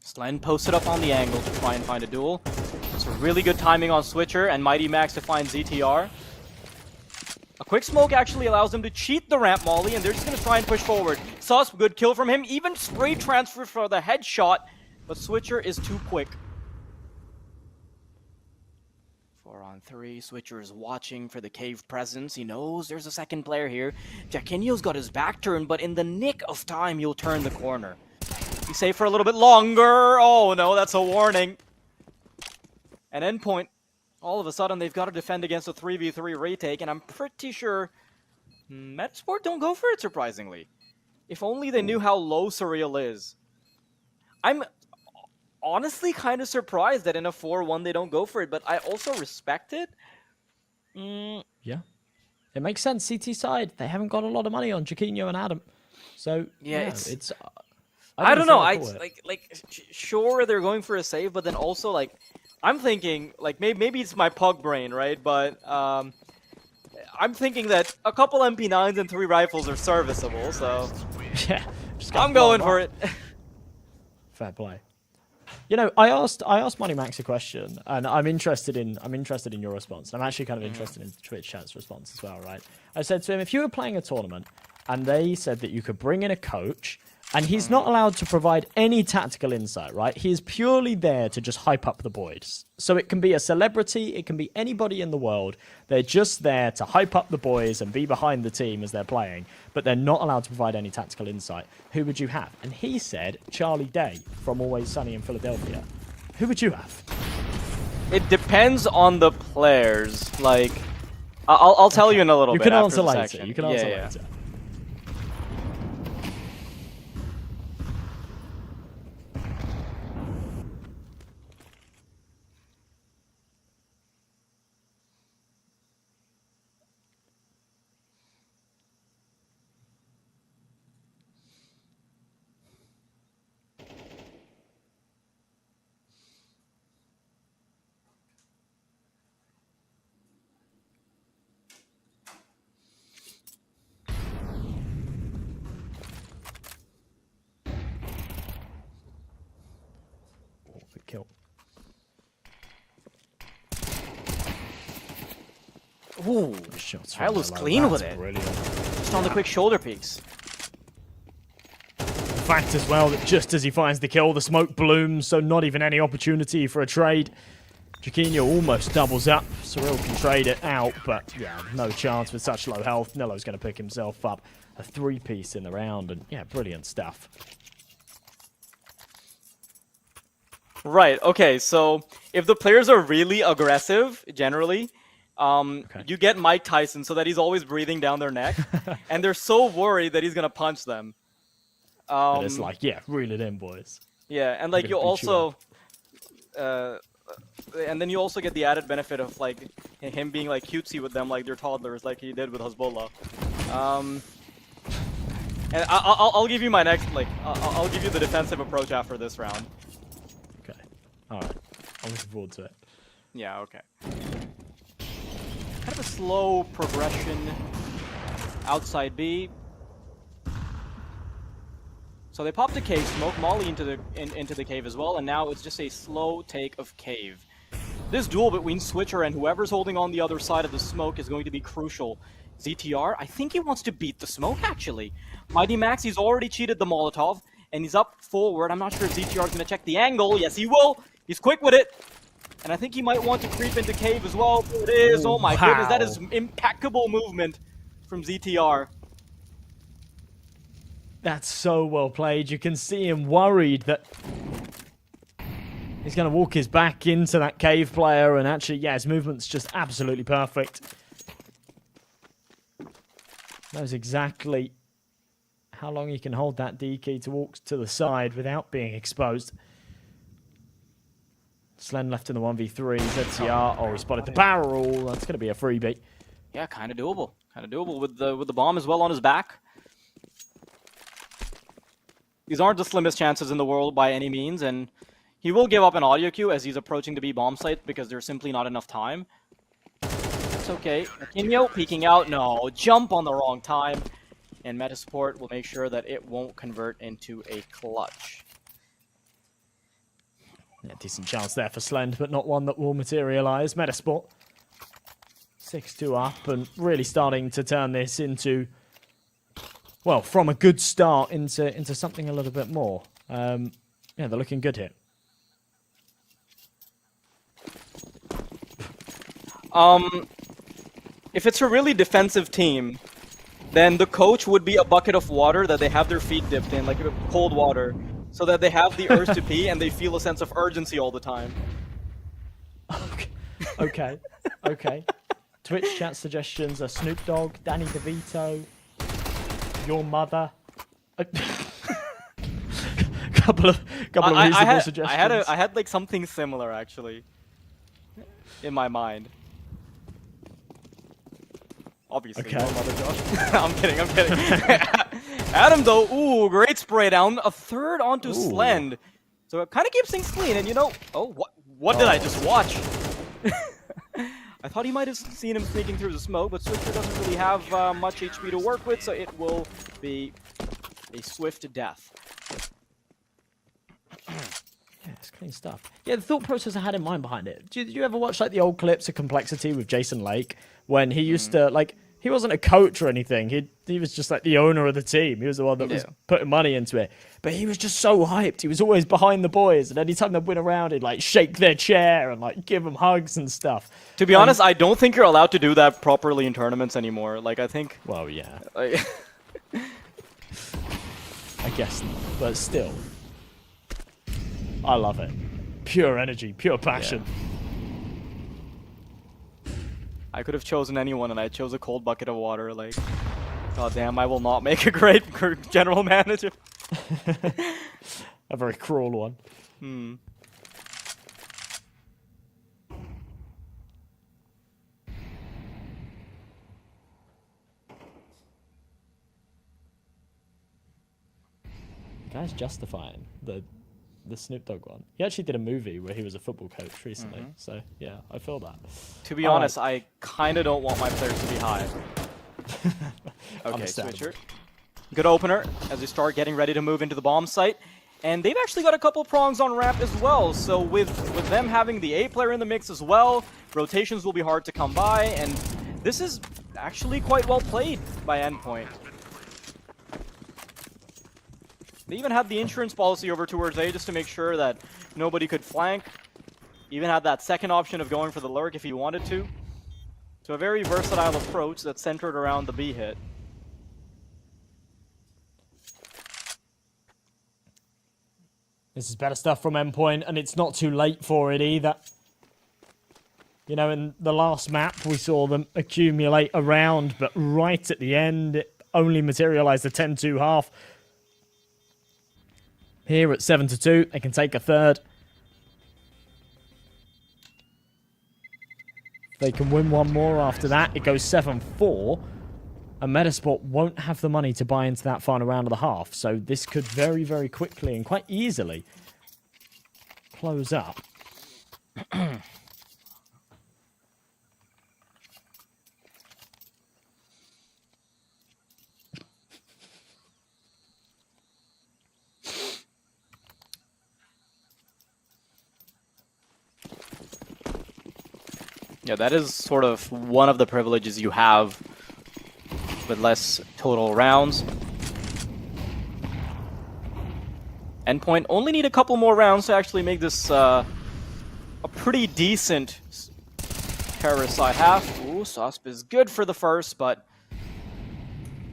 Slend posted up on the angle to try and find a duel. So really good timing on Switcher and Mighty Max to find ZTR. A quick smoke actually allows them to cheat the ramp molly, and they're just going to try and push forward. Sus, good kill from him. Even spray transfer for the headshot. but Switcher is too quick. 4-on-3, Switcher is watching for the cave presence. He knows there's a second player here. Jaquinho's got his back turned, but in the nick of time, he'll turn the corner. He's safe for a little bit longer. Oh no, that's a warning. An endpoint. All of a sudden, they've got to defend against a 3v3 retake, and I'm pretty sure Metasport don't go for it, surprisingly. If only they knew how low Surreal is. I'm honestly kind of surprised that in a 4-1 they don't go for it, but I also respect it. Yeah. It makes sense. CT side, they haven't got a lot of money on Jaquinho and Adam. So, Yeah, it's... I don't know. Sure, they're going for a save, but then also, like, I'm thinking, like, maybe it's my pug brain, right? But I'm thinking that a couple MP9s and 3 rifles are serviceable, so yeah, I'm going for it. Fair play. You know, I asked Money Max a question, and I'm interested in your response. I'm actually kind of interested in Twitch chat's response as well, right? I said to him, if you were playing a tournament and they said that you could bring in a coach, and he's not allowed to provide any tactical insight, right? He is purely there to just hype up the boys. So it can be a celebrity, it can be anybody in the world. They're just there to hype up the boys and be behind the team as they're playing, but they're not allowed to provide any tactical insight. Who would you have? And he said Charlie Day from Always Sunny in Philadelphia. Who would you have? It depends on the players. Like, I'll tell you in a little bit. You can after answer the later. section. You can answer Yeah. later. Kill. Ooh, I was clean with it. Brilliant. Just on the quick shoulder peeks. The fact as well that just as he finds the kill, the smoke blooms, so not even any opportunity for a trade. Jaquinho almost doubles up. Surreal can trade it out, but yeah, no chance with such low health. Nello's going to pick himself up. A 3-piece in the round, and yeah, brilliant stuff. Right, okay, so if the players are really aggressive, generally, you get Mike Tyson so that he's always breathing down their neck, and they're so worried that he's going to punch them. And it's like, yeah, reel it in, boys. Yeah, and like you also... and then you also get the added benefit of like him being like cutesy with them like they're toddlers, like he did with Hezbollah. And I'll give you my next, like, I'll give you the defensive approach after this round. Okay. Alright. I'm looking forward to it. Yeah, okay. Kind of a slow progression outside B. So they popped a cave, smoke Molly into the cave as well, and now it's just a slow take of cave. This duel between Switcher and whoever's holding on the other side of the smoke is going to be crucial. ZTR, I think he wants to beat the smoke, actually. Mighty Max, he's already cheated the Molotov, and he's up forward. I'm not sure if ZTR is going to check the angle. Yes, he will. He's quick with it. And I think he might want to creep into cave as well. It is. Oh my goodness, that is impeccable movement from ZTR. That's so well played. You can see him worried that he's going to walk his back into that cave player, and actually, yeah, his movement's just absolutely perfect. Knows exactly how long he can hold that D key to walk to the side without being exposed. Slen left in the 1v3. ZTR, oh, he spotted the barrel. That's going to be a freebie. Yeah, kind of doable. Kind of doable with the bomb as well on his back. These aren't the slimmest chances in the world by any means, and he will give up an audio cue as he's approaching the B bomb site because there's simply not enough time. That's okay. Jaquinho peeking out. No, jump on the wrong time. And Metasport will make sure that it won't convert into a clutch. Yeah, decent chance there for Slend, but not one that will materialize. Metasport 6-2 up and really starting to turn this into, well, from a good start into something a little bit more. Yeah, they're looking good here. If it's a really defensive team, then the coach would be a bucket of water that they have their feet dipped in, like cold water, so that they have the urge to pee and they feel a sense of urgency all the time. Okay. Okay. Twitch chat suggestions are Snoop Dogg, Danny DeVito, your mother. couple of reasonable suggestions. I had like something similar actually in my mind. Obviously, Okay. your mother, Josh. I'm kidding. Adam though, ooh, great spray down, a third onto Slend. So it kind of keeps things clean, and you know, what did I just watch? I thought he might have seen him sneaking through the smoke, but Swifter doesn't really have much HP to work with, so it will be a swift death. Yeah, it's clean stuff. Yeah, the thought process I had in mind behind it. Did you ever watch like the old clips of Complexity with Jason Lake when he used to like? He wasn't a coach or anything. He was just like the owner of the team. He was the one that was putting money into it. But he was just so hyped. He was always behind the boys, and anytime they'd win around, he'd like shake their chair and like give them hugs and stuff. To be honest, I don't think you're allowed to do that properly in tournaments anymore. Like I think. Well, yeah. I guess not, but still. I love it. Pure energy, pure passion. Yeah. I could have chosen anyone, and I chose a cold bucket of water. Like, god damn, I will not make a great general manager. A very cruel one. The guy's justifying the Snoop Dogg one. He actually did a movie where he was a football coach recently. So, yeah, I feel that. To be honest, I kind of don't want my players to be high. Okay, Switcher. Good opener as they start getting ready to move into the bomb site. And they've actually got a couple prongs on ramp as well. So with them having the A player in the mix as well, rotations will be hard to come by. And this is actually quite well played by Endpoint. They even had the insurance policy over towards A just to make sure that nobody could flank. Even had that second option of going for the lurk if he wanted to. So a very versatile approach that's centered around the B hit. This is better stuff from Endpoint, and it's not too late for it either. You know, in the last map, we saw them accumulate around, but right at the end, it only materialized a 10-2 half. Here at 7-2, they can take a third. They can win one more after that. It goes 7-4. And Metasport won't have the money to buy into that final round of the half. So this could very, very quickly and quite easily close up. Yeah, that is sort of one of the privileges you have with less total rounds. Endpoint only need a couple more rounds to actually make this a pretty decent terrorist side half. Ooh, Susp is good for the first, but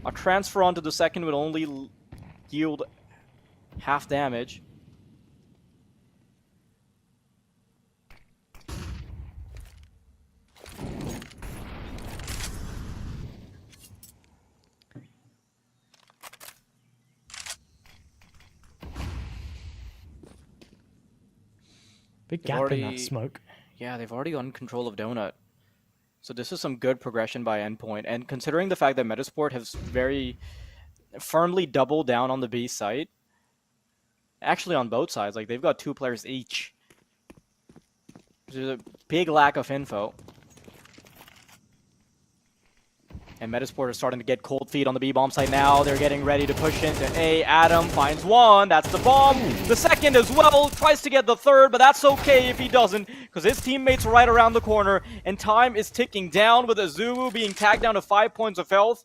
a transfer onto the second would only yield half damage. Big gap in that smoke. Yeah, they've already gotten control of Donut. So this is some good progression by Endpoint. And considering the fact that Metasport has very firmly doubled down on the B site, actually on both sides, like they've got 2 players each. There's a big lack of info. And Metasport is starting to get cold feet on the B-bomb site now. They're getting ready to push into A. Adam finds one. That's the bomb. The second as well. Tries to get the third, but that's okay if he doesn't, because his teammate's right around the corner. And time is ticking down with Azumu being tagged down to 5 points of health.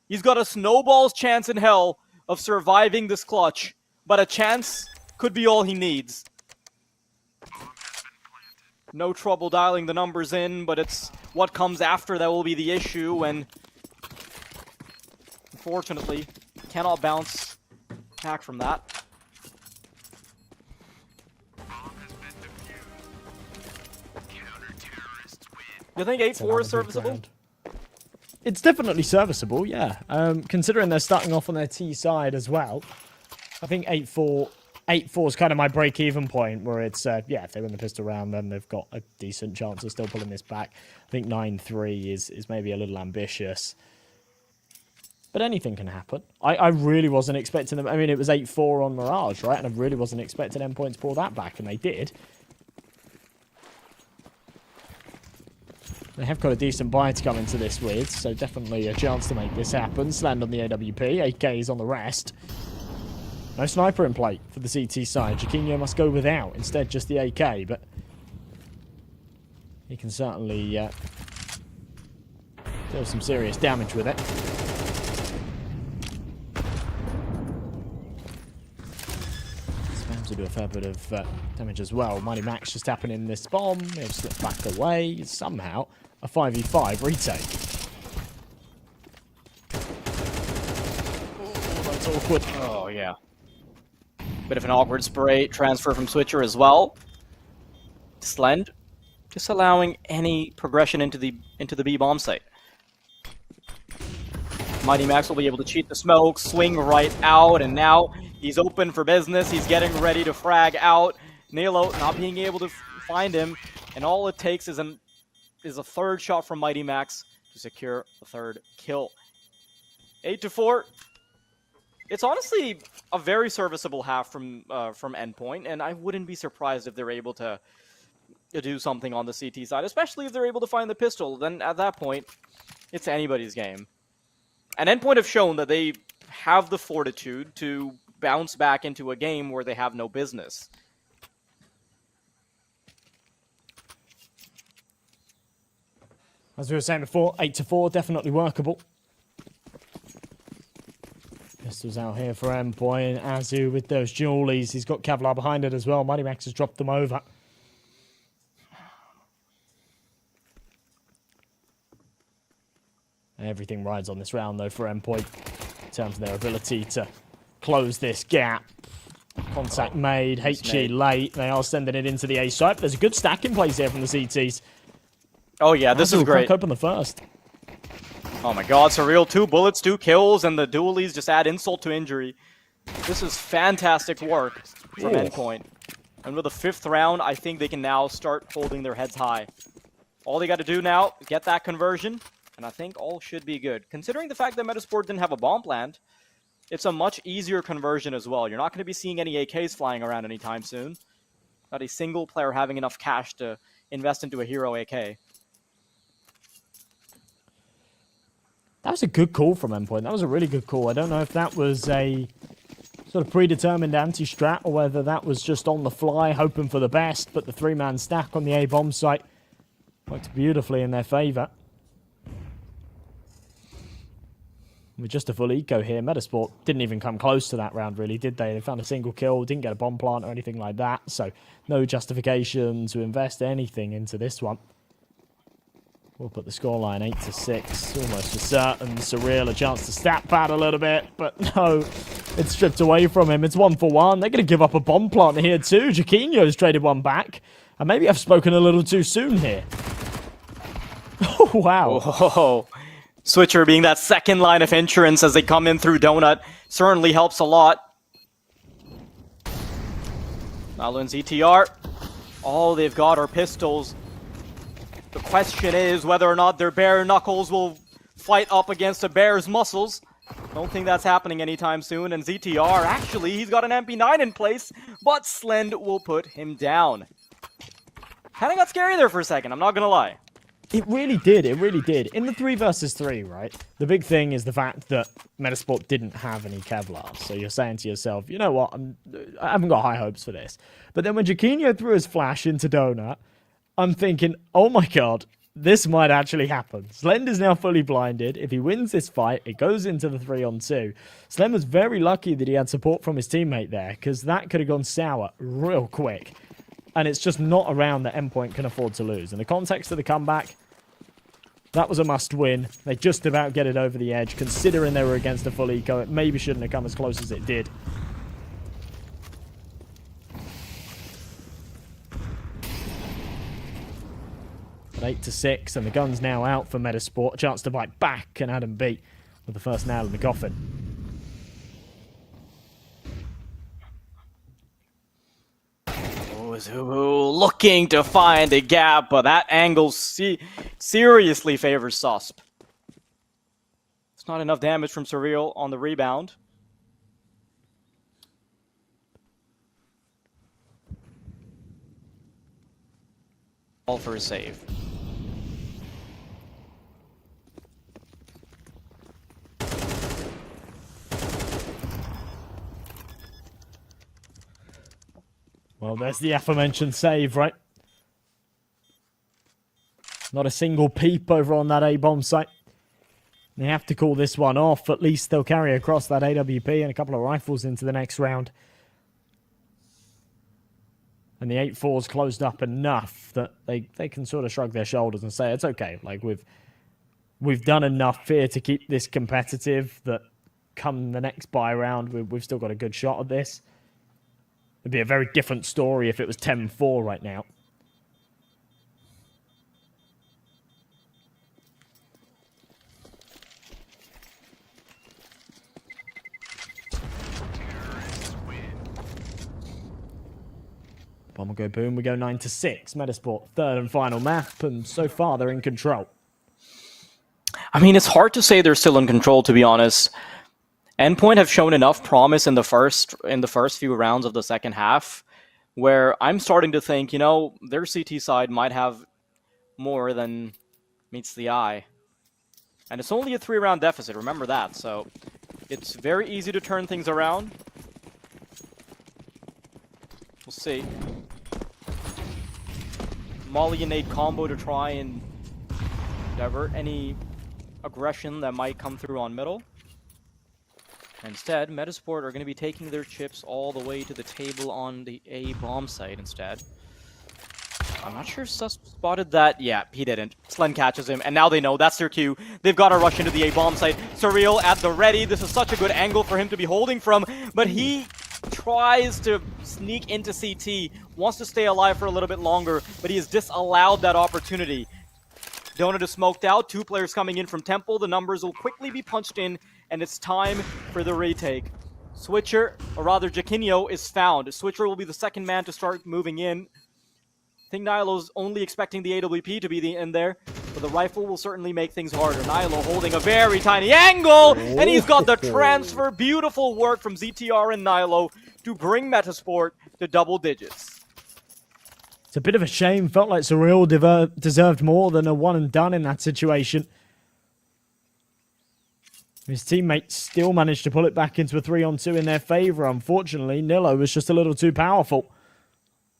He's got a snowball's chance in hell of surviving this clutch, but a chance could be all he needs. No trouble dialing the numbers in, but it's what comes after that will be the issue, and unfortunately, cannot bounce back from that. You think 8-4 is serviceable? It's definitely serviceable, yeah. Considering they're starting off on their T side as well, I think 8-4 is kind of my break-even point, where it's, yeah, if they win the pistol round, then they've got a decent chance of still pulling this back. I think 9-3 is maybe a little ambitious. But anything can happen. I really wasn't expecting them. I mean, it was 8-4 on Mirage, right? And I really wasn't expecting Endpoint to pull that back, and they did. They have got a decent buy to come into this with, so definitely a chance to make this happen. Sland on the AWP, 8K is on the rest. No sniper in play for the CT side. Jaquinho must go without, instead just the AK, but he can certainly deal some serious damage with it. Spams will do a fair bit of damage as well. Mighty Max just tapping in this bomb. He'll slip back away somehow. A 5v5 retake. Oh, that's awkward. Oh, yeah. Bit of an awkward spray transfer from Switcher as well. Slend, just allowing any progression into the B bomb site. Mighty Max will be able to cheat the smoke, swing right out, and now he's open for business. He's getting ready to frag out. Nilo not being able to find him, and all it takes is a third shot from Mighty Max to secure the third kill. 8-4. It's honestly a very serviceable half from Endpoint, and I wouldn't be surprised if they're able to do something on the CT side, especially if they're able to find the pistol. Then at that point, it's anybody's game. And Endpoint have shown that they have the fortitude to bounce back into a game where they have no business. As we were saying before, 8-4, definitely workable. Pistols out here for Endpoint. Azu with those dualies. He's got Kevlar behind it as well. Mighty Max has dropped them over. Everything rides on this round, though, for Endpoint in terms of their ability to close this gap. Contact made. H2e late. They are sending it into the A site. There's a good stack in place here from the CTs. Oh, yeah, this is great. Open the first. Oh my god, Surreal, 2 bullets, 2 kills, and the dualies just add insult to injury. This is fantastic work from Endpoint. And with the 5th round, I think they can now start holding their heads high. All they got to do now is get that conversion, and I think all should be good. Considering the fact that Metasport didn't have a bomb plant, it's a much easier conversion as well. You're not going to be seeing any AKs flying around anytime soon. Not a single player having enough cash to invest into a hero AK. That was a good call from Endpoint. That was a really good call. I don't know if that was a sort of predetermined anti-strat or whether that was just on the fly, hoping for the best, but the 3-man stack on the A-bomb site worked beautifully in their favour. With just a full eco here, Metasport didn't even come close to that round, really, did they? They found a single kill, didn't get a bomb plant or anything like that, so no justification to invest anything into this one. We'll put the scoreline 8-6, almost for certain. Surreal a chance to stat pad a little bit, but no, it's stripped away from him. It's 1-for-1. They're going to give up a bomb plant here too. Jaquinho's traded one back, and maybe I've spoken a little too soon here. Oh, wow. Oh, Switcher being that second line of insurance as they come in through Donut certainly helps a lot. Maluin's ETR. All they've got are pistols. The question is whether or not their bare knuckles will fight up against a bear's muscles. Don't think that's happening anytime soon. And ZTR, actually, he's got an MP9 in place, but Slend will put him down. Kind of got scary there for a second, I'm not going to lie. It really did, it really did. In the 3 versus 3, right, the big thing is the fact that Metasport didn't have any Kevlar. So you're saying to yourself, you know what, I haven't got high hopes for this. But then when Jaquinho threw his flash into Donut, I'm thinking, oh my god, this might actually happen. Slend is now fully blinded. If he wins this fight, it goes into the 3-on-2. Slend was very lucky that he had support from his teammate there, because that could have gone sour real quick. And it's just not a round that Endpoint can afford to lose. In the context of the comeback, that was a must-win. They just about get it over the edge. Considering they were against a full eco, it maybe shouldn't have come as close as it did. At 8-6, and the gun's now out for Metasport. A chance to bite back, and Adam B with the first nail in the coffin. Zuhu looking to find a gap, but that angle seriously favors Susp. It's not enough damage from Surreal on the rebound. All for a save. Well, there's the aforementioned save, right? Not a single peep over on that A-bomb site. They have to call this one off. At least they'll carry across that AWP and a couple of rifles into the next round. And the 8-4's closed up enough that they can sort of shrug their shoulders and say, it's okay. Like, we've done enough here to keep this competitive that come the next buy round, we've still got a good shot at this. It'd be a very different story if it was 10-4 right now. Bomb will go boom, we go 9-6. Metasport, third and final map, and so far they're in control. I mean, it's hard to say they're still in control, to be honest. Endpoint have shown enough promise in the first few rounds of the second half, where I'm starting to think, you know, their CT side might have more than meets the eye. And it's only a 3-round deficit, remember that, so it's very easy to turn things around. We'll see. Molly and Nate combo to try and divert any aggression that might come through on middle. Instead, Metasport are going to be taking their chips all the way to the table on the A bomb site instead. I'm not sure if Sus spotted that. Yeah, he didn't. Slen catches him, and now they know that's their cue. They've got to rush into the A bomb site. Surreal at the ready. This is such a good angle for him to be holding from, but he tries to sneak into CT, wants to stay alive for a little bit longer, but he has disallowed that opportunity. Donut is smoked out. 2 players coming in from Temple. The numbers will quickly be punched in, and it's time for the retake. Switcher, or rather Jaquinho, is found. Switcher will be the second man to start moving in. I think Nilo's only expecting the AWP to be in there, but the rifle will certainly make things harder. Nilo holding a very tiny angle, and he's got the transfer. Beautiful work from ZTR and Nilo to bring Metasport to double digits. It's a bit of a shame. Felt like Surreal deserved more than a one and done in that situation. His teammates still managed to pull it back into a 3-on-2 in their favor. Unfortunately, Nilo was just a little too powerful.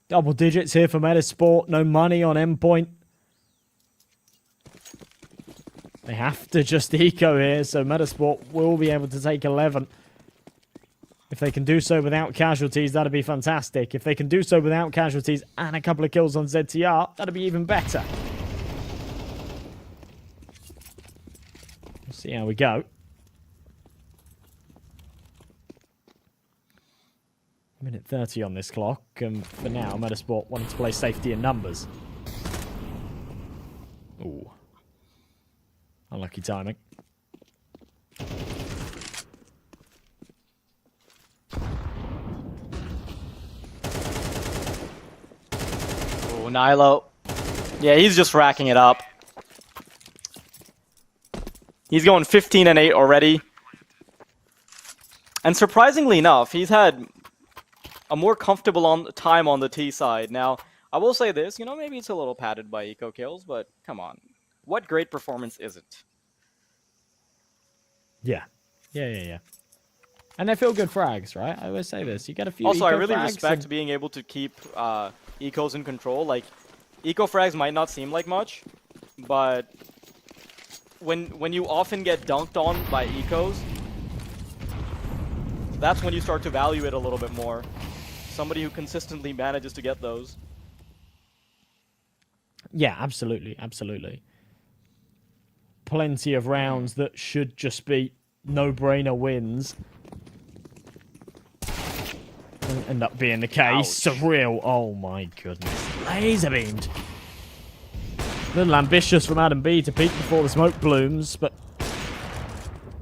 Double digits here for Metasport. No money on Endpoint. They have to just eco here, so Metasport will be able to take 11. If they can do so without casualties, that'd be fantastic. If they can do so without casualties and a couple of kills on ZTR, that'd be even better. We'll see how we go. Minute 30 on this clock, and for now, Metasport wanting to play safety in numbers. Ooh. Unlucky timing. Oh, Nilo. Yeah, he's just racking it up. He's going 15 and 8 already. And surprisingly enough, he's had a more comfortable time on the T side. Now, I will say this, you know, maybe it's a little padded by eco kills, but come on. What great performance isn't? Yeah. Yeah. And they feel good frags, right? I always say this. You get a few Also, eco I really frags respect being able to keep ecos in control. Like, eco frags might not seem like much, but when you often get dunked on by ecos, that's when you start to value it a little bit more. Somebody who consistently manages to get those. Yeah, absolutely, absolutely. Plenty of rounds that should just be no-brainer wins. Doesn't end up being the case. Ouch. Surreal. Oh my goodness. Laser beamed. A little ambitious from Adam B to peek before the smoke blooms, but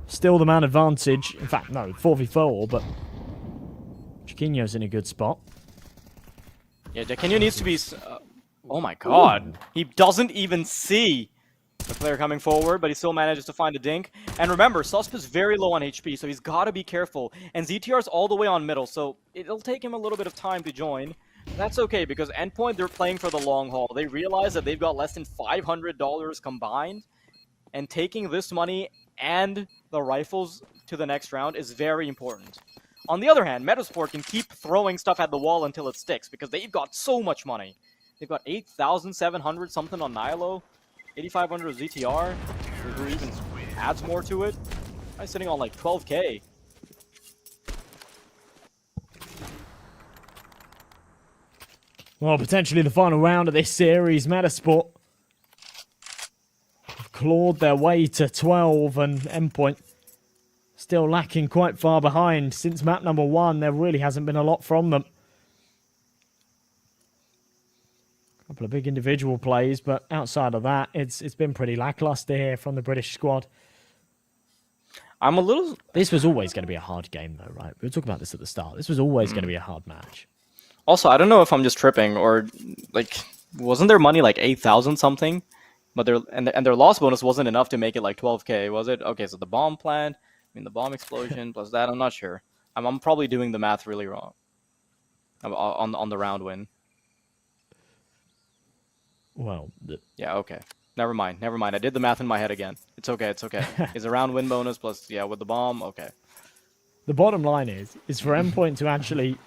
still the man advantage. In fact, no, 4v4, but Chiquinho's in a good spot. Yeah, Chiquinho needs to be... oh my god. Ooh. He doesn't even see the player coming forward, but he still manages to find a dink. And remember, Susp is very low on HP, so he's got to be careful. And ZTR's all the way on middle, so it'll take him a little bit of time to join. That's okay, because Endpoint, they're playing for the long haul. They realize that they've got less than $500 combined, and taking this money and the rifles to the next round is very important. On the other hand, Metasport can keep throwing stuff at the wall until it sticks, because they've got so much money. They've got 8,700 something on Nihilo, 8,500 with ZTR, who even adds more to it. I'm sitting on like 12K. Well, potentially the final round of this series, Metasport have clawed their way to 12, and Endpoint still lacking quite far behind. Since map number 1, there really hasn't been a lot from them. A couple of big individual plays, but outside of that, it's been pretty lackluster here from the British squad. I'm a little... This was always going to be a hard game, though, right? We were talking about this at the start. This was always going to be a hard match. Also, I don't know if I'm just tripping, or, like, wasn't their money like 8,000 something? But their loss bonus wasn't enough to make it like 12K, was it? Okay, so the bomb plant, the bomb explosion, plus that, I'm not sure. I'm probably doing the math really wrong on the round win. Well, yeah, okay. Never mind. I did the math in my head again. It's okay. It's a round win bonus plus, yeah, with the bomb, okay. The bottom line is for Endpoint to actually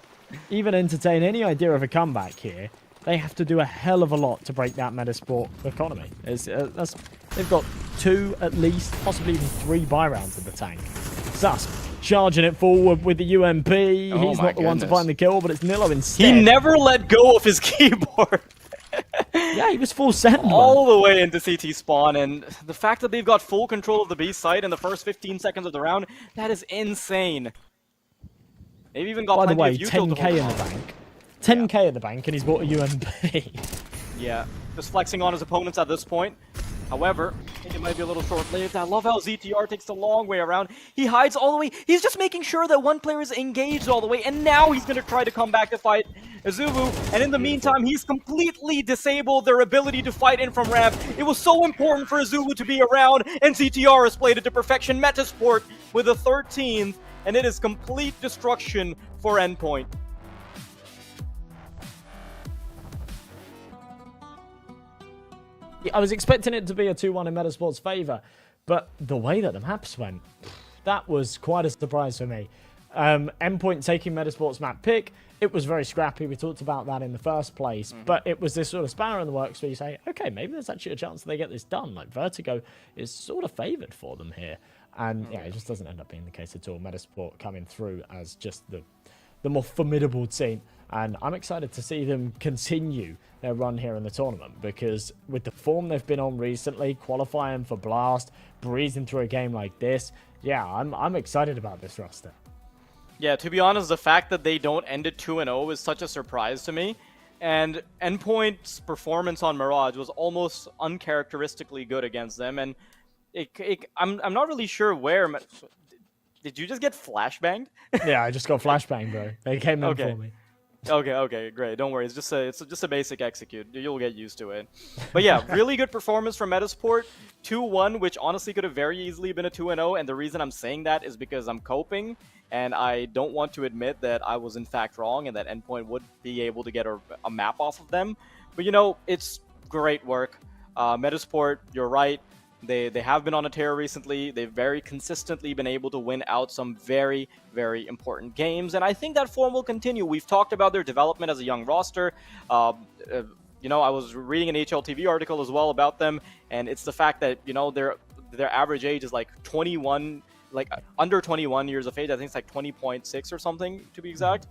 even entertain any idea of a comeback here, they have to do a hell of a lot to break that Metasport economy. They've got 2 at least, possibly even 3 buy rounds in the tank. Susp charging it forward with the UMP. He's not the one to find the kill, but it's Nilo instead. He never let go of his keyboard. Yeah, he was full send. All the way into CT spawn, and the fact that they've got full control of the B site in the first 15 seconds of the round, that is insane. They've even got plenty of util 10k in the bank. 10k in the bank, and he's bought a UMP. Yeah, just flexing on his opponents at this point. However, I think it might be a little short-lived. I love how ZTR takes the long way around. He hides all the way. He's just making sure that one player is engaged all the way, and now he's going to try to come back to fight Azubu. And in the meantime, he's completely disabled their ability to fight in from ramp. It was so important for Azubu to be around, and ZTR has played it to perfection. Metasport with a 13th, and it is complete destruction for Endpoint. I was expecting it to be a 2-1 in Metasport's favour, but the way that the maps went, that was quite a surprise for me. Endpoint taking Metasport's map pick, it was very scrappy. We talked about that in the first place, but it was this sort of spanner in the works where you say, okay, maybe there's actually a chance they get this done. Like, Vertigo is sort of favoured for them here. And yeah, it just doesn't end up being the case at all. Metasport coming through as just the more formidable team. And I'm excited to see them continue their run here in the tournament, because with the form they've been on recently, qualifying for Blast, breezing through a game like this, yeah, I'm excited about this roster. Yeah, to be honest, the fact that they don't end it 2-0 is such a surprise to me. And Endpoint's performance on Mirage was almost uncharacteristically good against them. And I'm not really sure where. Did you just get flashbanged? Yeah, I just got flashbanged, bro. They came in for me. Okay, great. Don't worry. It's just a basic execute. You'll get used to it. But yeah, really good performance from Metasport. 2-1, which honestly could have very easily been a 2-0. And the reason I'm saying that is because I'm coping, and I don't want to admit that I was in fact wrong and that Endpoint would be able to get a map off of them. But you know, it's great work. Metasport, you're right. They have been on a tear recently. They've very consistently been able to win out some very, very important games, and I think that form will continue. We've talked about their development as a young roster. you know, I was reading an HLTV article as well about them, and it's the fact that, you know, their average age is like 21, like under 21 years of age. I think it's like 20.6 or something to be exact.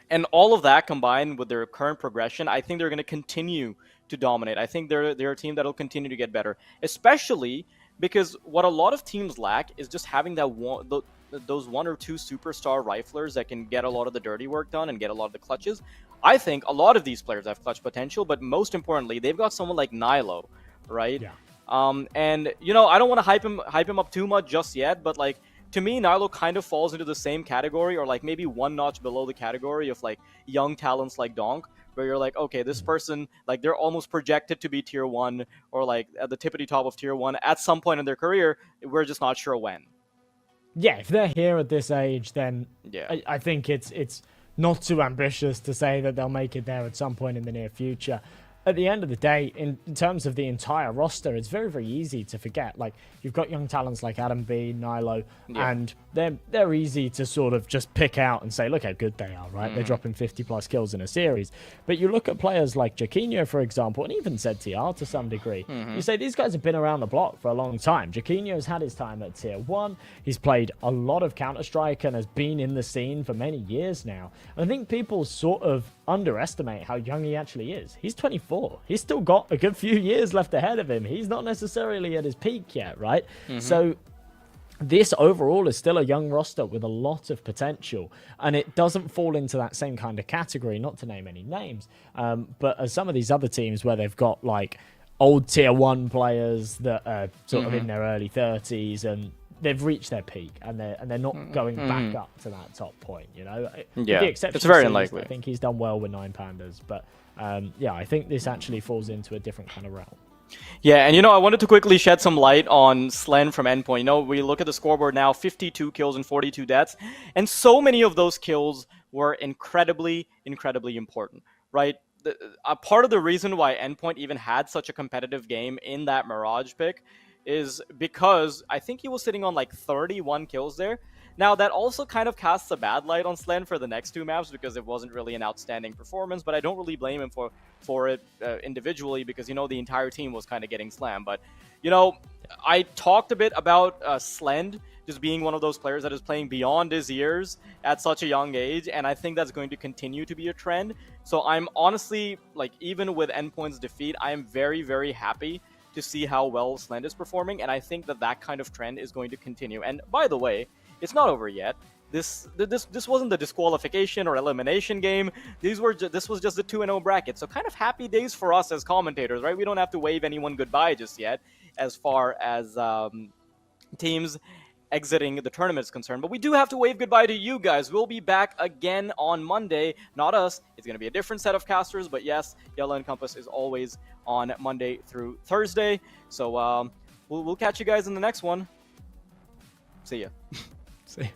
And all of that combined with their current progression, I think they're going to continue to dominate. I think they're a team that'll continue to get better, especially because what a lot of teams lack is just having that those one or two superstar riflers that can get a lot of the dirty work done and get a lot of the clutches. I think a lot of these players have clutch potential, but most importantly, they've got someone like Nilo, right? Yeah. And you know, I don't want to hype him up too much just yet, but like, to me, Nilo kind of falls into the same category, or like maybe one notch below the category of like young talents like Donk, where you're like, okay, this person, like, they're almost projected to be tier 1 or like at the tippity top of tier 1 at some point in their career. We're just not sure when. Yeah, if they're here at this age, then Yeah. I think it's not too ambitious to say that they'll make it there at some point in the near future. At the end of the day, in terms of the entire roster, it's very, very easy to forget. Like, you've got young talents like Adam B, Nilo, and they're easy to sort of just pick out and say, look how good they are, right? They're dropping 50-plus kills in a series. But you look at players like Jaquinho, for example, and even ZTR to some degree. You say these guys have been around the block for a long time. Jaquinho's had his time at Tier 1. He's played a lot of Counter-Strike and has been in the scene for many years now. And I think people sort of underestimate how young he actually is. He's 24. He's still got a good few years left ahead of him. He's not necessarily at his peak yet, right? So this overall is still a young roster with a lot of potential, and it doesn't fall into that same kind of category, not to name any names, but as some of these other teams where they've got like old tier 1 players that are sort of in their early 30s and they've reached their peak, and they're not going back up to that top point, you know. Yeah, the exception it's very Seas, unlikely. I think he's done well with 9 Pandas, but yeah, I think this actually falls into a different kind of realm. Yeah, and you know, I wanted to quickly shed some light on Slen from Endpoint. You know, we look at the scoreboard now, 52 kills and 42 deaths, and so many of those kills were incredibly, incredibly important, right? A part of the reason why Endpoint even had such a competitive game in that Mirage pick is because I think he was sitting on like 31 kills there. Now, that also kind of casts a bad light on Slen for the next 2 maps because it wasn't really an outstanding performance, but I don't really blame him for it individually because, you know, the entire team was kind of getting slammed. But, you know, I talked a bit about Slend just being one of those players that is playing beyond his years at such a young age, and I think that's going to continue to be a trend. So I'm honestly, like, even with Endpoint's defeat, I am very, very happy to see how well Slend is performing, and I think that that kind of trend is going to continue. And by the way, it's not over yet. This wasn't the disqualification or elimination game. This was just the 2-0 bracket. So kind of happy days for us as commentators, right? We don't have to wave anyone goodbye just yet as far as teams exiting the tournament is concerned. But we do have to wave goodbye to you guys. We'll be back again on Monday. Not us. It's going to be a different set of casters. But yes, Yellow and Compass is always on Monday through Thursday. So we'll catch you guys in the next one. See ya. See.